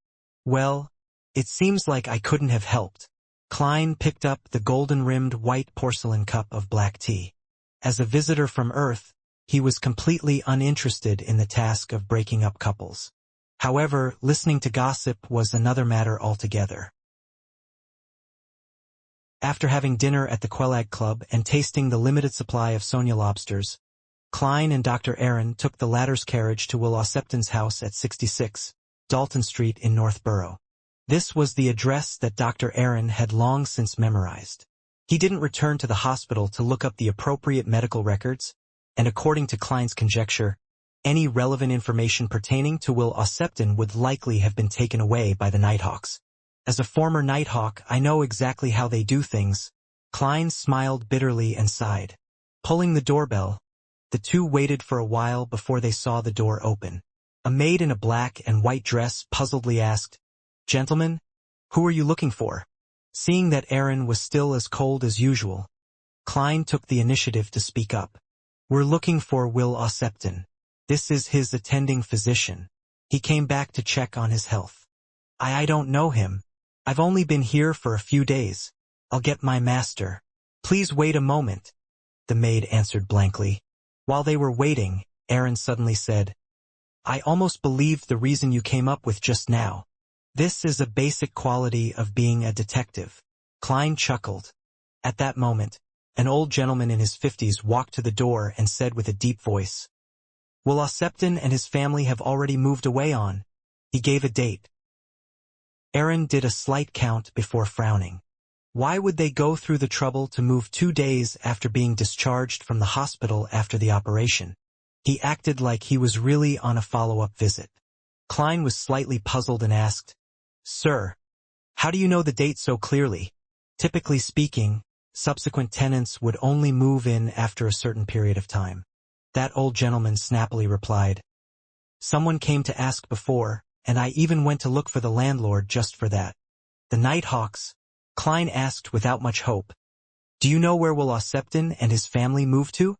Well, it seems like I couldn't have helped." Klein picked up the golden-rimmed white porcelain cup of black tea. As a visitor from Earth, he was completely uninterested in the task of breaking up couples. However, listening to gossip was another matter altogether. After having dinner at the Quelag Club and tasting the limited supply of Sonia lobsters, Klein and Dr. Aaron took the latter's carriage to Will Ossepton's house at 66 Dalton Street in Northborough. This was the address that Dr. Aaron had long since memorized. He didn't return to the hospital to look up the appropriate medical records, and according to Klein's conjecture, any relevant information pertaining to Will Ossepton would likely have been taken away by the Nighthawks. As a former Nighthawk, I know exactly how they do things. Klein smiled bitterly and sighed. Pulling the doorbell, the two waited for a while before they saw the door open. A maid in a black and white dress puzzledly asked, "Gentlemen, who are you looking for?" Seeing that Aaron was still as cold as usual, Klein took the initiative to speak up. "We're looking for Will Ossepton. This is his attending physician. He came back to check on his health." I don't know him. I've only been here for a few days. I'll get my master." "Please wait a moment," the maid answered blankly. While they were waiting, Aaron suddenly said, "I almost believed the reason you came up with just now. This is a basic quality of being a detective." Klein chuckled. At that moment, an old gentleman in his 50s walked to the door and said with a deep voice, "Will Ossepton and his family have already moved away on?" He gave a date. Aaron did a slight count before frowning. Why would they go through the trouble to move 2 days after being discharged from the hospital after the operation? He acted like he was really on a follow-up visit. Klein was slightly puzzled and asked, "Sir, how do you know the date so clearly? Typically speaking, subsequent tenants would only move in after a certain period of time." That old gentleman snappily replied, "Someone came to ask before, and I even went to look for the landlord just for that." "The Nighthawks?" Klein asked without much hope. "Do you know where Will Ossepton and his family moved to?"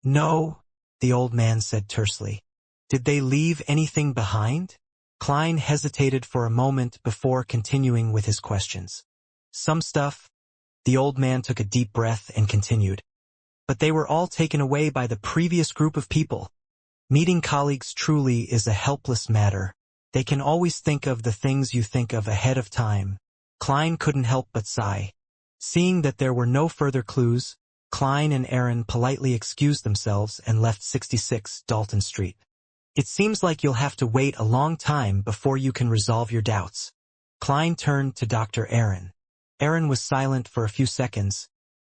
"No," the old man said tersely. "Did they leave anything behind?" Klein hesitated for a moment before continuing with his questions. "Some stuff." The old man took a deep breath and continued. "But they were all taken away by the previous group of people. Meeting colleagues truly is a helpless matter. They can always think of the things you think of ahead of time." Klein couldn't help but sigh. Seeing that there were no further clues, Klein and Aaron politely excused themselves and left 66 Dalton Street. "It seems like you'll have to wait a long time before you can resolve your doubts." Klein turned to Dr. Aaron. Aaron was silent for a few seconds,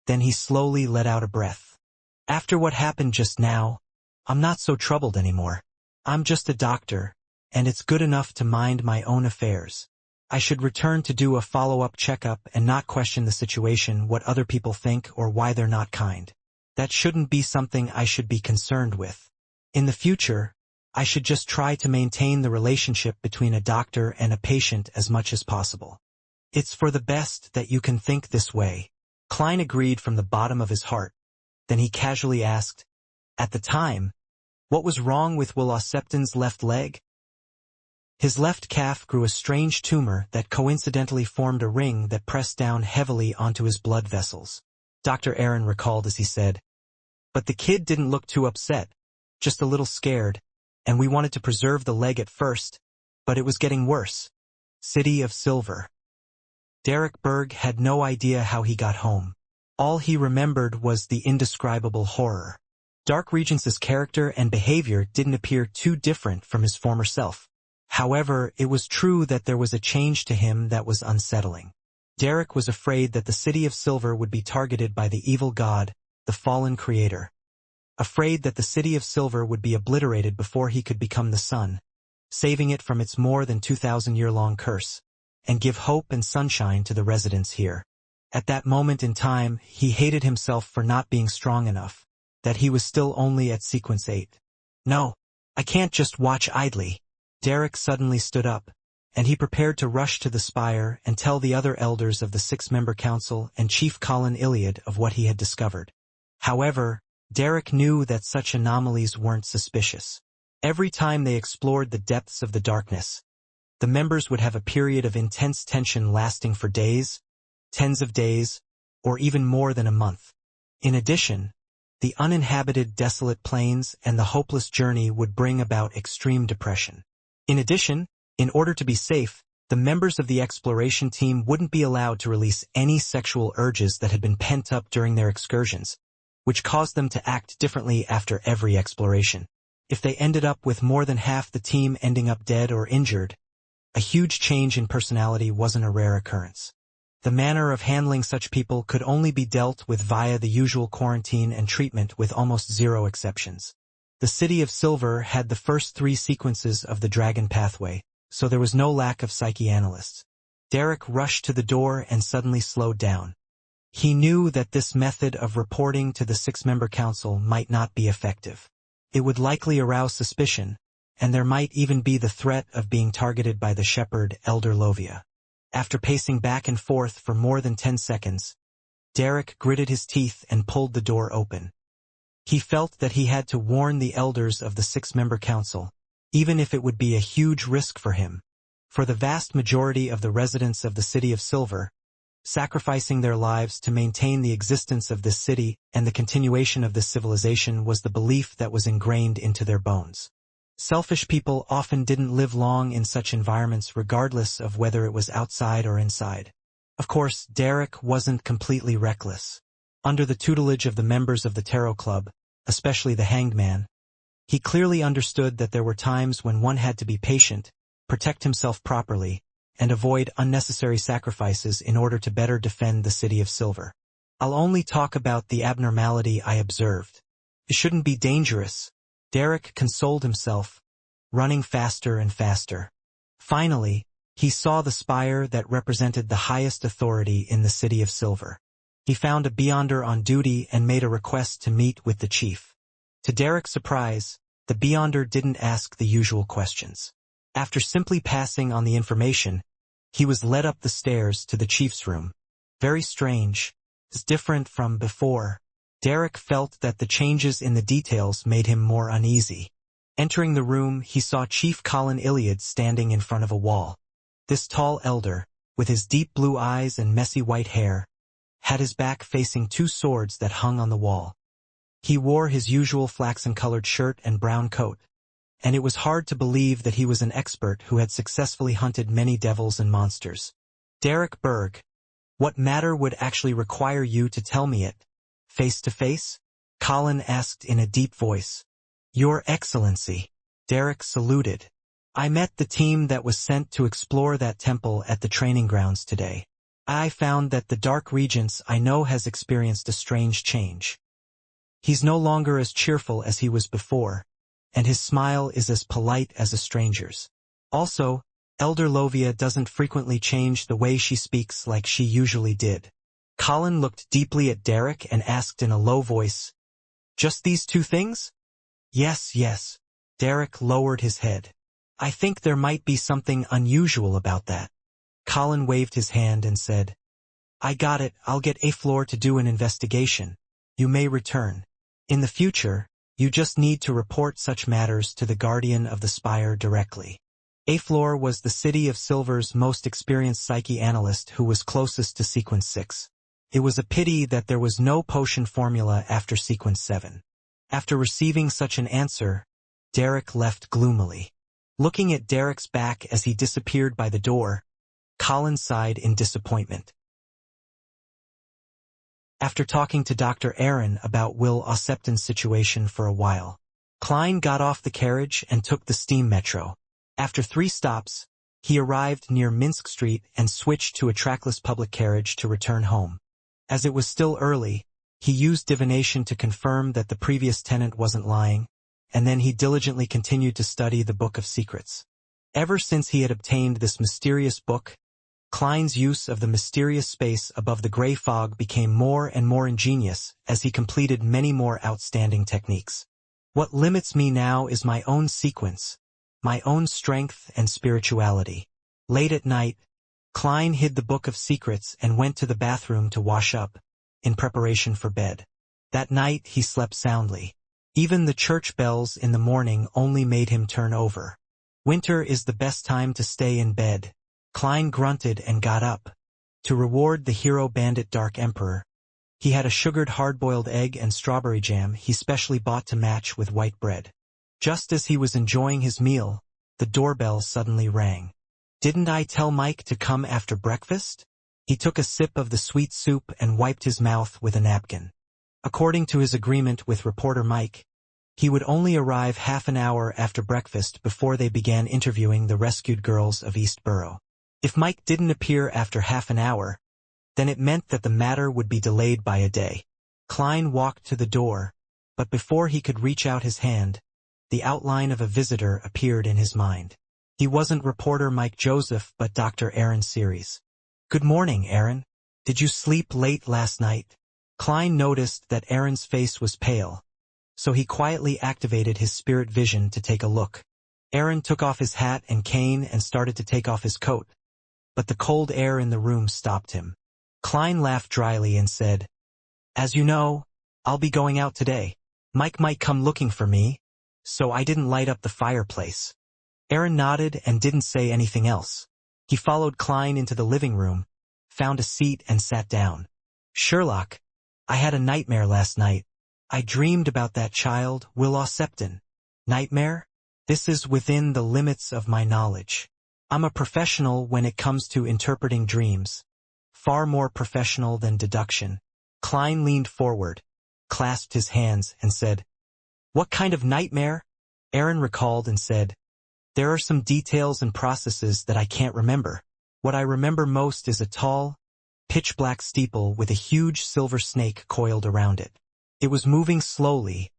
then he slowly let out a breath. "After what happened just now, I'm not so troubled anymore. I'm just a doctor, and it's good enough to mind my own affairs." I should return to do a follow-up checkup and not question the situation, what other people think, or why they're not kind. That shouldn't be something I should be concerned with. In the future, I should just try to maintain the relationship between a doctor and a patient as much as possible. It's for the best that you can think this way. Klein agreed from the bottom of his heart. Then he casually asked, at the time, what was wrong with Will-Oseptin's left leg? His left calf grew a strange tumor that coincidentally formed a ring that pressed down heavily onto his blood vessels. Dr. Aaron recalled as he said, but the kid didn't look too upset, just a little scared, and we wanted to preserve the leg at first, but it was getting worse. City of Silver. Derek Berg had no idea how he got home. All he remembered was the indescribable horror. Dark Regence's character and behavior didn't appear too different from his former self. However, it was true that there was a change to him that was unsettling. Derek was afraid that the City of Silver would be targeted by the evil god, the fallen creator. Afraid that the City of Silver would be obliterated before he could become the sun, saving it from its more than 2,000-year-long curse, and give hope and sunshine to the residents here. At that moment in time, he hated himself for not being strong enough, that he was still only at sequence 8. No, I can't just watch idly. Derek suddenly stood up, and he prepared to rush to the spire and tell the other elders of the 6-member council and Chief Colin Iliad of what he had discovered. However, Derek knew that such anomalies weren't suspicious. Every time they explored the depths of the darkness, the members would have a period of intense tension lasting for days, tens of days, or even more than a month. In addition, the uninhabited desolate plains and the hopeless journey would bring about extreme depression. In addition, in order to be safe, the members of the exploration team wouldn't be allowed to release any sexual urges that had been pent up during their excursions, which caused them to act differently after every exploration. If they ended up with more than half the team ending up dead or injured, a huge change in personality wasn't a rare occurrence. The manner of handling such people could only be dealt with via the usual quarantine and treatment with almost zero exceptions. The City of Silver had the first 3 sequences of the Dragon Pathway, so there was no lack of psychoanalysts. Derek rushed to the door and suddenly slowed down. He knew that this method of reporting to the 6-member council might not be effective. It would likely arouse suspicion, and there might even be the threat of being targeted by the shepherd, Elder Lovia. After pacing back and forth for more than 10 seconds, Derek gritted his teeth and pulled the door open. He felt that he had to warn the elders of the 6-member council, even if it would be a huge risk for him. For the vast majority of the residents of the City of Silver, sacrificing their lives to maintain the existence of this city and the continuation of this civilization was the belief that was ingrained into their bones. Selfish people often didn't live long in such environments regardless of whether it was outside or inside. Of course, Derek wasn't completely reckless. Under the tutelage of the members of the Tarot Club, especially the Hanged Man, he clearly understood that there were times when one had to be patient, protect himself properly, and avoid unnecessary sacrifices in order to better defend the City of Silver. I'll only talk about the abnormality I observed. It shouldn't be dangerous. Derek consoled himself, running faster and faster. Finally, he saw the spire that represented the highest authority in the City of Silver. He found a Beyonder on duty and made a request to meet with the chief. To Derek's surprise, the Beyonder didn't ask the usual questions. After simply passing on the information, he was led up the stairs to the chief's room. Very strange. It's different from before. Derek felt that the changes in the details made him more uneasy. Entering the room, he saw Chief Colin Iliad standing in front of a wall. This tall elder, with his deep blue eyes and messy white hair, had his back facing 2 swords that hung on the wall. He wore his usual flaxen-colored shirt and brown coat, and it was hard to believe that he was an expert who had successfully hunted many devils and monsters. Derek Berg, what matter would actually require you to tell me it? Face to face? Colin asked in a deep voice. Your Excellency. Derek saluted. I met the team that was sent to explore that temple at the training grounds today. I found that the Dark Regents I know has experienced a strange change. He's no longer as cheerful as he was before, and his smile is as polite as a stranger's. Also, Elder Lovia doesn't frequently change the way she speaks like she usually did. Colin looked deeply at Derek and asked in a low voice, "Just these two things?" "Yes, yes." Derek lowered his head. "I think there might be something unusual about that." Colin waved his hand and said, "I got it, I'll get A-Floor to do an investigation. You may return. In the future, you just need to report such matters to the Guardian of the Spire directly." A-Floor was the City of Silver's most experienced psyche analyst who was closest to Sequence 6. It was a pity that there was no potion formula after Sequence 7. After receiving such an answer, Derek left gloomily. Looking at Derek's back as he disappeared by the door, Colin sighed in disappointment. After talking to Dr. Aaron about Will Ossepton's situation for a while, Klein got off the carriage and took the steam metro. After 3 stops, he arrived near Minsk Street and switched to a trackless public carriage to return home. As it was still early, he used divination to confirm that the previous tenant wasn't lying, and then he diligently continued to study the Book of Secrets. Ever since he had obtained this mysterious book, Klein's use of the mysterious space above the gray fog became more and more ingenious as he completed many more outstanding techniques. What limits me now is my own sequence, my own strength and spirituality. Late at night, Klein hid the Book of Secrets and went to the bathroom to wash up, in preparation for bed. That night he slept soundly. Even the church bells in the morning only made him turn over. Winter is the best time to stay in bed. Klein grunted and got up. To reward the hero bandit Dark Emperor, he had a sugared hard-boiled egg and strawberry jam he specially bought to match with white bread. Just as he was enjoying his meal, the doorbell suddenly rang. "Didn't I tell Mike to come after breakfast?" He took a sip of the sweet soup and wiped his mouth with a napkin. According to his agreement with reporter Mike, he would only arrive half an hour after breakfast before they began interviewing the rescued girls of East Borough. If Mike didn't appear after half an hour, then it meant that the matter would be delayed by a day. Klein walked to the door, but before he could reach out his hand, the outline of a visitor appeared in his mind. He wasn't reporter Mike Joseph but Dr. Aaron Series. "Good morning, Aaron. Did you sleep late last night?" Klein noticed that Aaron's face was pale, so he quietly activated his spirit vision to take a look. Aaron took off his hat and cane and started to take off his coat, but the cold air in the room stopped him. Klein laughed dryly and said, "As you know, I'll be going out today. Mike might come looking for me, so I didn't light up the fireplace." Aaron nodded and didn't say anything else. He followed Klein into the living room, found a seat and sat down. "Sherlock, I had a nightmare last night. I dreamed about that child, Will Ossepton." "Nightmare? This is within the limits of my knowledge. I'm a professional when it comes to interpreting dreams. Far more professional than deduction." Klein leaned forward, clasped his hands, and said, "What kind of nightmare?" Aaron recalled and said, "There are some details and processes that I can't remember. What I remember most is a tall, pitch-black steeple with a huge silver snake coiled around it. It was moving slowly,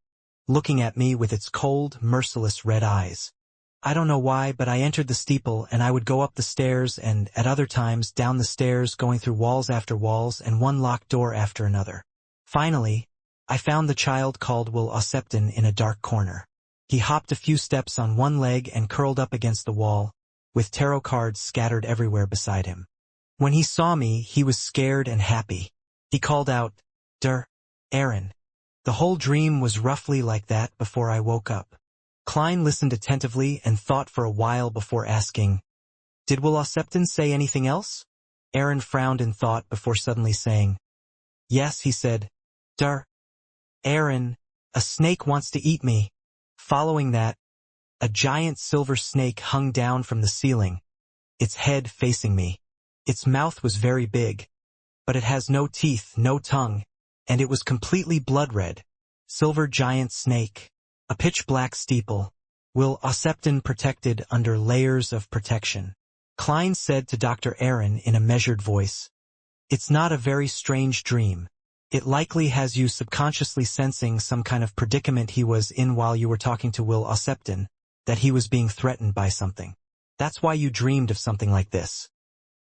looking at me with its cold, merciless red eyes. I don't know why, but I entered the steeple and I would go up the stairs and, at other times, down the stairs, going through walls after walls and one locked door after another. Finally, I found the child called Will Ossepton in a dark corner. He hopped a few steps on one leg and curled up against the wall, with tarot cards scattered everywhere beside him. When he saw me, he was scared and happy. He called out, Aaron." The whole dream was roughly like that before I woke up. Klein listened attentively and thought for a while before asking, "Did Will Ossepton say anything else?" Aaron frowned in thought before suddenly saying, "Yes," he said. Aaron, a snake wants to eat me." Following that, a giant silver snake hung down from the ceiling, its head facing me. Its mouth was very big, but it has no teeth, no tongue, and it was completely blood red. Silver giant snake. A pitch-black steeple. Will Ossepton protected under layers of protection. Klein said to Dr. Aaron in a measured voice, "It's not a very strange dream. It likely has you subconsciously sensing some kind of predicament he was in while you were talking to Will Ossepton, that he was being threatened by something. That's why you dreamed of something like this.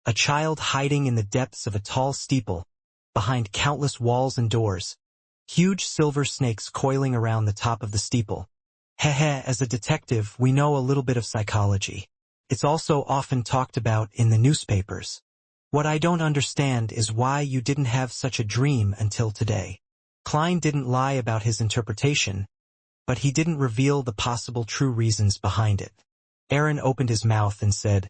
A child hiding in the depths of a tall steeple, behind countless walls and doors, huge silver snakes coiling around the top of the steeple. Heh, as a detective, we know a little bit of psychology. It's also often talked about in the newspapers. What I don't understand is why you didn't have such a dream until today. Klein didn't lie about his interpretation, but he didn't reveal the possible true reasons behind it. Aaron opened his mouth and said,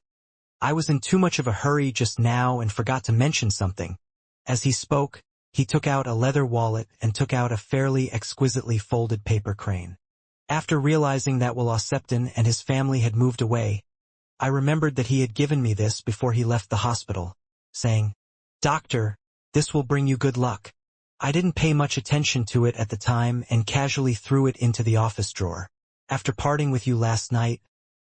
"I was in too much of a hurry just now and forgot to mention something." As he spoke, he took out a leather wallet and took out a fairly exquisitely folded paper crane. After realizing that Will Osepton and his family had moved away, I remembered that he had given me this before he left the hospital, saying, "Doctor, this will bring you good luck." I didn't pay much attention to it at the time and casually threw it into the office drawer. After parting with you last night,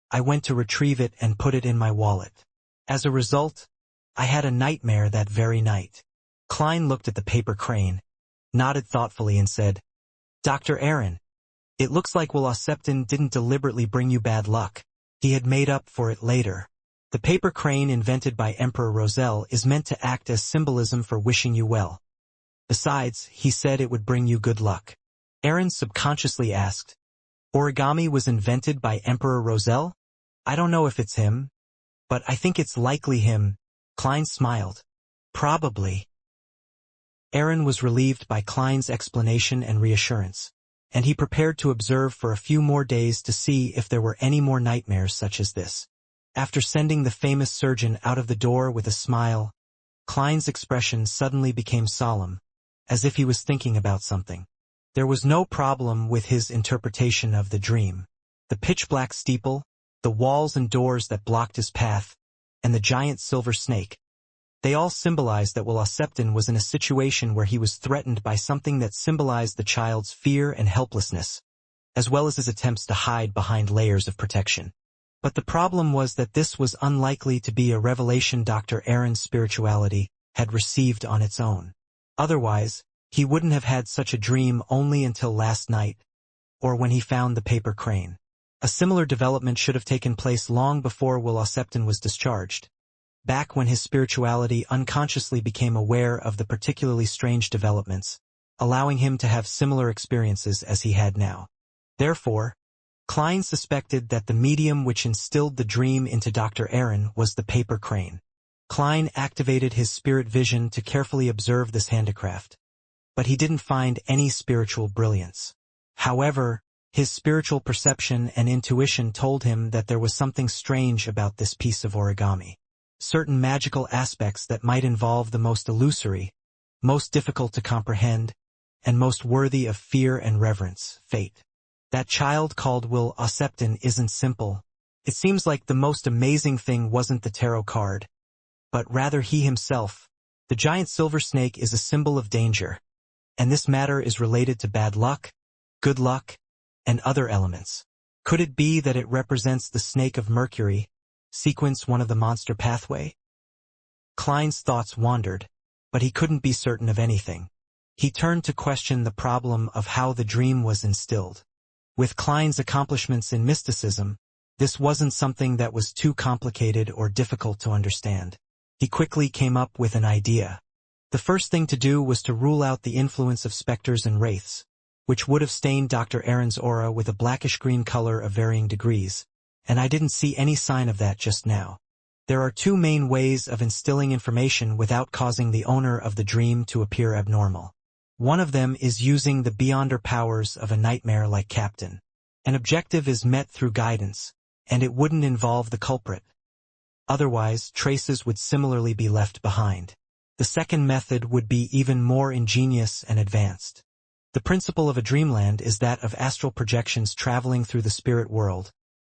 I went to retrieve it and put it in my wallet. As a result, I had a nightmare that very night. Klein looked at the paper crane, nodded thoughtfully and said, "Dr. Aaron, it looks like Will Osepton didn't deliberately bring you bad luck. He had made up for it later. The paper crane invented by Emperor Roselle is meant to act as symbolism for wishing you well. Besides, he said it would bring you good luck." Aaron subconsciously asked, "Origami was invented by Emperor Roselle? I don't know if it's him, but I think it's likely him." Klein smiled. "Probably." Aaron was relieved by Klein's explanation and reassurance, and he prepared to observe for a few more days to see if there were any more nightmares such as this. After sending the famous surgeon out of the door with a smile, Klein's expression suddenly became solemn, as if he was thinking about something. There was no problem with his interpretation of the dream. The pitch-black steeple, the walls and doors that blocked his path, and the giant silver snake. They all symbolized that Will Osepton was in a situation where he was threatened by something that symbolized the child's fear and helplessness, as well as his attempts to hide behind layers of protection. But the problem was that this was unlikely to be a revelation Dr. Aaron's spirituality had received on its own. Otherwise, he wouldn't have had such a dream only until last night, or when he found the paper crane. A similar development should have taken place long before Will Osepton was discharged, back when his spirituality unconsciously became aware of the particularly strange developments, allowing him to have similar experiences as he had now. Therefore, Klein suspected that the medium which instilled the dream into Dr. Aaron was the paper crane. Klein activated his spirit vision to carefully observe this handicraft, but he didn't find any spiritual brilliance. However, his spiritual perception and intuition told him that there was something strange about this piece of origami. Certain magical aspects that might involve the most illusory, most difficult to comprehend, and most worthy of fear and reverence, fate. That child called Will Osepton isn't simple. It seems like the most amazing thing wasn't the tarot card, but rather he himself. The giant silver snake is a symbol of danger, and this matter is related to bad luck, good luck, and other elements. Could it be that it represents the snake of Mercury, sequence one of the monster pathway? Klein's thoughts wandered, but he couldn't be certain of anything. He turned to question the problem of how the dream was instilled. With Klein's accomplishments in mysticism, this wasn't something that was too complicated or difficult to understand. He quickly came up with an idea. The first thing to do was to rule out the influence of specters and wraiths, which would have stained Dr. Aaron's aura with a blackish-green color of varying degrees, and I didn't see any sign of that just now. There are two main ways of instilling information without causing the owner of the dream to appear abnormal. One of them is using the beyonder powers of a nightmare like Captain. An objective is met through guidance, and it wouldn't involve the culprit. Otherwise, traces would similarly be left behind. The second method would be even more ingenious and advanced. The principle of a dreamland is that of astral projections traveling through the spirit world,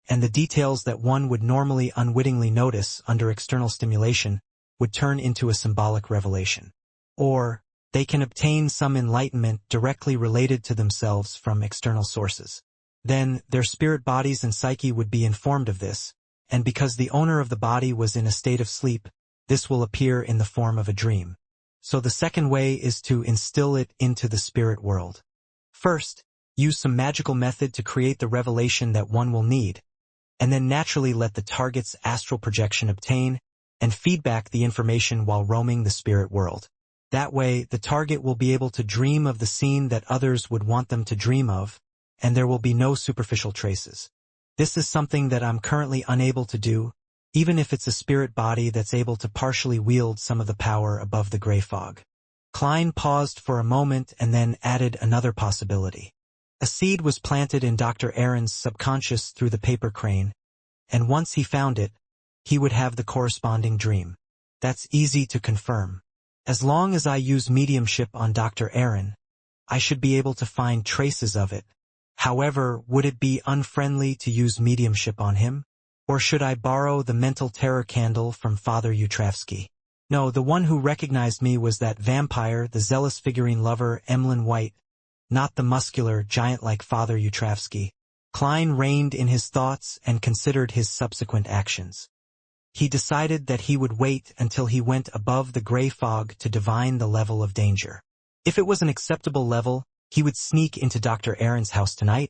and the details that one would normally unwittingly notice under external stimulation would turn into a symbolic revelation. Or, they can obtain some enlightenment directly related to themselves from external sources. Then, their spirit bodies and psyche would be informed of this, and because the owner of the body was in a state of sleep, this will appear in the form of a dream. So the second way is to instill it into the spirit world. First, use some magical method to create the revelation that one will need, and then naturally let the target's astral projection obtain and feedback the information while roaming the spirit world. That way, the target will be able to dream of the scene that others would want them to dream of, and there will be no superficial traces. This is something that I'm currently unable to do, even if it's a spirit body that's able to partially wield some of the power above the gray fog. Klein paused for a moment and then added another possibility. A seed was planted in Dr. Aaron's subconscious through the paper crane, and once he found it, he would have the corresponding dream. That's easy to confirm. As long as I use mediumship on Dr. Aaron, I should be able to find traces of it. However, would it be unfriendly to use mediumship on him? Or should I borrow the mental terror candle from Father Utravsky? No, the one who recognized me was that vampire, the zealous figurine lover, Emlyn White, not the muscular, giant-like Father Utravsky. Klein reined in his thoughts and considered his subsequent actions. He decided that he would wait until he went above the gray fog to divine the level of danger. If it was an acceptable level, he would sneak into Dr. Aaron's house tonight,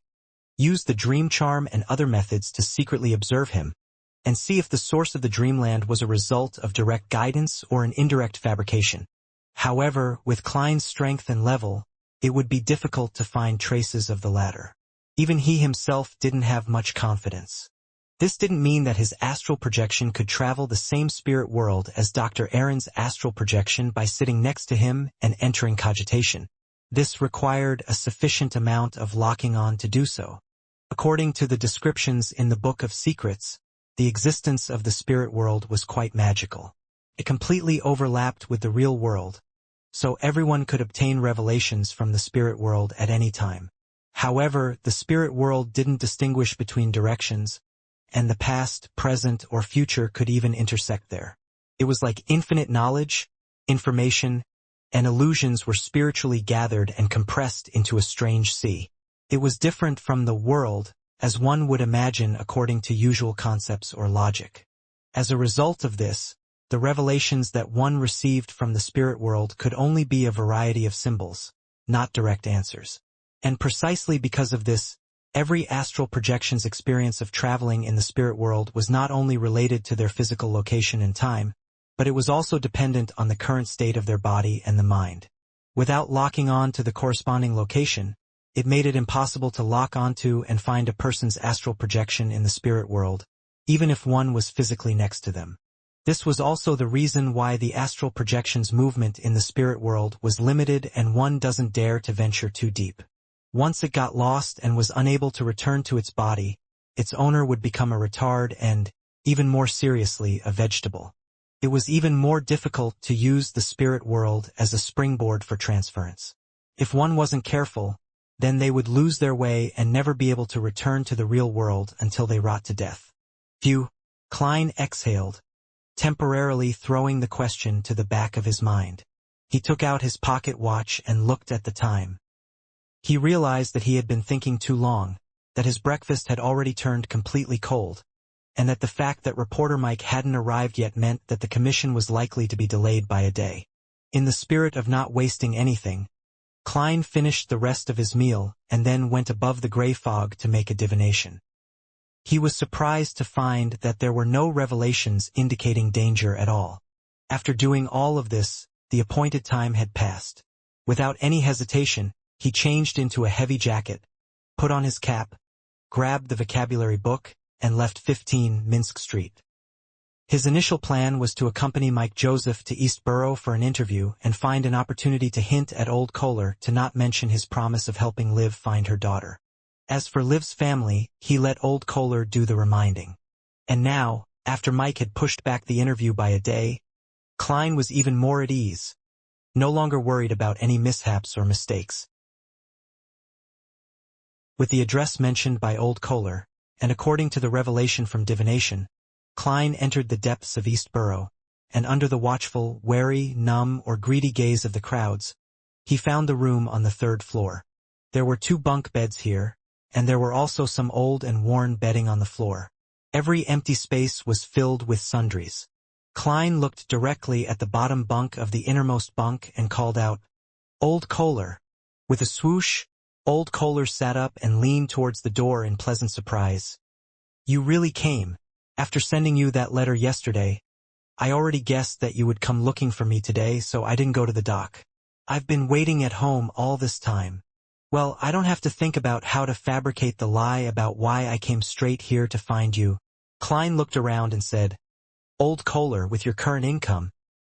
use the dream charm and other methods to secretly observe him, and see if the source of the dreamland was a result of direct guidance or an indirect fabrication. However, with Klein's strength and level, it would be difficult to find traces of the latter. Even he himself didn't have much confidence. This didn't mean that his astral projection could travel the same spirit world as Dr. Aaron's astral projection by sitting next to him and entering cogitation. This required a sufficient amount of locking on to do so. According to the descriptions in the Book of Secrets, the existence of the spirit world was quite magical. It completely overlapped with the real world, so everyone could obtain revelations from the spirit world at any time. However, the spirit world didn't distinguish between directions, and the past, present, or future could even intersect there. It was like infinite knowledge, information, and illusions were spiritually gathered and compressed into a strange sea. It was different from the world, as one would imagine according to usual concepts or logic. As a result of this, the revelations that one received from the spirit world could only be a variety of symbols, not direct answers. And precisely because of this, every astral projection's experience of traveling in the spirit world was not only related to their physical location and time, but it was also dependent on the current state of their body and the mind. Without locking on to the corresponding location, it made it impossible to lock onto and find a person's astral projection in the spirit world, even if one was physically next to them. This was also the reason why the astral projection's movement in the spirit world was limited and one doesn't dare to venture too deep. Once it got lost and was unable to return to its body, its owner would become a retard and, even more seriously, a vegetable. It was even more difficult to use the spirit world as a springboard for transference. If one wasn't careful, then they would lose their way and never be able to return to the real world until they rot to death. Phew, Klein exhaled, temporarily throwing the question to the back of his mind. He took out his pocket watch and looked at the time. He realized that he had been thinking too long, that his breakfast had already turned completely cold, and that the fact that reporter Mike hadn't arrived yet meant that the commission was likely to be delayed by a day. In the spirit of not wasting anything, Klein finished the rest of his meal and then went above the gray fog to make a divination. He was surprised to find that there were no revelations indicating danger at all. After doing all of this, the appointed time had passed. Without any hesitation, he changed into a heavy jacket, put on his cap, grabbed the vocabulary book, and left 15 Minsk Street. His initial plan was to accompany Mike Joseph to East Borough for an interview and find an opportunity to hint at Old Kohler to not mention his promise of helping Liv find her daughter. As for Liv's family, he let Old Kohler do the reminding. And now, after Mike had pushed back the interview by a day, Klein was even more at ease, no longer worried about any mishaps or mistakes. With the address mentioned by Old Kohler, and according to the revelation from divination, Klein entered the depths of East Borough, and under the watchful, wary, numb, or greedy gaze of the crowds, he found the room on the 3rd floor. There were 2 bunk beds here, and there were also some old and worn bedding on the floor. Every empty space was filled with sundries. Klein looked directly at the bottom bunk of the innermost bunk and called out, "Old Kohler." With a swoosh, Old Kohler sat up and leaned towards the door in pleasant surprise. You really came. After sending you that letter yesterday, I already guessed that you would come looking for me today, so I didn't go to the dock. I've been waiting at home all this time. Well, I don't have to think about how to fabricate the lie about why I came straight here to find you. Klein looked around and said, Old Kohler, with your current income,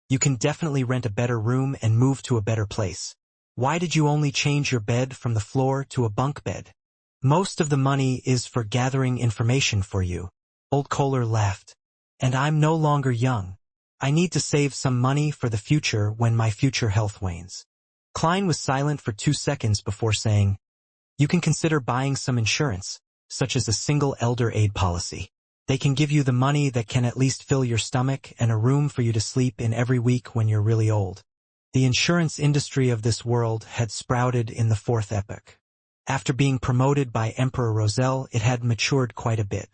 you can definitely rent a better room and move to a better place. Why did you only change your bed from the floor to a bunk bed? Most of the money is for gathering information for you. Old Kohler laughed. And I'm no longer young. I need to save some money for the future when my future health wanes. Klein was silent for 2 seconds before saying, You can consider buying some insurance, such as a single elder aid policy. They can give you the money that can at least fill your stomach and a room for you to sleep in every week when you're really old. The insurance industry of this world had sprouted in the Fourth Epoch. After being promoted by Emperor Roselle, it had matured quite a bit.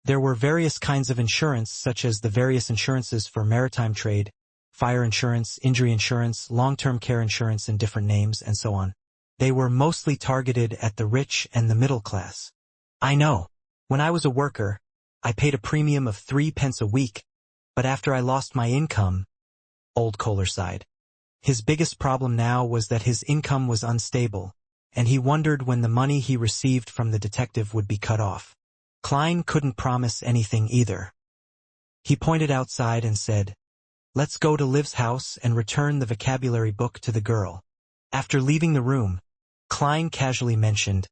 There were various kinds of insurance, such as the various insurances for maritime trade, fire insurance, injury insurance, long-term care insurance in different names, and so on. They were mostly targeted at the rich and the middle class. I know. When I was a worker, I paid a premium of 3 pence a week, but after I lost my income, Old Kohler sighed. His biggest problem now was that his income was unstable, and he wondered when the money he received from the detective would be cut off. Klein couldn't promise anything either. He pointed outside and said, Let's go to Liv's house and return the vocabulary book to the girl. After leaving the room, Klein casually mentioned,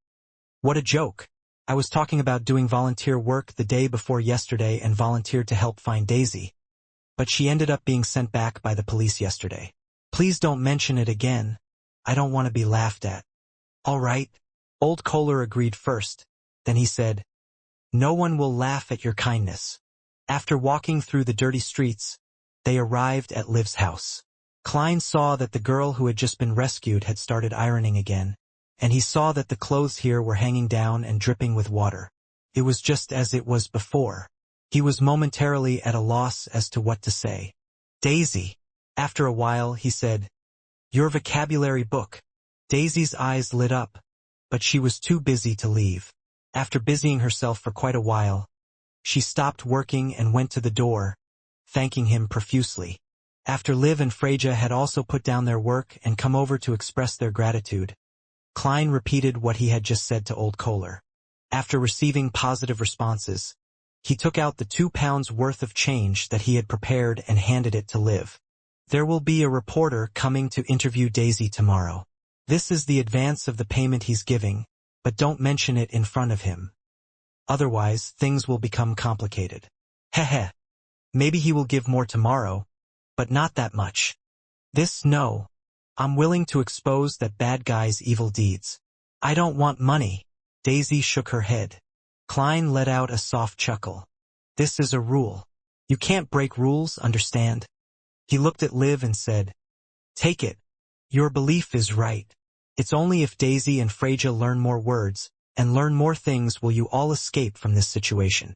What a joke. I was talking about doing volunteer work the day before yesterday and volunteered to help find Daisy. But she ended up being sent back by the police yesterday. Please don't mention it again. I don't want to be laughed at. All right. Old Kohler agreed first. Then he said, No one will laugh at your kindness. After walking through the dirty streets, they arrived at Liv's house. Klein saw that the girl who had just been rescued had started ironing again, and he saw that the clothes here were hanging down and dripping with water. It was just as it was before. He was momentarily at a loss as to what to say. Daisy. After a while, he said, Your vocabulary book. Daisy's eyes lit up, but she was too busy to leave. After busying herself for quite a while, she stopped working and went to the door, thanking him profusely. After Liv and Freja had also put down their work and come over to express their gratitude, Klein repeated what he had just said to Old Kohler. After receiving positive responses, he took out the 2 pounds worth of change that he had prepared and handed it to Liv. There will be a reporter coming to interview Daisy tomorrow. This is the advance of the payment he's giving, but don't mention it in front of him. Otherwise, things will become complicated. Heh. Maybe he will give more tomorrow, but not that much. No. I'm willing to expose that bad guy's evil deeds. I don't want money. Daisy shook her head. Klein let out a soft chuckle. This is a rule. You can't break rules, understand? He looked at Liv and said, Take it. Your belief is right. It's only if Daisy and Freja learn more words, and learn more things will you all escape from this situation.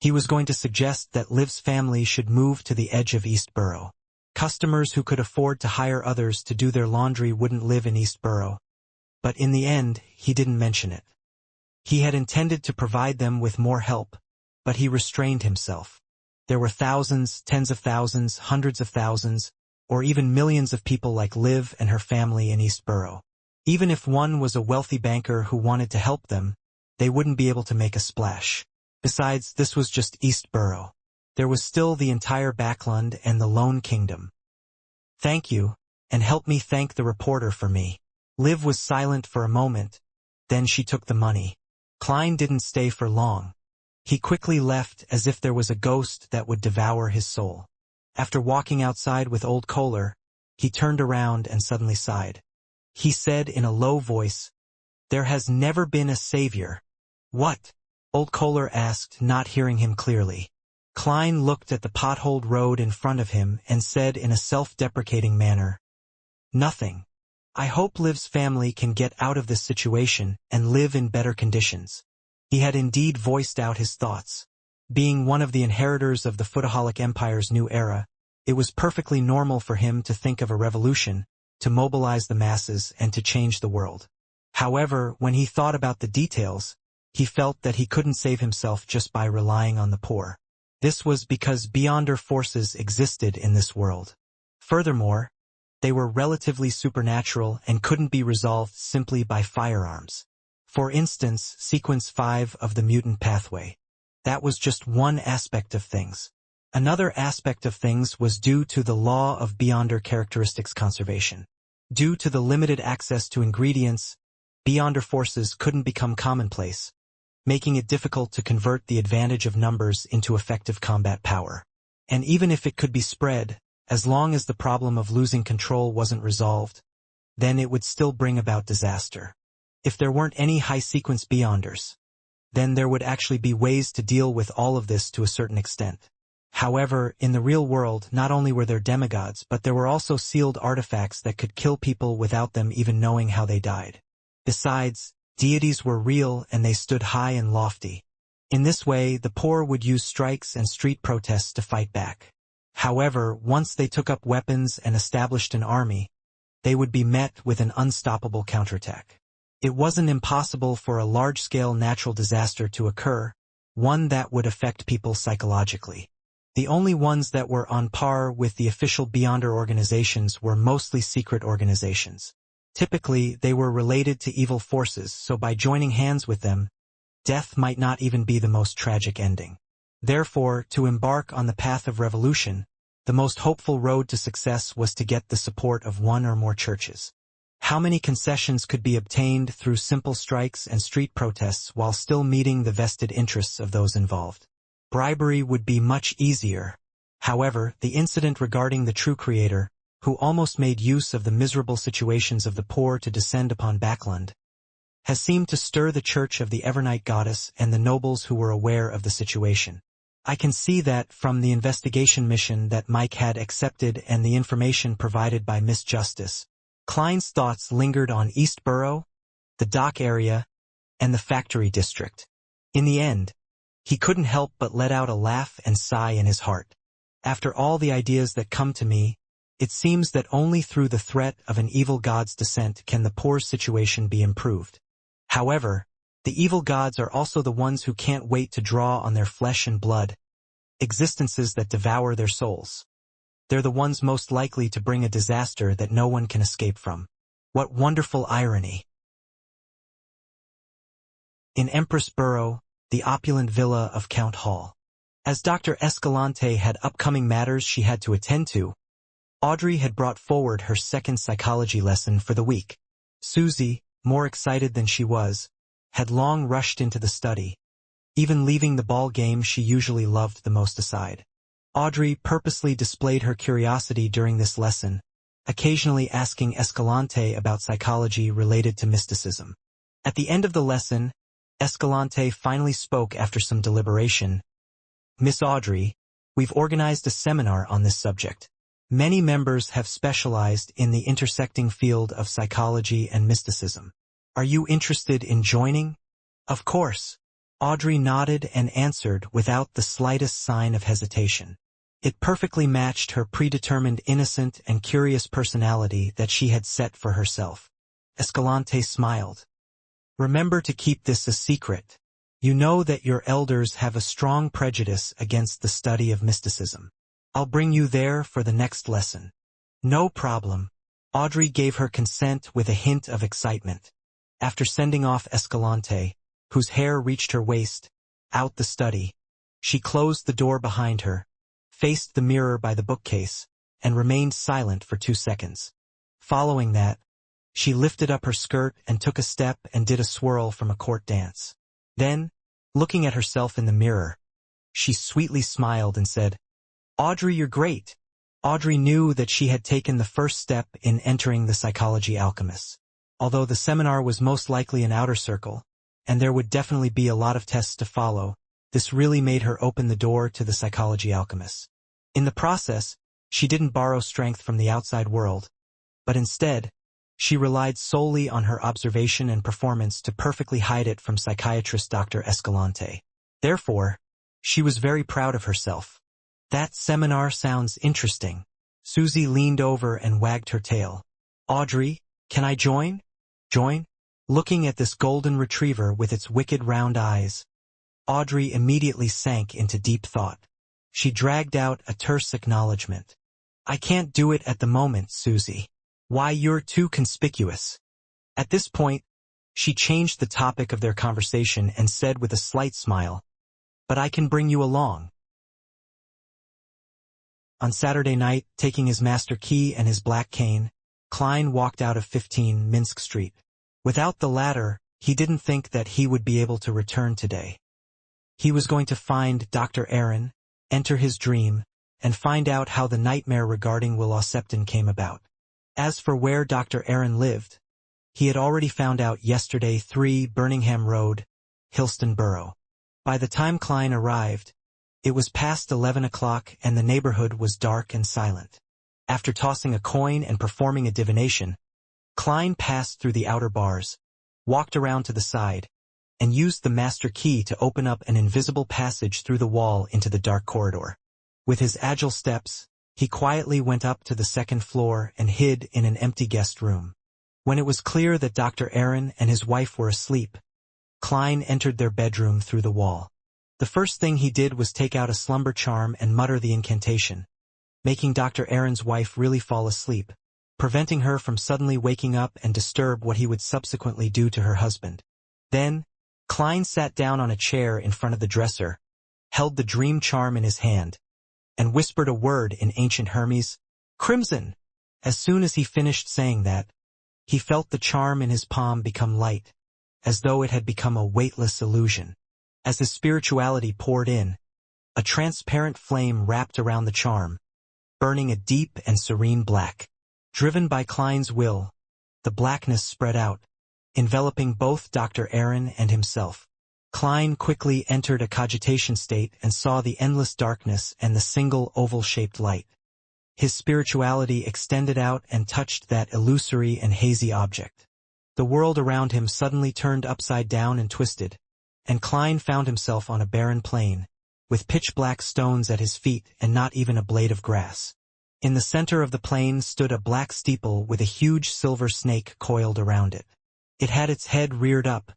He was going to suggest that Liv's family should move to the edge of Eastborough. Customers who could afford to hire others to do their laundry wouldn't live in Eastborough. But in the end, he didn't mention it. He had intended to provide them with more help, but he restrained himself. There were thousands, tens of thousands, hundreds of thousands, or even millions of people like Liv and her family in Eastborough. Even if one was a wealthy banker who wanted to help them, they wouldn't be able to make a splash. Besides, this was just Eastborough. There was still the entire Backland and the Lone Kingdom. Thank you, and help me thank the reporter for me. Liv was silent for a moment, then she took the money. Klein didn't stay for long. He quickly left as if there was a ghost that would devour his soul. After walking outside with Old Kohler, he turned around and suddenly sighed. He said in a low voice, There has never been a savior. What? Old Kohler asked, not hearing him clearly. Klein looked at the potholed road in front of him and said in a self-deprecating manner, Nothing. I hope Liv's family can get out of this situation and live in better conditions. He had indeed voiced out his thoughts. Being one of the inheritors of the Footaholic Empire's new era, it was perfectly normal for him to think of a revolution, to mobilize the masses and to change the world. However, when he thought about the details, He felt that he couldn't save himself just by relying on the poor. This was because beyonder forces existed in this world. Furthermore, they were relatively supernatural and couldn't be resolved simply by firearms. For instance, Sequence 5 of the mutant pathway. That was just one aspect of things. Another aspect of things was due to the law of beyonder characteristics conservation. Due to the limited access to ingredients, beyonder forces couldn't become commonplace, making it difficult to convert the advantage of numbers into effective combat power. And even if it could be spread, as long as the problem of losing control wasn't resolved, then it would still bring about disaster. If there weren't any high-sequence beyonders, then there would actually be ways to deal with all of this to a certain extent. However, in the real world, not only were there demigods, but there were also sealed artifacts that could kill people without them even knowing how they died. Besides, deities were real and they stood high and lofty. In this way, the poor would use strikes and street protests to fight back. However, once they took up weapons and established an army, they would be met with an unstoppable counterattack. It wasn't impossible for a large-scale natural disaster to occur, one that would affect people psychologically. The only ones that were on par with the official beyonder organizations were mostly secret organizations. Typically, they were related to evil forces, so by joining hands with them, death might not even be the most tragic ending. Therefore, to embark on the path of revolution, the most hopeful road to success was to get the support of one or more churches. How many concessions could be obtained through simple strikes and street protests while still meeting the vested interests of those involved? Bribery would be much easier. However, the incident regarding the true creator, who almost made use of the miserable situations of the poor to descend upon Backland, has seemed to stir the church of the Evernight goddess and the nobles who were aware of the situation. I can see that from the investigation mission that Mike had accepted and the information provided by Miss Justice, Klein's thoughts lingered on East Borough, the dock area, and the factory district. In the end, he couldn't help but let out a laugh and sigh in his heart. After all the ideas that come to me, it seems that only through the threat of an evil god's descent can the poor's situation be improved. However, the evil gods are also the ones who can't wait to draw on their flesh and blood, existences that devour their souls. They're the ones most likely to bring a disaster that no one can escape from. What wonderful irony! In Empress Borough, the opulent villa of Count Hall. As Dr. Escalante had upcoming matters she had to attend to, Audrey had brought forward her second psychology lesson for the week. Susie, more excited than she was, had long rushed into the study, even leaving the ball game she usually loved the most aside. Audrey purposely displayed her curiosity during this lesson, occasionally asking Escalante about psychology related to mysticism. At the end of the lesson, Escalante finally spoke after some deliberation. "Miss Audrey, we've organized a seminar on this subject. Many members have specialized in the intersecting field of psychology and mysticism. Are you interested in joining?" "Of course." Audrey nodded and answered without the slightest sign of hesitation. It perfectly matched her predetermined innocent and curious personality that she had set for herself. Escalante smiled. "Remember to keep this a secret. You know that your elders have a strong prejudice against the study of mysticism. I'll bring you there for the next lesson." "No problem." Audrey gave her consent with a hint of excitement. After sending off Escalante, whose hair reached her waist, out the study, she closed the door behind her, faced the mirror by the bookcase, and remained silent for 2 seconds. Following that, she lifted up her skirt and took a step and did a swirl from a court dance. Then, looking at herself in the mirror, she sweetly smiled and said, "Audrey, you're great." Audrey knew that she had taken the first step in entering the Psychology Alchemists. Although the seminar was most likely an outer circle, and there would definitely be a lot of tests to follow, this really made her open the door to the Psychology Alchemists. In the process, she didn't borrow strength from the outside world, but instead, she relied solely on her observation and performance to perfectly hide it from psychiatrist Dr. Escalante. Therefore, she was very proud of herself. "That seminar sounds interesting." Susie leaned over and wagged her tail. "Audrey, can I join?" "Join? Looking at this golden retriever with its wicked round eyes, Audrey immediately sank into deep thought. She dragged out a terse acknowledgement. "I can't do it at the moment, Susie. Why, you're too conspicuous." At this point, she changed the topic of their conversation and said with a slight smile, "But I can bring you along." On Saturday night, taking his master key and his black cane, Klein walked out of 15 Minsk Street. Without the latter, he didn't think that he would be able to return today. He was going to find Dr. Aaron, enter his dream, and find out how the nightmare regarding Will Ossepton came about. As for where Dr. Aaron lived, he had already found out yesterday, 3 Birmingham Road, Hillston Borough. By the time Klein arrived, it was past 11 o'clock and the neighborhood was dark and silent. After tossing a coin and performing a divination, Klein passed through the outer bars, walked around to the side, and used the master key to open up an invisible passage through the wall into the dark corridor. With his agile steps, he quietly went up to the second floor and hid in an empty guest room. When it was clear that Dr. Aaron and his wife were asleep, Klein entered their bedroom through the wall. The first thing he did was take out a slumber charm and mutter the incantation, making Dr. Aaron's wife really fall asleep, preventing her from suddenly waking up and disturb what he would subsequently do to her husband. Then, Klein sat down on a chair in front of the dresser, held the dream charm in his hand, and whispered a word in ancient Hermes, "Crimson." As soon as he finished saying that, he felt the charm in his palm become light, as though it had become a weightless illusion. As his spirituality poured in, a transparent flame wrapped around the charm, burning a deep and serene black. Driven by Klein's will, the blackness spread out, enveloping both Dr. Aaron and himself. Klein quickly entered a cogitation state and saw the endless darkness and the single oval-shaped light. His spirituality extended out and touched that illusory and hazy object. The world around him suddenly turned upside down and twisted, and Klein found himself on a barren plain, with pitch-black stones at his feet and not even a blade of grass. In the center of the plain stood a black steeple with a huge silver snake coiled around it. It had its head reared up,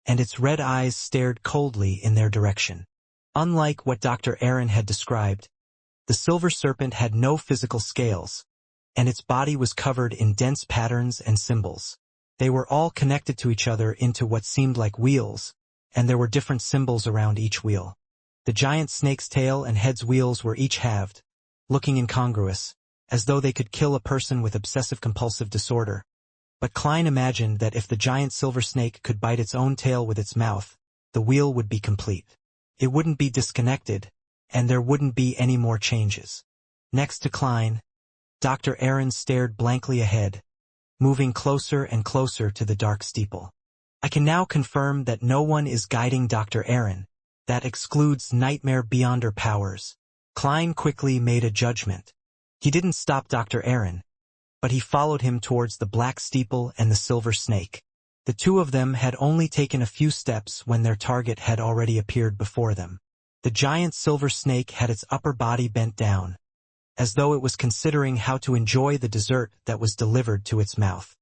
and its red eyes stared coldly in their direction. Unlike what Dr. Aaron had described, the silver serpent had no physical scales, and its body was covered in dense patterns and symbols. They were all connected to each other into what seemed like wheels, and there were different symbols around each wheel. The giant snake's tail and head's wheels were each halved, looking incongruous, as though they could kill a person with obsessive-compulsive disorder. But Klein imagined that if the giant silver snake could bite its own tail with its mouth, the wheel would be complete. It wouldn't be disconnected, and there wouldn't be any more changes. Next to Klein, Dr. Aaron stared blankly ahead, moving closer and closer to the dark steeple. "I can now confirm that no one is guiding Dr. Aaron. That excludes Nightmare Beyonder powers." Klein quickly made a judgment. He didn't stop Dr. Aaron, but he followed him towards the black steeple and the silver snake. The two of them had only taken a few steps when their target had already appeared before them. The giant silver snake had its upper body bent down, as though it was considering how to enjoy the dessert that was delivered to its mouth.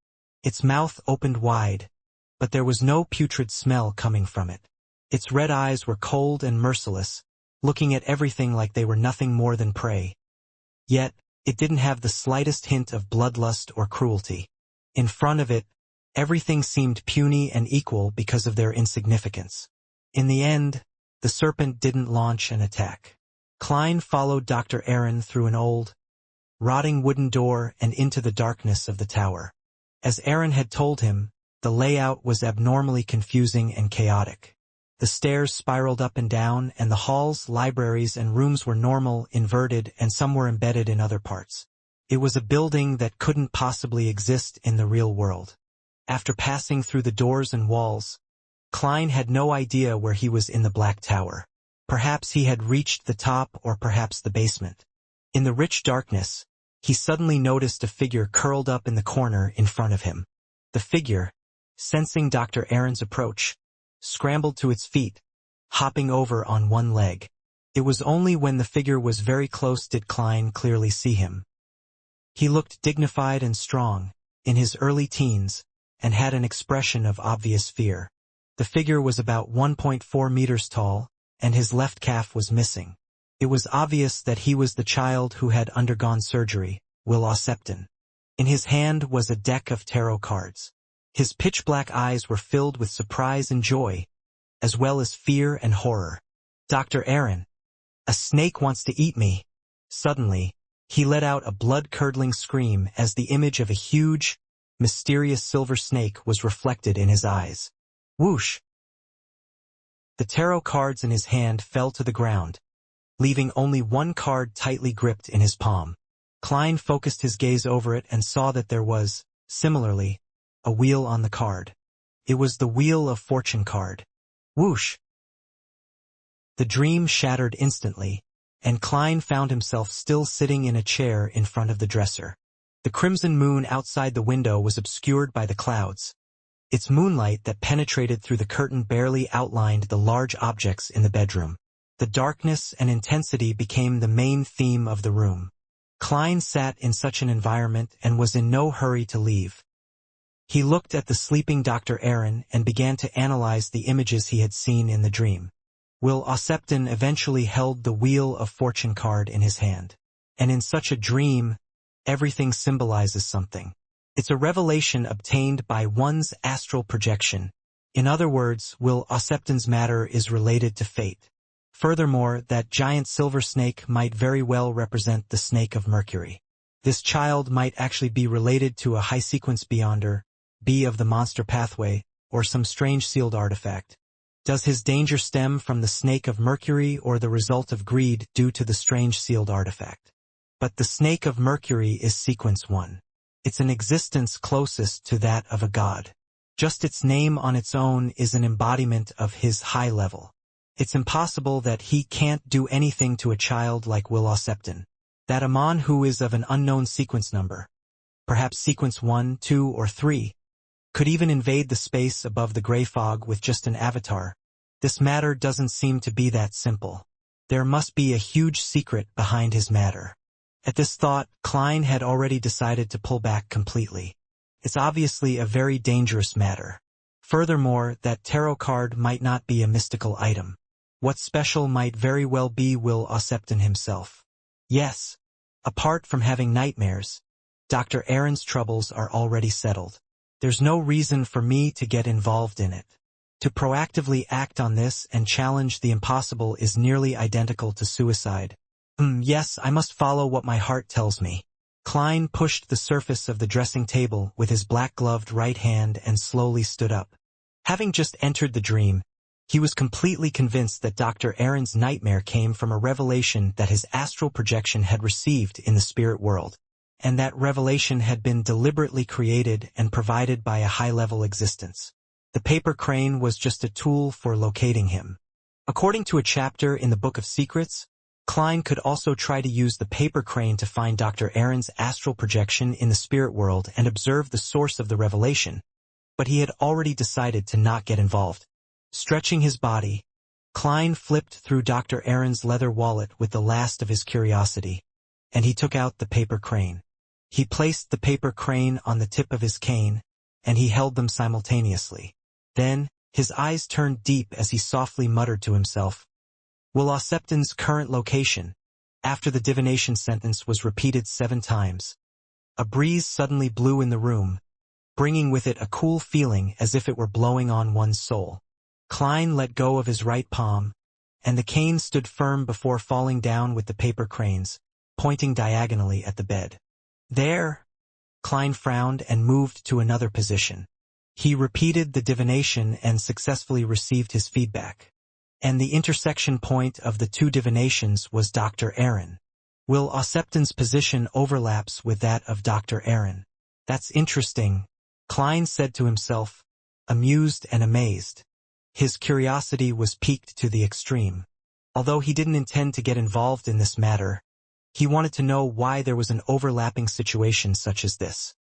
Its mouth opened wide, but there was no putrid smell coming from it. Its red eyes were cold and merciless, looking at everything like they were nothing more than prey. Yet, it didn't have the slightest hint of bloodlust or cruelty. In front of it, everything seemed puny and equal because of their insignificance. In the end, the serpent didn't launch an attack. Klein followed Dr. Aaron through an old, rotting wooden door and into the darkness of the tower. As Aaron had told him, the layout was abnormally confusing and chaotic. The stairs spiraled up and down, and the halls, libraries, and rooms were normal, inverted, and some were embedded in other parts. It was a building that couldn't possibly exist in the real world. After passing through the doors and walls, Klein had no idea where he was in the Black Tower. Perhaps he had reached the top or perhaps the basement. In the rich darkness, he suddenly noticed a figure curled up in the corner in front of him. The figure, sensing Dr. Aaron's approach, scrambled to its feet, hopping over on one leg. It was only when the figure was very close did Klein clearly see him. He looked dignified and strong, in his early teens, and had an expression of obvious fear. The figure was about 1.4 meters tall, and his left calf was missing. It was obvious that he was the child who had undergone surgery, Will Aucepton. In his hand was a deck of tarot cards. His pitch-black eyes were filled with surprise and joy, as well as fear and horror. "Dr. Aaron, a snake wants to eat me." Suddenly, he let out a blood-curdling scream as the image of a huge, mysterious silver snake was reflected in his eyes. Whoosh! The tarot cards in his hand fell to the ground, leaving only one card tightly gripped in his palm. Klein focused his gaze over it and saw that there was, similarly, a wheel on the card. It was the Wheel of Fortune card. Whoosh! The dream shattered instantly, and Klein found himself still sitting in a chair in front of the dresser. The crimson moon outside the window was obscured by the clouds. Its moonlight that penetrated through the curtain barely outlined the large objects in the bedroom. The darkness and intensity became the main theme of the room. Klein sat in such an environment and was in no hurry to leave. He looked at the sleeping Dr. Aaron and began to analyze the images he had seen in the dream. Will Aucepton eventually held the Wheel of Fortune card in his hand. And in such a dream, everything symbolizes something. It's a revelation obtained by one's astral projection. In other words, Will Aucepton's matter is related to fate. Furthermore, that giant silver snake might very well represent the snake of Mercury. This child might actually be related to a high-sequence beyonder, B of the monster pathway, or some strange sealed artifact. Does his danger stem from the snake of Mercury or the result of greed due to the strange sealed artifact? But the snake of Mercury is sequence 1. It's an existence closest to that of a god. Just its name on its own is an embodiment of his high level. It's impossible that he can't do anything to a child like Will Aucepton. That Amon who is of an unknown sequence number, perhaps sequence 1, 2, or 3, could even invade the space above the gray fog with just an avatar. This matter doesn't seem to be that simple. There must be a huge secret behind his matter. At this thought, Klein had already decided to pull back completely. It's obviously a very dangerous matter. Furthermore, that tarot card might not be a mystical item. What's special might very well be Will Aucepton himself. Yes, apart from having nightmares, Dr. Aaron's troubles are already settled. There's no reason for me to get involved in it. To proactively act on this and challenge the impossible is nearly identical to suicide. Yes, I must follow what my heart tells me. Klein pushed the surface of the dressing table with his black-gloved right hand and slowly stood up. Having just entered the dream, he was completely convinced that Dr. Aaron's nightmare came from a revelation that his astral projection had received in the spirit world, and that revelation had been deliberately created and provided by a high-level existence. The paper crane was just a tool for locating him. According to a chapter in the Book of Secrets, Klein could also try to use the paper crane to find Dr. Aaron's astral projection in the spirit world and observe the source of the revelation, but he had already decided to not get involved. Stretching his body, Klein flipped through Dr. Aaron's leather wallet with the last of his curiosity, and he took out the paper crane. He placed the paper crane on the tip of his cane, and he held them simultaneously. Then, his eyes turned deep as he softly muttered to himself, "Will Aucepton's current location," after the divination sentence was repeated 7 times. A breeze suddenly blew in the room, bringing with it a cool feeling as if it were blowing on one's soul. Klein let go of his right palm, and the cane stood firm before falling down with the paper cranes, pointing diagonally at the bed. "There!" Klein frowned and moved to another position. He repeated the divination and successfully received his feedback. And the intersection point of the 2 divinations was Dr. Aaron. Will Aucepton's position overlaps with that of Dr. Aaron. "That's interesting," Klein said to himself, amused and amazed. His curiosity was piqued to the extreme. Although he didn't intend to get involved in this matter, he wanted to know why there was an overlapping situation such as this.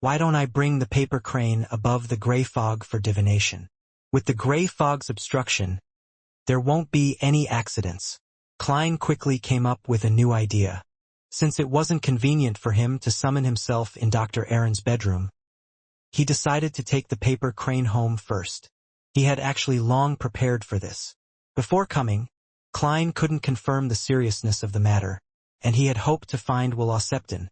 Why don't I bring the paper crane above the gray fog for divination? With the gray fog's obstruction, there won't be any accidents. Klein quickly came up with a new idea. Since it wasn't convenient for him to summon himself in Dr. Aaron's bedroom, he decided to take the paper crane home first. He had actually long prepared for this. Before coming, Klein couldn't confirm the seriousness of the matter, and he had hoped to find Will Septon,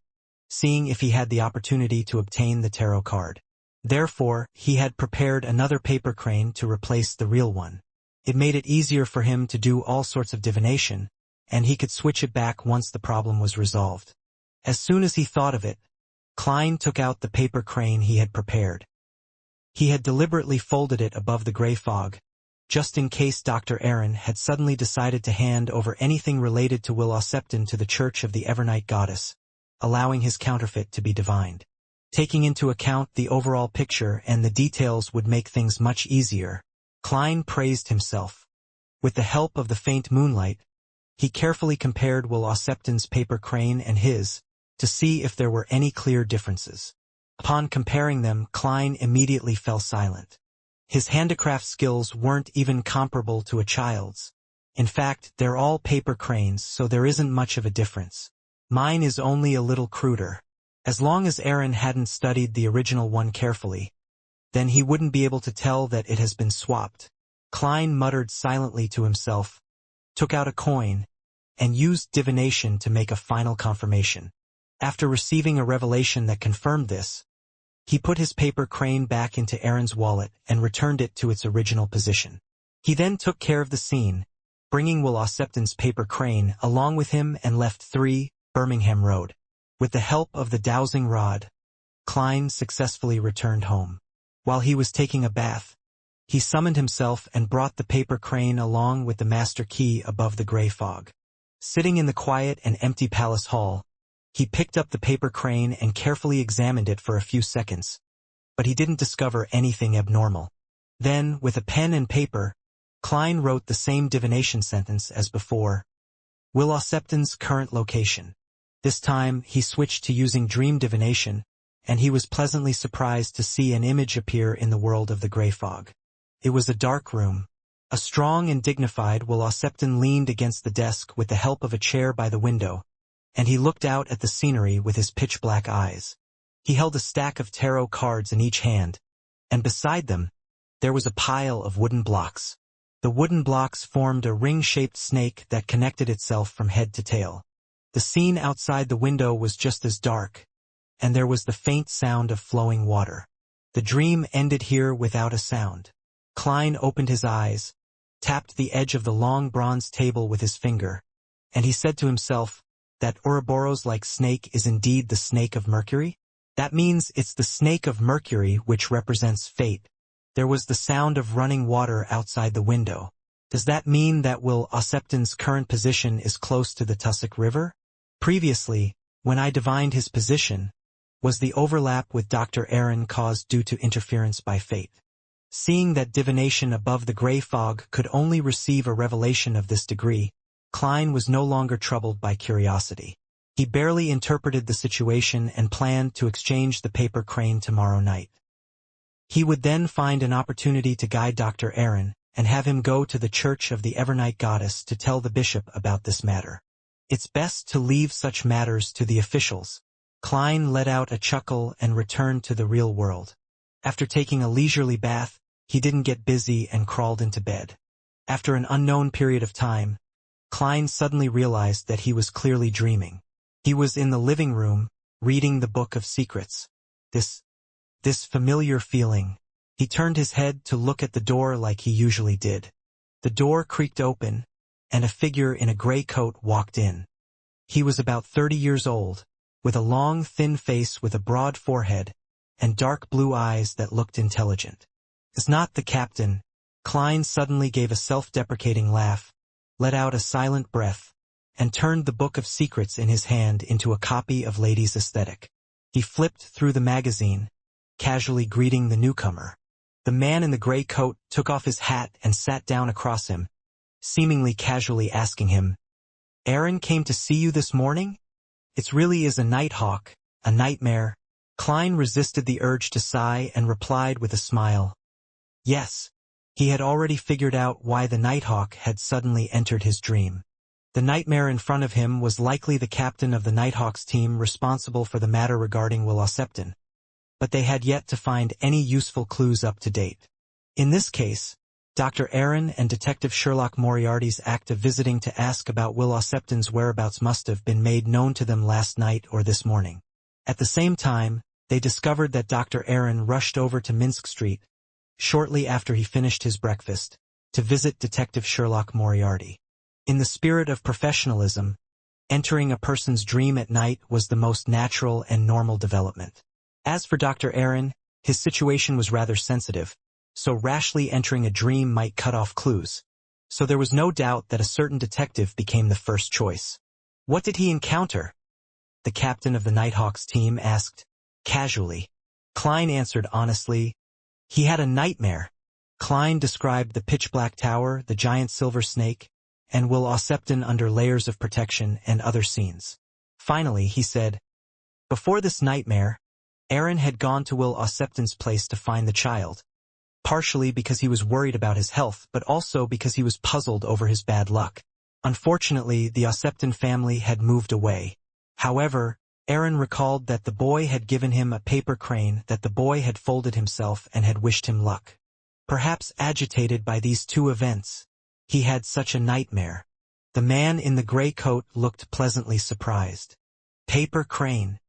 seeing if he had the opportunity to obtain the tarot card. Therefore, he had prepared another paper crane to replace the real one. It made it easier for him to do all sorts of divination, and he could switch it back once the problem was resolved. As soon as he thought of it, Klein took out the paper crane he had prepared. He had deliberately folded it above the gray fog, just in case Dr. Aaron had suddenly decided to hand over anything related to Will Septon to the Church of the Evernight Goddess, allowing his counterfeit to be divined. Taking into account the overall picture and the details would make things much easier. Klein praised himself. With the help of the faint moonlight, he carefully compared Will Septon's paper crane and his, to see if there were any clear differences. Upon comparing them, Klein immediately fell silent. His handicraft skills weren't even comparable to a child's. In fact, they're all paper cranes, so there isn't much of a difference. Mine is only a little cruder. As long as Aaron hadn't studied the original one carefully, then he wouldn't be able to tell that it has been swapped. Klein muttered silently to himself, took out a coin, and used divination to make a final confirmation. After receiving a revelation that confirmed this, he put his paper crane back into Aaron's wallet and returned it to its original position. He then took care of the scene, bringing Will Septon's paper crane along with him and left 3 Birmingham Road. With the help of the dowsing rod, Klein successfully returned home. While he was taking a bath, he summoned himself and brought the paper crane along with the master key above the gray fog. Sitting in the quiet and empty palace hall, he picked up the paper crane and carefully examined it for a few seconds, but he didn't discover anything abnormal. Then, with a pen and paper, Klein wrote the same divination sentence as before. Will Septon's current location. This time, he switched to using dream divination, and he was pleasantly surprised to see an image appear in the world of the gray fog. It was a dark room. A strong and dignified Will Septon leaned against the desk with the help of a chair by the window, and he looked out at the scenery with his pitch-black eyes. He held a stack of tarot cards in each hand, and beside them, there was a pile of wooden blocks. The wooden blocks formed a ring-shaped snake that connected itself from head to tail. The scene outside the window was just as dark, and there was the faint sound of flowing water. The dream ended here without a sound. Klein opened his eyes, tapped the edge of the long bronze table with his finger, and he said to himself, that Ouroboros-like snake is indeed the snake of Mercury? That means it's the snake of Mercury which represents fate. There was the sound of running water outside the window. Does that mean that Will Septon's current position is close to the Tussock River? Previously, when I divined his position, was the overlap with Dr. Aaron caused due to interference by fate? Seeing that divination above the gray fog could only receive a revelation of this degree, Klein was no longer troubled by curiosity. He barely interpreted the situation and planned to exchange the paper crane tomorrow night. He would then find an opportunity to guide Dr. Aaron and have him go to the Church of the Evernight Goddess to tell the bishop about this matter. It's best to leave such matters to the officials. Klein let out a chuckle and returned to the real world. After taking a leisurely bath, he didn't get busy and crawled into bed. After an unknown period of time, Klein suddenly realized that he was clearly dreaming. He was in the living room, reading the Book of Secrets. This familiar feeling. He turned his head to look at the door like he usually did. The door creaked open, and a figure in a gray coat walked in. He was about 30 years old, with a long, thin face with a broad forehead, and dark blue eyes that looked intelligent. "It's not the captain." Klein suddenly gave a self-deprecating laugh, let out a silent breath, and turned the Book of Secrets in his hand into a copy of Ladies' Aesthetic. He flipped through the magazine, casually greeting the newcomer. The man in the gray coat took off his hat and sat down across him, seemingly casually asking him, "Aaron came to see you this morning? It really is a nighthawk, a nightmare." Klein resisted the urge to sigh and replied with a smile. Yes. He had already figured out why the nighthawk had suddenly entered his dream. The nightmare in front of him was likely the captain of the Nighthawks team responsible for the matter regarding Will Septon. but they had yet to find any useful clues up to date. In this case, Dr. Aaron and Detective Sherlock Moriarty's act of visiting to ask about Will Ossepton's whereabouts must have been made known to them last night or this morning. At the same time, they discovered that Dr. Aaron rushed over to Minsk Street, shortly after he finished his breakfast, to visit Detective Sherlock Moriarty. In the spirit of professionalism, entering a person's dream at night was the most natural and normal development. As for Dr. Aaron, his situation was rather sensitive, so rashly entering a dream might cut off clues. So there was no doubt that a certain detective became the first choice. What did he encounter? The captain of the Nighthawks team asked, casually. Klein answered honestly, he had a nightmare. Klein described the pitch-black tower, the giant silver snake, and Will Ossepton under layers of protection and other scenes. Finally, he said, before this nightmare, Aaron had gone to Will Ossepton's place to find the child, partially because he was worried about his health, but also because he was puzzled over his bad luck. Unfortunately, the Ossepton family had moved away. However, Aaron recalled that the boy had given him a paper crane that the boy had folded himself and had wished him luck. Perhaps agitated by these two events, he had such a nightmare. The man in the gray coat looked pleasantly surprised. Paper crane.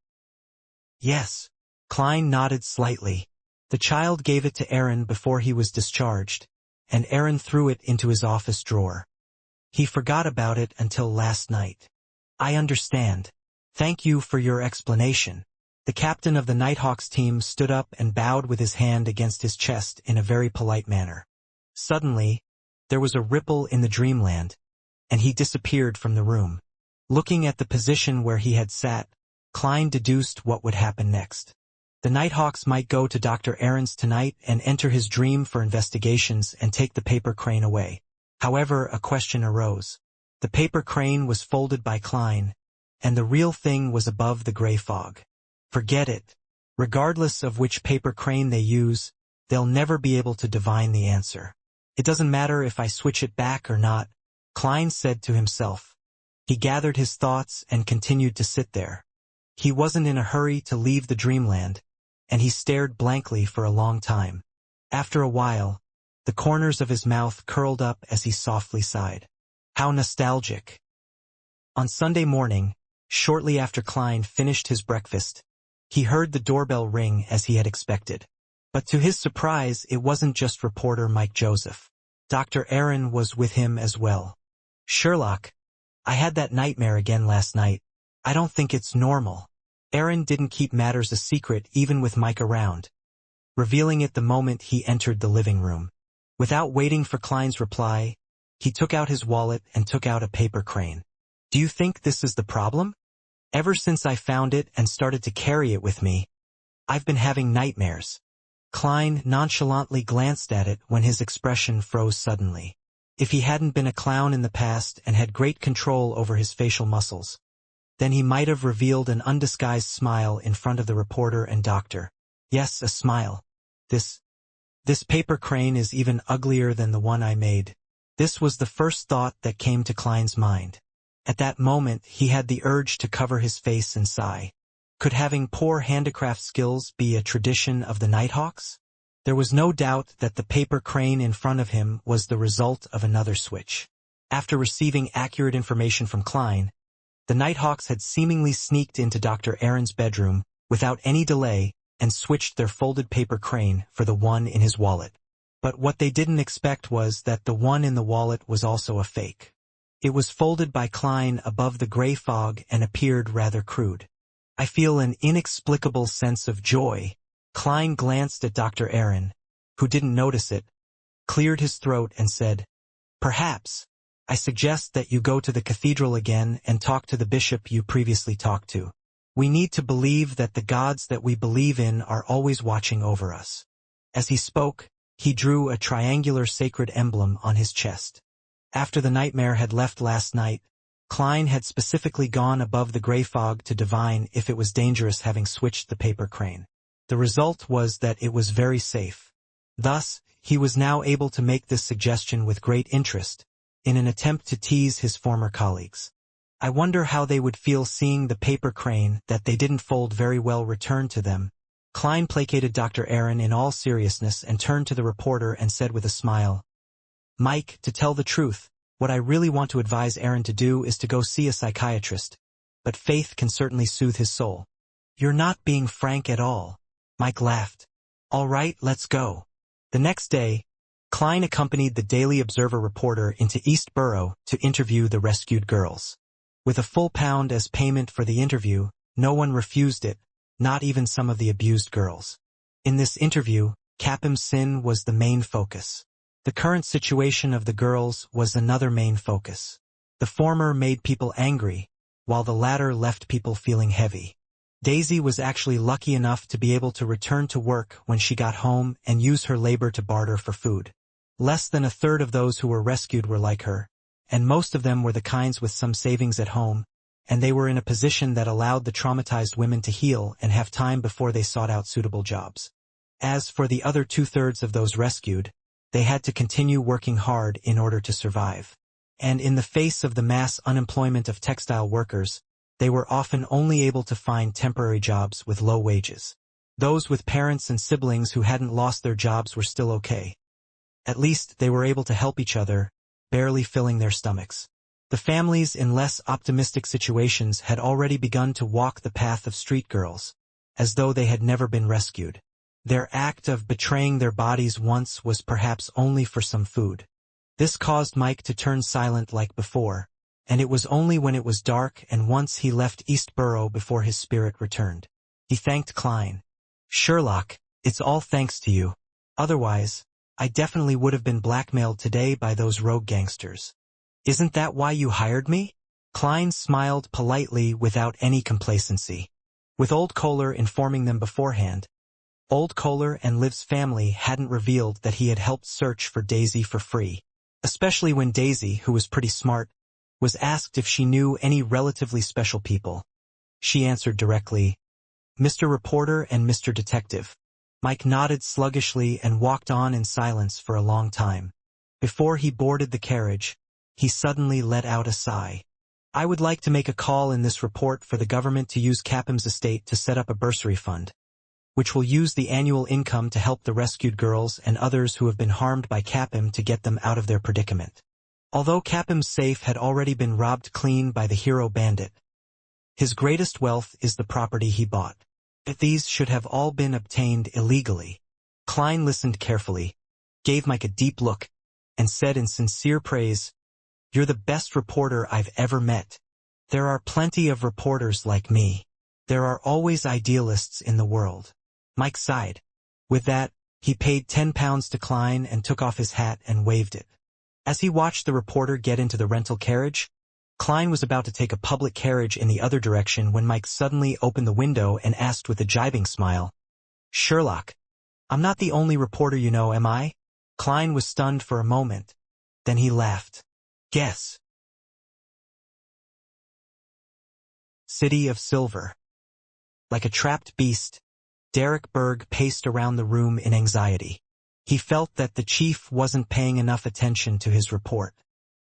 Yes. Klein nodded slightly. The child gave it to Aaron before he was discharged, and Aaron threw it into his office drawer. He forgot about it until last night. I understand. Thank you for your explanation. The captain of the Nighthawks team stood up and bowed with his hand against his chest in a very polite manner. Suddenly, there was a ripple in the dreamland, and he disappeared from the room. Looking at the position where he had sat, Klein deduced what would happen next. The Nighthawks might go to Dr. Aaron's tonight and enter his dream for investigations and take the paper crane away. However, a question arose. The paper crane was folded by Klein, and the real thing was above the gray fog. Forget it. Regardless of which paper crane they use, they'll never be able to divine the answer. It doesn't matter if I switch it back or not, Klein said to himself. He gathered his thoughts and continued to sit there. He wasn't in a hurry to leave the dreamland, and he stared blankly for a long time. After a while, the corners of his mouth curled up as he softly sighed. How nostalgic. On Sunday morning, shortly after Klein finished his breakfast, he heard the doorbell ring as he had expected. But to his surprise, it wasn't just reporter Mike Joseph. Dr. Aaron was with him as well. Sherlock, I had that nightmare again last night. I don't think it's normal. Aaron didn't keep matters a secret even with Mike around, revealing it the moment he entered the living room. Without waiting for Klein's reply, he took out his wallet and took out a paper crane. Do you think this is the problem? Ever since I found it and started to carry it with me, I've been having nightmares. Klein nonchalantly glanced at it when his expression froze suddenly. If he hadn't been a clown in the past and had great control over his facial muscles, then he might have revealed an undisguised smile in front of the reporter and doctor. Yes, a smile. This paper crane is even uglier than the one I made. This was the first thought that came to Klein's mind. At that moment, he had the urge to cover his face and sigh. Could having poor handicraft skills be a tradition of the Nighthawks? There was no doubt that the paper crane in front of him was the result of another switch. After receiving accurate information from Klein, the Nighthawks had seemingly sneaked into Dr. Aaron's bedroom without any delay and switched their folded paper crane for the one in his wallet. But what they didn't expect was that the one in the wallet was also a fake. It was folded by Klein above the gray fog and appeared rather crude. I feel an inexplicable sense of joy. Klein glanced at Dr. Aaron, who didn't notice it, cleared his throat and said, Perhaps. I suggest that you go to the cathedral again and talk to the bishop you previously talked to. We need to believe that the gods that we believe in are always watching over us. As he spoke, he drew a triangular sacred emblem on his chest. After the nightmare had left last night, Klein had specifically gone above the gray fog to divine if it was dangerous having switched the paper crane. The result was that it was very safe. Thus, he was now able to make this suggestion with great interest, in an attempt to tease his former colleagues. I wonder how they would feel seeing the paper crane that they didn't fold very well returned to them, Klein placated Dr. Aaron in all seriousness and turned to the reporter and said with a smile, "Mike, to tell the truth, what I really want to advise Aaron to do is to go see a psychiatrist, but faith can certainly soothe his soul." "You're not being frank at all." Mike laughed. "All right, let's go." The next day, Klein accompanied the Daily Observer reporter into East Borough to interview the rescued girls. With a full £1 as payment for the interview, no one refused it, not even some of the abused girls. In this interview, Capham's sin was the main focus. The current situation of the girls was another main focus. The former made people angry, while the latter left people feeling heavy. Daisy was actually lucky enough to be able to return to work when she got home and use her labor to barter for food. Less than a third of those who were rescued were like her, and most of them were the kinds with some savings at home, and they were in a position that allowed the traumatized women to heal and have time before they sought out suitable jobs. As for the other two-thirds of those rescued, they had to continue working hard in order to survive. And in the face of the mass unemployment of textile workers, they were often only able to find temporary jobs with low wages. Those with parents and siblings who hadn't lost their jobs were still okay. At least they were able to help each other, barely filling their stomachs. The families in less optimistic situations had already begun to walk the path of street girls, as though they had never been rescued. Their act of betraying their bodies once was perhaps only for some food. This caused Mike to turn silent like before, and it was only when it was dark and once he left East Borough before his spirit returned. He thanked Klein. "Sherlock, it's all thanks to you. Otherwise, I definitely would have been blackmailed today by those rogue gangsters." "Isn't that why you hired me?" Klein smiled politely without any complacency. With Old Kohler informing them beforehand, Old Kohler and Liv's family hadn't revealed that he had helped search for Daisy for free, especially when Daisy, who was pretty smart, was asked if she knew any relatively special people. She answered directly, "Mr. Reporter and Mr. Detective." Mike nodded sluggishly and walked on in silence for a long time. Before he boarded the carriage, he suddenly let out a sigh. "I would like to make a call in this report for the government to use Capham's estate to set up a bursary fund, which will use the annual income to help the rescued girls and others who have been harmed by Capham to get them out of their predicament. Although Capham's safe had already been robbed clean by the hero bandit, his greatest wealth is the property he bought. But these should have all been obtained illegally." Klein listened carefully, gave Mike a deep look, and said in sincere praise, "You're the best reporter I've ever met. There are plenty of reporters like me. There are always idealists in the world." Mike sighed. With that, he paid £10 to Klein and took off his hat and waved it. As he watched the reporter get into the rental carriage, Klein was about to take a public carriage in the other direction when Mike suddenly opened the window and asked with a jibing smile, "Sherlock, I'm not the only reporter you know, am I?" Klein was stunned for a moment. Then he laughed. "Guess." City of Silver. Like a trapped beast, Derek Berg paced around the room in anxiety. He felt that the chief wasn't paying enough attention to his report.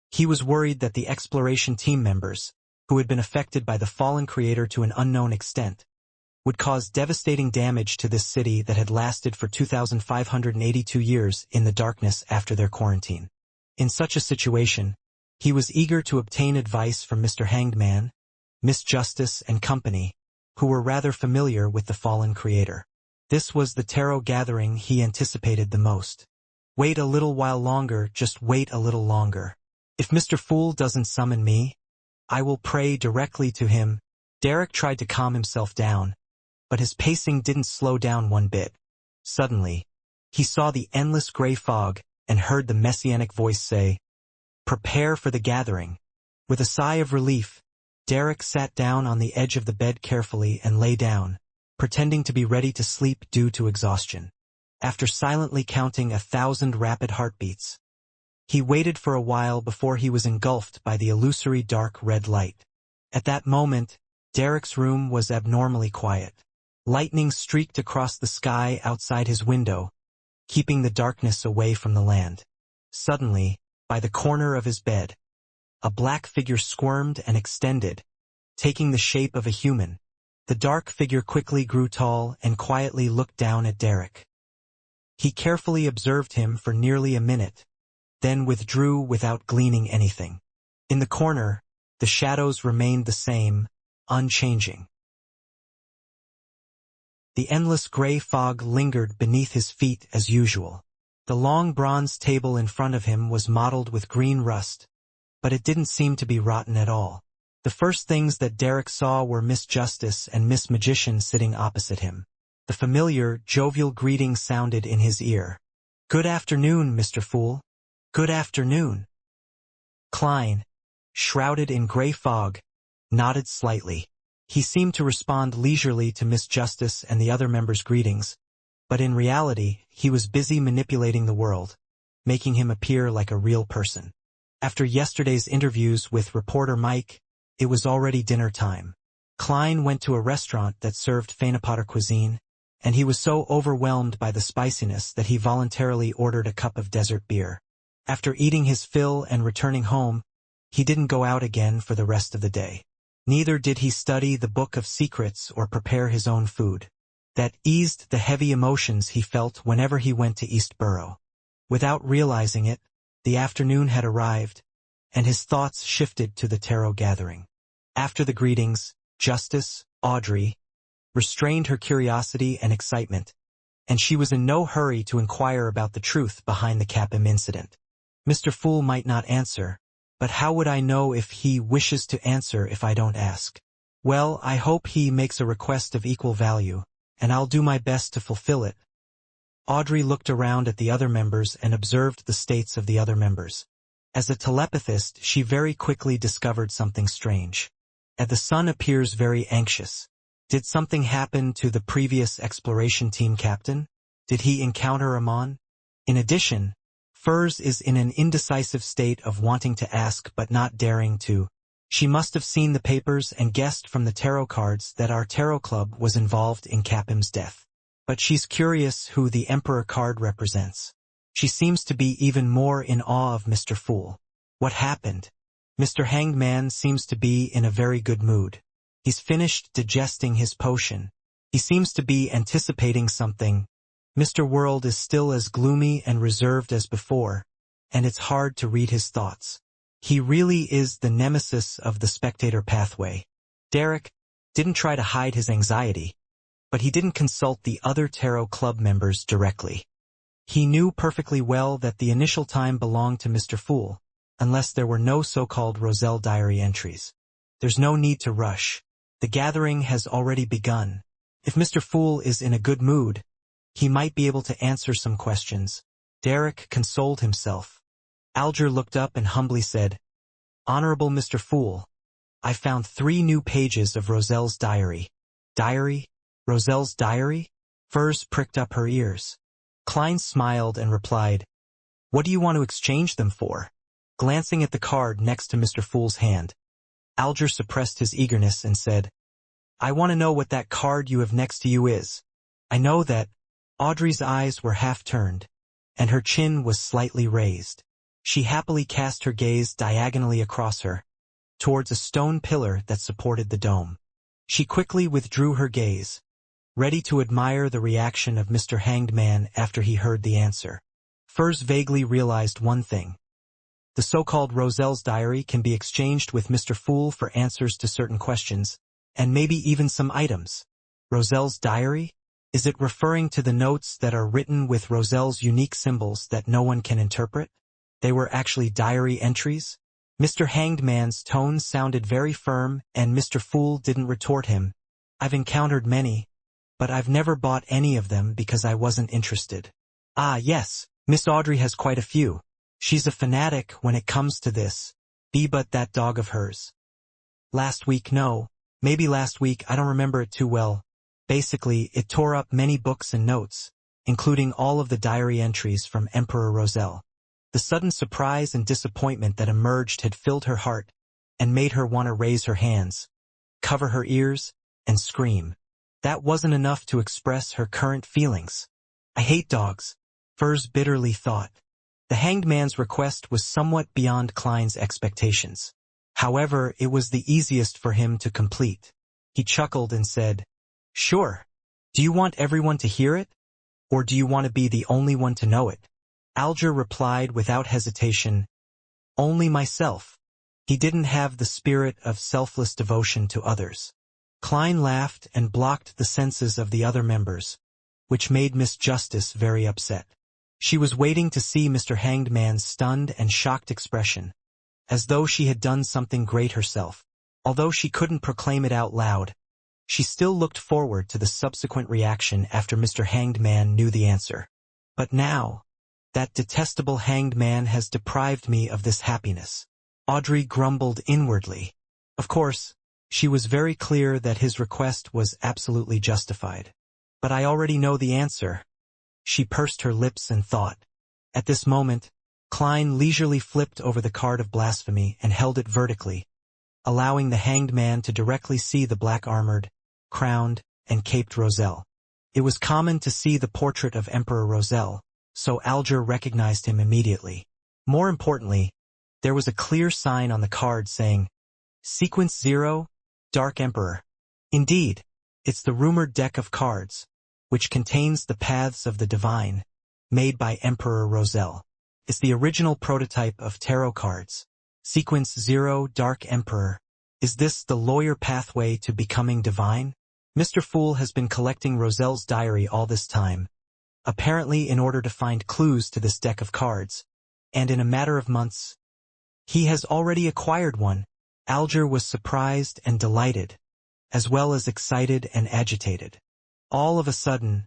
He was worried that the exploration team members, who had been affected by the fallen creator to an unknown extent, would cause devastating damage to this city that had lasted for 2,582 years in the darkness after their quarantine. In such a situation, he was eager to obtain advice from Mr. Hanged Man, Miss Justice and company, who were rather familiar with the fallen creator. This was the tarot gathering he anticipated the most. Wait a little while longer, just wait a little longer. If Mr. Fool doesn't summon me, I will pray directly to him. Derek tried to calm himself down, but his pacing didn't slow down one bit. Suddenly, he saw the endless gray fog and heard the messianic voice say, "Prepare for the gathering." With a sigh of relief, Derek sat down on the edge of the bed carefully and lay down, pretending to be ready to sleep due to exhaustion. After silently counting 1,000 rapid heartbeats, he waited for a while before he was engulfed by the illusory dark red light. At that moment, Derek's room was abnormally quiet. Lightning streaked across the sky outside his window, keeping the darkness away from the land. Suddenly, by the corner of his bed, a black figure squirmed and extended, taking the shape of a human. The dark figure quickly grew tall and quietly looked down at Derek. He carefully observed him for nearly a minute, then withdrew without gleaning anything. In the corner, the shadows remained the same, unchanging. The endless gray fog lingered beneath his feet as usual. The long bronze table in front of him was mottled with green rust, but it didn't seem to be rotten at all. The first things that Derek saw were Miss Justice and Miss Magician sitting opposite him. The familiar, jovial greeting sounded in his ear. "Good afternoon, Mr. Fool. Good afternoon." Klein, shrouded in gray fog, nodded slightly. He seemed to respond leisurely to Miss Justice and the other members' greetings, but in reality, he was busy manipulating the world, making him appear like a real person. After yesterday's interviews with reporter Mike, it was already dinner time. Klein went to a restaurant that served Fanapotter cuisine, and he was so overwhelmed by the spiciness that he voluntarily ordered a cup of desert beer. After eating his fill and returning home, he didn't go out again for the rest of the day. Neither did he study the Book of Secrets or prepare his own food. That eased the heavy emotions he felt whenever he went to Eastborough. Without realizing it, the afternoon had arrived, and his thoughts shifted to the tarot gathering. After the greetings, Justice, Audrey, restrained her curiosity and excitement, and she was in no hurry to inquire about the truth behind the Capim incident. "Mr. Fool might not answer, but how would I know if he wishes to answer if I don't ask? Well, I hope he makes a request of equal value, and I'll do my best to fulfill it." Audrey looked around at the other members and observed the states of the other members. As a telepathist, she very quickly discovered something strange. The son appears very anxious. Did something happen to the previous exploration team captain? Did he encounter Amon? In addition, Furs is in an indecisive state of wanting to ask but not daring to. She must have seen the papers and guessed from the tarot cards that our tarot club was involved in Capim's death. But she's curious who the Emperor card represents. She seems to be even more in awe of Mr. Fool. What happened? Mr. Hanged Man seems to be in a very good mood. He's finished digesting his potion. He seems to be anticipating something. Mr. World is still as gloomy and reserved as before, and it's hard to read his thoughts. He really is the nemesis of the spectator pathway. Derek didn't try to hide his anxiety, but he didn't consult the other tarot club members directly. He knew perfectly well that the initial time belonged to Mr. Fool, unless there were no so-called Roselle diary entries. There's no need to rush. The gathering has already begun. If Mr. Fool is in a good mood, he might be able to answer some questions. Derek consoled himself. Alger looked up and humbly said, "Honorable Mr. Fool, I found 3 new pages of Roselle's diary." "Diary? Roselle's diary?" Furs pricked up her ears. Klein smiled and replied, "What do you want to exchange them for?" Glancing at the card next to Mr. Fool's hand, Alger suppressed his eagerness and said, "I want to know what that card you have next to you is." "I know that." Audrey's eyes were half-turned, and her chin was slightly raised. She happily cast her gaze diagonally across her, towards a stone pillar that supported the dome. She quickly withdrew her gaze, ready to admire the reaction of Mr. Hanged Man after he heard the answer. Furs vaguely realized one thing. The so-called Roselle's diary can be exchanged with Mr. Fool for answers to certain questions, and maybe even some items. Roselle's diary? Is it referring to the notes that are written with Roselle's unique symbols that no one can interpret? They were actually diary entries? Mr. Hanged Man's tone sounded very firm, and Mr. Fool didn't retort him. "I've encountered many, but I've never bought any of them because I wasn't interested." "Ah, yes, Miss Audrey has quite a few. She's a fanatic when it comes to this. But that dog of hers. Last week, no, maybe last week, I don't remember it too well. Basically, it tore up many books and notes, including all of the diary entries from Emperor Roselle. The sudden surprise and disappointment that emerged had filled her heart and made her want to raise her hands, cover her ears, and scream. That wasn't enough to express her current feelings. "I hate dogs," Furs bitterly thought. The Hanged Man's request was somewhat beyond Klein's expectations. However, it was the easiest for him to complete. He chuckled and said, "Sure. Do you want everyone to hear it? Or do you want to be the only one to know it?" Alger replied without hesitation, "Only myself." He didn't have the spirit of selfless devotion to others. Klein laughed and blocked the senses of the other members, which made Miss Justice very upset. She was waiting to see Mr. Hanged Man's stunned and shocked expression, as though she had done something great herself. Although she couldn't proclaim it out loud, she still looked forward to the subsequent reaction after Mr. Hanged Man knew the answer. But now, that detestable Hanged Man has deprived me of this happiness. Audrey grumbled inwardly. Of course, she was very clear that his request was absolutely justified. But I already know the answer. She pursed her lips and thought. At this moment, Klein leisurely flipped over the card of blasphemy and held it vertically, allowing the Hanged Man to directly see the black-armored, crowned, and caped Roselle. It was common to see the portrait of Emperor Roselle, so Alger recognized him immediately. More importantly, there was a clear sign on the card saying, "Sequence 0, Dark Emperor." Indeed, it's the rumored deck of cards, which contains the Paths of the Divine, made by Emperor Roselle. It's the original prototype of tarot cards. Sequence 0, Dark Emperor. Is this the lawyer pathway to becoming divine? Mr. Fool has been collecting Roselle's diary all this time, apparently in order to find clues to this deck of cards, and in a matter of months, he has already acquired one. Alger was surprised and delighted, as well as excited and agitated. All of a sudden,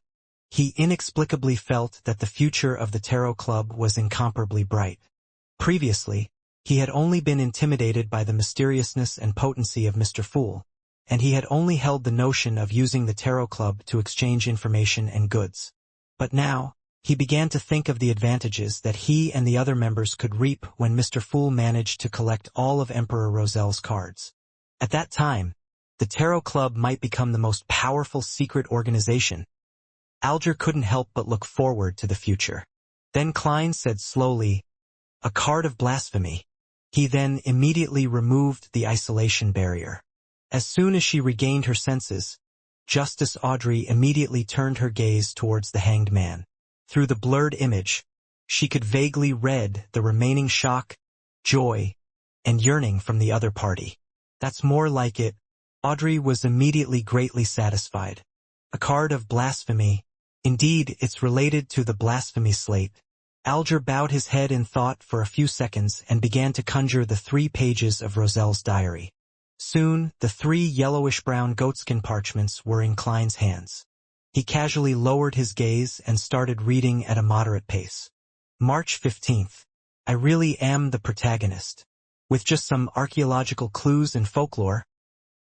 he inexplicably felt that the future of the Tarot Club was incomparably bright. Previously, he had only been intimidated by the mysteriousness and potency of Mr. Fool, and he had only held the notion of using the Tarot Club to exchange information and goods. But now, he began to think of the advantages that he and the other members could reap when Mr. Fool managed to collect all of Emperor Roselle's cards. At that time, the Tarot Club might become the most powerful secret organization. Alger couldn't help but look forward to the future. Then Klein said slowly, "A card of blasphemy." He then immediately removed the isolation barrier. As soon as she regained her senses, Justice Audrey immediately turned her gaze towards the Hanged Man. Through the blurred image, she could vaguely read the remaining shock, joy, and yearning from the other party. "That's more like it." Audrey was immediately greatly satisfied. A card of blasphemy. Indeed, it's related to the blasphemy slate. Alger bowed his head in thought for a few seconds and began to conjure the 3 pages of Roselle's diary. Soon, the 3 yellowish-brown goatskin parchments were in Klein's hands. He casually lowered his gaze and started reading at a moderate pace. March 15th. I really am the protagonist. With just some archaeological clues and folklore,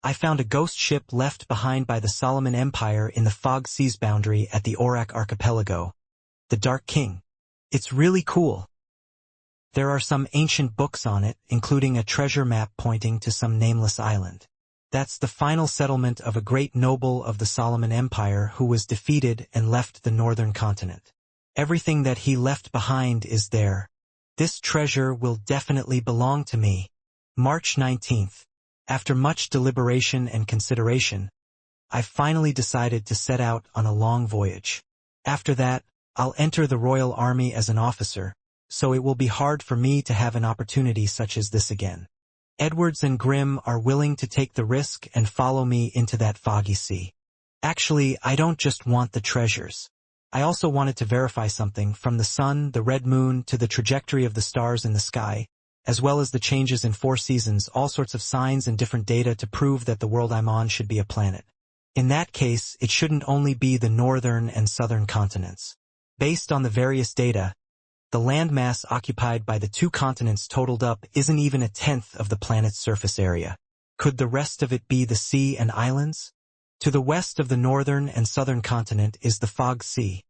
I found a ghost ship left behind by the Solomon Empire in the Fog Seas boundary at the Aurak Archipelago, the Dark King. It's really cool. There are some ancient books on it, including a treasure map pointing to some nameless island. That's the final settlement of a great noble of the Solomon Empire who was defeated and left the northern continent. Everything that he left behind is there. This treasure will definitely belong to me. March 19th. After much deliberation and consideration, I finally decided to set out on a long voyage. After that, I'll enter the Royal Army as an officer, so it will be hard for me to have an opportunity such as this again. Edwards and Grimm are willing to take the risk and follow me into that foggy sea. Actually, I don't just want the treasures. I also wanted to verify something, from the sun, the red moon, to the trajectory of the stars in the sky, as well as the changes in 4 seasons, all sorts of signs and different data to prove that the world I'm on should be a planet. In that case, it shouldn't only be the northern and southern continents. Based on the various data, the landmass occupied by the 2 continents totaled up isn't even a tenth of the planet's surface area. Could the rest of it be the sea and islands? To the west of the northern and southern continent is the Fog Sea.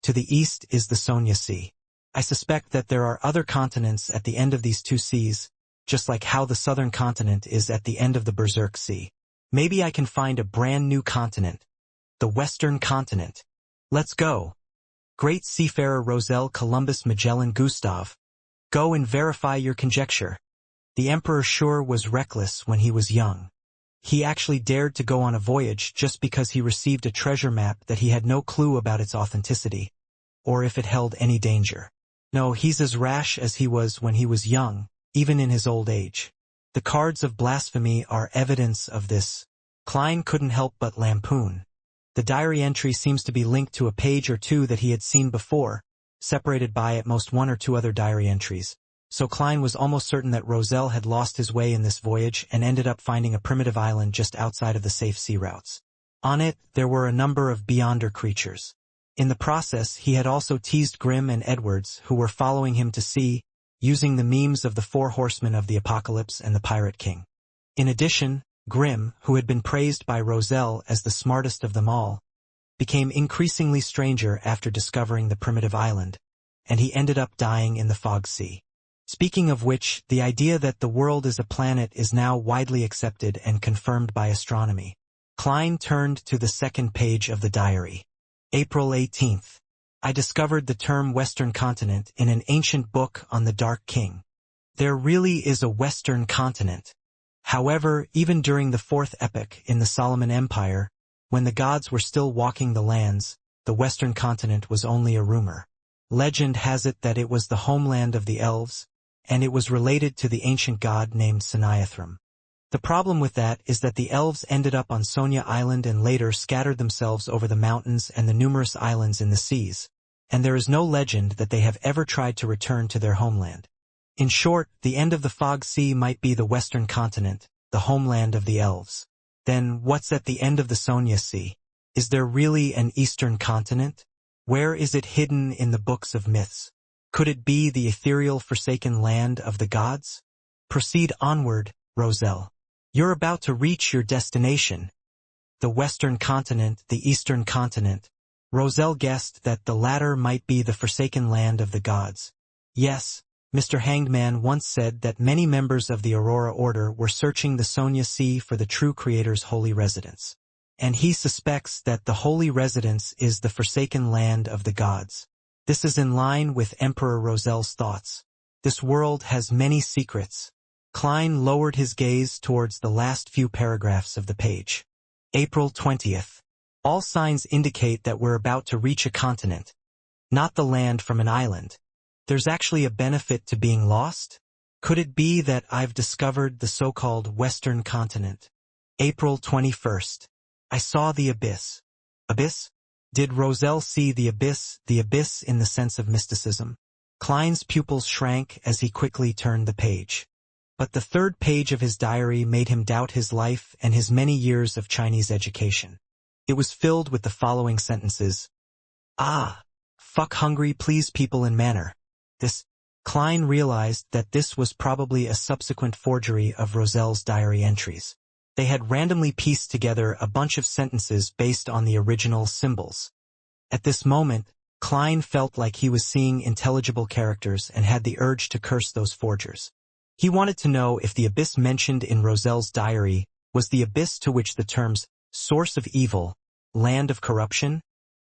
To the east is the Sonia Sea. I suspect that there are other continents at the end of these 2 seas, just like how the southern continent is at the end of the Berserk Sea. Maybe I can find a brand new continent, the Western Continent. Let's go. Great seafarer Roselle Columbus Magellan Gustav. Go and verify your conjecture. The Emperor sure was reckless when he was young. He actually dared to go on a voyage just because he received a treasure map that he had no clue about its authenticity, or if it held any danger. No, he's as rash as he was when he was young, even in his old age. The cards of blasphemy are evidence of this. Klein couldn't help but lampoon. The diary entry seems to be linked to a page or two that he had seen before, separated by at most one or two other diary entries. So Klein was almost certain that Roselle had lost his way in this voyage and ended up finding a primitive island just outside of the safe sea routes. On it, there were a number of beyonder creatures. In the process, he had also teased Grimm and Edwards, who were following him to sea, using the memes of the four horsemen of the apocalypse and the Pirate King. In addition, Grimm, who had been praised by Roselle as the smartest of them all, became increasingly stranger after discovering the primitive island, and he ended up dying in the fog sea. Speaking of which, the idea that the world is a planet is now widely accepted and confirmed by astronomy. Klein turned to the second page of the diary. April 18th. I discovered the term Western Continent in an ancient book on the Dark King. There really is a Western Continent. However, even during the Fourth Epoch in the Solomon Empire, when the gods were still walking the lands, the Western Continent was only a rumor. Legend has it that it was the homeland of the elves, and it was related to the ancient god named Siniathrum. The problem with that is that the elves ended up on Sonia Island and later scattered themselves over the mountains and the numerous islands in the seas, and there is no legend that they have ever tried to return to their homeland. In short, the end of the Fog Sea might be the Western Continent, the homeland of the elves. Then, what's at the end of the Sonia Sea? Is there really an Eastern Continent? Where is it hidden in the books of myths? Could it be the ethereal forsaken land of the gods? Proceed onward, Roselle. You're about to reach your destination. The Western Continent, the Eastern Continent. Roselle guessed that the latter might be the forsaken land of the gods. Yes, Mr. Hanged Man once said that many members of the Aurora Order were searching the Sonia Sea for the true Creator's holy residence. And he suspects that the holy residence is the forsaken land of the gods. This is in line with Emperor Roselle's thoughts. This world has many secrets. Klein lowered his gaze towards the last few paragraphs of the page. April 20th. All signs indicate that we're about to reach a continent. Not the land from an island. There's actually a benefit to being lost? Could it be that I've discovered the so-called Western Continent? April 21st. I saw the abyss. Abyss? Did Roselle see the abyss in the sense of mysticism? Klein's pupils shrank as he quickly turned the page. But the third page of his diary made him doubt his life and his many years of Chinese education. It was filled with the following sentences. Fuck hungry please people in manner. Klein realized that this was probably a subsequent forgery of Roselle's diary entries. They had randomly pieced together a bunch of sentences based on the original symbols. At this moment, Klein felt like he was seeing intelligible characters and had the urge to curse those forgers. He wanted to know if the abyss mentioned in Roselle's diary was the abyss to which the terms source of evil, land of corruption,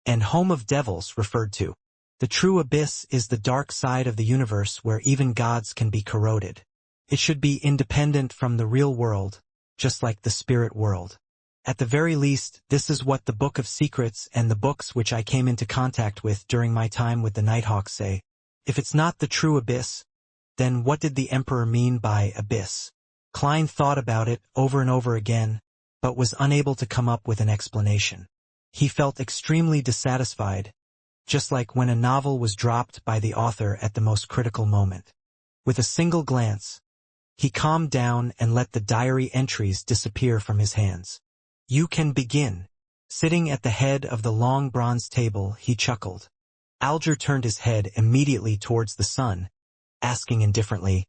and home of devils referred to. The true abyss is the dark side of the universe where even gods can be corroded. It should be independent from the real world, just like the spirit world. At the very least, this is what the Book of Secrets and the books which I came into contact with during my time with the Nighthawks say. If it's not the true abyss, then what did the Emperor mean by abyss? Klein thought about it over and over again, but was unable to come up with an explanation. He felt extremely dissatisfied, just like when a novel was dropped by the author at the most critical moment. With a single glance, he calmed down and let the diary entries disappear from his hands. You can begin. Sitting at the head of the long bronze table, he chuckled. Alger turned his head immediately towards the sun, asking indifferently,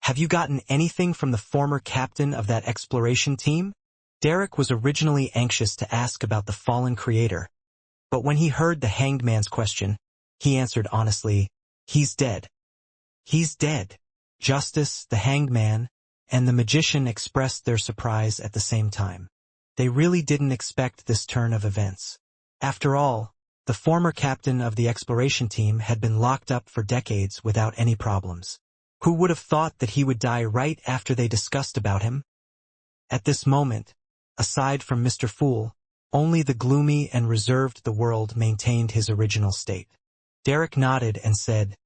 "Have you gotten anything from the former captain of that exploration team?" Derek was originally anxious to ask about the fallen creator, but when he heard the Hanged Man's question, he answered honestly, "He's dead." He's dead. Justice, the Hanged Man, and the magician expressed their surprise at the same time. They really didn't expect this turn of events. After all, the former captain of the exploration team had been locked up for decades without any problems. Who would have thought that he would die right after they discussed about him? At this moment, aside from Mr. Fool, only the gloomy and reserved the world maintained his original state. Derek nodded and said,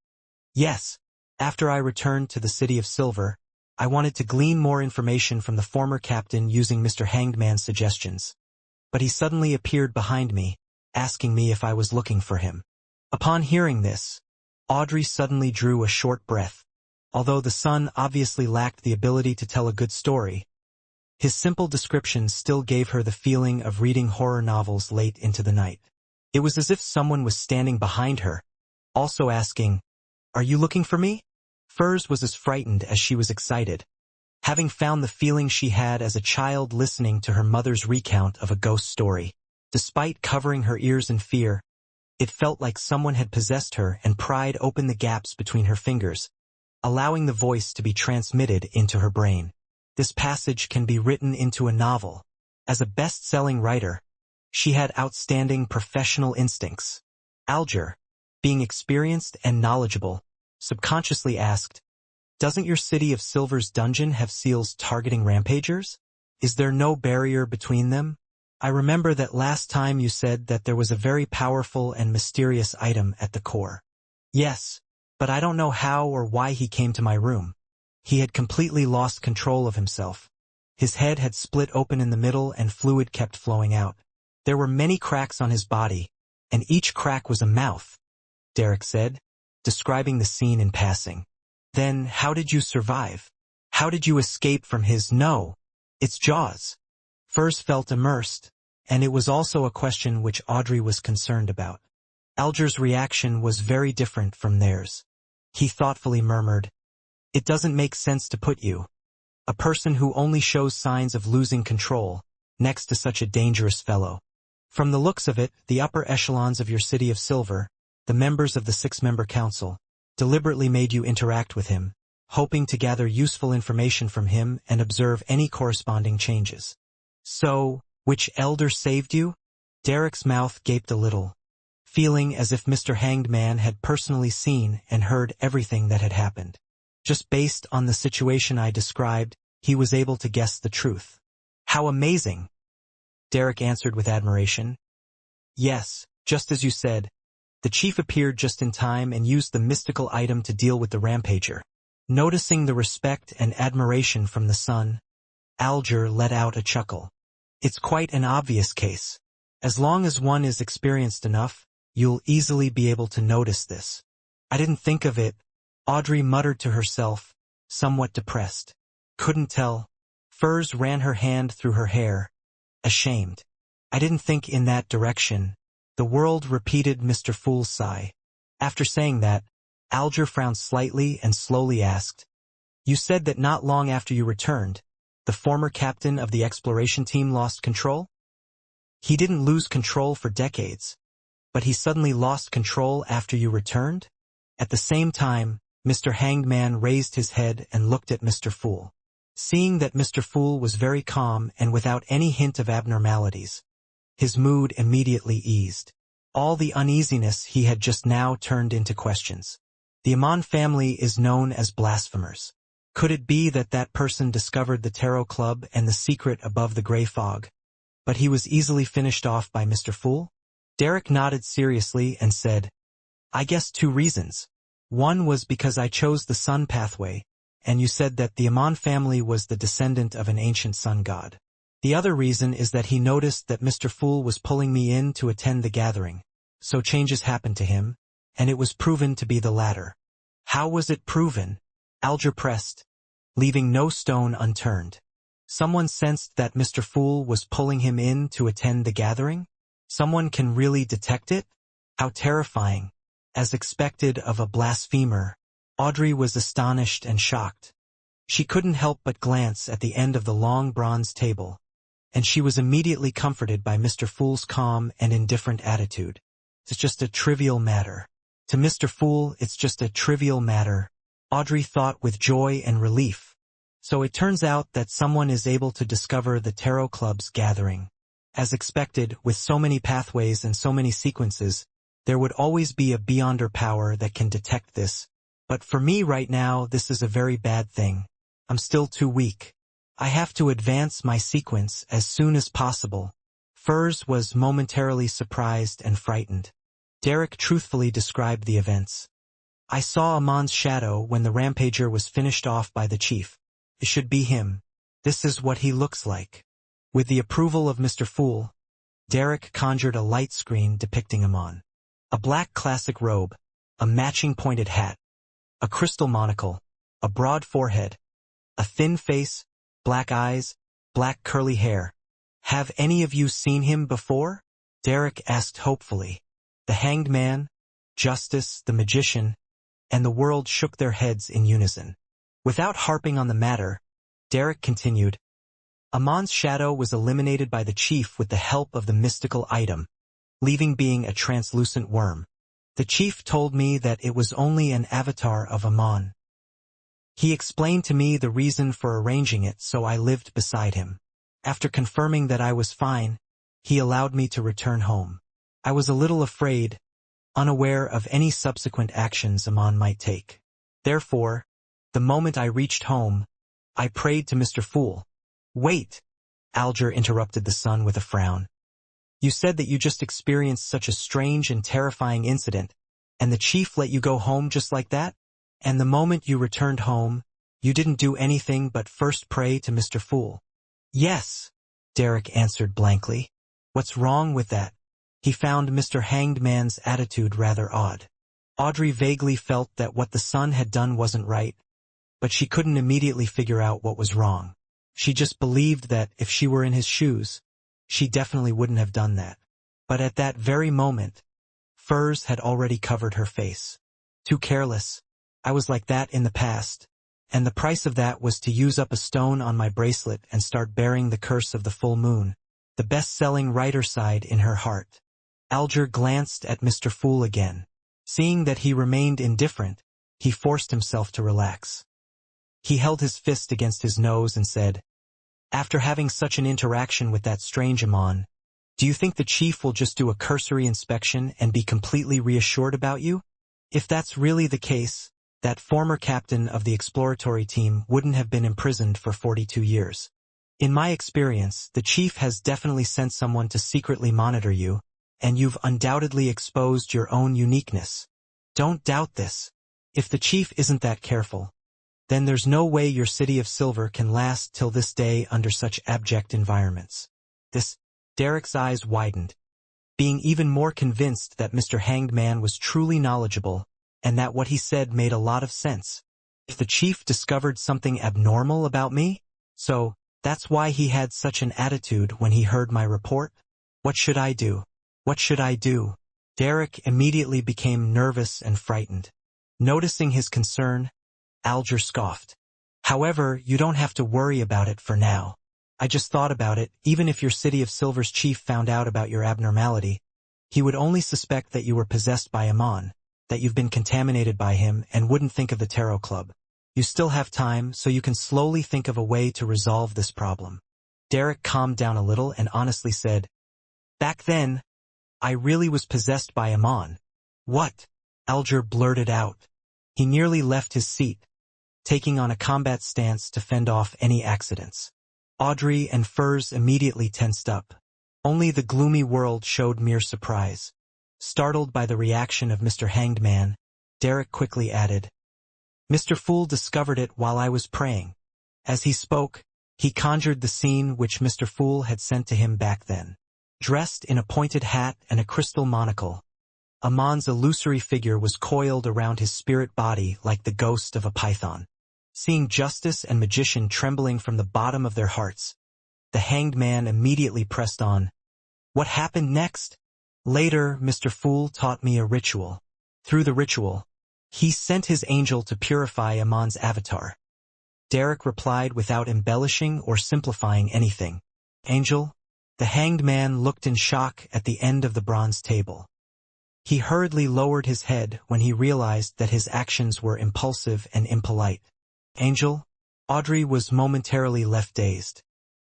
"Yes, after I returned to the City of Silver, I wanted to glean more information from the former captain using Mr. Hangedman's suggestions. But he suddenly appeared behind me, asking me if I was looking for him." Upon hearing this, Audrey suddenly drew a short breath. Although the son obviously lacked the ability to tell a good story, his simple descriptions still gave her the feeling of reading horror novels late into the night. It was as if someone was standing behind her, also asking, "Are you looking for me?" Furs was as frightened as she was excited, having found the feeling she had as a child listening to her mother's recount of a ghost story. Despite covering her ears in fear, it felt like someone had possessed her and pried open the gaps between her fingers, allowing the voice to be transmitted into her brain. This passage can be written into a novel. As a best-selling writer, she had outstanding professional instincts. Alger, being experienced and knowledgeable, subconsciously asked, "Doesn't your City of Silver's dungeon have seals targeting rampagers? Is there no barrier between them? I remember that last time you said that there was a very powerful and mysterious item at the core." "Yes, but I don't know how or why he came to my room. He had completely lost control of himself. His head had split open in the middle and fluid kept flowing out. There were many cracks on his body, and each crack was a mouth," Derek said, describing the scene in passing. "Then how did you survive? How did you escape from his its jaws?" Furs felt immersed, and it was also a question which Audrey was concerned about. Alger's reaction was very different from theirs. He thoughtfully murmured, "It doesn't make sense to put you, a person who only shows signs of losing control, next to such a dangerous fellow. From the looks of it, the upper echelons of your City of Silver, the members of the 6-member council, deliberately made you interact with him, hoping to gather useful information from him and observe any corresponding changes. So, which elder saved you?" Derek's mouth gaped a little, feeling as if Mr. Hanged Man had personally seen and heard everything that had happened. Just based on the situation I described, he was able to guess the truth. "How amazing!" Derek answered with admiration. "Yes, just as you said. The chief appeared just in time and used the mystical item to deal with the rampager." Noticing the respect and admiration from the son, Alger let out a chuckle. "It's quite an obvious case. As long as one is experienced enough, you'll easily be able to notice this." "I didn't think of it," Audrey muttered to herself, somewhat depressed. "Couldn't tell." Furs ran her hand through her hair, ashamed. "I didn't think in that direction." The world repeated Mr. Fool's sigh. After saying that, Alger frowned slightly and slowly asked, "You said that not long after you returned, the former captain of the exploration team lost control?" "He didn't lose control for decades, but he suddenly lost control after you returned?" At the same time, Mr. Hanged Man raised his head and looked at Mr. Fool. Seeing that Mr. Fool was very calm and without any hint of abnormalities, his mood immediately eased. All the uneasiness he had just now turned into questions. "The Amon family is known as blasphemers. Could it be that that person discovered the Tarot Club and the secret above the gray fog, but he was easily finished off by Mr. Fool?" Derek nodded seriously and said, "I guess 2 reasons. One was because I chose the sun pathway, and you said that the Amon family was the descendant of an ancient sun god. The other reason is that he noticed that Mr. Fool was pulling me in to attend the gathering, so changes happened to him, and it was proven to be the latter." "How was it proven?" Alger pressed, leaving no stone unturned. "Someone sensed that Mr. Fool was pulling him in to attend the gathering? Someone can really detect it? How terrifying." As expected of a blasphemer, Audrey was astonished and shocked. She couldn't help but glance at the end of the long bronze table, and she was immediately comforted by Mr. Fool's calm and indifferent attitude. "It's just a trivial matter." To Mr. Fool, it's just a trivial matter, Audrey thought with joy and relief. So it turns out that someone is able to discover the Tarot Club's gathering. As expected, with so many pathways and so many sequences, there would always be a beyonder power that can detect this. But for me right now, this is a very bad thing. I'm still too weak. I have to advance my sequence as soon as possible. Furs was momentarily surprised and frightened. Derek truthfully described the events. I saw Amon's shadow when the rampager was finished off by the chief. It should be him. This is what he looks like. With the approval of Mr. Fool, Derek conjured a light screen depicting Amon. A black classic robe, a matching pointed hat, a crystal monocle, a broad forehead, a thin face, black eyes, black curly hair. Have any of you seen him before? Derek asked hopefully. The Hanged Man, Justice, the Magician, and the world shook their heads in unison. Without harping on the matter, Derek continued, Amon's shadow was eliminated by the chief with the help of the mystical item, leaving being a translucent worm. The chief told me that it was only an avatar of Amon. He explained to me the reason for arranging it, so I lived beside him. After confirming that I was fine, he allowed me to return home. I was a little afraid, unaware of any subsequent actions Amon might take. Therefore, the moment I reached home, I prayed to Mr. Fool. Wait, Alger interrupted the son with a frown. You said that you just experienced such a strange and terrifying incident, and the chief let you go home just like that? And the moment you returned home, you didn't do anything but first pray to Mr. Fool. Yes, Derek answered blankly. What's wrong with that? He found Mr. Hanged Man's attitude rather odd. Audrey vaguely felt that what the son had done wasn't right, but she couldn't immediately figure out what was wrong. She just believed that if she were in his shoes, she definitely wouldn't have done that. But at that very moment, furs had already covered her face. Too careless. I was like that in the past, and the price of that was to use up a stone on my bracelet and start bearing the curse of the full moon, the best-selling writer side in her heart. Alger glanced at Mr. Fool again. Seeing that he remained indifferent, he forced himself to relax. He held his fist against his nose and said, After having such an interaction with that strange Amon, do you think the chief will just do a cursory inspection and be completely reassured about you? If that's really the case, that former captain of the exploratory team wouldn't have been imprisoned for 42 years. In my experience, the chief has definitely sent someone to secretly monitor you, and you've undoubtedly exposed your own uniqueness. Don't doubt this. If the chief isn't that careful, then there's no way your city of silver can last till this day under such abject environments. Derek's eyes widened, being even more convinced that Mr. Hanged Man was truly knowledgeable, and that what he said made a lot of sense. If the chief discovered something abnormal about me, so that's why he had such an attitude when he heard my report? What should I do? What should I do? Derek immediately became nervous and frightened. Noticing his concern, Alger scoffed. However, you don't have to worry about it for now. I just thought about it, even if your City of Silver's chief found out about your abnormality, he would only suspect that you were possessed by Amon, that you've been contaminated by him, and wouldn't think of the Tarot Club. You still have time, so you can slowly think of a way to resolve this problem. Derek calmed down a little and honestly said, Back then, I really was possessed by Amon. What? Alger blurted out. He nearly left his seat, taking on a combat stance to fend off any accidents. Audrey and Furs immediately tensed up. Only the gloomy world showed mere surprise. Startled by the reaction of Mr. Hanged Man, Derek quickly added, Mr. Fool discovered it while I was praying. As he spoke, he conjured the scene which Mr. Fool had sent to him back then. Dressed in a pointed hat and a crystal monocle, Amon's illusory figure was coiled around his spirit body like the ghost of a python. Seeing Justice and Magician trembling from the bottom of their hearts, the Hanged Man immediately pressed on. What happened next? Later, Mr. Fool taught me a ritual. Through the ritual, he sent his angel to purify Amon's avatar. Derek replied without embellishing or simplifying anything. Angel? The Hanged Man looked in shock at the end of the bronze table. He hurriedly lowered his head when he realized that his actions were impulsive and impolite. Angel? Audrey was momentarily left dazed.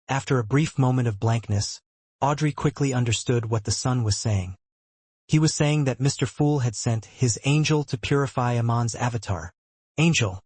After a brief moment of blankness, Audrey quickly understood what the son was saying. He was saying that Mr. Fool had sent his angel to purify Amon's avatar. Angel.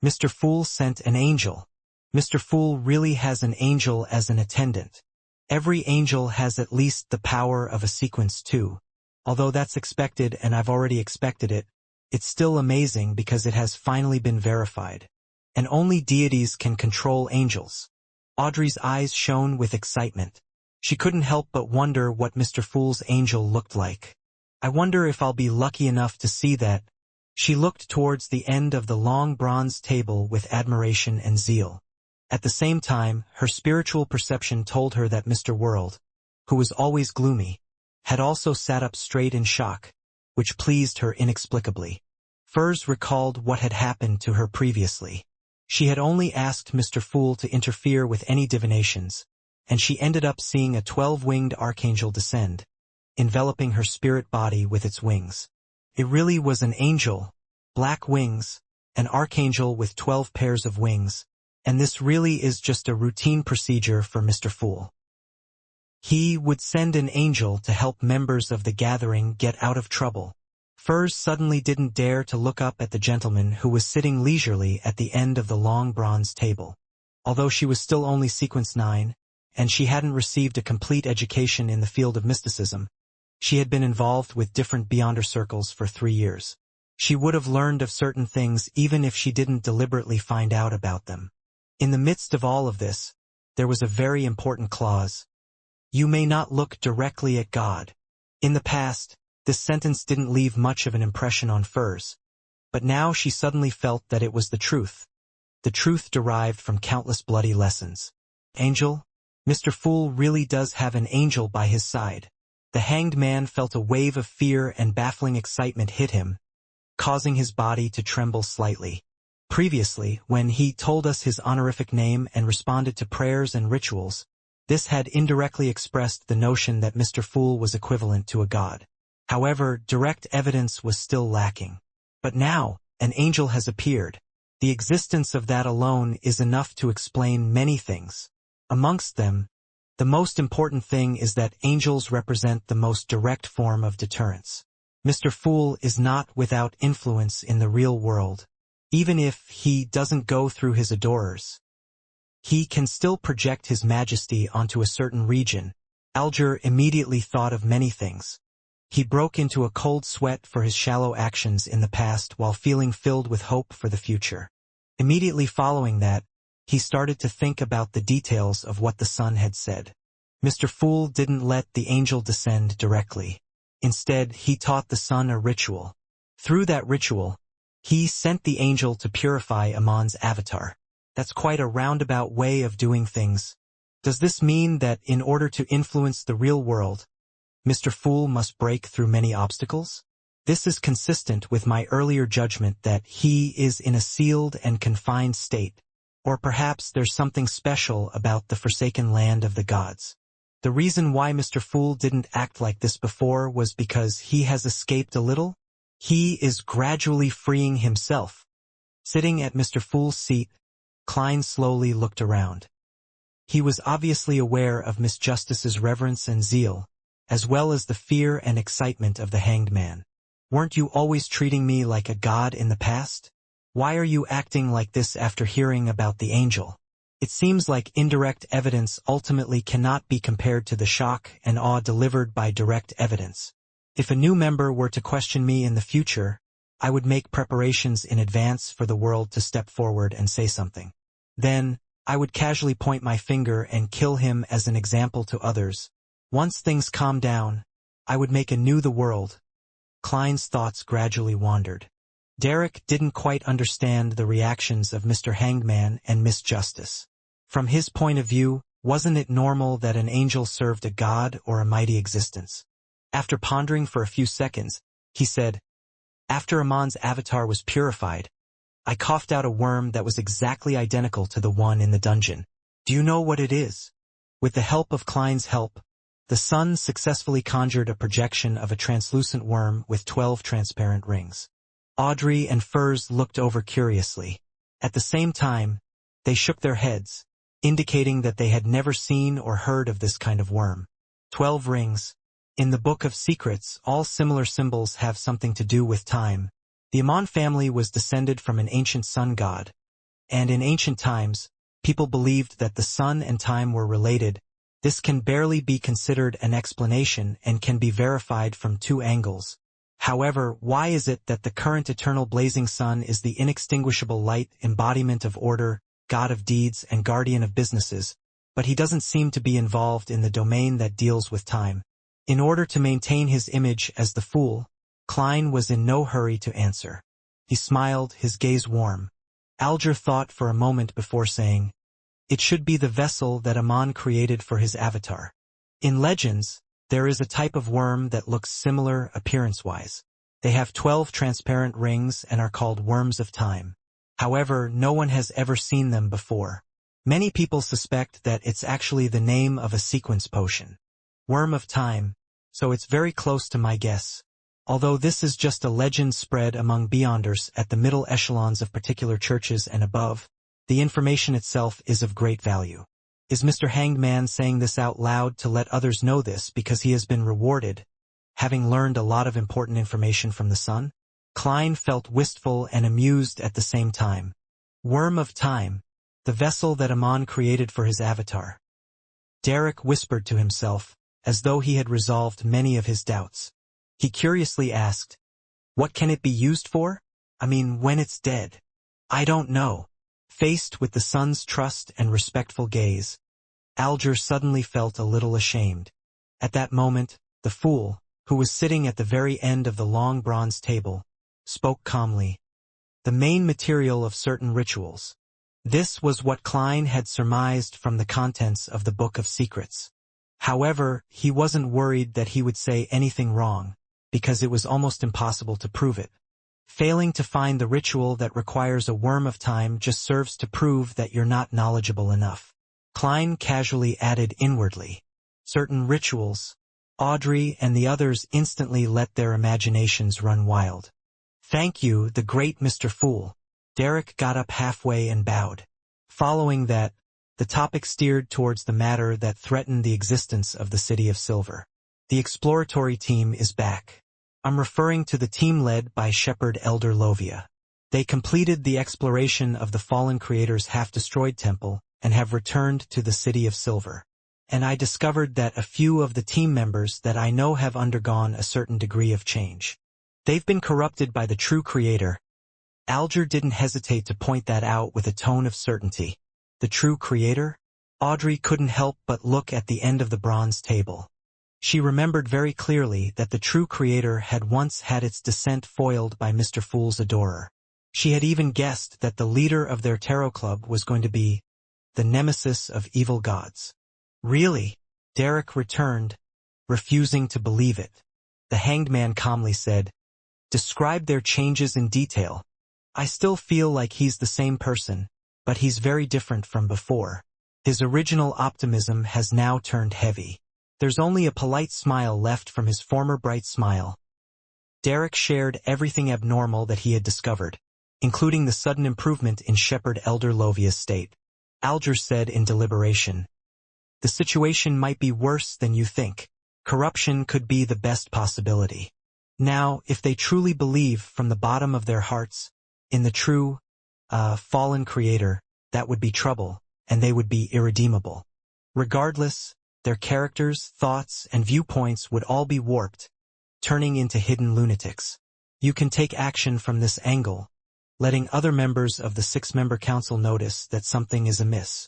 Mr. Fool sent an angel. Mr. Fool really has an angel as an attendant. Every angel has at least the power of a sequence too. Although that's expected and I've already expected it, it's still amazing because it has finally been verified. And only deities can control angels. Audrey's eyes shone with excitement. She couldn't help but wonder what Mr. Fool's angel looked like. I wonder if I'll be lucky enough to see that. She looked towards the end of the long bronze table with admiration and zeal. At the same time, her spiritual perception told her that Mr. World, who was always gloomy, had also sat up straight in shock, which pleased her inexplicably. Furs recalled what had happened to her previously. She had only asked Mr. Fool to interfere with any divinations, and she ended up seeing a 12-winged archangel descend, enveloping her spirit body with its wings. It really was an angel, black wings, an archangel with 12 pairs of wings, and this really is just a routine procedure for Mr. Fool. He would send an angel to help members of the gathering get out of trouble. Furs suddenly didn't dare to look up at the gentleman who was sitting leisurely at the end of the long bronze table. Although she was still only sequence 9, and she hadn't received a complete education in the field of mysticism, she had been involved with different Beyonder circles for 3 years. She would have learned of certain things even if she didn't deliberately find out about them. In the midst of all of this, there was a very important clause. You may not look directly at God. In the past, this sentence didn't leave much of an impression on Furs, but now she suddenly felt that it was the truth derived from countless bloody lessons. Angel? Mr. Fool really does have an angel by his side. The hanged man felt a wave of fear and baffling excitement hit him, causing his body to tremble slightly. Previously, when he told us his honorific name and responded to prayers and rituals, this had indirectly expressed the notion that Mr. Fool was equivalent to a god. However, direct evidence was still lacking. But now, an angel has appeared. The existence of that alone is enough to explain many things. Amongst them, the most important thing is that angels represent the most direct form of deterrence. Mr. Fool is not without influence in the real world. Even if he doesn't go through his adorers, he can still project his majesty onto a certain region. Alger immediately thought of many things. He broke into a cold sweat for his shallow actions in the past while feeling filled with hope for the future. Immediately following that, he started to think about the details of what the sun had said. Mr. Fool didn't let the angel descend directly. Instead, he taught the sun a ritual. Through that ritual, he sent the angel to purify Amon's avatar. That's quite a roundabout way of doing things. Does this mean that in order to influence the real world, Mr. Fool must break through many obstacles? This is consistent with my earlier judgment that he is in a sealed and confined state, or perhaps there's something special about the forsaken land of the gods. The reason why Mr. Fool didn't act like this before was because he has escaped a little. He is gradually freeing himself. Sitting at Mr. Fool's seat, Klein slowly looked around. He was obviously aware of Miss Justice's reverence and zeal, as well as the fear and excitement of the hanged man. Weren't you always treating me like a god in the past? Why are you acting like this after hearing about the angel? It seems like indirect evidence ultimately cannot be compared to the shock and awe delivered by direct evidence. If a new member were to question me in the future, I would make preparations in advance for the world to step forward and say something. Then, I would casually point my finger and kill him as an example to others. Once things calm down, I would make anew the world. Klein's thoughts gradually wandered. Derek didn't quite understand the reactions of Mr. Hangman and Miss Justice. From his point of view, wasn't it normal that an angel served a god or a mighty existence? After pondering for a few seconds, he said, "After Amon's avatar was purified, I coughed out a worm that was exactly identical to the one in the dungeon. Do you know what it is?" With the help of Klein's help, the sun successfully conjured a projection of a translucent worm with 12 transparent rings. Audrey and Furs looked over curiously. At the same time, they shook their heads, indicating that they had never seen or heard of this kind of worm. 12 rings. In the Book of Secrets, all similar symbols have something to do with time. The Amon family was descended from an ancient sun god, and in ancient times, People believed that the sun and time were related. This can barely be considered an explanation and can be verified from two angles. However, why is it that the current eternal blazing sun is the inextinguishable light, embodiment of order, god of deeds and guardian of businesses, but he doesn't seem to be involved in the domain that deals with time? In order to maintain his image as the fool, Klein was in no hurry to answer. He smiled, his gaze warm. Alger thought for a moment before saying, "It should be the vessel that Amon created for his avatar. In legends, there is a type of worm that looks similar appearance-wise. They have 12 transparent rings and are called worms of time. However, no one has ever seen them before. Many people suspect that it's actually the name of a sequence potion. Worm of time, so it's very close to my guess. Although this is just a legend spread among beyonders at the middle echelons of particular churches and above, the information itself is of great value." Is Mr. Hanged Man saying this out loud to let others know this because he has been rewarded, having learned a lot of important information from the sun? Klein felt wistful and amused at the same time. Worm of time, the vessel that Amon created for his avatar. Derek whispered to himself, as though he had resolved many of his doubts. He curiously asked, "What can it be used for? I mean, when it's dead?" "I don't know." Faced with the sun's trust and respectful gaze, Alger suddenly felt a little ashamed. At that moment, the fool, who was sitting at the very end of the long bronze table, spoke calmly. "The main material of certain rituals." This was what Klein had surmised from the contents of the Book of Secrets. However, he wasn't worried that he would say anything wrong, because it was almost impossible to prove it. Failing to find the ritual that requires a worm of time just serves to prove that you're not knowledgeable enough. Klein casually added inwardly, "Certain rituals." Audrey and the others instantly let their imaginations run wild. "Thank you, the great Mr. Fool." Derek got up halfway and bowed. Following that, the topic steered towards the matter that threatened the existence of the City of Silver. "The exploratory team is back. I'm referring to the team led by Shepherd Elder Lovia. They completed the exploration of the fallen creator's half-destroyed temple and have returned to the City of Silver. And I discovered that a few of the team members that I know have undergone a certain degree of change. They've been corrupted by the true creator." Alger didn't hesitate to point that out with a tone of certainty. The true creator? Audrey couldn't help but look at the end of the bronze table. She remembered very clearly that the true creator had once had its descent foiled by Mr. Fool's adorer. She had even guessed that the leader of their tarot club was going to be the nemesis of evil gods. "Really?" Derek returned, refusing to believe it. The Hanged Man calmly said, "Describe their changes in detail. I still feel like he's the same person, but he's very different from before. His original optimism has now turned heavy. There's only a polite smile left from his former bright smile." Derek shared everything abnormal that he had discovered, including the sudden improvement in Shepherd Elder Lovia's state. Alger said in deliberation, "The situation might be worse than you think. Corruption could be the best possibility. Now, if they truly believe from the bottom of their hearts in the true, fallen creator, that would be trouble, and they would be irredeemable. Regardless, their characters, thoughts, and viewpoints would all be warped, turning into hidden lunatics. You can take action from this angle, letting other members of the 6-member council notice that something is amiss.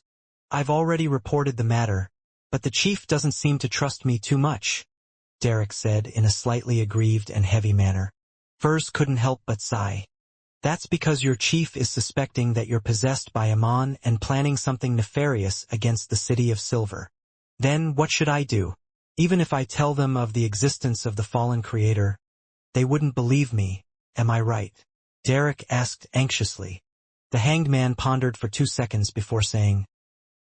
I've already reported the matter, but the chief doesn't seem to trust me too much," Derek said in a slightly aggrieved and heavy manner. Furs couldn't help but sigh. "That's because your chief is suspecting that you're possessed by Amon and planning something nefarious against the City of Silver. Then what should I do? Even if I tell them of the existence of the fallen creator, they wouldn't believe me, am I right?" Derek asked anxiously. The Hanged Man pondered for 2 seconds before saying,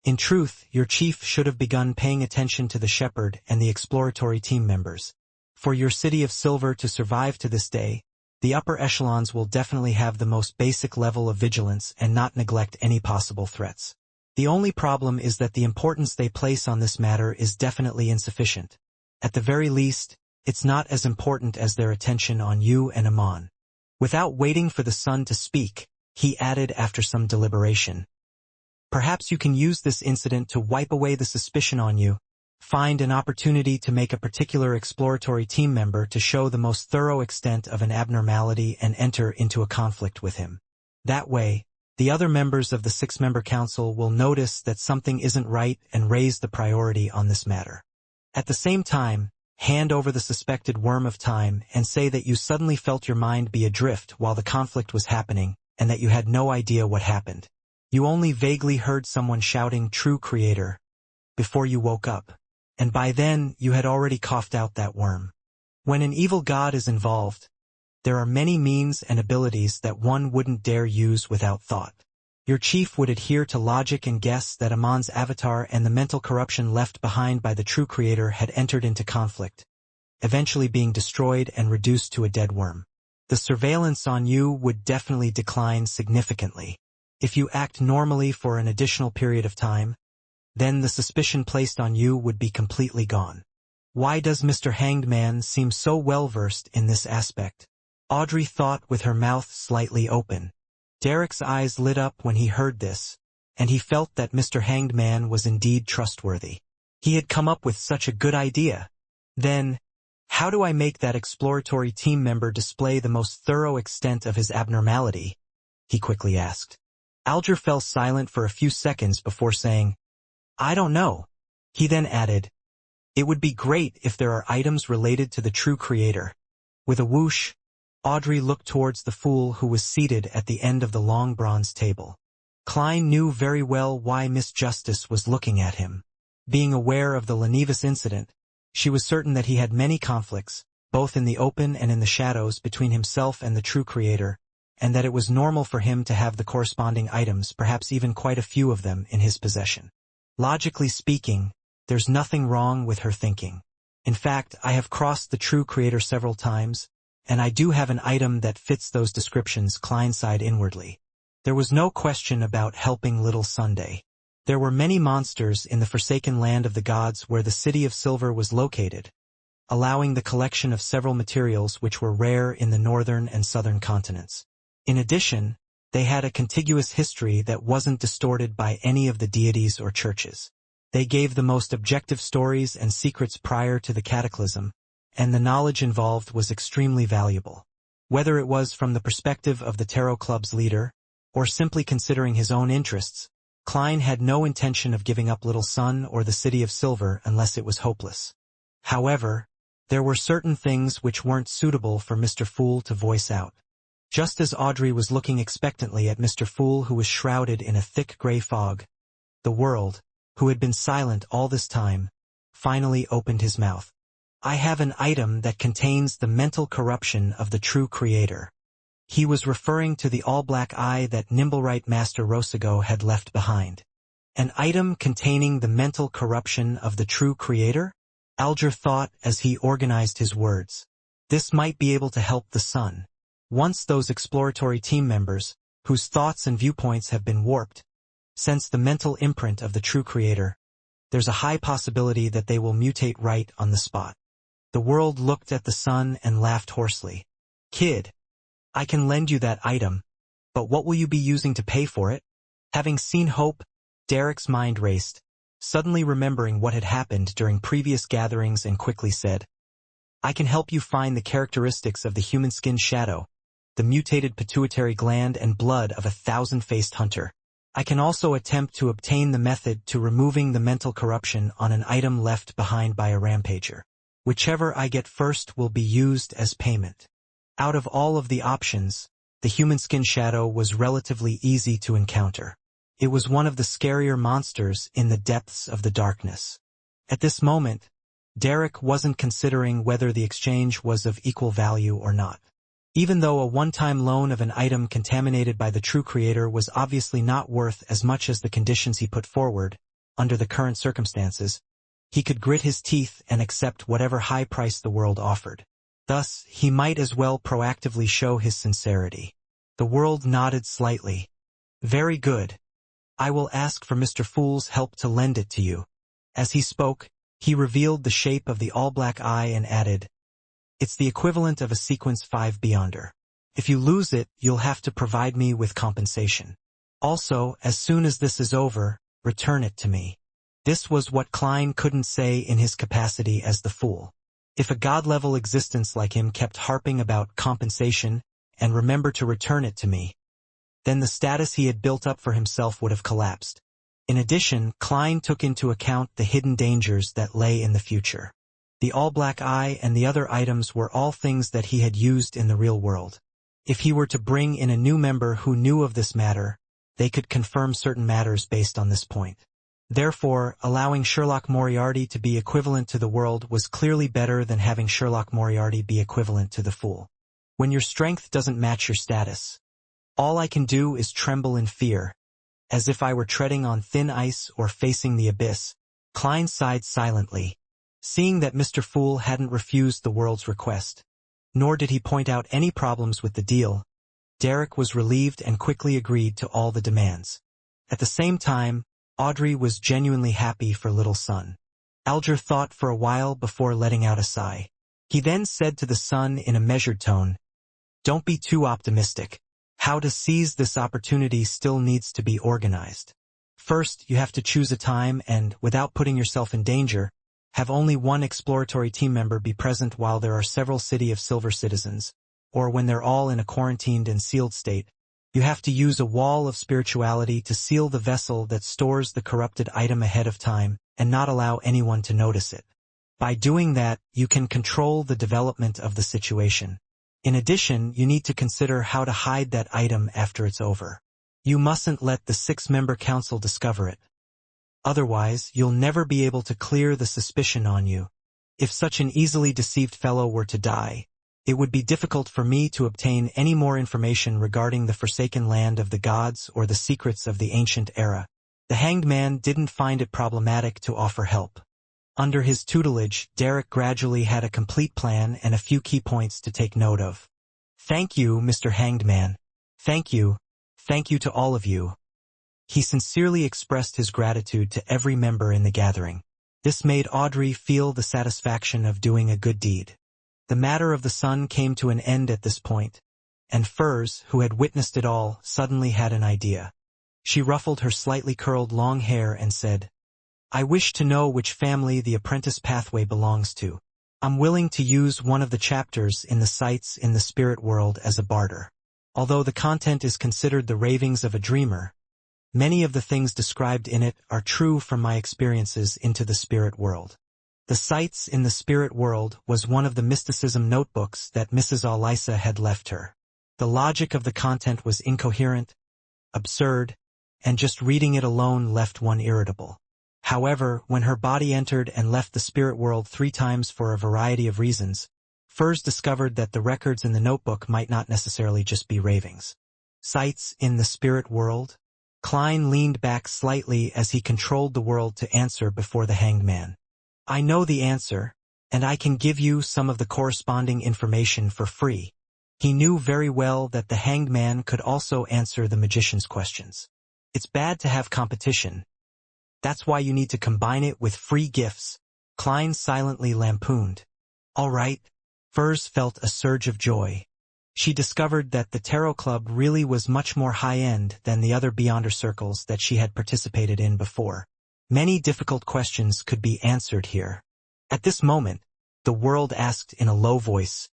"In truth, your chief should have begun paying attention to the shepherd and the exploratory team members. For your City of Silver to survive to this day, the upper echelons will definitely have the most basic level of vigilance and not neglect any possible threats. The only problem is that the importance they place on this matter is definitely insufficient. At the very least, it's not as important as their attention on you and Amon." Without waiting for the sun to speak, he added after some deliberation, Perhaps you can use this incident to wipe away the suspicion on you. Find an opportunity to make a particular exploratory team member to show the most thorough extent of an abnormality and enter into a conflict with him. That way, the other members of the 6-member council will notice that something isn't right and raise the priority on this matter. At the same time, hand over the suspected worm of time and say that you suddenly felt your mind be adrift while the conflict was happening and that you had no idea what happened. You only vaguely heard someone shouting "True Creator" before you woke up, and by then you had already coughed out that worm. When an evil god is involved, there are many means and abilities that one wouldn't dare use without thought. Your chief would adhere to logic and guess that Amon's avatar and the mental corruption left behind by the true creator had entered into conflict, eventually being destroyed and reduced to a dead worm. The surveillance on you would definitely decline significantly. If you act normally for an additional period of time, then the suspicion placed on you would be completely gone. Why does Mr. Hanged Man seem so well-versed in this aspect? Audrey thought with her mouth slightly open. Derek's eyes lit up when he heard this, and he felt that Mr. Hanged Man was indeed trustworthy. He had come up with such a good idea. Then, how do I make that exploratory team member display the most thorough extent of his abnormality? He quickly asked. Alger fell silent for a few seconds before saying, I don't know. He then added, it would be great if there are items related to the true creator. With a whoosh, Audrey looked towards the fool who was seated at the end of the long bronze table. Klein knew very well why Miss Justice was looking at him. Being aware of the Lenivus incident, she was certain that he had many conflicts, both in the open and in the shadows between himself and the true creator, and that it was normal for him to have the corresponding items, perhaps even quite a few of them, in his possession. Logically speaking, there's nothing wrong with her thinking. In fact, I have crossed the true creator several times, and I do have an item that fits those descriptions, Klein sighed inwardly. There was no question about helping little Sunday. There were many monsters in the forsaken land of the gods where the City of Silver was located, allowing the collection of several materials which were rare in the northern and southern continents. In addition, they had a contiguous history that wasn't distorted by any of the deities or churches. They gave the most objective stories and secrets prior to the cataclysm, and the knowledge involved was extremely valuable. Whether it was from the perspective of the Tarot Club's leader, or simply considering his own interests, Klein had no intention of giving up Little Sun or the City of Silver unless it was hopeless. However, there were certain things which weren't suitable for Mr. Fool to voice out. Just as Audrey was looking expectantly at Mr. Fool, who was shrouded in a thick gray fog, the world, who had been silent all this time, finally opened his mouth. I have an item that contains the mental corruption of the true creator. He was referring to the all-black eye that Nimblewright Master Rosago had left behind. An item containing the mental corruption of the true creator? Alger thought as he organized his words. This might be able to help the sun. Once those exploratory team members, whose thoughts and viewpoints have been warped, sense the mental imprint of the true creator, there's a high possibility that they will mutate right on the spot. The world looked at the sun and laughed hoarsely. Kid, I can lend you that item, but what will you be using to pay for it? Having seen hope, Derek's mind raced, suddenly remembering what had happened during previous gatherings, and quickly said, I can help you find the characteristics of the human skin shadow, the mutated pituitary gland and blood of a 1,000-faced hunter. I can also attempt to obtain the method to removing the mental corruption on an item left behind by a rampager. Whichever I get first will be used as payment. Out of all of the options, the human skin shadow was relatively easy to encounter. It was one of the scarier monsters in the depths of the darkness. At this moment, Derek wasn't considering whether the exchange was of equal value or not. Even though a one-time loan of an item contaminated by the true creator was obviously not worth as much as the conditions he put forward, under the current circumstances, he could grit his teeth and accept whatever high price the world offered. Thus, he might as well proactively show his sincerity. The world nodded slightly. Very good. I will ask for Mr. Fool's help to lend it to you. As he spoke, he revealed the shape of the all-black eye and added, it's the equivalent of a sequence 5 Beyonder. If you lose it, you'll have to provide me with compensation. Also, as soon as this is over, return it to me. This was what Klein couldn't say in his capacity as the fool. If a god-level existence like him kept harping about compensation and remember to return it to me, then the status he had built up for himself would have collapsed. In addition, Klein took into account the hidden dangers that lay in the future. The all-black eye and the other items were all things that he had used in the real world. If he were to bring in a new member who knew of this matter, they could confirm certain matters based on this point. Therefore, allowing Sherlock Moriarty to be equivalent to the world was clearly better than having Sherlock Moriarty be equivalent to the fool. When your strength doesn't match your status, all I can do is tremble in fear, as if I were treading on thin ice or facing the abyss. Klein sighed silently, seeing that Mr. Fool hadn't refused the world's request, nor did he point out any problems with the deal. Derek was relieved and quickly agreed to all the demands. At the same time, Audrey was genuinely happy for little son. Alger thought for a while before letting out a sigh. He then said to the son in a measured tone, "Don't be too optimistic. How to seize this opportunity still needs to be organized. First, you have to choose a time and, without putting yourself in danger, have only one exploratory team member be present while there are several City of Silver citizens, or when they're all in a quarantined and sealed state. You have to use a wall of spirituality to seal the vessel that stores the corrupted item ahead of time and not allow anyone to notice it. By doing that, you can control the development of the situation. In addition, you need to consider how to hide that item after it's over. You mustn't let the 6-member council discover it. Otherwise, you'll never be able to clear the suspicion on you. If such an easily deceived fellow were to die, it would be difficult for me to obtain any more information regarding the forsaken land of the gods or the secrets of the ancient era." The hanged man didn't find it problematic to offer help. Under his tutelage, Derek gradually had a complete plan and a few key points to take note of. "Thank you, Mr. Hanged Man. Thank you. Thank you to all of you." He sincerely expressed his gratitude to every member in the gathering. This made Audrey feel the satisfaction of doing a good deed. The matter of the sun came to an end at this point, and Furs, who had witnessed it all, suddenly had an idea. She ruffled her slightly curled long hair and said, "I wish to know which family the apprentice pathway belongs to. I'm willing to use one of the chapters in the sites in the spirit world as a barter. Although the content is considered the ravings of a dreamer, many of the things described in it are true from my experiences into the spirit world." The Sights in the Spirit World was one of the mysticism notebooks that Mrs. Alisa had left her. The logic of the content was incoherent, absurd, and just reading it alone left one irritable. However, when her body entered and left the spirit world 3 times for a variety of reasons, Furs discovered that the records in the notebook might not necessarily just be ravings. Sights in the Spirit World? Klein leaned back slightly as he controlled the world to answer before the hanged man. "I know the answer, and I can give you some of the corresponding information for free." He knew very well that the hanged man could also answer the magician's questions. "It's bad to have competition. That's why you need to combine it with free gifts," Klein silently lampooned. "All right." Furs felt a surge of joy. She discovered that the Tarot Club really was much more high-end than the other Beyonder circles that she had participated in before. Many difficult questions could be answered here. At this moment, the world asked in a low voice,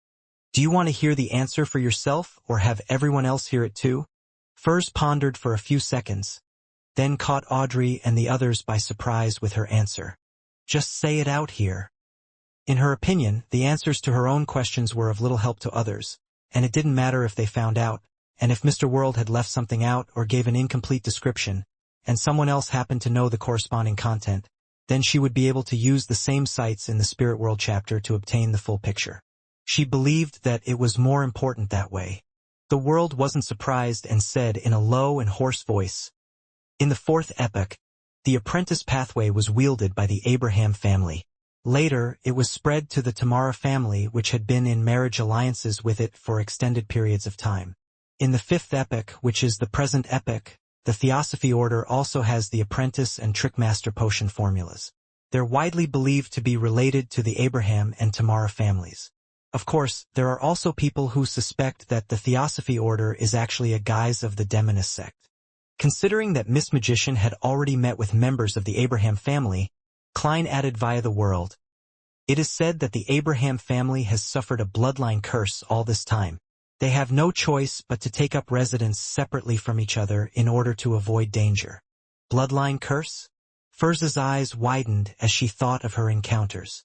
"Do you want to hear the answer for yourself or have everyone else hear it too?" Furs pondered for a few seconds, then caught Audrey and the others by surprise with her answer. "Just say it out here." In her opinion, the answers to her own questions were of little help to others, and it didn't matter if they found out, and if Mr. World had left something out or gave an incomplete description, and someone else happened to know the corresponding content, then she would be able to use the same sites in the Spirit World chapter to obtain the full picture. She believed that it was more important that way. The world wasn't surprised and said in a low and hoarse voice, "In the 4th epoch, the apprentice pathway was wielded by the Abraham family. Later, it was spread to the Tamara family, which had been in marriage alliances with it for extended periods of time. In the 5th epoch, which is the present epoch, the Theosophy order also has the apprentice and trickmaster potion formulas. They're widely believed to be related to the Abraham and Tamara families. Of course, there are also people who suspect that the Theosophy order is actually a guise of the Demonist sect. Considering that Miss Magician had already met with members of the Abraham family, Klein added via the world, "It is said that the Abraham family has suffered a bloodline curse all this time. They have no choice but to take up residence separately from each other in order to avoid danger." Bloodline curse? Furz's eyes widened as she thought of her encounters.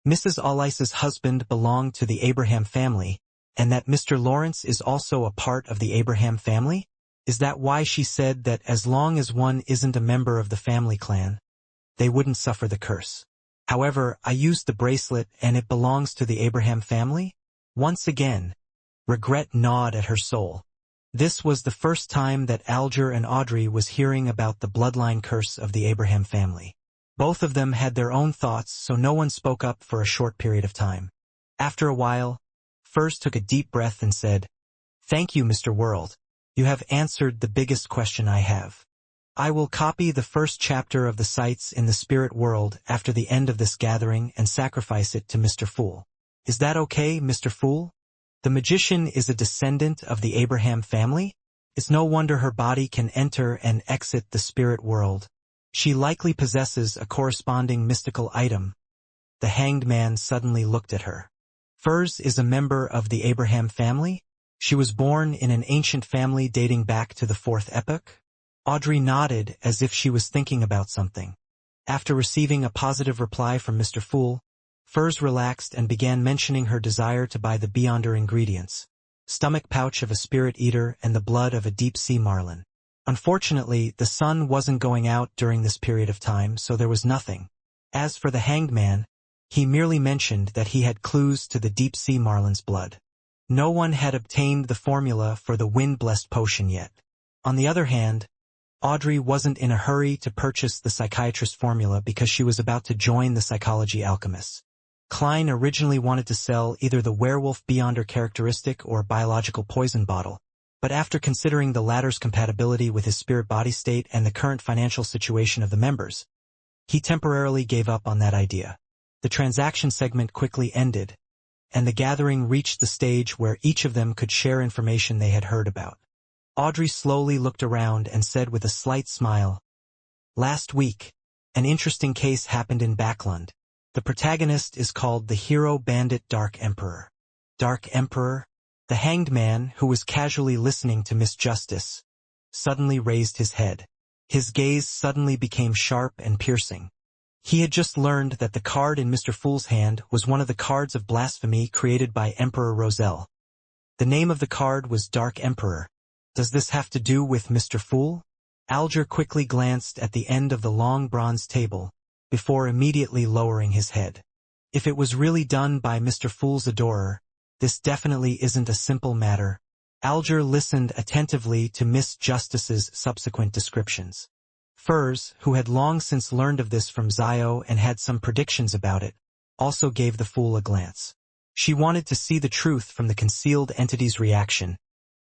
Mrs. Allice's husband belonged to the Abraham family, and that Mr. Lawrence is also a part of the Abraham family? Is that why she said that as long as one isn't a member of the family clan, they wouldn't suffer the curse? However, I used the bracelet and it belongs to the Abraham family? Once again, regret gnawed at her soul. This was the first time that Alger and Audrey was hearing about the bloodline curse of the Abraham family. Both of them had their own thoughts, so no one spoke up for a short period of time. After a while, Furz took a deep breath and said, "Thank you, Mr. World. You have answered the biggest question I have. I will copy the first chapter of the sites in the spirit world after the end of this gathering and sacrifice it to Mr. Fool. Is that okay, Mr. Fool? The magician is a descendant of the Abraham family? It's no wonder her body can enter and exit the spirit world. She likely possesses a corresponding mystical item." The hanged man suddenly looked at her. Furz is a member of the Abraham family? She was born in an ancient family dating back to the 4th epoch? Audrey nodded as if she was thinking about something. After receiving a positive reply from Mr. Fool, Furz relaxed and began mentioning her desire to buy the Beyonder ingredients: stomach pouch of a spirit eater and the blood of a deep-sea marlin. Unfortunately, the sun wasn't going out during this period of time, so there was nothing. As for the hanged man, he merely mentioned that he had clues to the deep-sea marlin's blood. No one had obtained the formula for the wind-blessed potion yet. On the other hand, Audrey wasn't in a hurry to purchase the psychiatrist formula because she was about to join the psychology alchemists. Klein originally wanted to sell either the werewolf Beyonder characteristic or biological poison bottle, but after considering the latter's compatibility with his spirit body state and the current financial situation of the members, he temporarily gave up on that idea. The transaction segment quickly ended, and the gathering reached the stage where each of them could share information they had heard about. Audrey slowly looked around and said with a slight smile, "Last week, an interesting case happened in Backlund. The protagonist is called the hero bandit Dark Emperor." Dark Emperor? The hanged man, who was casually listening to Miss Justice, suddenly raised his head. His gaze suddenly became sharp and piercing. He had just learned that the card in Mr. Fool's hand was one of the cards of blasphemy created by Emperor Roselle. The name of the card was Dark Emperor. Does this have to do with Mr. Fool? Alger quickly glanced at the end of the long bronze table, before immediately lowering his head. If it was really done by Mr. Fool's adorer, this definitely isn't a simple matter. Alger listened attentively to Miss Justice's subsequent descriptions. Furz, who had long since learned of this from Zio and had some predictions about it, also gave the fool a glance. She wanted to see the truth from the concealed entity's reaction,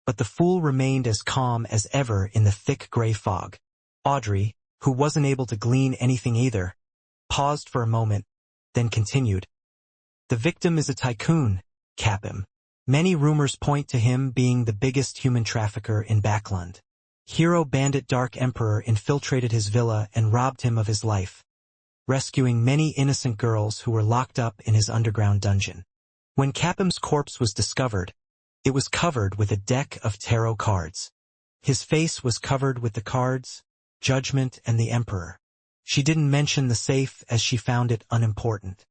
but the fool remained as calm as ever in the thick gray fog. Audrey, who wasn't able to glean anything either, paused for a moment, then continued. "The victim is a tycoon, Capim. Many rumors point to him being the biggest human trafficker in Backlund. Hero bandit Dark Emperor infiltrated his villa and robbed him of his life, rescuing many innocent girls who were locked up in his underground dungeon. When Capim's corpse was discovered, it was covered with a deck of tarot cards. His face was covered with the cards, Judgment and the Emperor. She didn't mention the safe as she found it unimportant.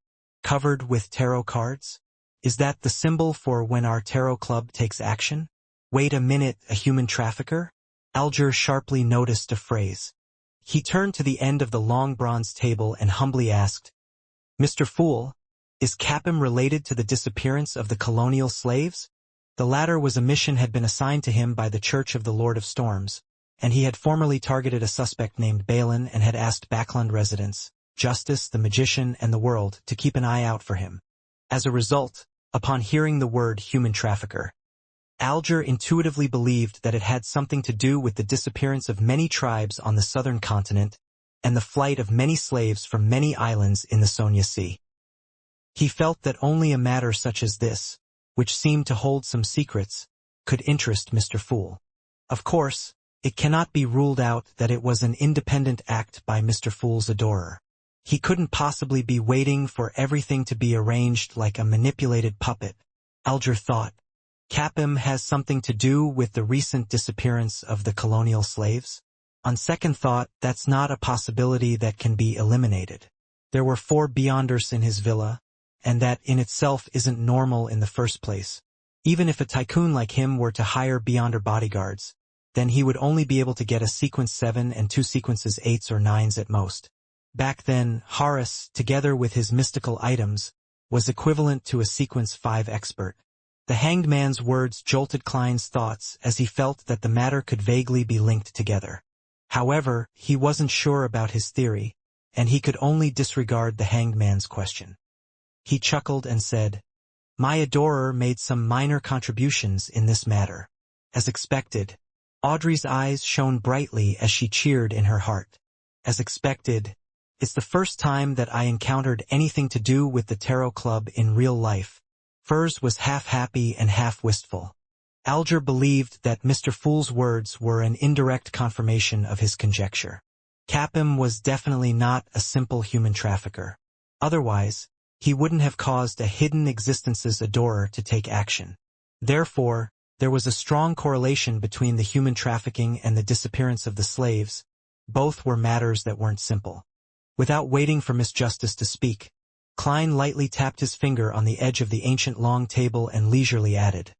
Covered with tarot cards? Is that the symbol for when our tarot club takes action? Wait a minute, a human trafficker? Alger sharply noticed a phrase. He turned to the end of the long bronze table and humbly asked, "Mr. Fool, is Capim related to the disappearance of the colonial slaves?" The latter was a mission had been assigned to him by the Church of the Lord of Storms, and he had formerly targeted a suspect named Balin and had asked Backlund residents, Justice, the Magician, and the World to keep an eye out for him. As a result, upon hearing the word human trafficker, Alger intuitively believed that it had something to do with the disappearance of many tribes on the southern continent and the flight of many slaves from many islands in the Sonia Sea. He felt that only a matter such as this, which seemed to hold some secrets, could interest Mr. Fool. Of course, It cannot be ruled out that it was an independent act by Mr. Fool's adorer. He couldn't possibly be waiting for everything to be arranged like a manipulated puppet. Alger thought. Capim has something to do with the recent disappearance of the colonial slaves? On second thought, that's not a possibility that can be eliminated. There were 4 Beyonders in his villa, and that in itself isn't normal in the first place. Even if a tycoon like him were to hire Beyonder bodyguards, then he would only be able to get a sequence 7 and 2 sequences 8s or 9s at most. Back then, Horus, together with his mystical items, was equivalent to a sequence 5 expert. The hanged man's words jolted Klein's thoughts as he felt that the matter could vaguely be linked together. However, he wasn't sure about his theory, and he could only disregard the hanged man's question. He chuckled and said, "My adorer made some minor contributions in this matter." As expected, Audrey's eyes shone brightly as she cheered in her heart. As expected, it's the first time that I encountered anything to do with the Tarot Club in real life. Furs was half happy and half wistful. Alger believed that Mr. Fool's words were an indirect confirmation of his conjecture. Capim was definitely not a simple human trafficker. Otherwise, he wouldn't have caused a hidden existence's adorer to take action. Therefore, there was a strong correlation between the human trafficking and the disappearance of the slaves. Both were matters that weren't simple. Without waiting for Miss Justice to speak, Klein lightly tapped his finger on the edge of the ancient long table and leisurely added,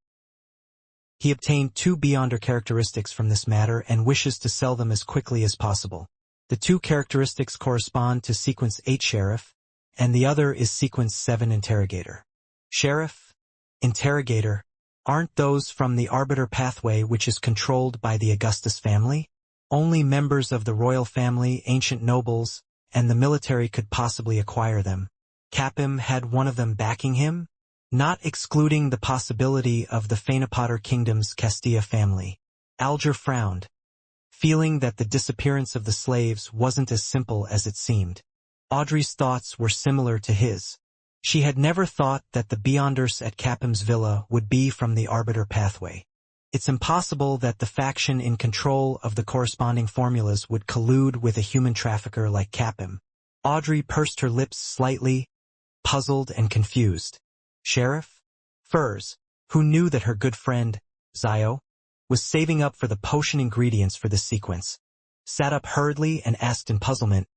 "He obtained 2 Beyonder characteristics from this matter and wishes to sell them as quickly as possible. The 2 characteristics correspond to sequence 8 Sheriff, and the other is sequence 7 Interrogator." Sheriff? Interrogator? Aren't those from the Arbiter pathway which is controlled by the Augustus family? Only members of the royal family, ancient nobles, and the military could possibly acquire them. Capim had one of them backing him? Not excluding the possibility of the Phaenopotter Kingdom's Castilla family. Alger frowned, feeling that the disappearance of the slaves wasn't as simple as it seemed. Audrey's thoughts were similar to his. She had never thought that the Beyonders at Capim's villa would be from the Arbiter pathway. It's impossible that the faction in control of the corresponding formulas would collude with a human trafficker like Capim. Audrey pursed her lips slightly, puzzled and confused. Sheriff? Furs, who knew that her good friend, Zio, was saving up for the potion ingredients for this sequence, sat up hurriedly and asked in puzzlement,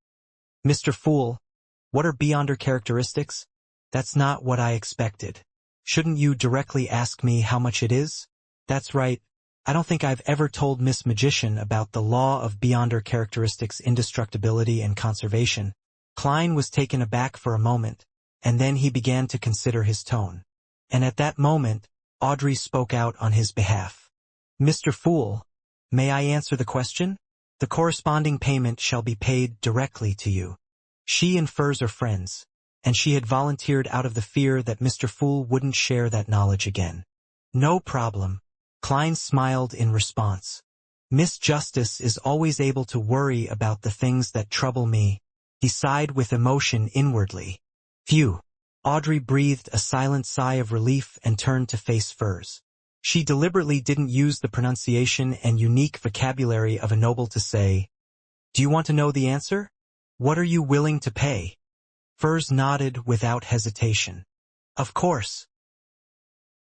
"Mr. Fool, what are Beyonder characteristics? That's not what I expected. Shouldn't you directly ask me how much it is?" "That's right. I don't think I've ever told Miss Magician about the law of Beyonder characteristics' indestructibility and conservation." Klein was taken aback for a moment, and then he began to consider his tone. And at that moment, Audrey spoke out on his behalf. "Mr. Fool, may I answer the question? The corresponding payment shall be paid directly to you." She and Furs are friends, and she had volunteered out of the fear that Mr. Fool wouldn't share that knowledge again. "No problem." Klein smiled in response. "Miss Justice is always able to worry about the things that trouble me." He sighed with emotion inwardly. "Phew." Audrey breathed a silent sigh of relief and turned to face Furs. She deliberately didn't use the pronunciation and unique vocabulary of a noble to say, "Do you want to know the answer? What are you willing to pay?" Furs nodded without hesitation. "Of course."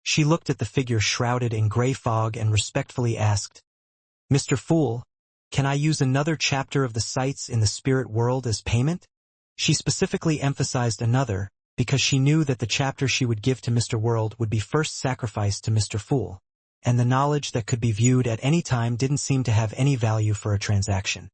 She looked at the figure shrouded in gray fog and respectfully asked, "Mr. Fool, can I use another chapter of the sites in the spirit world as payment?" She specifically emphasized another, because she knew that the chapter she would give to Mr. World would be first sacrificed to Mr. Fool, and the knowledge that could be viewed at any time didn't seem to have any value for a transaction.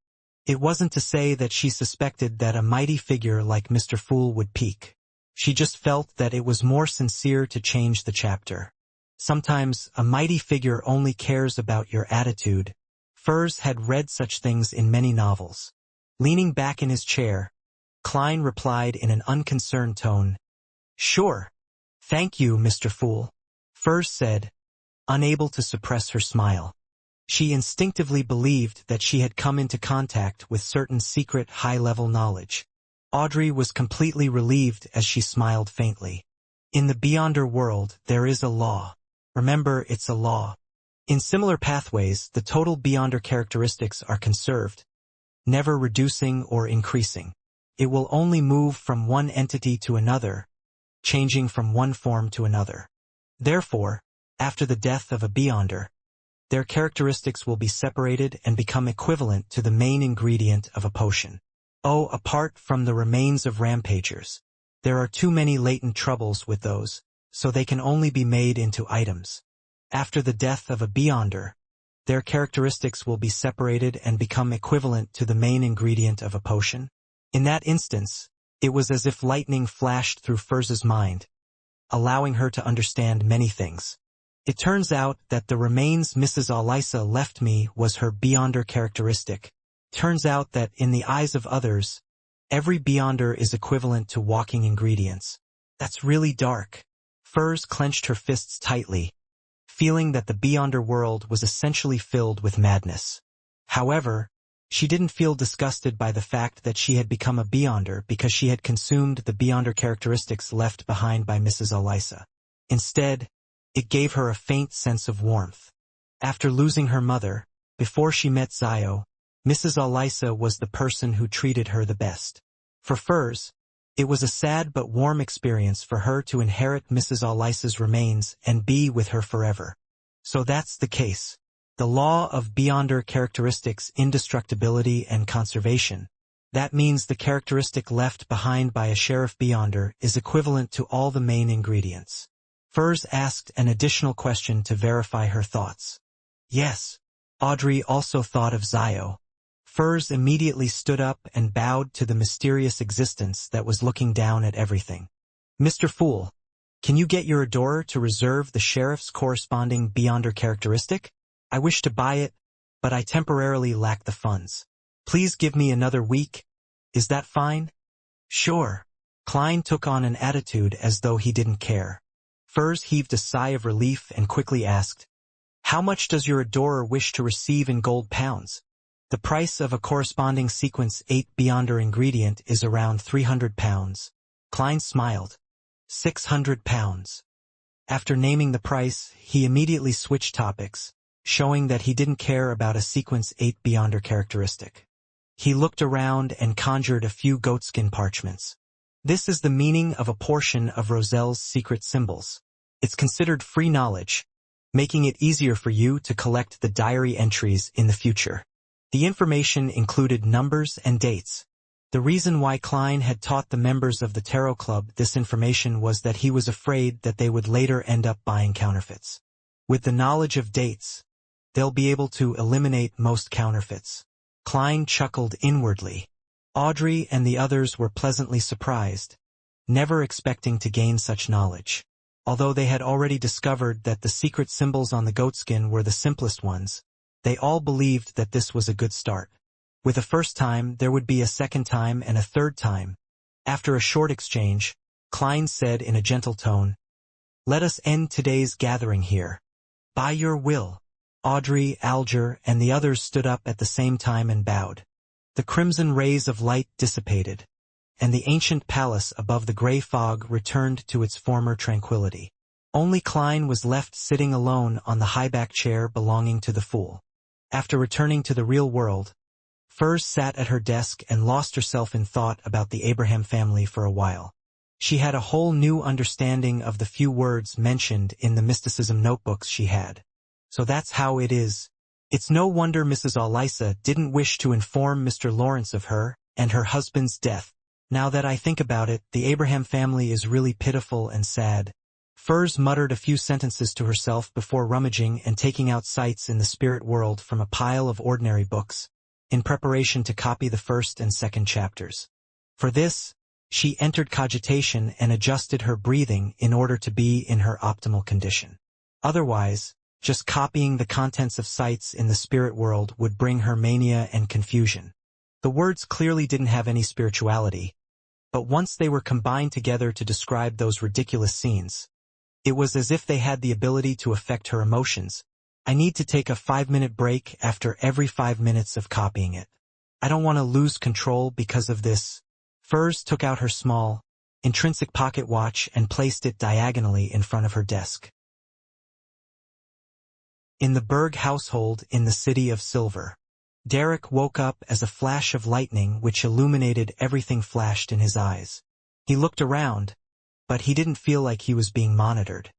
It wasn't to say that she suspected that a mighty figure like Mr. Fool would peak. She just felt that it was more sincere to change the chapter. Sometimes a mighty figure only cares about your attitude. Furs had read such things in many novels. Leaning back in his chair, Klein replied in an unconcerned tone, "Sure. Thank you, Mr. Fool," Furs said, unable to suppress her smile. She instinctively believed that she had come into contact with certain secret high-level knowledge. Audrey was completely relieved as she smiled faintly. "In the Beyonder world, there is a law. Remember, it's a law. In similar pathways, the total Beyonder characteristics are conserved, never reducing or increasing. It will only move from one entity to another, changing from one form to another. Therefore, after the death of a Beyonder, their characteristics will be separated and become equivalent to the main ingredient of a potion. Oh, apart from the remains of rampagers, there are too many latent troubles with those, so they can only be made into items. After the death of a Beyonder, their characteristics will be separated and become equivalent to the main ingredient of a potion. In that instance, it was as if lightning flashed through Furz's mind, allowing her to understand many things. It turns out that the remains Mrs. Alisa left me was her Beyonder characteristic. Turns out that, in the eyes of others, every Beyonder is equivalent to walking ingredients. That's really dark. Furz clenched her fists tightly, feeling that the Beyonder world was essentially filled with madness. However, she didn't feel disgusted by the fact that she had become a Beyonder because she had consumed the Beyonder characteristics left behind by Mrs. Alisa. Instead, it gave her a faint sense of warmth. After losing her mother, before she met Zio, Mrs. Alisa was the person who treated her the best. For Furz, it was a sad but warm experience for her to inherit Mrs. Alisa's remains and be with her forever. So that's the case. The law of Beyonder characteristics, indestructibility and conservation. That means the characteristic left behind by a Sheriff Beyonder is equivalent to all the main ingredients. Furz asked an additional question to verify her thoughts. Yes. Audrey also thought of Zio. Furz immediately stood up and bowed to the mysterious existence that was looking down at everything. Mr. Fool, can you get your adorer to reserve the sheriff's corresponding Beyonder characteristic? I wish to buy it, but I temporarily lack the funds. Please give me another week. Is that fine? Sure. Klein took on an attitude as though he didn't care. Furz heaved a sigh of relief and quickly asked, "How much does your adorer wish to receive in gold pounds?" The price of a corresponding sequence 8 Beyonder ingredient is around 300 pounds. Klein smiled. 600 pounds. After naming the price, he immediately switched topics, showing that he didn't care about a sequence 8 Beyonder characteristic. He looked around and conjured a few goatskin parchments. This is the meaning of a portion of Roselle's secret symbols. It's considered free knowledge, making it easier for you to collect the diary entries in the future. The information included numbers and dates. The reason why Klein had taught the members of the Tarot Club this information was that he was afraid that they would later end up buying counterfeits. With the knowledge of dates, they'll be able to eliminate most counterfeits. Klein chuckled inwardly. Audrey and the others were pleasantly surprised, never expecting to gain such knowledge. Although they had already discovered that the secret symbols on the goatskin were the simplest ones, they all believed that this was a good start. With a first time, there would be a second time and a third time. After a short exchange, Klein said in a gentle tone, "Let us end today's gathering here. By your will." Audrey, Alger, and the others stood up at the same time and bowed. The crimson rays of light dissipated, and the ancient palace above the gray fog returned to its former tranquility. Only Klein was left sitting alone on the high-back chair belonging to the Fool. After returning to the real world, Furz sat at her desk and lost herself in thought about the Abraham family for a while. She had a whole new understanding of the few words mentioned in the mysticism notebooks she had. So that's how it is. It's no wonder Mrs. Alisa didn't wish to inform Mr. Lawrence of her and her husband's death. Now that I think about it, the Abraham family is really pitiful and sad. Furz muttered a few sentences to herself before rummaging and taking out sites in the spirit world from a pile of ordinary books, in preparation to copy the first and second chapters. For this, she entered cogitation and adjusted her breathing in order to be in her optimal condition. Otherwise, just copying the contents of sites in the spirit world would bring her mania and confusion. The words clearly didn't have any spirituality, but once they were combined together to describe those ridiculous scenes, it was as if they had the ability to affect her emotions. I need to take a 5-minute break after every 5 minutes of copying it. I don't want to lose control because of this. Furz took out her small, intrinsic pocket watch and placed it diagonally in front of her desk. In the Berg household in the City of Silver. Derek woke up as a flash of lightning which illuminated everything flashed in his eyes. He looked around, but he didn't feel like he was being monitored.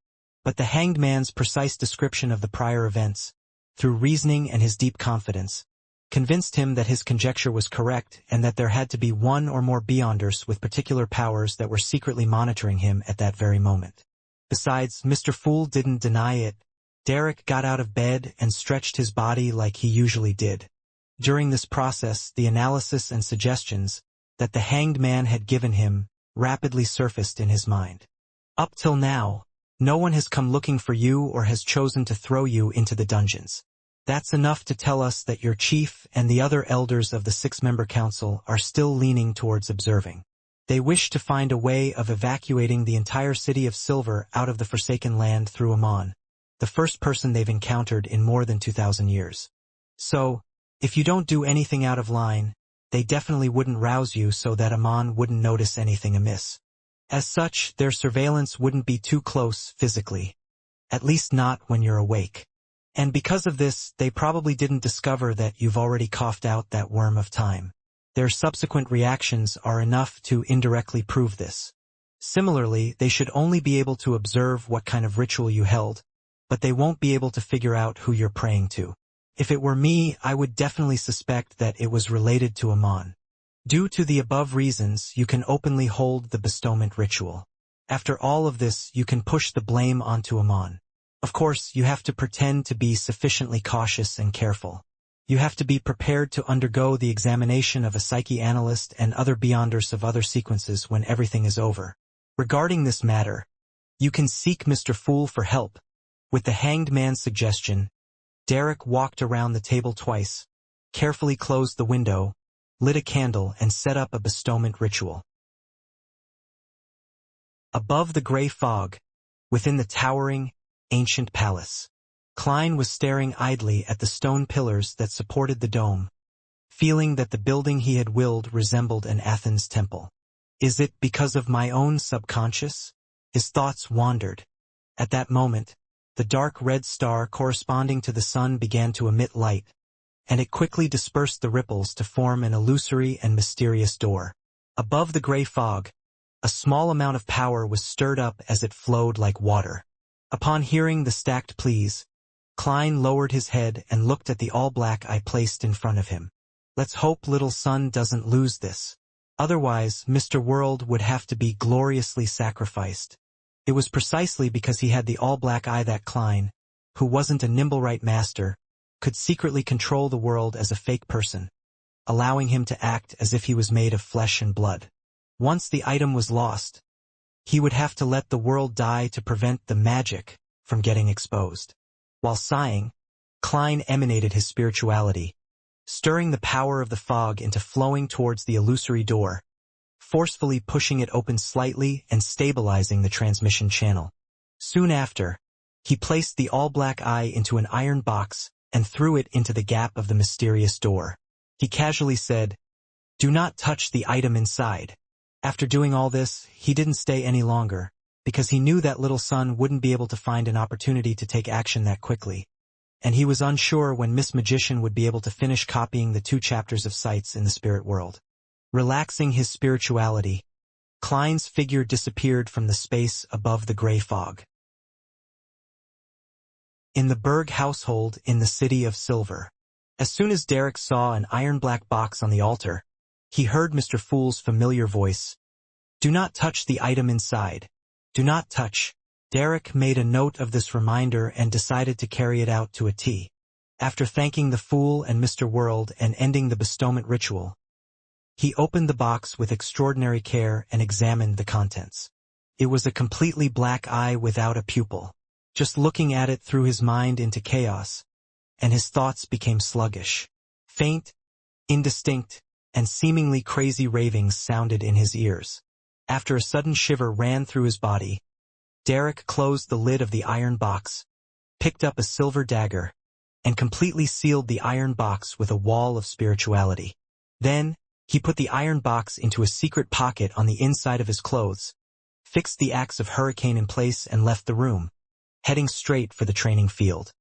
But the hanged man's precise description of the prior events, through reasoning and his deep confidence, convinced him that his conjecture was correct and that there had to be one or more beyonders with particular powers that were secretly monitoring him at that very moment. Besides, Mr. Fool didn't deny it. Derek got out of bed and stretched his body like he usually did. During this process, the analysis and suggestions that the hanged man had given him rapidly surfaced in his mind. Up till now, no one has come looking for you or has chosen to throw you into the dungeons. That's enough to tell us that your chief and the other elders of the 6-member council are still leaning towards observing. They wish to find a way of evacuating the entire City of Silver out of the Forsaken Land through Amon, the first person they've encountered in more than 2,000 years. So, if you don't do anything out of line, they definitely wouldn't rouse you so that Amon wouldn't notice anything amiss. As such, their surveillance wouldn't be too close physically. At least not when you're awake. And because of this, they probably didn't discover that you've already coughed out that worm of time. Their subsequent reactions are enough to indirectly prove this. Similarly, they should only be able to observe what kind of ritual you held, but they won't be able to figure out who you're praying to. If it were me, I would definitely suspect that it was related to Amon. Due to the above reasons, you can openly hold the bestowment ritual. After all of this, you can push the blame onto Amon. Of course, you have to pretend to be sufficiently cautious and careful. You have to be prepared to undergo the examination of a psyche analyst and other beyonders of other sequences when everything is over. Regarding this matter, you can seek Mr. Fool for help. With the hanged man's suggestion, Derek walked around the table twice, carefully closed the window, lit a candle and set up a bestowment ritual. Above the gray fog, within the towering, ancient palace, Klein was staring idly at the stone pillars that supported the dome, feeling that the building he had willed resembled an Athens temple. Is it because of my own subconscious? His thoughts wandered. At that moment, the dark red star corresponding to the sun began to emit light, and it quickly dispersed the ripples to form an illusory and mysterious door. Above the gray fog, a small amount of power was stirred up as it flowed like water. Upon hearing the stacked pleas, Klein lowered his head and looked at the all-black eye placed in front of him. Let's hope little son doesn't lose this. Otherwise, Mr. World would have to be gloriously sacrificed. It was precisely because he had the all-black eye that Klein, who wasn't a Nimblewright master, could secretly control the world as a fake person, allowing him to act as if he was made of flesh and blood. Once the item was lost, he would have to let the world die to prevent the magic from getting exposed. While sighing, Klein emanated his spirituality, stirring the power of the fog into flowing towards the illusory door, forcefully pushing it open slightly and stabilizing the transmission channel. Soon after, he placed the all-black eye into an iron box and threw it into the gap of the mysterious door. He casually said, "Do not touch the item inside." After doing all this, he didn't stay any longer, because he knew that little son wouldn't be able to find an opportunity to take action that quickly, and he was unsure when Miss Magician would be able to finish copying the 2 chapters of Sights in the Spirit World. Relaxing his spirituality, Klein's figure disappeared from the space above the gray fog. In the Berg household in the City of Silver. As soon as Derek saw an iron-black box on the altar, he heard Mr. Fool's familiar voice. "Do not touch the item inside. Do not touch." Derek made a note of this reminder and decided to carry it out to a T. After thanking the Fool and Mr. World and ending the bestowment ritual, he opened the box with extraordinary care and examined the contents. It was a completely black eye without a pupil. Just looking at it threw his mind into chaos, and his thoughts became sluggish. Faint, indistinct, and seemingly crazy ravings sounded in his ears. After a sudden shiver ran through his body, Derek closed the lid of the iron box, picked up a silver dagger, and completely sealed the iron box with a wall of spirituality. Then, he put the iron box into a secret pocket on the inside of his clothes, fixed the axe of Hurricane in place and left the room, heading straight for the training field.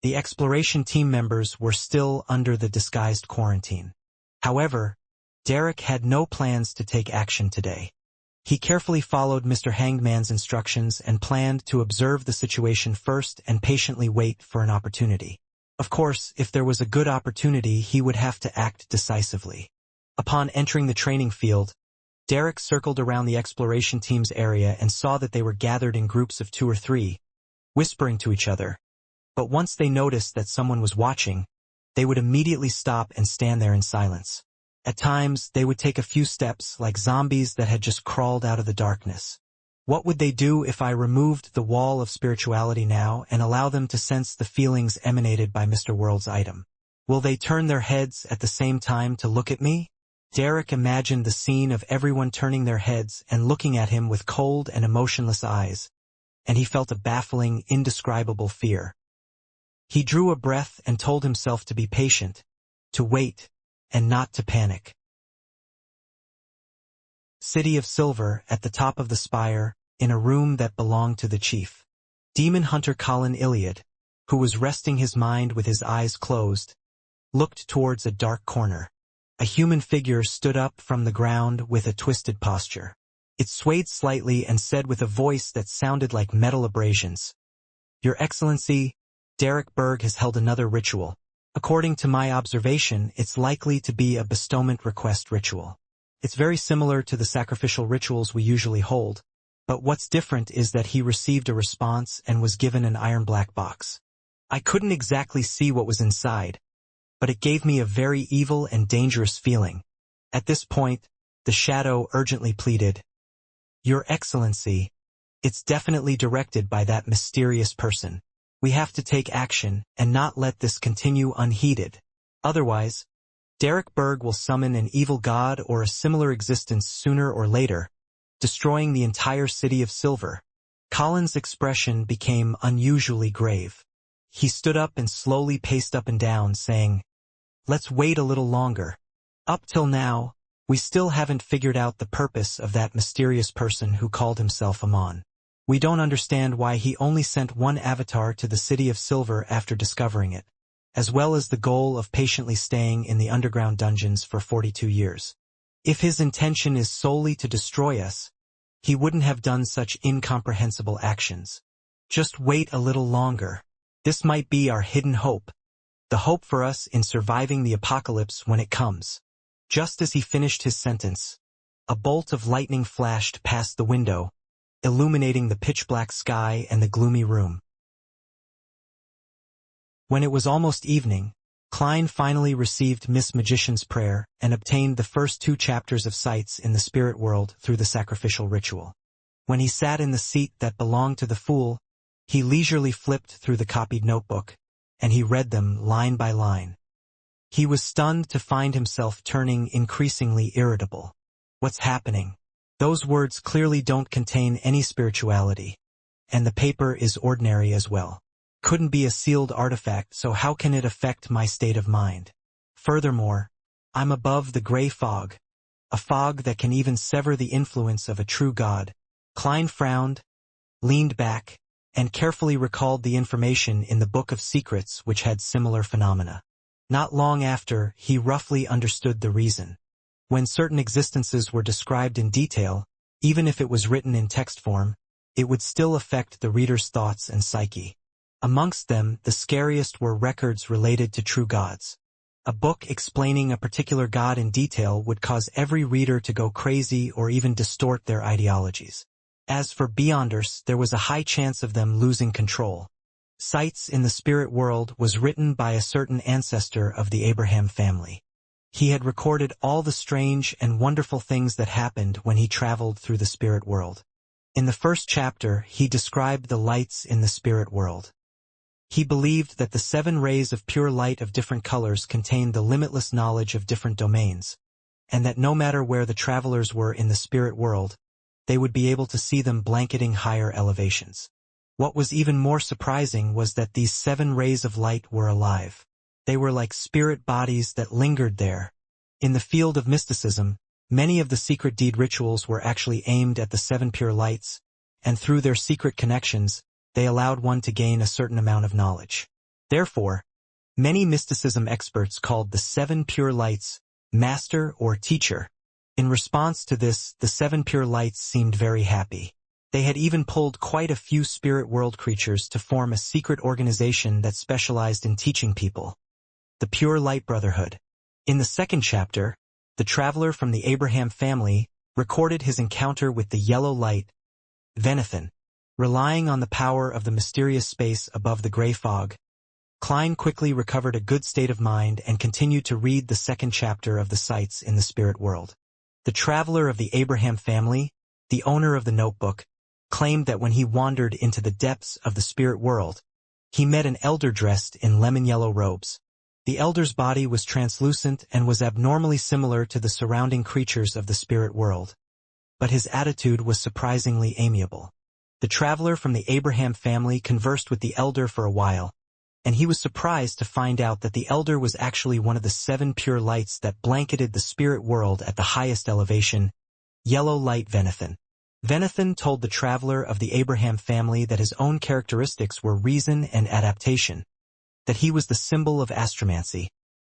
The exploration team members were still under the disguised quarantine. However, Derek had no plans to take action today. He carefully followed Mr. Hangman's instructions and planned to observe the situation first and patiently wait for an opportunity. Of course, if there was a good opportunity, he would have to act decisively. Upon entering the training field, Derek circled around the exploration team's area and saw that they were gathered in groups of 2 or 3, whispering to each other. But once they noticed that someone was watching, they would immediately stop and stand there in silence. At times, they would take a few steps like zombies that had just crawled out of the darkness. What would they do if I removed the wall of spirituality now and allow them to sense the feelings emanated by Mr. World's item? Will they turn their heads at the same time to look at me? Derek imagined the scene of everyone turning their heads and looking at him with cold and emotionless eyes, and he felt a baffling, indescribable fear. He drew a breath and told himself to be patient, to wait, and not to panic. City of Silver, at the top of the spire, in a room that belonged to the chief. Demon hunter Colin Iliad, who was resting his mind with his eyes closed, looked towards a dark corner. A human figure stood up from the ground with a twisted posture. It swayed slightly and said with a voice that sounded like metal abrasions, "Your Excellency, Derek Berg has held another ritual. According to my observation, it's likely to be a bestowment request ritual. It's very similar to the sacrificial rituals we usually hold, but what's different is that he received a response and was given an iron black box. I couldn't exactly see what was inside, but it gave me a very evil and dangerous feeling." At this point, the shadow urgently pleaded, "Your Excellency, it's definitely directed by that mysterious person. We have to take action and not let this continue unheeded. Otherwise, Derek Berg will summon an evil god or a similar existence sooner or later, destroying the entire City of Silver." Colin's expression became unusually grave. He stood up and slowly paced up and down, saying, "Let's wait a little longer. Up till now, we still haven't figured out the purpose of that mysterious person who called himself Amon. We don't understand why he only sent one avatar to the City of Silver after discovering it, as well as the goal of patiently staying in the underground dungeons for 42 years. If his intention is solely to destroy us, he wouldn't have done such incomprehensible actions. Just wait a little longer. This might be our hidden hope, the hope for us in surviving the apocalypse when it comes." Just as he finished his sentence, a bolt of lightning flashed past the window, illuminating the pitch-black sky and the gloomy room. When it was almost evening, Klein finally received Miss Magician's prayer and obtained the first 2 chapters of sights in the spirit world through the sacrificial ritual. When he sat in the seat that belonged to the fool, he leisurely flipped through the copied notebook, and he read them line by line. He was stunned to find himself turning increasingly irritable. What's happening? Those words clearly don't contain any spirituality, and the paper is ordinary as well. Couldn't be a sealed artifact, so how can it affect my state of mind? Furthermore, I'm above the gray fog, a fog that can even sever the influence of a true god. Klein frowned, leaned back, and carefully recalled the information in the Book of Secrets which had similar phenomena. Not long after, he roughly understood the reason. When certain existences were described in detail, even if it was written in text form, it would still affect the reader's thoughts and psyche. Amongst them, the scariest were records related to true gods. A book explaining a particular god in detail would cause every reader to go crazy or even distort their ideologies. As for Beyonders, there was a high chance of them losing control. Sights in the Spirit World was written by a certain ancestor of the Abraham family. He had recorded all the strange and wonderful things that happened when he traveled through the spirit world. In the first chapter, he described the lights in the spirit world. He believed that the 7 rays of pure light of different colors contained the limitless knowledge of different domains, and that no matter where the travelers were in the spirit world, they would be able to see them blanketing higher elevations. What was even more surprising was that these 7 rays of light were alive. They were like spirit bodies that lingered there. In the field of mysticism, many of the secret deed rituals were actually aimed at the 7 pure lights, and through their secret connections, they allowed one to gain a certain amount of knowledge. Therefore, many mysticism experts called the seven pure lights master or teacher. In response to this, the seven pure lights seemed very happy. They had even pulled quite a few spirit world creatures to form a secret organization that specialized in teaching people. The Pure Light Brotherhood. In the second chapter, the traveler from the Abraham family recorded his encounter with the yellow light, Venathan. Relying on the power of the mysterious space above the gray fog, Klein quickly recovered a good state of mind and continued to read the second chapter of the sights in the spirit world. The traveler of the Abraham family, the owner of the notebook, claimed that when he wandered into the depths of the spirit world, he met an elder dressed in lemon-yellow robes. The elder's body was translucent and was abnormally similar to the surrounding creatures of the spirit world. But his attitude was surprisingly amiable. The traveler from the Abraham family conversed with the elder for a while, and he was surprised to find out that the elder was actually one of the seven pure lights that blanketed the spirit world at the highest elevation, yellow light Venathan. Venathan told the traveler of the Abraham family that his own characteristics were reason and adaptation, that he was the symbol of astromancy,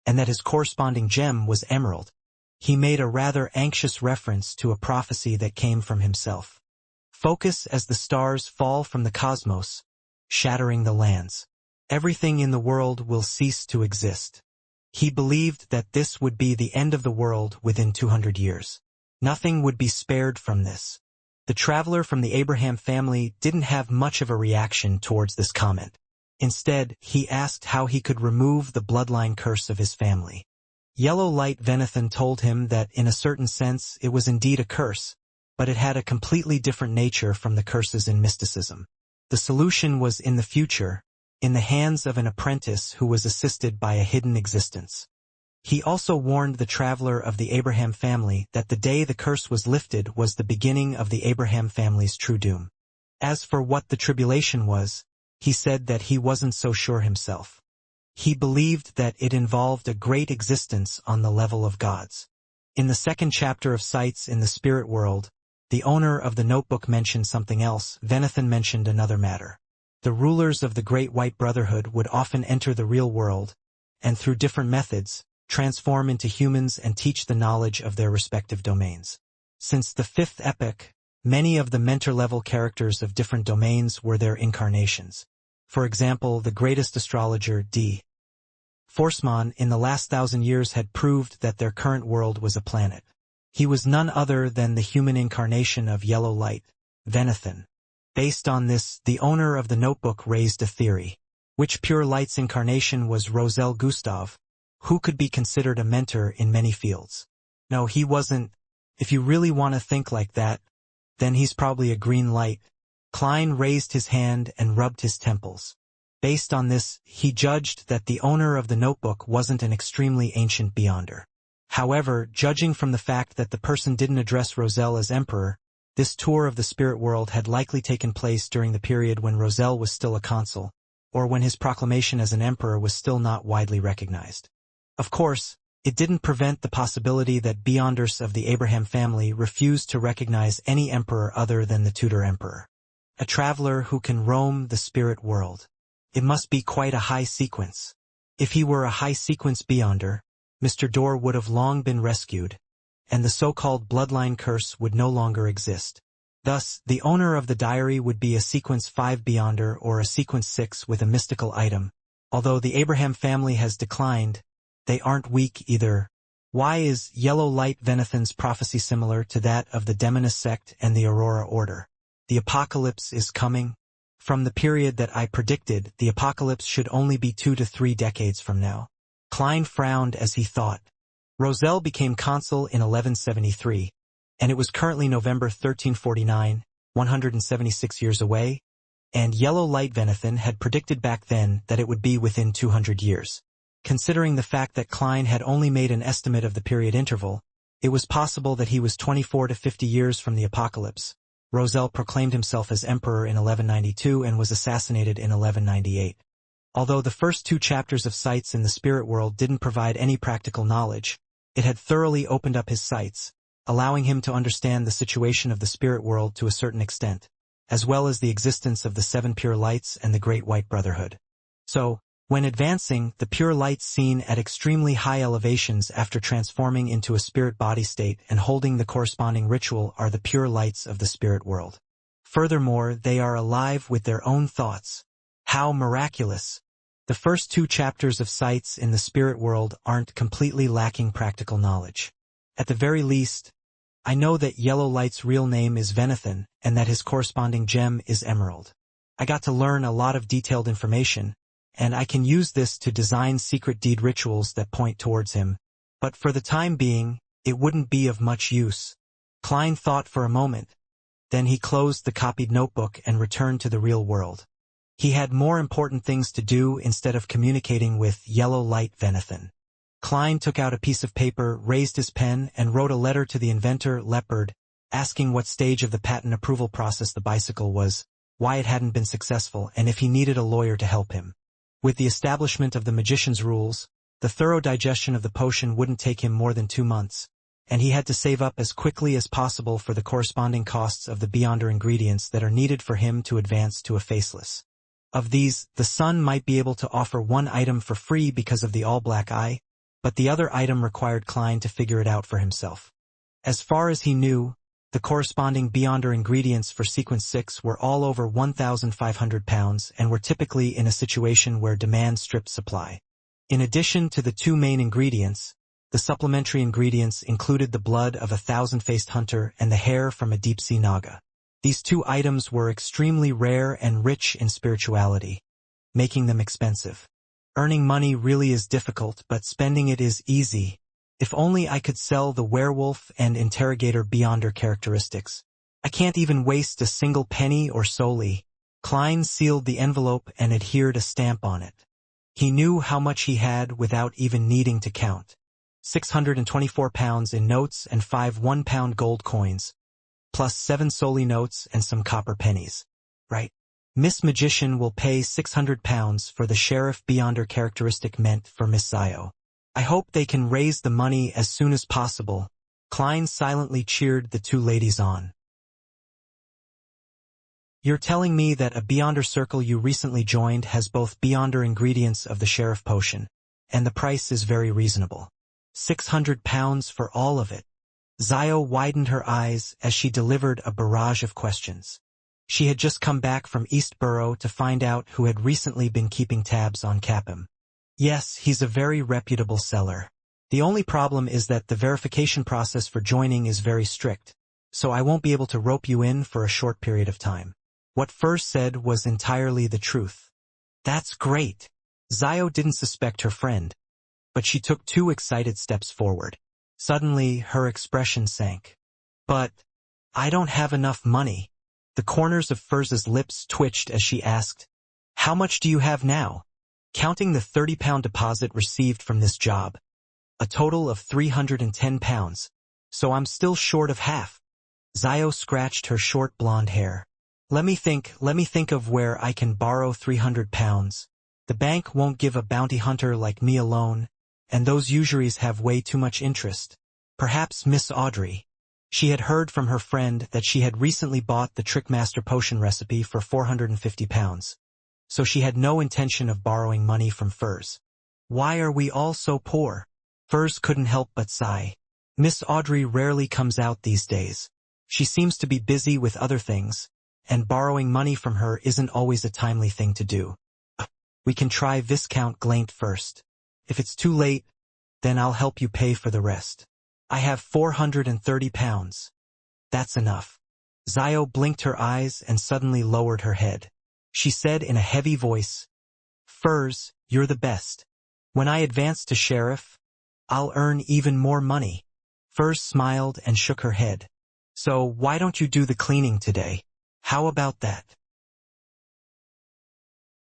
and that his corresponding gem was emerald. He made a rather anxious reference to a prophecy that came from himself. Focus as the stars fall from the cosmos, shattering the lands. Everything in the world will cease to exist. He believed that this would be the end of the world within 200 years. Nothing would be spared from this. The traveler from the Abraham family didn't have much of a reaction towards this comment. Instead, he asked how he could remove the bloodline curse of his family. Yellow light Venathan told him that in a certain sense it was indeed a curse, but it had a completely different nature from the curses in mysticism. The solution was in the future, in the hands of an apprentice who was assisted by a hidden existence. He also warned the traveler of the Abraham family that the day the curse was lifted was the beginning of the Abraham family's true doom. As for what the tribulation was, he said that he wasn't so sure himself. He believed that it involved a great existence on the level of gods. In the second chapter of Sights in the Spirit World, the owner of the notebook mentioned something else. Venathan mentioned another matter. The rulers of the Great White Brotherhood would often enter the real world, and through different methods, transform into humans and teach the knowledge of their respective domains. Since the fifth epoch, many of the mentor-level characters of different domains were their incarnations. For example, the greatest astrologer D. Forsman in the last 1,000 years had proved that their current world was a planet. He was none other than the human incarnation of yellow light, Venathan. Based on this, the owner of the notebook raised a theory. Which pure light's incarnation was Roselle Gustav, who could be considered a mentor in many fields? No, he wasn't. If you really want to think like that, then he's probably a green light. Klein raised his hand and rubbed his temples. Based on this, he judged that the owner of the notebook wasn't an extremely ancient beyonder. However, judging from the fact that the person didn't address Roselle as emperor, this tour of the spirit world had likely taken place during the period when Roselle was still a consul, or when his proclamation as an emperor was still not widely recognized. Of course, it didn't prevent the possibility that beyonders of the Abraham family refused to recognize any emperor other than the Tudor emperor. A traveler who can roam the spirit world. It must be quite a high sequence. If he were a high sequence beyonder, Mr. Dorr would have long been rescued, and the so-called bloodline curse would no longer exist. Thus, the owner of the diary would be a sequence 5 beyonder or a sequence 6 with a mystical item. Although the Abraham family has declined, they aren't weak either. Why is yellow light Venathan's prophecy similar to that of the Demonist sect and the Aurora order? The apocalypse is coming. From the period that I predicted, the apocalypse should only be 2 to 3 decades from now. Klein frowned as he thought. Roselle became consul in 1173, and it was currently November 1349, 176 years away, and yellow light Venathan had predicted back then that it would be within 200 years. Considering the fact that Klein had only made an estimate of the period interval, it was possible that he was 24 to 50 years from the apocalypse. Roselle proclaimed himself as emperor in 1192 and was assassinated in 1198. Although the first 2 chapters of Sights in the Spirit World didn't provide any practical knowledge, it had thoroughly opened up his sights, allowing him to understand the situation of the spirit world to a certain extent, as well as the existence of the 7 pure lights and the Great White Brotherhood. So, When advancing, the pure lights seen at extremely high elevations after transforming into a spirit body state and holding the corresponding ritual are the pure lights of the spirit world. Furthermore, they are alive with their own thoughts. How miraculous! The first 2 chapters of sights in the spirit world aren't completely lacking practical knowledge. At the very least, I know that Yellow Light's real name is Venathan and that his corresponding gem is Emerald. I got to learn a lot of detailed information, and I can use this to design secret deed rituals that point towards him. But for the time being, it wouldn't be of much use. Klein thought for a moment. Then he closed the copied notebook and returned to the real world. He had more important things to do instead of communicating with Yellow Light Venathan. Klein took out a piece of paper, raised his pen, and wrote a letter to the inventor, Leopard, asking what stage of the patent approval process the bicycle was, why it hadn't been successful, and if he needed a lawyer to help him. With the establishment of the magician's rules, the thorough digestion of the potion wouldn't take him more than 2 months, and he had to save up as quickly as possible for the corresponding costs of the Beyonder ingredients that are needed for him to advance to a faceless. Of these, the Sun might be able to offer 1 item for free because of the all-black eye, but the other item required Klein to figure it out for himself. As far as he knew, the corresponding Beyonder ingredients for Sequence 6 were all over 1,500 pounds and were typically in a situation where demand stripped supply. In addition to the 2 main ingredients, the supplementary ingredients included the blood of a thousand-faced hunter and the hair from a deep-sea naga. These 2 items were extremely rare and rich in spirituality, making them expensive. Earning money really is difficult, but spending it is easy. If only I could sell the werewolf and interrogator Beyonder characteristics. I can't even waste a single penny or solely. Klein sealed the envelope and adhered a stamp on it. He knew how much he had without even needing to count. 624 pounds in notes and 5 one-pound gold coins, plus 7 solely notes and some copper pennies. Right. Miss Magician will pay 600 pounds for the Sheriff Beyonder characteristic meant for Miss Zio. I hope they can raise the money as soon as possible. Klein silently cheered the 2 ladies on. You're telling me that a Beyonder circle you recently joined has both Beyonder ingredients of the Sheriff potion, and the price is very reasonable. 600 pounds for all of it. Zio widened her eyes as she delivered a barrage of questions. She had just come back from Eastborough to find out who had recently been keeping tabs on Capim. Yes, he's a very reputable seller. The only problem is that the verification process for joining is very strict, so I won't be able to rope you in for a short period of time. What Furs said was entirely the truth. That's great. Zio didn't suspect her friend, but she took 2 excited steps forward. Suddenly, her expression sank. But I don't have enough money. The corners of Furs's lips twitched as she asked, how much do you have now? Counting the 30-pound deposit received from this job. A total of 310 pounds. So I'm still short of half. Zio scratched her short blonde hair. Let me think of where I can borrow 300 pounds. The bank won't give a bounty hunter like me a loan, and those usuries have way too much interest. Perhaps Miss Audrey. She had heard from her friend that she had recently bought the Trickmaster potion recipe for 450 pounds. So she had no intention of borrowing money from Furs. Why are we all so poor? Furs couldn't help but sigh. Miss Audrey rarely comes out these days. She seems to be busy with other things, and borrowing money from her isn't always a timely thing to do. We can try Viscount Glaint first. If it's too late, then I'll help you pay for the rest. I have 430 pounds. That's enough. Zio blinked her eyes and suddenly lowered her head. She said in a heavy voice, Furs, you're the best. When I advance to Sheriff, I'll earn even more money. Furs smiled and shook her head. So why don't you do the cleaning today? How about that?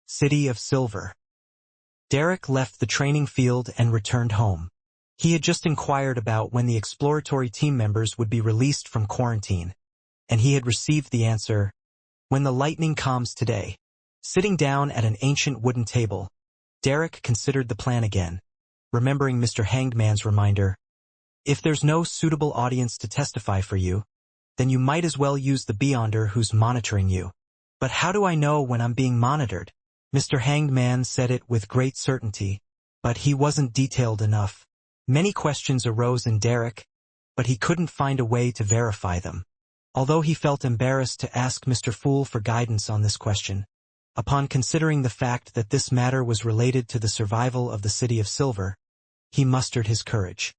City of Silver. Derek left the training field and returned home. He had just inquired about when the exploratory team members would be released from quarantine, and he had received the answer, when the lightning comes today. Sitting down at an ancient wooden table, Derek considered the plan again, remembering Mr. Hanged Man's reminder, if there's no suitable audience to testify for you, then you might as well use the Beyonder who's monitoring you. But how do I know when I'm being monitored? Mr. Hanged Man said it with great certainty, but he wasn't detailed enough. Many questions arose in Derek, but he couldn't find a way to verify them. Although he felt embarrassed to ask Mr. Fool for guidance on this question, upon considering the fact that this matter was related to the survival of the City of Silver, he mustered his courage.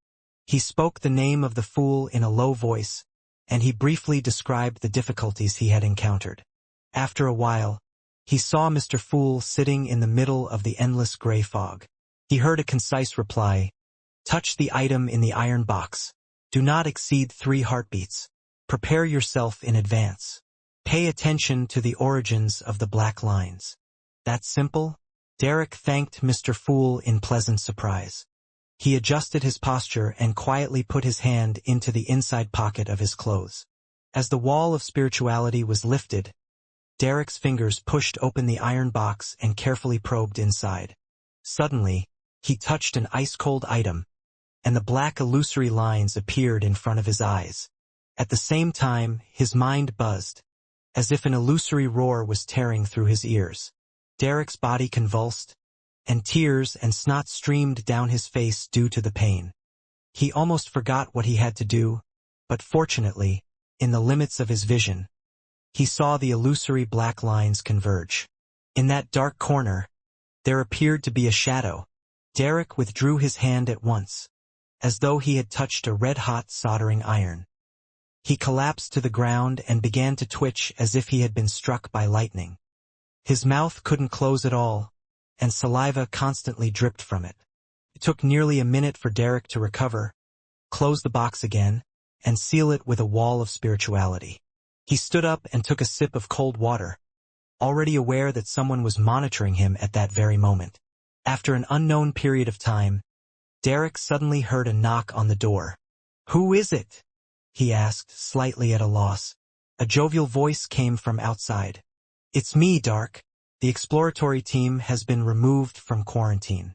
He spoke the name of the fool in a low voice, and he briefly described the difficulties he had encountered. After a while, he saw Mr. Fool sitting in the middle of the endless gray fog. He heard a concise reply, "Touch the item in the iron box. Do not exceed 3 heartbeats. Prepare yourself in advance. Pay attention to the origins of the black lines." That simple? Derek thanked Mr. Fool in pleasant surprise. He adjusted his posture and quietly put his hand into the inside pocket of his clothes. As the wall of spirituality was lifted, Derek's fingers pushed open the iron box and carefully probed inside. Suddenly, he touched an ice-cold item, and the black illusory lines appeared in front of his eyes. At the same time, his mind buzzed, as if an illusory roar was tearing through his ears. Derek's body convulsed, and tears and snot streamed down his face due to the pain. He almost forgot what he had to do, but fortunately, in the limits of his vision, he saw the illusory black lines converge. In that dark corner, there appeared to be a shadow. Derek withdrew his hand at once, as though he had touched a red-hot soldering iron. He collapsed to the ground and began to twitch as if he had been struck by lightning. His mouth couldn't close at all, and saliva constantly dripped from it. It took nearly a minute for Derek to recover, close the box again, and seal it with a wall of spirituality. He stood up and took a sip of cold water, already aware that someone was monitoring him at that very moment. After an unknown period of time, Derek suddenly heard a knock on the door. "Who is it?" he asked, slightly at a loss. A jovial voice came from outside. "It's me, Dark. The exploratory team has been removed from quarantine.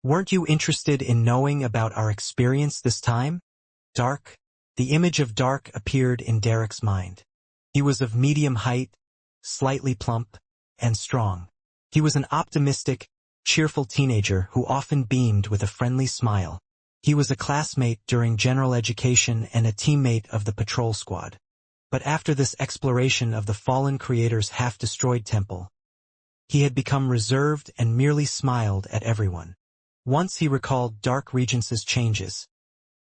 Weren't you interested in knowing about our experience this time?" Dark. The image of Dark appeared in Derek's mind. He was of medium height, slightly plump, and strong. He was an optimistic, cheerful teenager who often beamed with a friendly smile. He was a classmate during general education and a teammate of the patrol squad. But after this exploration of the fallen creator's half-destroyed temple, he had become reserved and merely smiled at everyone. Once he recalled Dark Regence's changes,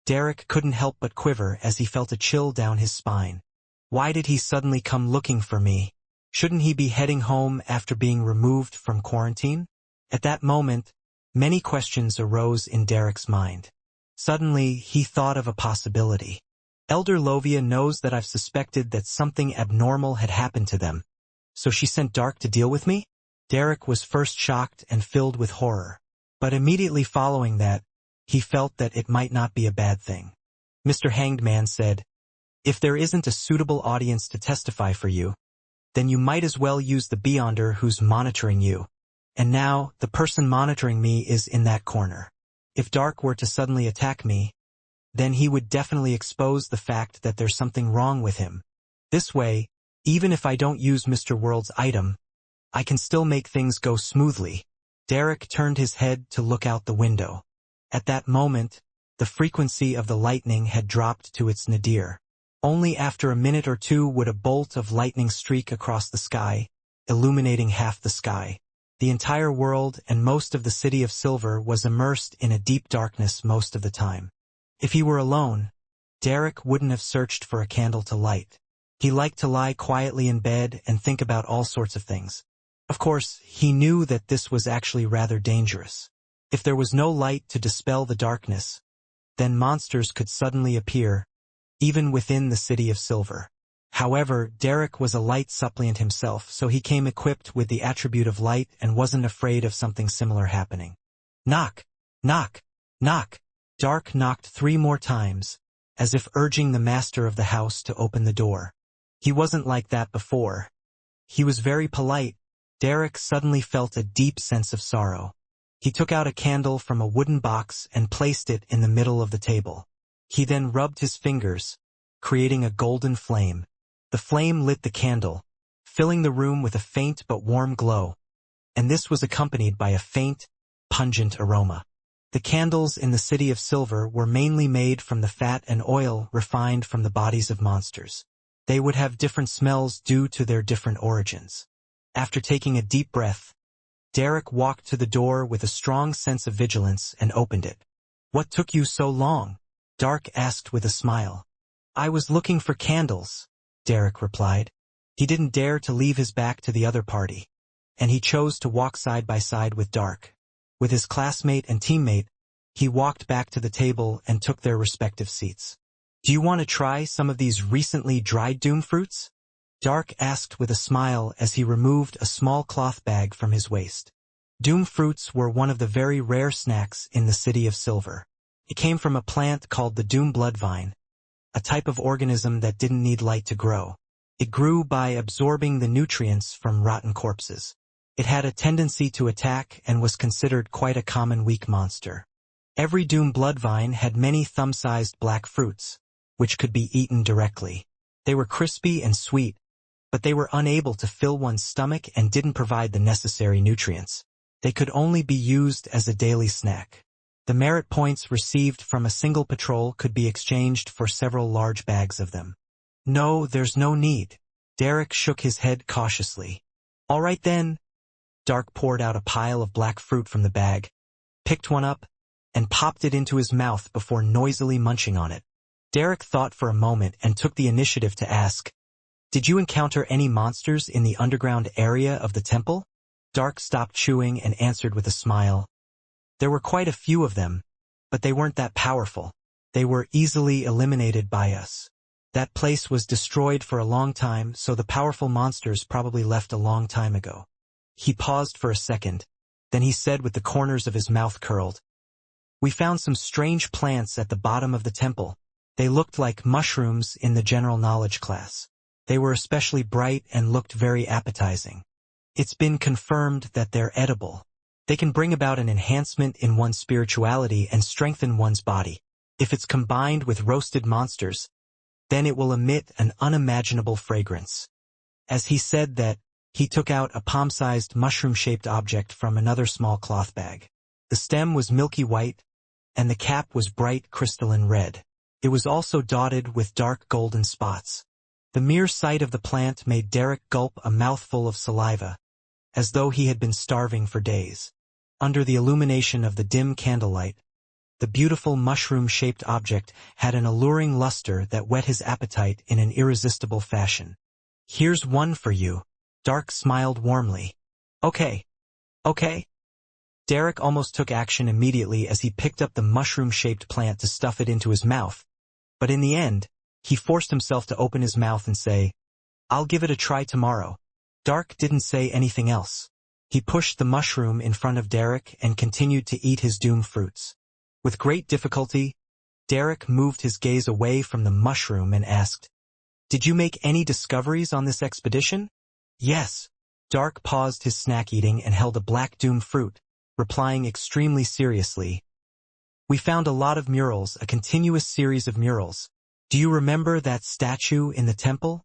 Derek couldn't help but quiver as he felt a chill down his spine. Why did he suddenly come looking for me? Shouldn't he be heading home after being removed from quarantine? At that moment, many questions arose in Derek's mind. Suddenly, he thought of a possibility. Elder Lovia knows that I've suspected that something abnormal had happened to them, so she sent Dark to deal with me? Derek was first shocked and filled with horror, but immediately following that, he felt that it might not be a bad thing. Mr. Hanged Man said, "If there isn't a suitable audience to testify for you, then you might as well use the Beyonder who's monitoring you. And now, the person monitoring me is in that corner. If Dark were to suddenly attack me, then he would definitely expose the fact that there's something wrong with him. This way, even if I don't use Mr. World's item, I can still make things go smoothly." Derek turned his head to look out the window. At that moment, the frequency of the lightning had dropped to its nadir. Only after a minute or two would a bolt of lightning streak across the sky, illuminating half the sky. The entire world and most of the City of Silver was immersed in a deep darkness most of the time. If he were alone, Derek wouldn't have searched for a candle to light. He liked to lie quietly in bed and think about all sorts of things. Of course, he knew that this was actually rather dangerous. If there was no light to dispel the darkness, then monsters could suddenly appear, even within the City of Silver. However, Derek was a light suppliant himself, so he came equipped with the attribute of light and wasn't afraid of something similar happening. Knock, knock, knock. Dark knocked 3 more times, as if urging the master of the house to open the door. He wasn't like that before. He was very polite. Derek suddenly felt a deep sense of sorrow. He took out a candle from a wooden box and placed it in the middle of the table. He then rubbed his fingers, creating a golden flame. The flame lit the candle, filling the room with a faint but warm glow. and this was accompanied by a faint, pungent aroma. The candles in the City of Silver were mainly made from the fat and oil refined from the bodies of monsters. They would have different smells due to their different origins. After taking a deep breath, Derek walked to the door with a strong sense of vigilance and opened it. "What took you so long?" Dark asked with a smile. "I was looking for candles," Derek replied. He didn't dare to leave his back to the other party, and he chose to walk side by side with Dark. With his classmate and teammate, he walked back to the table and took their respective seats. "Do you want to try some of these recently dried doom fruits?" Dark asked with a smile as he removed a small cloth bag from his waist. Doom fruits were one of the very rare snacks in the City of Silver. It came from a plant called the doom blood vine, a type of organism that didn't need light to grow. It grew by absorbing the nutrients from rotten corpses. It had a tendency to attack and was considered quite a common weak monster. Every doom blood vine had many thumb-sized black fruits, which could be eaten directly. They were crispy and sweet, but they were unable to fill one's stomach and didn't provide the necessary nutrients. They could only be used as a daily snack. The merit points received from a single patrol could be exchanged for several large bags of them. "No, there's no need." Derek shook his head cautiously. "All right then." Dark poured out a pile of black fruit from the bag, picked one up, and popped it into his mouth before noisily munching on it. Derek thought for a moment and took the initiative to ask, "Did you encounter any monsters in the underground area of the temple?" Dark stopped chewing and answered with a smile. "There were quite a few of them, but they weren't that powerful. They were easily eliminated by us. That place was destroyed for a long time, so the powerful monsters probably left a long time ago." He paused for a second, then he said with the corners of his mouth curled, "We found some strange plants at the bottom of the temple. They looked like mushrooms in the general knowledge class. They were especially bright and looked very appetizing. It's been confirmed that they're edible. They can bring about an enhancement in one's spirituality and strengthen one's body. If it's combined with roasted monsters, then it will emit an unimaginable fragrance." As he said that, he took out a palm-sized mushroom-shaped object from another small cloth bag. The stem was milky white, and the cap was bright crystalline red. It was also dotted with dark golden spots. The mere sight of the plant made Derek gulp a mouthful of saliva, as though he had been starving for days. Under the illumination of the dim candlelight, the beautiful mushroom-shaped object had an alluring luster that whet his appetite in an irresistible fashion. "Here's one for you." Dark smiled warmly. Okay. Derek almost took action immediately as he picked up the mushroom-shaped plant to stuff it into his mouth, but in the end, he forced himself to open his mouth and say, "I'll give it a try tomorrow." Dark didn't say anything else. He pushed the mushroom in front of Derek and continued to eat his doom fruits. With great difficulty, Derek moved his gaze away from the mushroom and asked, "Did you make any discoveries on this expedition?" "Yes." Dark paused his snack eating and held a black doom fruit, replying extremely seriously, "We found a lot of murals, a continuous series of murals. Do you remember that statue in the temple?"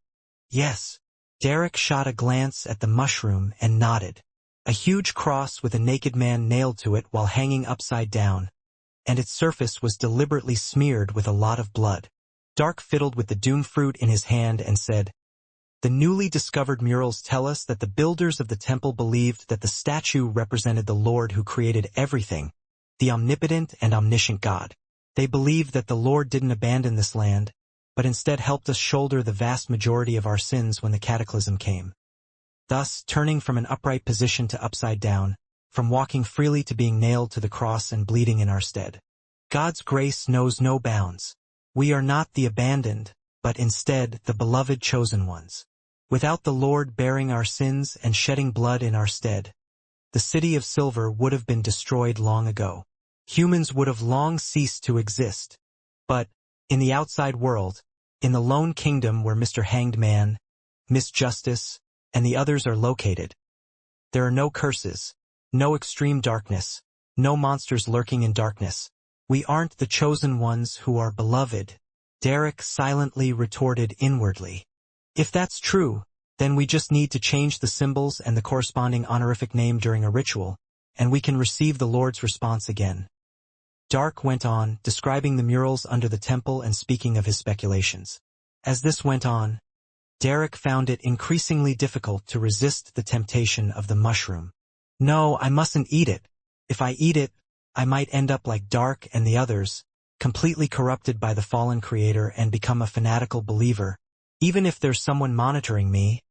"Yes." Derek shot a glance at the mushroom and nodded. A huge cross with a naked man nailed to it while hanging upside down, and its surface was deliberately smeared with a lot of blood. Dark fiddled with the doom fruit in his hand and said, "The newly discovered murals tell us that the builders of the temple believed that the statue represented the Lord who created everything, the omnipotent and omniscient God. They believed that the Lord didn't abandon this land, but instead helped us shoulder the vast majority of our sins when the cataclysm came. Thus, turning from an upright position to upside down, from walking freely to being nailed to the cross and bleeding in our stead. God's grace knows no bounds. We are not the abandoned, but instead the beloved chosen ones. Without the Lord bearing our sins and shedding blood in our stead, the City of Silver would have been destroyed long ago. Humans would have long ceased to exist. But, in the outside world, in the lone kingdom where Mr. Hanged Man, Miss Justice, and the others are located, there are no curses, no extreme darkness, no monsters lurking in darkness. We aren't the chosen ones who are beloved," Derek silently retorted inwardly. "If that's true, Then we just need to change the symbols and the corresponding honorific name during a ritual, and we can receive the Lord's response again. Dark went on, describing the murals under the temple and speaking of his speculations. As this went on, Derek found it increasingly difficult to resist the temptation of the mushroom. No, I mustn't eat it. If I eat it, I might end up like Dark and the others, completely corrupted by the fallen creator and become a fanatical believer. Even if there's someone monitoring me,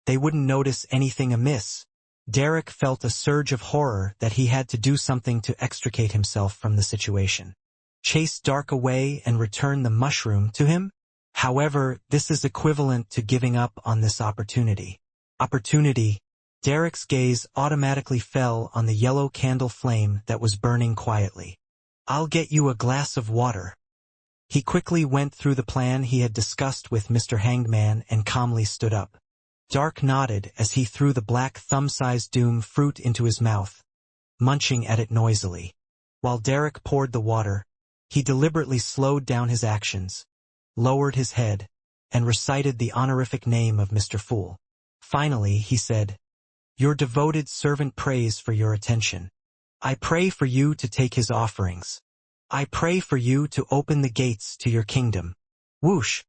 they wouldn't notice anything amiss. Derek felt a surge of horror that he had to do something to extricate himself from the situation. Chase Dark away and return the mushroom to him? However, this is equivalent to giving up on this opportunity. Derek's gaze automatically fell on the yellow candle flame that was burning quietly. I'll get you a glass of water. He quickly went through the plan he had discussed with Mr. Hanged Man and calmly stood up. Dark nodded as he threw the black thumb-sized doom fruit into his mouth, munching at it noisily. While Derek poured the water, he deliberately slowed down his actions, lowered his head, and recited the honorific name of Mr. Fool. Finally, he said, "Your devoted servant prays for your attention. I pray for you to take his offerings. I pray for you to open the gates to your kingdom." Whoosh!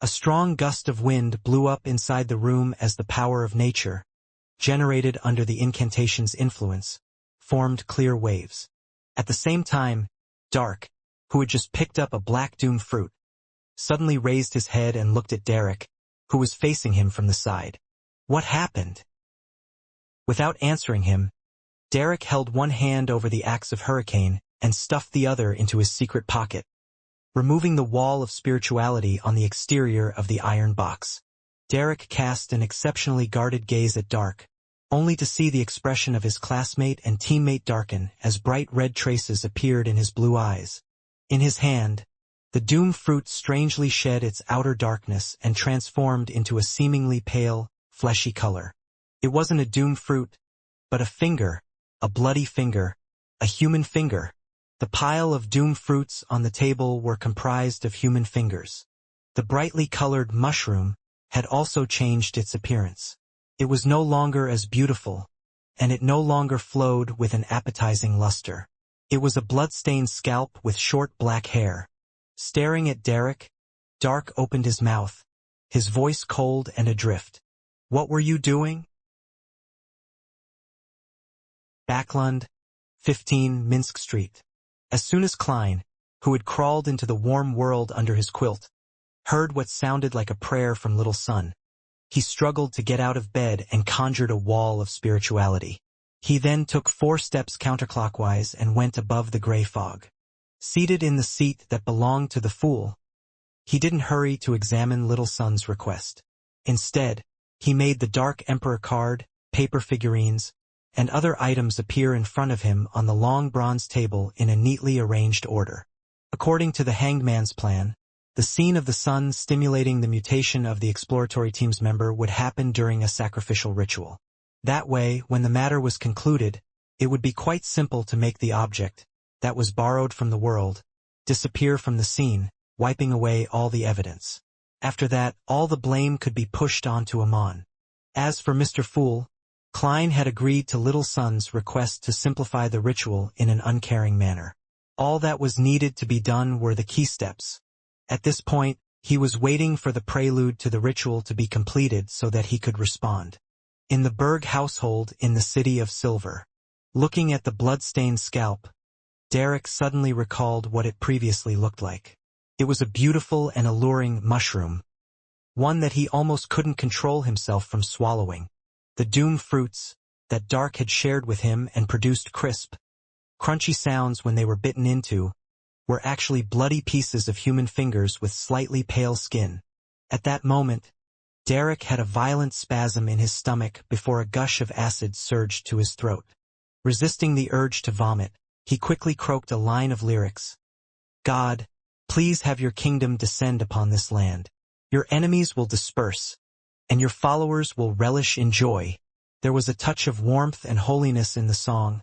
A strong gust of wind blew up inside the room as the power of nature, generated under the incantation's influence, formed clear waves. At the same time, Dark, who had just picked up a black doom fruit, suddenly raised his head and looked at Derek, who was facing him from the side. What happened? Without answering him, Derek held one hand over the axe of Hurricane and stuffed the other into his secret pocket, removing the wall of spirituality on the exterior of the iron box. Derek cast an exceptionally guarded gaze at Dark, only to see the expression of his classmate and teammate darken as bright red traces appeared in his blue eyes. In his hand, the doom fruit strangely shed its outer darkness and transformed into a seemingly pale, fleshy color. It wasn't a doom fruit, but a finger, a bloody finger, a human finger. The pile of doom fruits on the table were comprised of human fingers. The brightly colored mushroom had also changed its appearance. It was no longer as beautiful, and it no longer flowed with an appetizing luster. It was a blood-stained scalp with short black hair. Staring at Derek, Dark opened his mouth, his voice cold and adrift. "What were you doing?" Backlund, 15 Minsk Street. As soon as Klein, who had crawled into the warm world under his quilt, heard what sounded like a prayer from Little Sun, he struggled to get out of bed and conjured a wall of spirituality. He then took 4 steps counterclockwise and went above the gray fog. Seated in the seat that belonged to the fool, he didn't hurry to examine Little Sun's request. Instead, he made the Dark Emperor card, paper figurines, and other items appear in front of him on the long bronze table in a neatly arranged order. According to the Hanged Man's plan, the scene of the sun stimulating the mutation of the exploratory team's member would happen during a sacrificial ritual. That way, when the matter was concluded, it would be quite simple to make the object, that was borrowed from the world, disappear from the scene, wiping away all the evidence. After that, all the blame could be pushed onto Amon. As for Mr. Fool, Klein had agreed to Little Sun's request to simplify the ritual in an uncaring manner. All that was needed to be done were the key steps. At this point, he was waiting for the prelude to the ritual to be completed so that he could respond. In the Berg household in the City of Silver. Looking at the blood-stained scalp, Derek suddenly recalled what it previously looked like. It was a beautiful and alluring mushroom, one that he almost couldn't control himself from swallowing. The doom fruits that Dark had shared with him and produced crisp, crunchy sounds when they were bitten into, were actually bloody pieces of human fingers with slightly pale skin. At that moment, Derek had a violent spasm in his stomach before a gush of acid surged to his throat. Resisting the urge to vomit, he quickly croaked a line of lyrics. "God, please have your kingdom descend upon this land. Your enemies will disperse, and your followers will relish in joy." There was a touch of warmth and holiness in the song,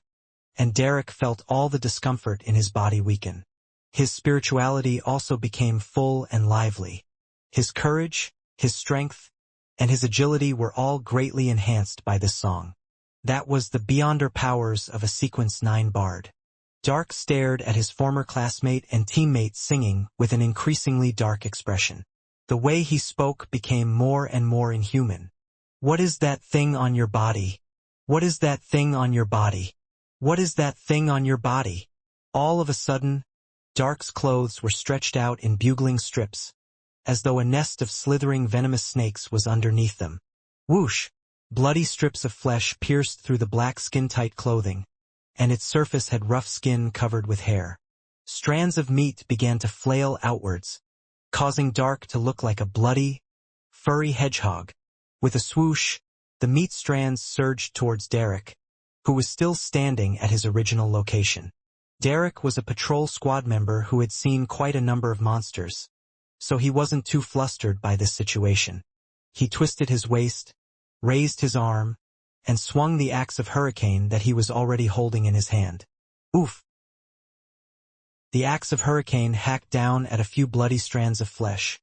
and Derek felt all the discomfort in his body weaken. His spirituality also became full and lively. His courage, his strength, and his agility were all greatly enhanced by this song. That was the beyonder powers of a Sequence 9 bard. Dark stared at his former classmate and teammate singing with an increasingly dark expression. The way he spoke became more and more inhuman. "What is that thing on your body? What is that thing on your body? What is that thing on your body?" All of a sudden, Dark's clothes were stretched out in bugling strips, as though a nest of slithering venomous snakes was underneath them. Whoosh! Bloody strips of flesh pierced through the black skin-tight clothing, and its surface had rough skin covered with hair. Strands of meat began to flail outwards, causing Dark to look like a bloody, furry hedgehog. With a swoosh, the meat strands surged towards Derek, who was still standing at his original location. Derek was a patrol squad member who had seen quite a number of monsters, so he wasn't too flustered by this situation. He twisted his waist, raised his arm, and swung the axe of hurricane that he was already holding in his hand. Oof! The axe of hurricane hacked down at a few bloody strands of flesh,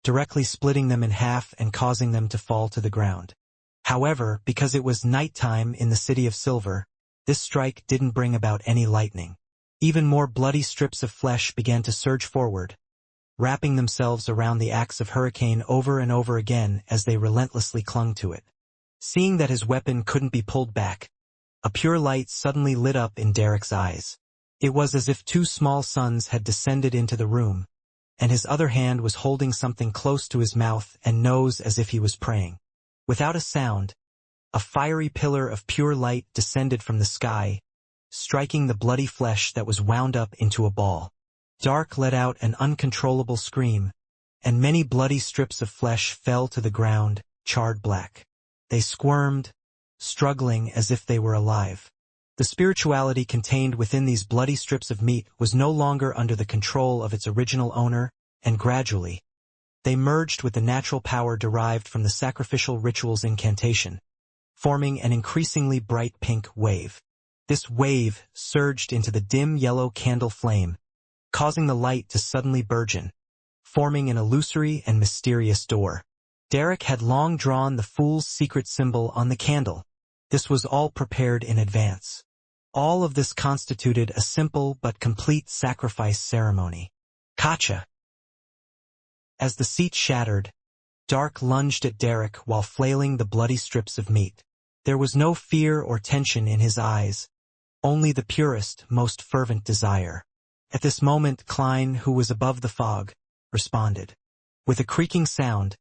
directly splitting them in half and causing them to fall to the ground. However, because it was nighttime in the City of Silver, this strike didn't bring about any lightning. Even more bloody strips of flesh began to surge forward, wrapping themselves around the axe of hurricane over and over again as they relentlessly clung to it. Seeing that his weapon couldn't be pulled back, a pure light suddenly lit up in Derek's eyes. It was as if two small suns had descended into the room, and his other hand was holding something close to his mouth and nose as if he was praying. Without a sound, a fiery pillar of pure light descended from the sky, striking the bloody flesh that was wound up into a ball. Dark let out an uncontrollable scream, and many bloody strips of flesh fell to the ground, charred black. They squirmed, struggling as if they were alive. The spirituality contained within these bloody strips of meat was no longer under the control of its original owner, and gradually, they merged with the natural power derived from the sacrificial ritual's incantation, forming an increasingly bright pink wave. This wave surged into the dim yellow candle flame, causing the light to suddenly burgeon, forming an illusory and mysterious door. Derek had long drawn the fool's secret symbol on the candle. This was all prepared in advance. All of this constituted a simple but complete sacrifice ceremony. Gotcha! As the seat shattered, Dark lunged at Derek while flailing the bloody strips of meat. There was no fear or tension in his eyes, only the purest, most fervent desire. At this moment, Klein, who was above the fog, responded. With a creaking sound,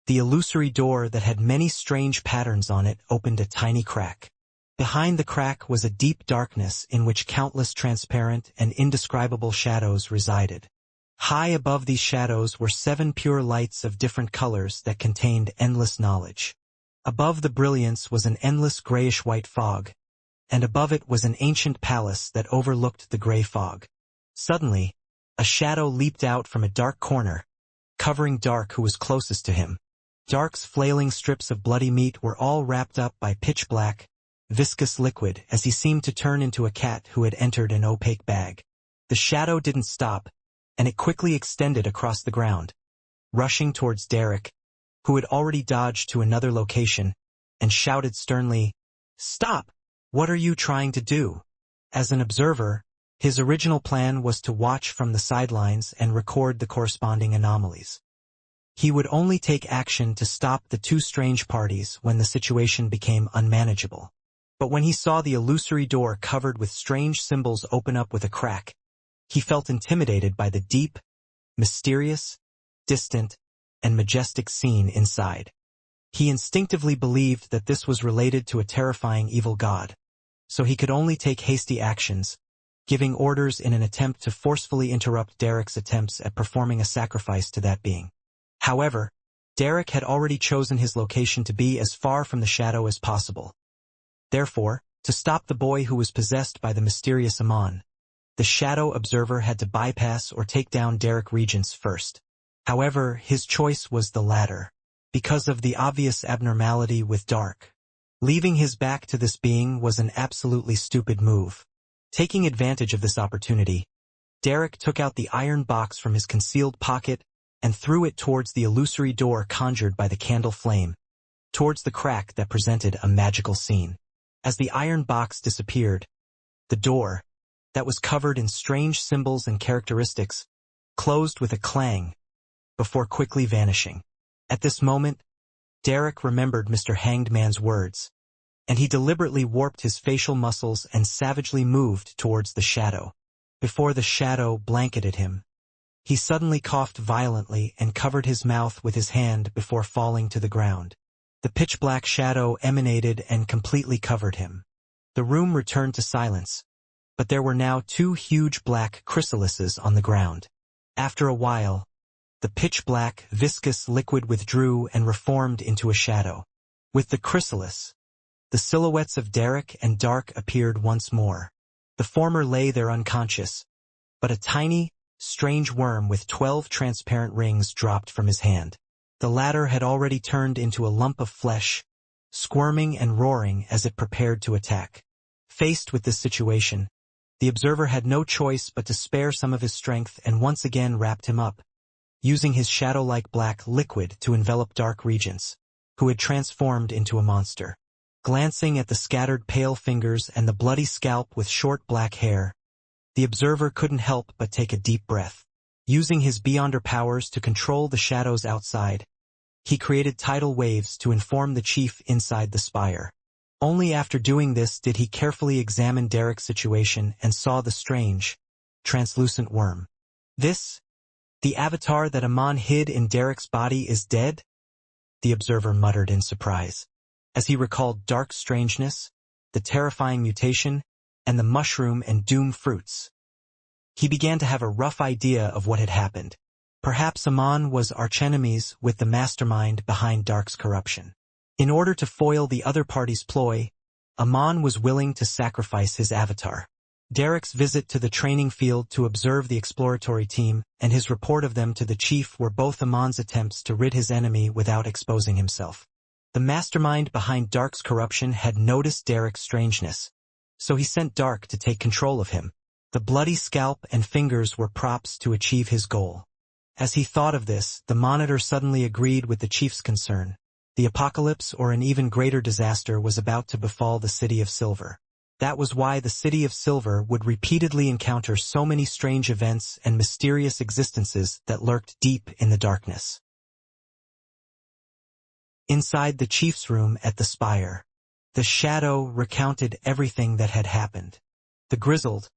the illusory door that had many strange patterns on it opened a tiny crack. Behind the crack was a deep darkness in which countless transparent and indescribable shadows resided. High above these shadows were 7 pure lights of different colors that contained endless knowledge. Above the brilliance was an endless grayish-white fog, and above it was an ancient palace that overlooked the gray fog. Suddenly, a shadow leaped out from a dark corner, covering Dark, who was closest to him. Dark's flailing strips of bloody meat were all wrapped up by pitch-black, viscous liquid as he seemed to turn into a cat who had entered an opaque bag. The shadow didn't stop, and it quickly extended across the ground, rushing towards Derek, who had already dodged to another location, and shouted sternly, "Stop! What are you trying to do?" As an observer, his original plan was to watch from the sidelines and record the corresponding anomalies. He would only take action to stop the two strange parties when the situation became unmanageable. But when he saw the illusory door covered with strange symbols open up with a crack, he felt intimidated by the deep, mysterious, distant, and majestic scene inside. He instinctively believed that this was related to a terrifying evil god, so he could only take hasty actions, giving orders in an attempt to forcefully interrupt Derek's attempts at performing a sacrifice to that being. However, Derek had already chosen his location to be as far from the shadow as possible. Therefore, to stop the boy who was possessed by the mysterious Amon, the shadow observer had to bypass or take down Derek Regents first. However, his choice was the latter, because of the obvious abnormality with Dark. Leaving his back to this being was an absolutely stupid move. Taking advantage of this opportunity, Derek took out the iron box from his concealed pocket and threw it towards the illusory door conjured by the candle flame. towards the crack that presented a magical scene. As the iron box disappeared, the door, that was covered in strange symbols and characteristics, closed with a clang, before quickly vanishing. At this moment, Derek remembered Mr. Hanged Man's words, and he deliberately warped his facial muscles and savagely moved towards the shadow. Before the shadow blanketed him, he suddenly coughed violently and covered his mouth with his hand before falling to the ground. The pitch-black shadow emanated and completely covered him. The room returned to silence, but there were now 2 huge black chrysalises on the ground. After a while, the pitch-black, viscous liquid withdrew and reformed into a shadow. With the chrysalis, the silhouettes of Derek and Dark appeared once more. The former lay there unconscious, but a tiny, strange worm with 12 transparent rings dropped from his hand. The latter had already turned into a lump of flesh, squirming and roaring as it prepared to attack. Faced with this situation, the observer had no choice but to spare some of his strength and once again wrapped him up, using his shadow-like black liquid to envelop Dark Regents, who had transformed into a monster. Glancing at the scattered pale fingers and the bloody scalp with short black hair, the observer couldn't help but take a deep breath. Using his Beyonder powers to control the shadows outside, he created tidal waves to inform the chief inside the spire. Only after doing this did he carefully examine Derek's situation and saw the strange, translucent worm. "This, the avatar that Amon hid in Derek's body is dead?" the observer muttered in surprise, as he recalled Dark's strangeness, the terrifying mutation, and the mushroom and doom fruits. He began to have a rough idea of what had happened. Perhaps Amon was archenemies with the mastermind behind Dark's corruption. In order to foil the other party's ploy, Amon was willing to sacrifice his avatar. Derek's visit to the training field to observe the exploratory team and his report of them to the chief were both Amon's attempts to rid his enemy without exposing himself. The mastermind behind Dark's corruption had noticed Derek's strangeness, so he sent Dark to take control of him. The bloody scalp and fingers were props to achieve his goal. As he thought of this, the monitor suddenly agreed with the chief's concern. The apocalypse or an even greater disaster was about to befall the City of Silver. That was why the City of Silver would repeatedly encounter so many strange events and mysterious existences that lurked deep in the darkness. Inside the chief's room at the spire, the shadow recounted everything that had happened. The grizzled,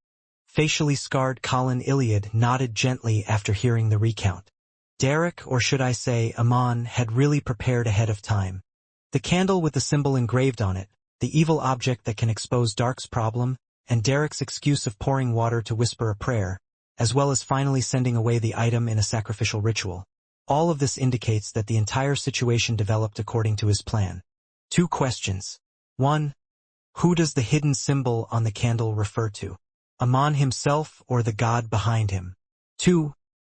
facially scarred Colin Iliad nodded gently after hearing the recount. Derek, or should I say Amon, had really prepared ahead of time. The candle with the symbol engraved on it, the evil object that can expose Dark's problem, and Derek's excuse of pouring water to whisper a prayer, as well as finally sending away the item in a sacrificial ritual. All of this indicates that the entire situation developed according to his plan. 2 questions. 1. Who does the hidden symbol on the candle refer to? Amon himself or the god behind him? 2.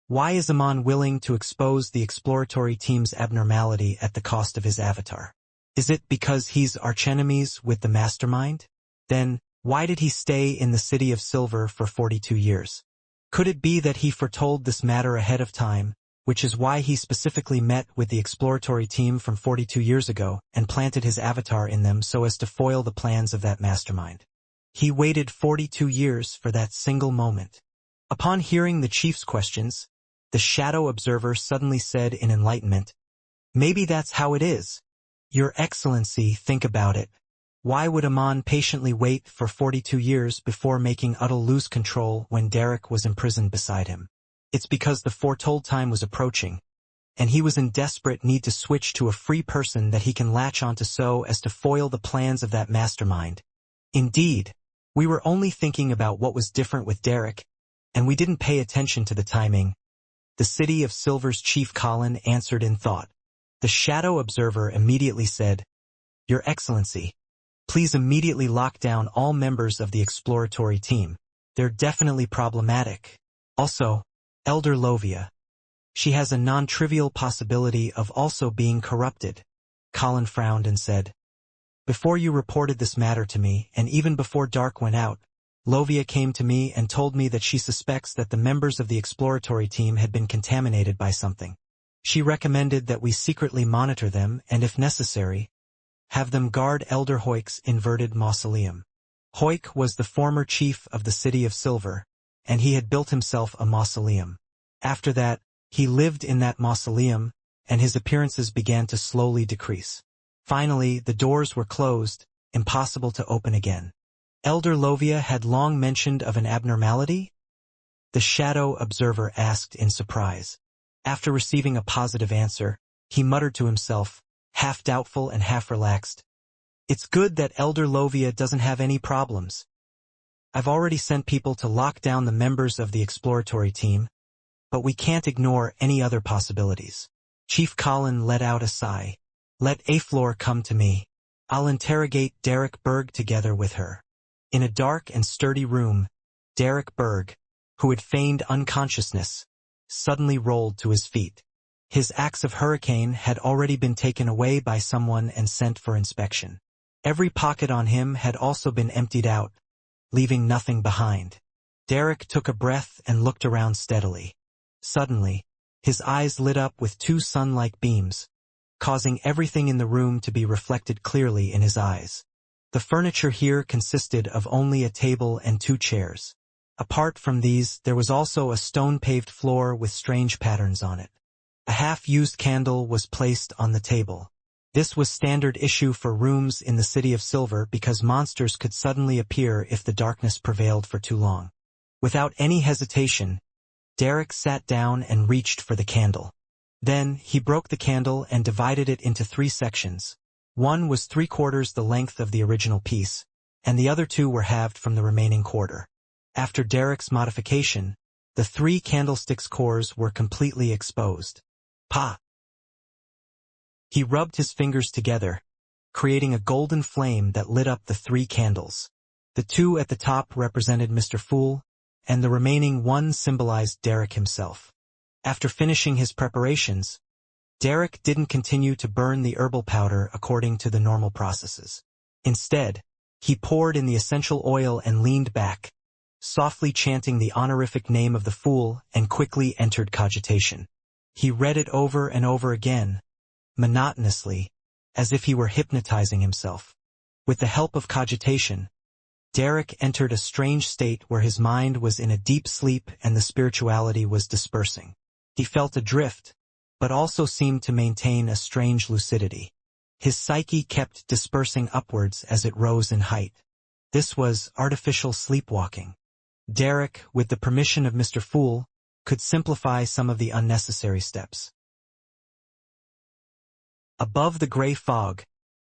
Why is Amon willing to expose the exploratory team's abnormality at the cost of his avatar? Is it because he's archenemies with the mastermind? Then, why did he stay in the City of Silver for 42 years? Could it be that he foretold this matter ahead of time, which is why he specifically met with the exploratory team from 42 years ago and planted his avatar in them so as to foil the plans of that mastermind? He waited 42 years for that single moment. Upon hearing the chief's questions, the shadow observer suddenly said in enlightenment, "Maybe that's how it is. Your Excellency, think about it. Why would Amon patiently wait for 42 years before making Uddle lose control when Derek was imprisoned beside him? It's because the foretold time was approaching, and he was in desperate need to switch to a free person that he can latch onto so as to foil the plans of that mastermind. Indeed, we were only thinking about what was different with Derek, and we didn't pay attention to the timing." The City of Silver's Chief Colin answered in thought. The shadow observer immediately said, "Your Excellency, please immediately lock down all members of the exploratory team. They're definitely problematic. Also, Elder Lovia. She has a non-trivial possibility of also being corrupted." Colin frowned and said, "Before you reported this matter to me, and even before Dark went out, Lovia came to me and told me that she suspects that the members of the exploratory team had been contaminated by something. She recommended that we secretly monitor them and, if necessary, have them guard Elder Hoyk's inverted mausoleum. Hoyk was the former chief of the City of Silver, and he had built himself a mausoleum. After that, he lived in that mausoleum, and his appearances began to slowly decrease. Finally, the doors were closed, impossible to open again. Elder Lovia had long mentioned of an abnormality? The shadow observer asked in surprise. After receiving a positive answer, he muttered to himself, half doubtful and half relaxed, "It's good that Elder Lovia doesn't have any problems. I've already sent people to lock down the members of the exploratory team, but we can't ignore any other possibilities." Chief Colin let out a sigh. "Let Aflor come to me. I'll interrogate Derek Berg together with her." In a dark and sturdy room, Derek Berg, who had feigned unconsciousness, suddenly rolled to his feet. His axe of hurricane had already been taken away by someone and sent for inspection. Every pocket on him had also been emptied out, leaving nothing behind. Derek took a breath and looked around steadily. Suddenly, his eyes lit up with two sun-like beams, causing everything in the room to be reflected clearly in his eyes. The furniture here consisted of only a table and two chairs. Apart from these, there was also a stone-paved floor with strange patterns on it. A half-used candle was placed on the table. This was standard issue for rooms in the City of Silver because monsters could suddenly appear if the darkness prevailed for too long. Without any hesitation, Derek sat down and reached for the candle. Then, he broke the candle and divided it into 3 sections. One was 3/4 the length of the original piece, and the other 2 were halved from the remaining quarter. After Derek's modification, the 3 candlesticks' cores were completely exposed. Pa! He rubbed his fingers together, creating a golden flame that lit up the 3 candles. The 2 at the top represented Mr. Fool, and the remaining 1 symbolized Derek himself. After finishing his preparations, Derek didn't continue to burn the herbal powder according to the normal processes. Instead, he poured in the essential oil and leaned back, softly chanting the honorific name of the fool, and quickly entered cogitation. He read it over and over again, monotonously, as if he were hypnotizing himself. With the help of cogitation, Derek entered a strange state where his mind was in a deep sleep and the spirituality was dispersing. He felt adrift, but also seemed to maintain a strange lucidity. His psyche kept dispersing upwards as it rose in height. This was artificial sleepwalking. Derek, with the permission of Mr. Fool, could simplify some of the unnecessary steps. Above the gray fog,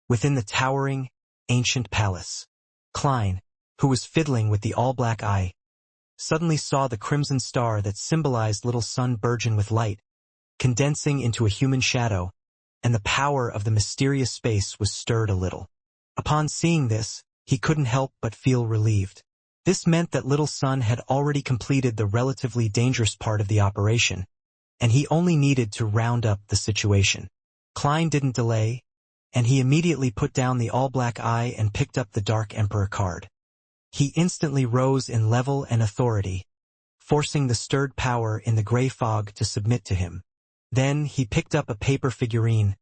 within the towering, ancient palace, Klein, who was fiddling with the all-black eye, suddenly saw the crimson star that symbolized Little Sun burgeon with light, condensing into a human shadow, and the power of the mysterious space was stirred a little. Upon seeing this, he couldn't help but feel relieved. This meant that Little Sun had already completed the relatively dangerous part of the operation, and he only needed to round up the situation. Klein didn't delay, and he immediately put down the all-black eye and picked up the Dark Emperor card. He instantly rose in level and authority, forcing the stirred power in the gray fog to submit to him. Then he picked up a paper figurine,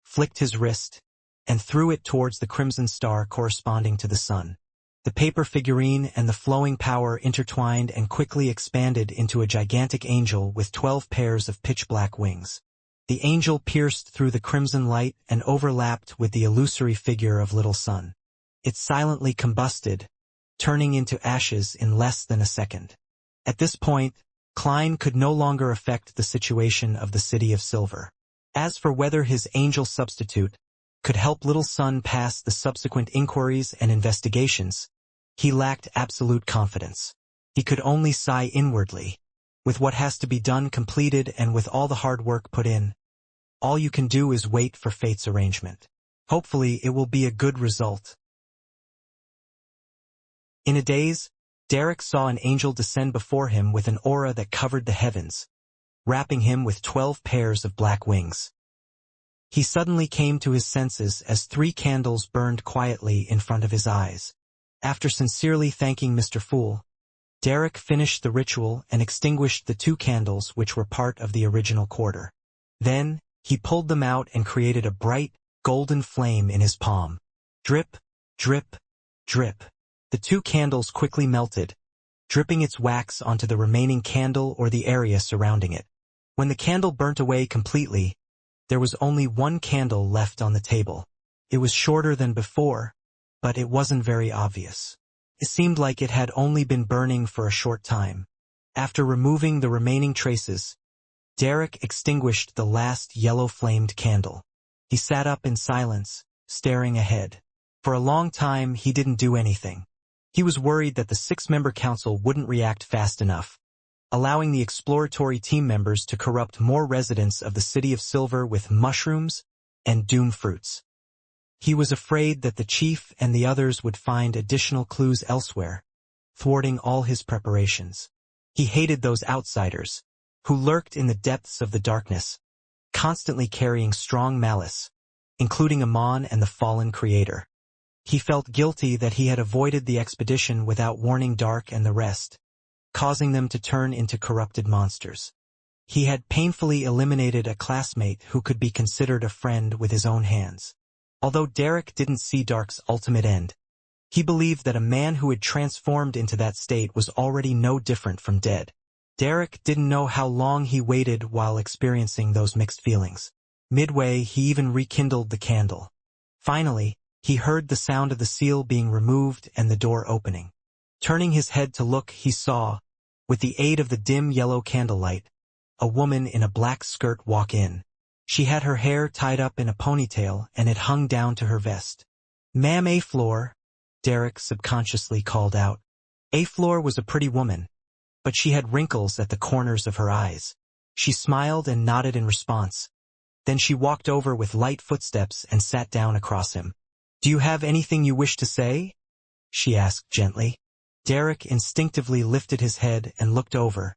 flicked his wrist, and threw it towards the crimson star corresponding to the sun. The paper figurine and the flowing power intertwined and quickly expanded into a gigantic angel with 12 pairs of pitch-black wings. The angel pierced through the crimson light and overlapped with the illusory figure of Little Sun. It silently combusted, turning into ashes in less than a second. At this point, Klein could no longer affect the situation of the City of Silver. As for whether his angel substitute could help Little Sun pass the subsequent inquiries and investigations, he lacked absolute confidence. He could only sigh inwardly. With what has to be done completed and with all the hard work put in, all you can do is wait for fate's arrangement. Hopefully it will be a good result. In a daze, Derek saw an angel descend before him with an aura that covered the heavens, wrapping him with 12 pairs of black wings. He suddenly came to his senses as 3 candles burned quietly in front of his eyes. After sincerely thanking Mr. Fool, Derek finished the ritual and extinguished the 2 candles which were part of the original quarter. Then, he pulled them out and created a bright, golden flame in his palm. Drip, drip, drip. The 2 candles quickly melted, dripping its wax onto the remaining candle or the area surrounding it. When the candle burnt away completely, there was only 1 candle left on the table. It was shorter than before, but it wasn't very obvious. It seemed like it had only been burning for a short time. After removing the remaining traces, Derek extinguished the last yellow-flamed candle. He sat up in silence, staring ahead. For a long time, he didn't do anything. He was worried that the 6-member council wouldn't react fast enough, allowing the exploratory team members to corrupt more residents of the City of Silver with mushrooms and doom fruits. He was afraid that the chief and the others would find additional clues elsewhere, thwarting all his preparations. He hated those outsiders, who lurked in the depths of the darkness, constantly carrying strong malice, including Amon and the fallen creator. He felt guilty that he had avoided the expedition without warning Dark and the rest, causing them to turn into corrupted monsters. He had painfully eliminated a classmate who could be considered a friend with his own hands. Although Derek didn't see Dark's ultimate end, he believed that a man who had transformed into that state was already no different from dead. Derek didn't know how long he waited while experiencing those mixed feelings. Midway, he even rekindled the candle. Finally, he heard the sound of the seal being removed and the door opening. Turning his head to look, he saw, with the aid of the dim yellow candlelight, a woman in a black skirt walk in. She had her hair tied up in a ponytail and it hung down to her vest. "Ma'am Aflor," Derek subconsciously called out. Aflor was a pretty woman, but she had wrinkles at the corners of her eyes. She smiled and nodded in response. Then she walked over with light footsteps and sat down across him. "Do you have anything you wish to say?" she asked gently. Derek instinctively lifted his head and looked over,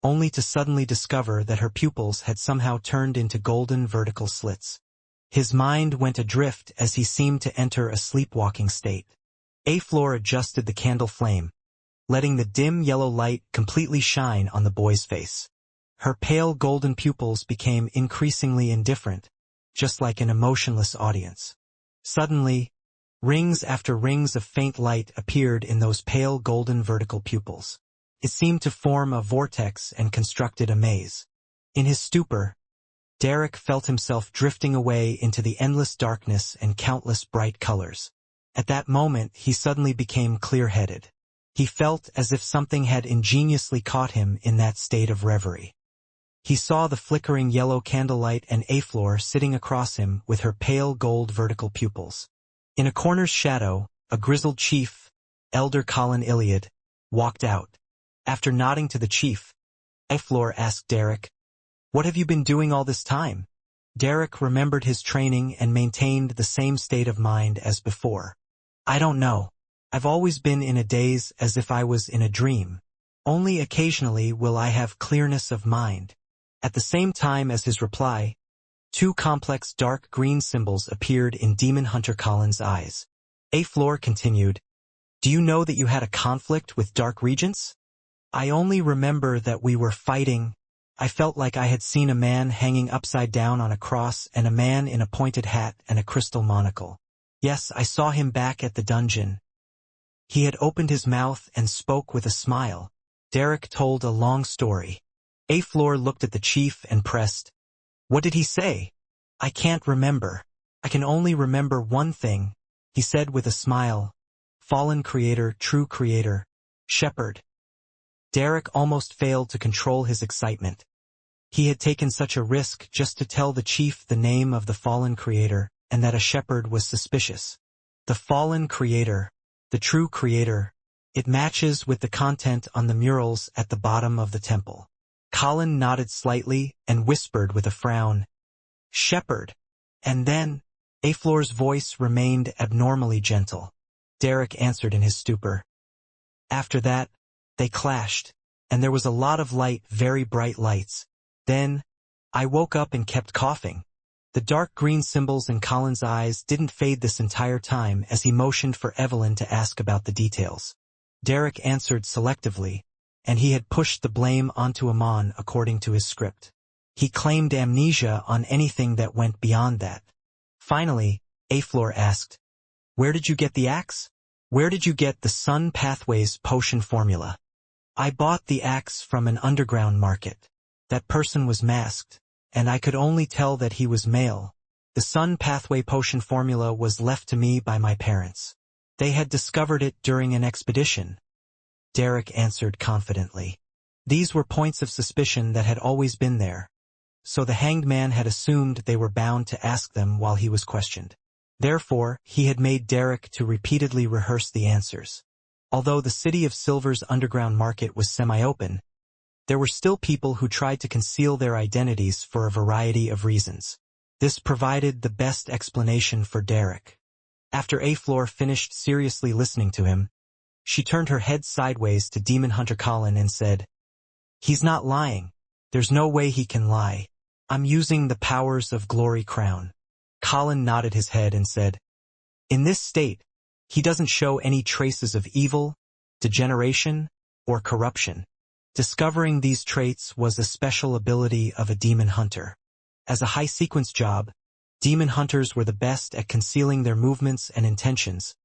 only to suddenly discover that her pupils had somehow turned into golden vertical slits. His mind went adrift as he seemed to enter a sleepwalking state. Aflor adjusted the candle flame, letting the dim yellow light completely shine on the boy's face. Her pale golden pupils became increasingly indifferent, just like an emotionless audience. Suddenly, rings after rings of faint light appeared in those pale golden vertical pupils. It seemed to form a vortex and constructed a maze. In his stupor, Derek felt himself drifting away into the endless darkness and countless bright colors. At that moment, he suddenly became clear-headed. He felt as if something had ingeniously caught him in that state of reverie. He saw the flickering yellow candlelight and Aflor sitting across him with her pale gold vertical pupils. In a corner's shadow, a grizzled chief, Elder Colin Iliad, walked out. After nodding to the chief, Aflor asked Derek, "What have you been doing all this time?" Derek remembered his training and maintained the same state of mind as before. "I don't know. I've always been in a daze as if I was in a dream. Only occasionally will I have clearness of mind." At the same time as his reply, 2 complex dark green symbols appeared in Demon Hunter Colin's eyes. Aflor continued, "Do you know that you had a conflict with Dark Regents?" "I only remember that we were fighting. I felt like I had seen a man hanging upside down on a cross and a man in a pointed hat and a crystal monocle. Yes, I saw him back at the dungeon." He had opened his mouth and spoke with a smile. Derek told a long story. Aflor looked at the chief and pressed, "What did he say?" "I can't remember. I can only remember one thing," he said with a smile. "Fallen creator, true creator, shepherd." Derek almost failed to control his excitement. He had taken such a risk just to tell the chief the name of the fallen creator, and that a shepherd was suspicious. The fallen creator, the true creator, it matches with the content on the murals at the bottom of the temple. Colin nodded slightly and whispered with a frown, "Shepherd." And then, Aflor's voice remained abnormally gentle. Derek answered in his stupor. After that, they clashed, and there was a lot of light, very bright lights. Then, I woke up and kept coughing. The dark green symbols in Colin's eyes didn't fade this entire time as he motioned for Evelyn to ask about the details. Derek answered selectively, and he had pushed the blame onto Amon according to his script. He claimed amnesia on anything that went beyond that. Finally, Aflor asked, "Where did you get the axe? Where did you get the Sun Pathways potion formula?" "I bought the axe from an underground market. That person was masked, and I could only tell that he was male. The Sun Pathway potion formula was left to me by my parents. They had discovered it during an expedition," Derek answered confidently. These were points of suspicion that had always been there, so the hanged man had assumed they were bound to ask them while he was questioned. Therefore, he had made Derek to repeatedly rehearse the answers. Although the City of Silver's underground market was semi-open, there were still people who tried to conceal their identities for a variety of reasons. This provided the best explanation for Derek. After Aflor finished seriously listening to him, she turned her head sideways to Demon Hunter Colin and said, "He's not lying. There's no way he can lie. I'm using the powers of Glory Crown." Colin nodded his head and said, "In this state, he doesn't show any traces of evil, degeneration, or corruption. Discovering these traits was a special ability of a demon hunter. As a high-sequence job, demon hunters were the best at concealing their movements and intentions,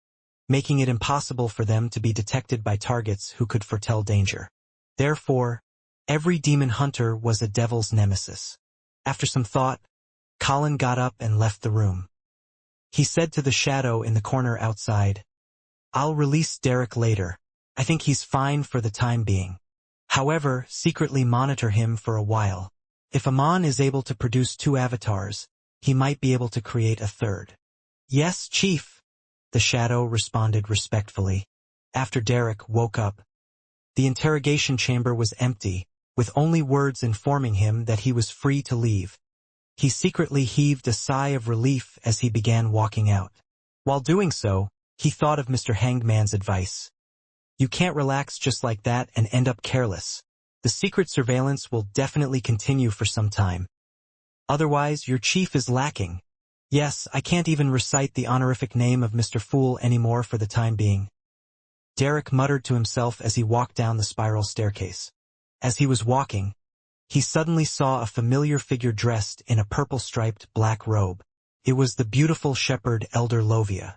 making it impossible for them to be detected by targets who could foretell danger. Therefore, every demon hunter was a devil's nemesis." After some thought, Colin got up and left the room. He said to the shadow in the corner outside, "I'll release Derek later. I think he's fine for the time being. However, secretly monitor him for a while. If Amon is able to produce 2 avatars, he might be able to create a 3rd. "Yes, Chief," the shadow responded respectfully. After Derek woke up, the interrogation chamber was empty, with only words informing him that he was free to leave. He secretly heaved a sigh of relief as he began walking out. While doing so, he thought of Mr. Hangman's advice. You can't relax just like that and end up careless. The secret surveillance will definitely continue for some time. Otherwise, your chief is lacking. Yes, I can't even recite the honorific name of Mr. Fool anymore for the time being." Derek muttered to himself as he walked down the spiral staircase. As he was walking, he suddenly saw a familiar figure dressed in a purple-striped black robe. It was the beautiful shepherd Elder Lovia.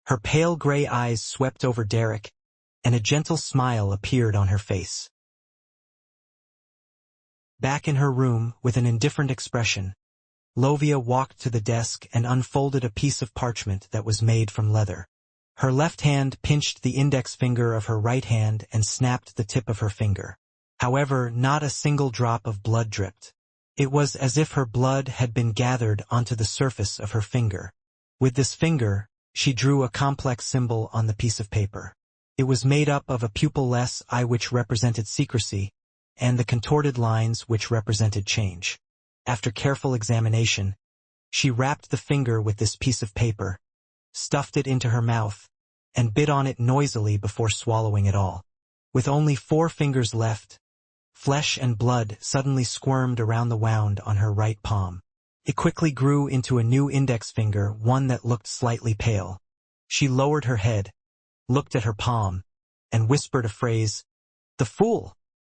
Her pale gray eyes swept over Derek, and a gentle smile appeared on her face. Back in her room, with an indifferent expression, Lovia walked to the desk and unfolded a piece of parchment that was made from leather. Her left hand pinched the index finger of her right hand and snapped the tip of her finger. However, not a single drop of blood dripped. It was as if her blood had been gathered onto the surface of her finger. With this finger, she drew a complex symbol on the piece of paper. It was made up of a pupil-less eye which represented secrecy, and the contorted lines which represented change. After careful examination, she wrapped the finger with this piece of paper, stuffed it into her mouth, and bit on it noisily before swallowing it all. With only 4 fingers left, flesh and blood suddenly squirmed around the wound on her right palm. It quickly grew into a new index finger, one that looked slightly pale. She lowered her head, looked at her palm, and whispered a phrase, "The fool!"